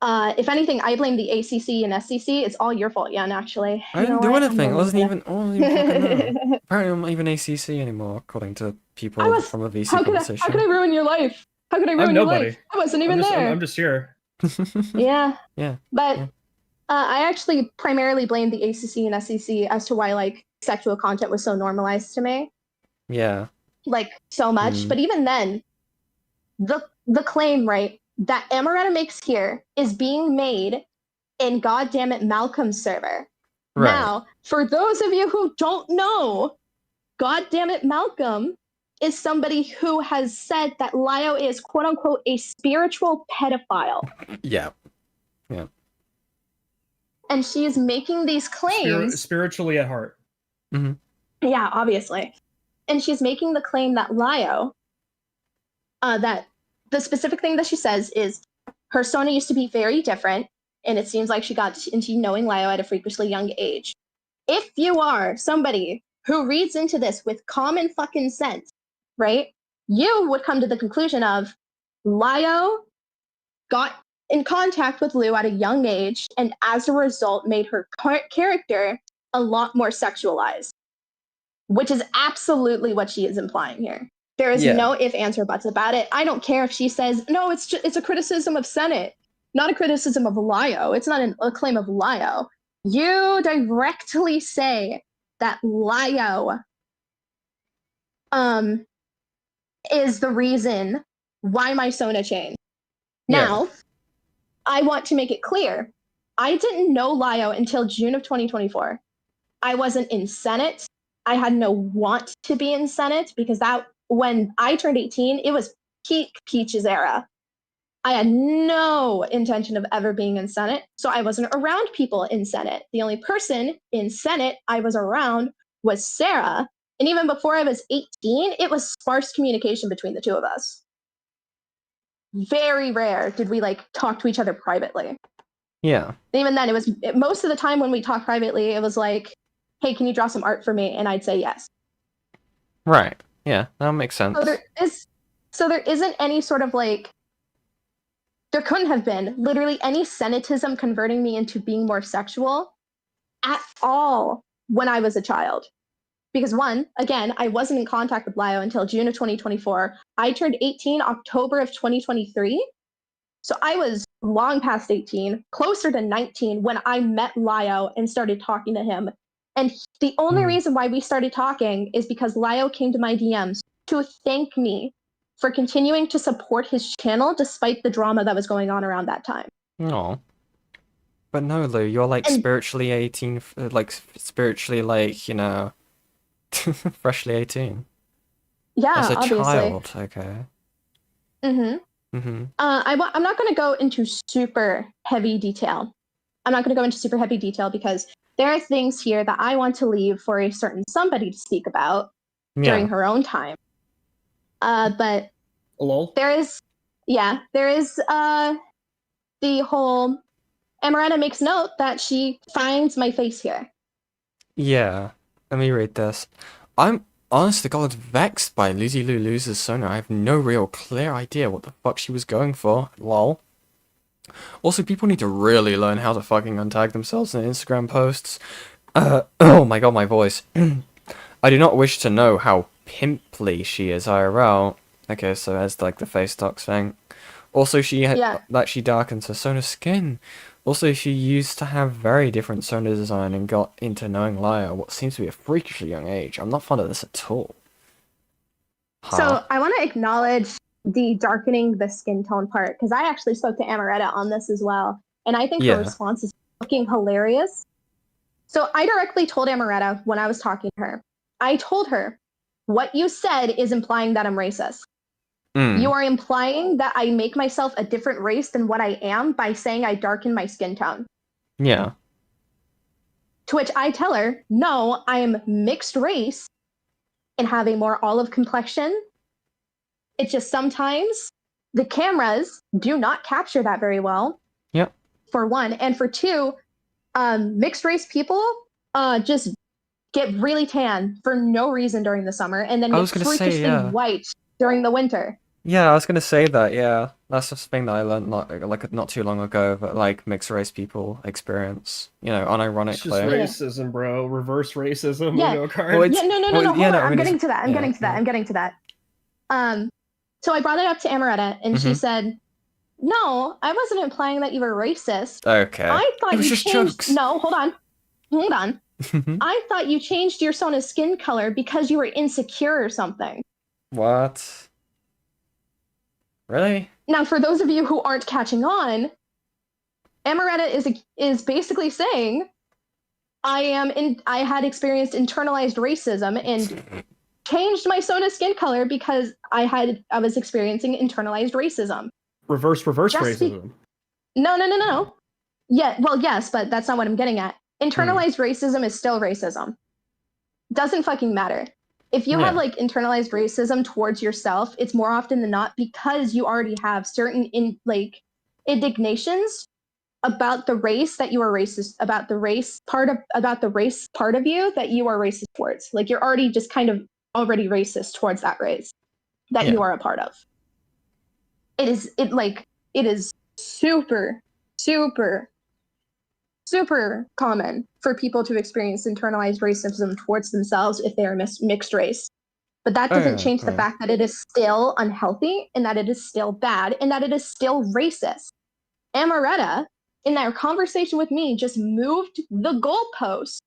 If anything, I blame the ACC and SCC. It's all your fault, Jan, actually.
I didn't do anything. I wasn't even fucking there. Apparently I'm not even ACC anymore, according to people from a VC conversation.
How could I ruin your life? How could I ruin your life? I wasn't even there.
I'm just here.
Yeah.
Yeah.
But I actually primarily blamed the ACC and SCC as to why like sexual content was so normalized to me.
Yeah.
Like so much. But even then, the claim, right, that Amoretta makes here is being made in goddammit Malcolm's server. Right. Now, for those of you who don't know, goddammit Malcolm is somebody who has said that Lio is quote unquote a spiritual pedophile.
Yeah.
And she is making these claims
spiritually at heart.
Yeah, obviously. And she's making the claim that Lio, that the specific thing that she says is her persona used to be very different, and it seems like she got into knowing Lio at a freakishly young age. If you are somebody who reads into this with common fucking sense, right, you would come to the conclusion of Lio got in contact with Lou at a young age, and as a result made her character a lot more sexualized, which is absolutely what she is implying here. There is no if, ands, or buts about it. I don't care if she says, no, it's a criticism of Senate, not a criticism of Lio. It's not a claim of Lio. You directly say that Lio is the reason why my Sona changed. Now, I want to make it clear. I didn't know Lio until June of 2024. I wasn't in Senate. I had no want to be in Senate because when I turned 18, it was peak Peach's era. I had no intention of ever being in Senate, so I wasn't around people in Senate. The only person in Senate I was around was Sarah, and even before I was 18, it was sparse communication between the two of us. Very rare did we like talk to each other privately.
Yeah.
Even then, most of the time when we talked privately, it was like, "Hey, can you draw some art for me?" And I'd say yes.
Right. Yeah, that makes sense.
So there isn't any sort of like, there couldn't have been literally any Senatism converting me into being more sexual at all when I was a child. Because one, again, I wasn't in contact with Lio until June of 2024. I turned 18 October of 2023. So I was long past 18, closer to 19 when I met Lio and started talking to him. And the only reason why we started talking is because Lio came to my DMs to thank me for continuing to support his channel despite the drama that was going on around that time.
No. But no, Lou, you're like spiritually 18, like spiritually like, you know, freshly 18.
Yeah,
as a
obviously.
child, okay.
I'm not going to go into super heavy detail. Because there are things here that I want to leave for a certain somebody to speak about during her own time. But there is the whole Amoretta makes note that she finds my face here.
Yeah, let me read this. I'm honest to God vexed by Lucy Lou Loses Sona. I have no real clear idea what the fuck she was going for. Lol. Also, people need to really learn how to fucking untag themselves in Instagram posts. Oh my god, my voice. I do not wish to know how pimply she is IRL. Okay, so there's like the face docs thing. Also, that she darkens her Sona skin. Also, she used to have very different Sona design and got into knowing Liar at what seems to be a freakishly young age. I'm not fond of this at all.
So, I want to acknowledge the darkening the skin tone part, because I actually spoke to Amoretta on this as well, and I think her response is fucking hilarious. So, I directly told Amoretta when I was talking to her, I told her, what you said is implying that I'm racist. You are implying that I make myself a different race than what I am by saying I darken my skin tone.
Yeah.
To which I tell her, no, I am mixed race and have a more olive complexion. It's just sometimes the cameras do not capture that very well.
Yep.
For one. And for two, mixed race people just get really tan for no reason during the summer and then get freakishly white during the winter.
Yeah, I was gonna say that, yeah. That's the thing that I learned not too long ago, but like mixed race people experience, you know, unironically. It's
just racism, bro. Reverse racism.
Yeah.
No,
hold on. I'm getting to that. I'm getting to that. So I brought it up to Amoretta, and she said, no, I wasn't implying that you were racist.
Okay.
I thought
it was
you
just
changed...
jokes.
No, hold on. I thought you changed your Sona's skin color because you were insecure or something.
What? Really?
Now, for those of you who aren't catching on, Amoretta is basically saying, I had experienced internalized racism and changed my Sona skin color because I was experiencing internalized racism.
Reverse racism.
No. Yeah, well, yes, but that's not what I'm getting at. Internalized racism is still racism. Doesn't fucking matter. If you have like internalized racism towards yourself, it's more often than not because you already have certain indignations about the race that you are racist about the race part of you that you are racist towards. Like you're already just kind of already racist towards that race that you are a part of. It is super, super, super common for people to experience internalized racism towards themselves if they are mixed race. But that doesn't change the fact that it is still unhealthy and that it is still bad and that it is still racist. Amoretta, in their conversation with me, just moved the goalpost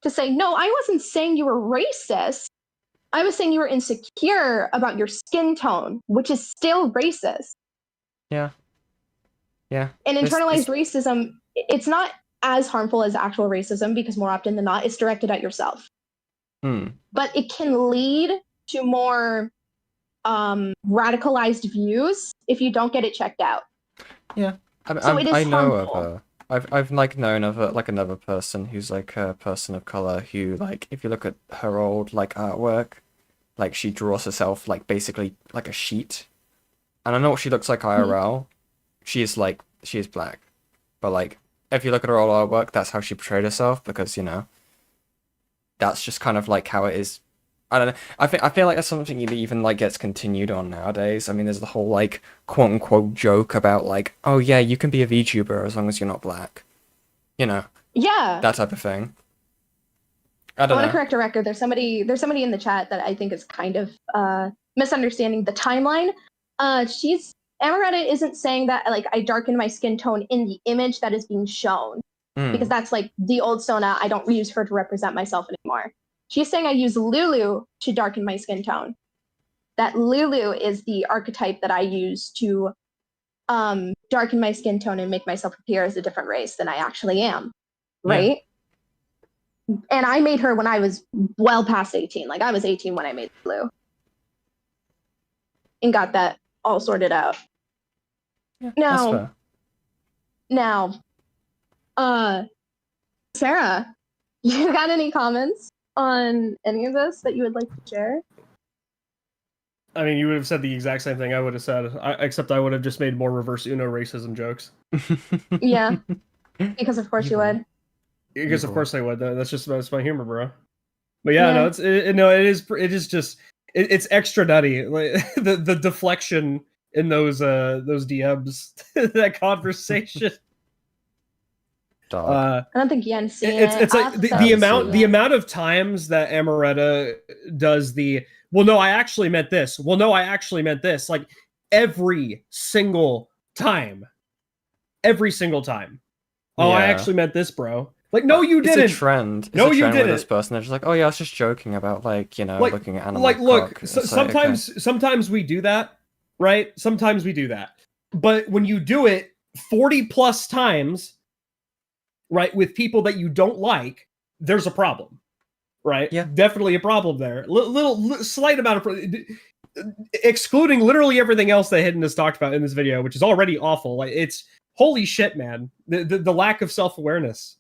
to say, no, I wasn't saying you were racist. I was saying you were insecure about your skin tone, which is still racist.
Yeah. Yeah.
And internalized racism, it's not as harmful as actual racism because more often than not, it's directed at yourself. But it can lead to more radicalized views if you don't get it checked out.
Yeah.
I
know of her. I've like known of like another person who's like a person of color who like if you look at her old like artwork, like she draws herself like basically like a sheet. And I know what she looks like IRL. She is black. But like if you look at her old artwork, that's how she portrayed herself because, you know, that's just kind of like how it is. I don't know. I feel like that's something that even like gets continued on nowadays. I mean, there's the whole like quote unquote joke about like, oh yeah, you can be a VTuber as long as you're not black. You know. Yeah. That type of thing. I want
to correct a record. There's somebody in the chat that I think is kind of misunderstanding the timeline. Amoretta isn't saying that like I darken my skin tone in the image that is being shown. Because that's like the old Sona. I don't use her to represent myself anymore. She's saying I use Lulu to darken my skin tone. that Lulu is the archetype that I use to darken my skin tone and make myself appear as a different race than I actually am, right? Yeah. And I made her when I was well past 18. Like, I was 18 when I made Lulu. And got that all sorted out.
Yeah, that's fair.
Now, Sarah, you got any comments on any of this that you would like to share?
I mean, you would have said the exact same thing I would have said, except I would have just made more reverse Uno racism jokes.
Yeah, because of course you would.
Because of course I would. That's my humor, bro. But yeah, no, it is just extra nutty. Like the deflection in those DMs, that conversation.
I don't think Yen's seen
it's like the amount of times that Amoretta does well, no, I actually meant this. Well, no, I actually meant this. Like every single time. Oh, I actually meant this, bro. Like, no, you didn't.
It's a trend. It's a trend with this person. They're just like, oh yeah, I was just joking about looking at animal.
Like, look, sometimes we do that, right? Sometimes we do that, but when you do it 40 plus times, right, with people that you don't like, there's a problem, right?
Yeah,
definitely a problem there. Slight amount of, excluding literally everything else that Hidden has talked about in this video, which is already awful. Like, it's holy shit, man. The lack of self-awareness.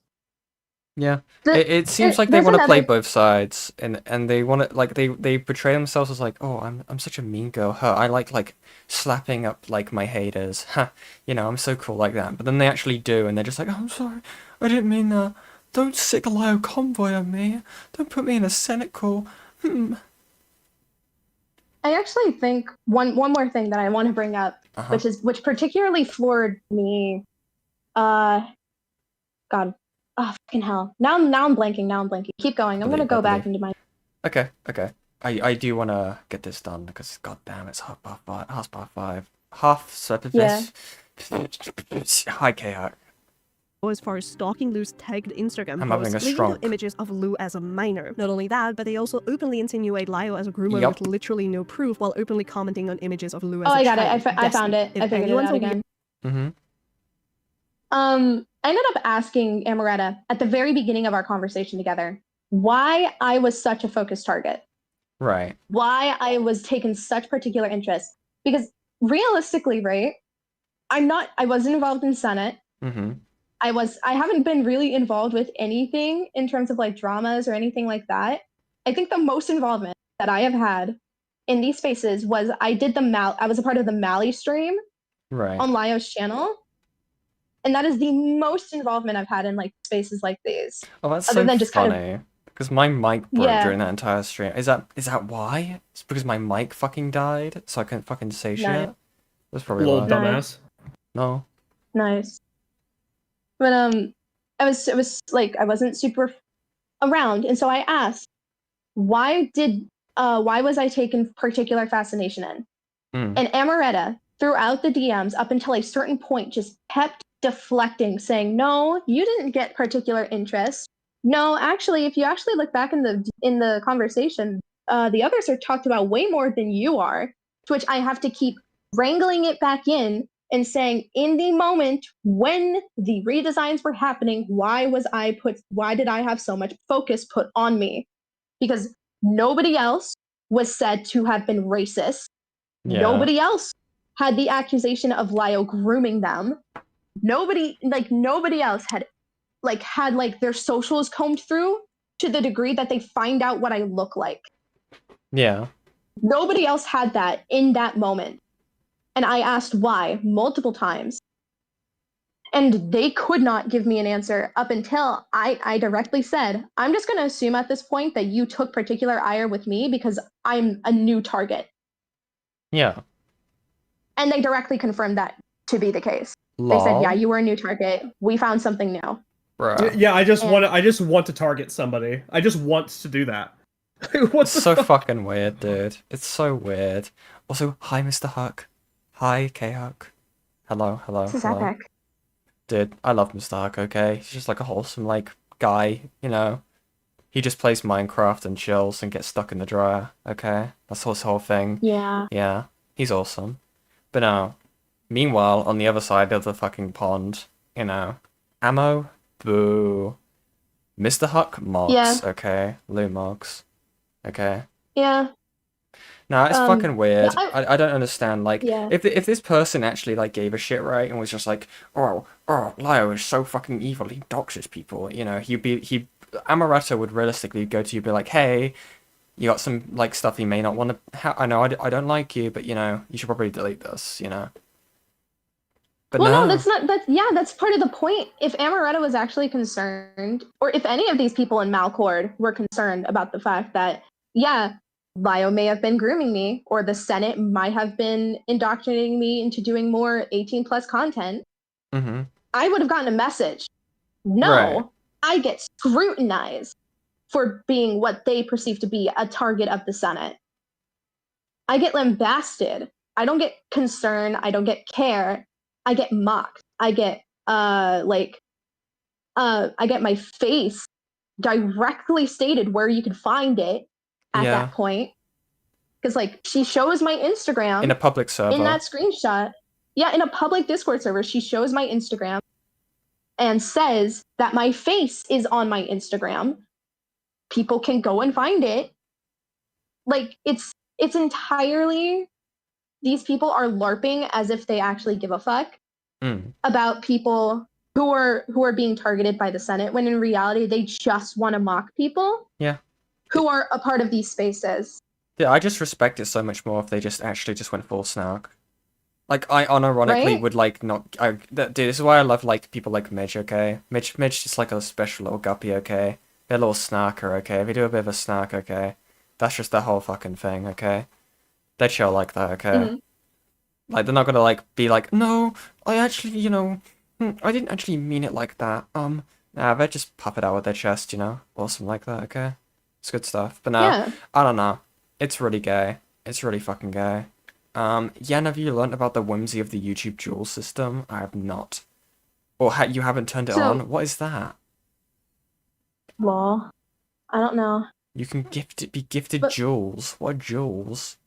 Yeah, it seems like they want to play both sides, and they want to, like, they portray themselves as like, oh, I'm such a mean girl. I like slapping up like my haters. Ha, I'm so cool like that. But then they actually do, and they're just like, oh, I'm sorry, I didn't mean that. Don't sick a Lio convoy on me. Don't put me in a Senate call. I
actually think one more thing that I want to bring up, which particularly floored me. God. Oh, fucking hell. Now I'm blanking. Keep going. I'm going to go back into my...
Okay. I do want to get this done because, god damn, it's half past five.
Yeah.
Hi, K-Hack.
As far as stalking Lou's tagged Instagram
I'm having a
posts,
stroke.
leaving images of Lou as a minor. Not only that, but they also openly insinuate Lio as a groomer with literally no proof, while openly commenting on images of Lou as a child.
I got it. I found it. I figured it out again. I ended up asking Amoretta at the very beginning of our conversation together why I was such a focused target.
Right.
Why I was taking such particular interest. Because realistically, right, I wasn't involved in Senate. I haven't been really involved with anything in terms of like dramas or anything like that. I think the most involvement that I have had in these spaces was I was a part of the Mally stream on Lio's channel. And that is the most involvement I've had in like spaces like these.
Oh, that's so funny. Because my mic broke during that entire stream. Is that why? It's because my mic fucking died, so I couldn't fucking say shit. That's probably why.
Dumbass.
No.
Nice. But it was like I wasn't super around, and so I asked, why was I taking particular fascination in? And Amoretta, throughout the DMs up until a certain point, just kept deflecting, saying, no, you didn't get particular interest. No, actually, if you actually look back in the conversation, the others are talked about way more than you are, to which I have to keep wrangling it back in and saying, in the moment when the redesigns were happening, why did I have so much focus put on me? Because nobody else was said to have been racist. Yeah. Nobody else had the accusation of Lio grooming them. Nobody else had their socials combed through to the degree that they find out what I look like.
Yeah.
Nobody else had that in that moment. And I asked why multiple times. And they could not give me an answer up until I directly said, I'm just going to assume at this point that you took particular ire with me because I'm a new target.
Yeah.
And they directly confirmed that to be the case.
Lol.
They said, yeah, you were a new target. We found something new.
Bruh.
Yeah, I just want to target somebody. I just want to do that.
It's so fucking weird, dude. It's so weird. Also, hi, Mr. Huck. Hi, K-Huck. Hello.
This is epic.
Dude, I love Mr. Huck, okay? He's just like a wholesome, like, guy, He just plays Minecraft and chills and gets stuck in the dryer, okay? That's his whole thing.
Yeah.
Yeah, he's awesome. But no. Meanwhile, on the other side of the fucking pond, you know, Ammo, boo. Mr. Huck, Mox, okay? Lou Mox, okay?
Yeah.
No, it's fucking weird.
yeah,
I don't understand. Like,
Yeah.
if this person actually like gave a shit, right, and was just like, oh, Leo is so fucking evil. He doxes people. You know, Amoretta would realistically go to you, and be like, hey, you got some like stuff you may not want to. I know I don't like you, but you know, you should probably delete this. You know. But
well, no, that's not. That's part of the point. If Amoretta was actually concerned, or if any of these people in Malcord were concerned about the fact that, yeah, Lio may have been grooming me, or the Senate might have been indoctrinating me into doing more 18+ content, I would have gotten a message. No,
right.
I get scrutinized for being what they perceive to be a target of the Senate. I get lambasted. I don't get concern. I don't get care. I get mocked. I get I get my face directly stated where you could find it at that point. Because like she shows my Instagram
in a public server.
In that screenshot. Yeah, in a public Discord server, she shows my Instagram and says that my face is on my Instagram. People can go and find it. Like it's entirely, these people are LARPing as if they actually give a fuck about people who are being targeted by the Senate, when in reality they just want to mock people.
Yeah.
Who are a part of these spaces.
Yeah, I just respect it so much more if they just went full snark. Like, I unironically would like not. Dude, this is why I love like people like Midge. Okay, Midge just like a special little guppy. Okay, they're a little snarker. Okay, if you do a bit of a snark. Okay, that's just the whole fucking thing. Okay, they chill like that. Okay, like they're not gonna like be like, no, I actually, you know, I didn't actually mean it like that. Nah, they just pop it out with their chest. You know, awesome like that. Okay, it's good stuff. But no, I don't know. It's really gay. It's really fucking gay. Yen, have you learnt about the whimsy of the YouTube duel system? I have not. Or you haven't turned it on? What is that?
Well, I don't know.
You can be gifted jewels. What are jewels?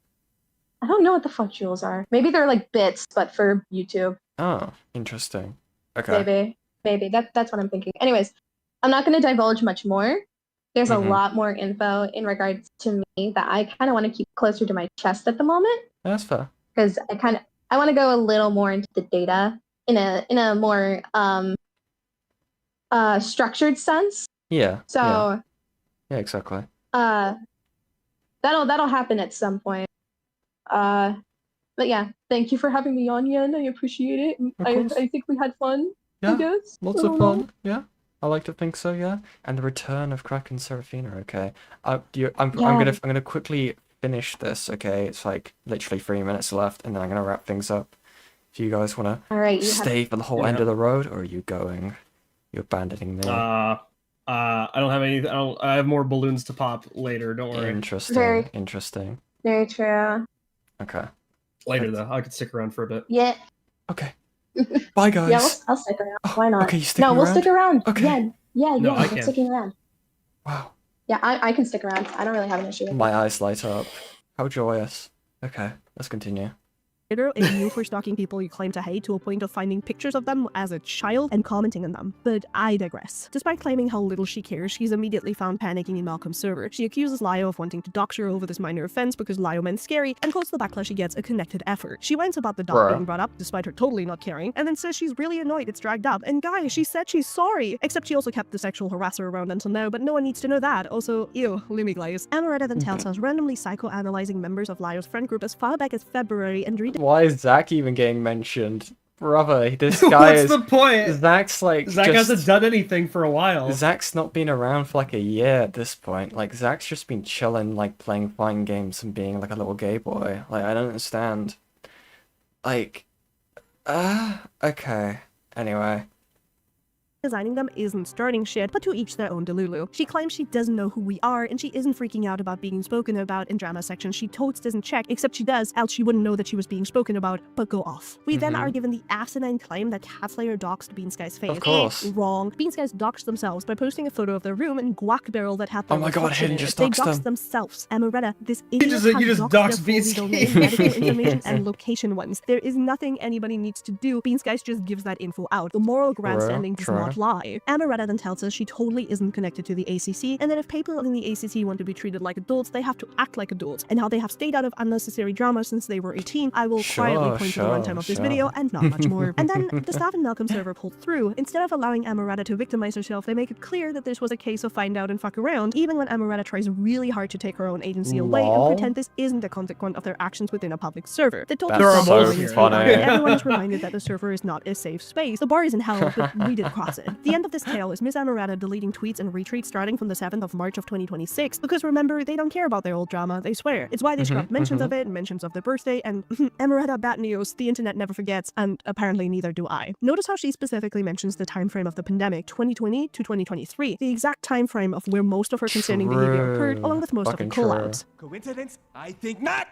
I don't know what the fuck jewels are. Maybe they're like bits, but for YouTube.
Oh, interesting. Okay.
Maybe. That's what I'm thinking. Anyways, I'm not going to divulge much more. There's a lot more info in regards to me that I kind of want to keep closer to my chest at the moment.
That's fair.
Because I want to go a little more into the data in a more structured sense.
Yeah.
So.
Yeah, exactly.
That'll happen at some point. But yeah, thank you for having me on, Yen. I appreciate it. I think we had fun.
Yeah,
I guess.
Lots of fun. Yeah. I like to think so, yeah. And the return of Kraken Seraphina, okay. I'm gonna quickly finish this, okay. It's like literally 3 minutes left, and then I'm gonna wrap things up. If you guys wanna stay for the whole end of the road, or are you going? You're abandoning me.
I don't have any. I have more balloons to pop later. Don't worry.
Interesting.
Very true.
Okay.
Later though, I could stick around for a bit.
Yeah.
Okay. Bye, guys.
Yeah, I'll stick around. Why not?
Okay, you sticking around?
We'll stick around.
Okay.
Yeah,
No, I
I'm
can.
sticking around.
Wow.
Yeah, I can stick around. I don't really have an issue with
My eyes light up. How joyous. Okay, let's continue.
And you for stalking people you claim to hate to a point of finding pictures of them as a child and commenting on them. But I digress. Despite claiming how little she cares, she's immediately found panicking in Malcolm's server. She accuses Lio of wanting to dox her over this minor offense because Lio meant scary, and calls the backlash she gets a connected effort. She whines about the dog being brought up, despite her totally not caring, and then says she's really annoyed it's dragged up. And guys, she said she's sorry! Except she also kept the sexual harasser around until now, but no one needs to know that. Also, ew, Lumi glaze. Amoretta then tells us randomly psychoanalyzing members of Lio's friend group as far back as February and
Why is Zach even getting mentioned? Brother, this guy
What's the point?
Zach's like
Zach hasn't done anything for a while.
Zach's not been around for like a year at this point. Like Zach's just been chilling, like playing fighting games and being like a little gay boy. Like I don't understand. Like, okay. Anyway,
Designing them isn't starting shit, but to each their own delulu. She claims she doesn't know who we are, and she isn't freaking out about being spoken about in drama sections she totes doesn't check, except she does, else she wouldn't know that she was being spoken about, but go off. We then are given the asinine claim that Catslayer doxed Beansky's face.
Of course.
Wrong. Beansky's doxed themselves by posting a photo of their room and guac barrel that had their
Oh my god,
reflection
Hidden
in it.
just
They
doxed
doxed
them.
themselves. Amoretta, this
You
idiot
just
has
doxed
their full legal name, medical information, and
Beansky.
location ones. There is nothing anybody needs to do. Beansky just gives that info out. The moral grandstanding does not lie. Amoretta then tells us she totally isn't connected to the ACC, and that if people in the ACC want to be treated like adults, they have to act like adults, and how they have stayed out of unnecessary drama since they were 18. I will quietly point to the runtime of this video and not much more. And then the staff and Malcolm server pulled through. Instead of allowing Amoretta to victimize herself, they make it clear that this was a case of find out and fuck around, even when Amoretta tries really hard to take her own agency away and pretend this isn't a consequence of their actions within a public server. The total
That's so funny.
Everyone is reminded that the server is not a safe space. The bar is in hell, but we did cross it. The end of this tale is Miss Amoretta deleting tweets and retweets starting from the 7th of March of 2026, because remember, they don't care about their old drama, they swear. It's why they scrubbed mentions of it, mentions of their birthday, and Amoretta bad news, the internet never forgets, and apparently neither do I. Notice how she specifically mentions the time frame of the pandemic, 2020 to 2023, the exact time frame of where most of her concerning behavior occurred, along with most of the call-outs.
Coincidence? I think not.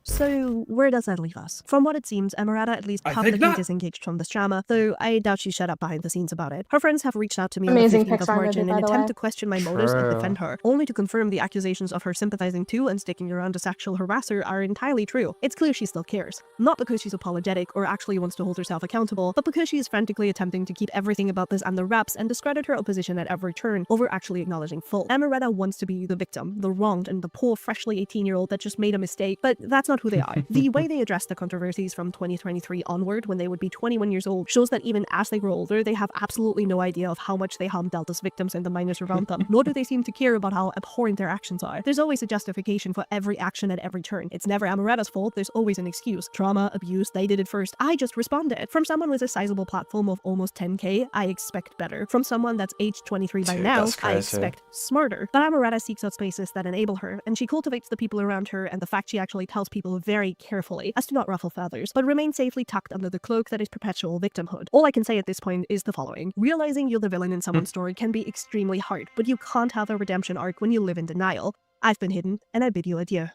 So, where does that leave us? From what it seems, Amoretta at least publicly disengaged from this drama, though I doubt she shut up behind the scenes about it. Her friends have reached out to me
Amazing
on the 15th of
Pixar
March in
movie,
an
by the
attempt
way.
to question my motives and defend her, only to confirm the accusations of her sympathizing to and sticking around a sexual harasser are entirely true. It's clear she still cares. Not because she's apologetic or actually wants to hold herself accountable, but because she is frantically attempting to keep everything about this under wraps and discredit her opposition at every turn over actually acknowledging fault. Amoretta wants to be the victim, the wronged, and the poor freshly 18-year-old that just made a mistake, but that's not who they are. The way they address the controversies from 2023 onward, when they would be 21 years old, shows that even as they grow older, they have absolutely no idea of how much they harm Delta's victims and the minors around them, nor do they seem to care about how abhorrent their actions are. There's always a justification for every action at every turn. It's never Amoretta's fault, there's always an excuse. Trauma, abuse, they did it first, I just responded. From someone with a sizable platform of almost 10k, I expect better. From someone that's aged 23 by now, I expect smarter. But Amoretta seeks out spaces that enable her, and she cultivates the people around her and the fact she actually tells people very carefully, as to not ruffle feathers, but remain safely tucked under the cloak that is perpetual victimhood. All I can say at this point is the following. Realizing you're the villain in someone's story can be extremely hard, but you can't have a redemption arc when you live in denial. I've been Hidden, and I bid you adieu.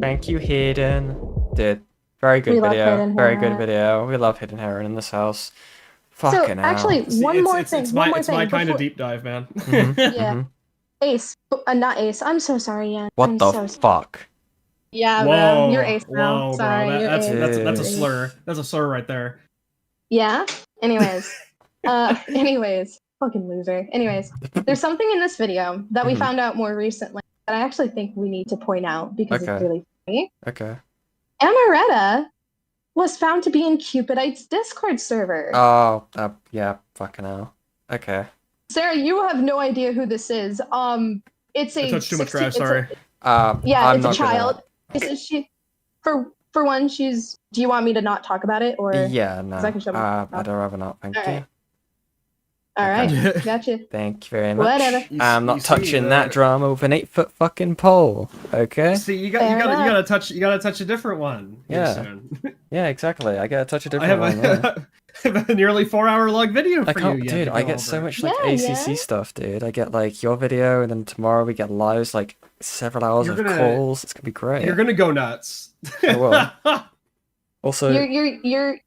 Thank you, Hidden. Dude, very good video. Very good video. We love Hidden Heroine in this house. Fucking hell.
Actually, one more thing.
It's my kind of deep dive, man.
Yeah. Ace. Not Ace. I'm so sorry, yeah.
What the fuck?
Yeah, bro. You're Ace now.
Whoa,
sorry.
bro. That's a
Ace.
slur. That's a slur right there.
Yeah? Anyways. Fucking loser. Anyways, there's something in this video that we found out more recently that I actually think we need to point out because it's really funny.
Okay.
Amoretta was found to be in Cupidite's Discord server.
Oh, yeah, fucking hell. Okay.
Sarah, you have no idea who this is. It's a
I touched too much
16
grass, sorry.
Yeah, it's a child. For one, she's. Do you want me to not talk about it, or?
Yeah, no. I'd rather not. Thank you.
All right, gotcha.
Thank you very much.
Whatever.
I'm not touching that drama with an 8-foot fucking pole. Okay.
See, you gotta touch a different one.
Yeah. Yeah, exactly. I gotta touch a
I
different one. Yeah.
have a nearly 4-hour long video for you.
Dude, I get so much like ACC stuff, dude. I get like your video, and then tomorrow we get lives, like several hours of calls. It's gonna be great.
You're gonna go nuts.
I will. Also,
you're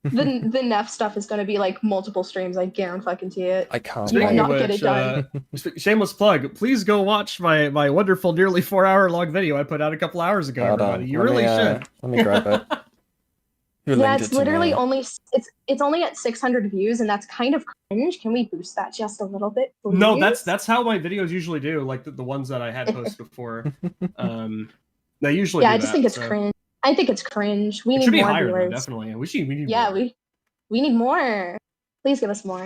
the Neff stuff is gonna be like multiple streams. I guarantee it.
I can't.
Speaking of which, shameless plug. Please go watch my wonderful nearly 4-hour long video I put out a couple hours ago. Everybody, you really should.
Let me grab it.
Yeah, it's literally only it's only at 600 views, and that's kind of cringe. Can we boost that just a little bit, please?
No, that's how my videos usually do. Like the ones that I had posted before. They usually.
Yeah, I just think it's cringe. I think it's cringe. We need more
higher,
viewers.
Though, definitely. We need.
Yeah,
more.
we need more. Please give us more.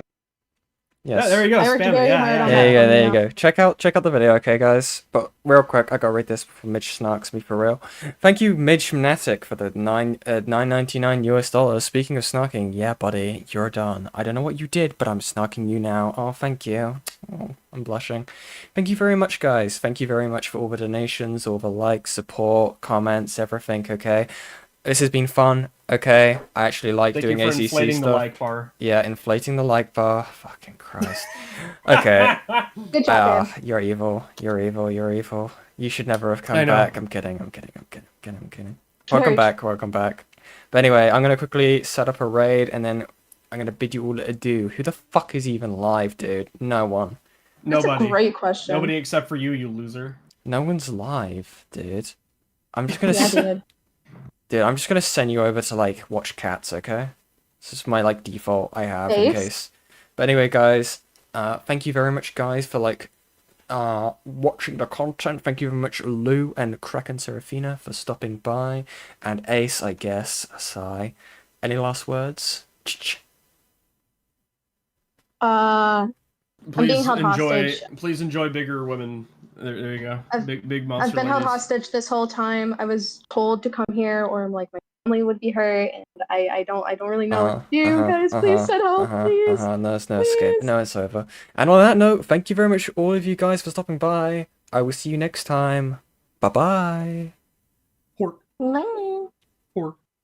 Yes.
Yeah, there you go. Spam it.
There you go. Check out the video, okay, guys. But real quick, I gotta read this before Midge snarks me for real. Thank you, Midge Mnatic, for the $9.99 US. Speaking of snarking, yeah, buddy, you're done. I don't know what you did, but I'm snarking you now. Oh, thank you. Oh, I'm blushing. Thank you very much, guys. Thank you very much for all the donations, all the likes, support, comments, everything. Okay. This has been fun. Okay, I actually like doing
Thank you for
ACC
inflating
stuff.
the like bar.
Yeah, inflating the like bar. Fucking Christ. Okay.
Good job,
You're evil. You're evil. You're evil. You should never have come back. I'm kidding. I'm kidding. I'm kidding. I'm kidding. Welcome back. Welcome back. But anyway, I'm gonna quickly set up a raid, and then I'm gonna bid you all adieu. Who the fuck is even live, dude? No one.
That's
Nobody.
a great question.
Nobody except for you, you loser.
No one's live, dude. I'm just gonna.
Yeah,
Dude, I'm just gonna send you over to like watch cats, okay? This is my like default I have in
Thanks.
case. But anyway, guys, thank you very much, guys, for like watching the content. Thank you very much, Lou and Kraken Serafina, for stopping by, and Ace, I guess. Sigh. Any last words?
I'm being held hostage.
Please enjoy bigger women. There you go. Big monster.
I've been held
ladies.
hostage this whole time. I was told to come here, or like my family would be hurt, and I don't really know what to do. Guys, please send help, please.
No, there's no escape. No, it's over. And on that note, thank you very much, all of you guys, for stopping by. I will see you next time. Bye bye.
Pork.
Bye.
Pork.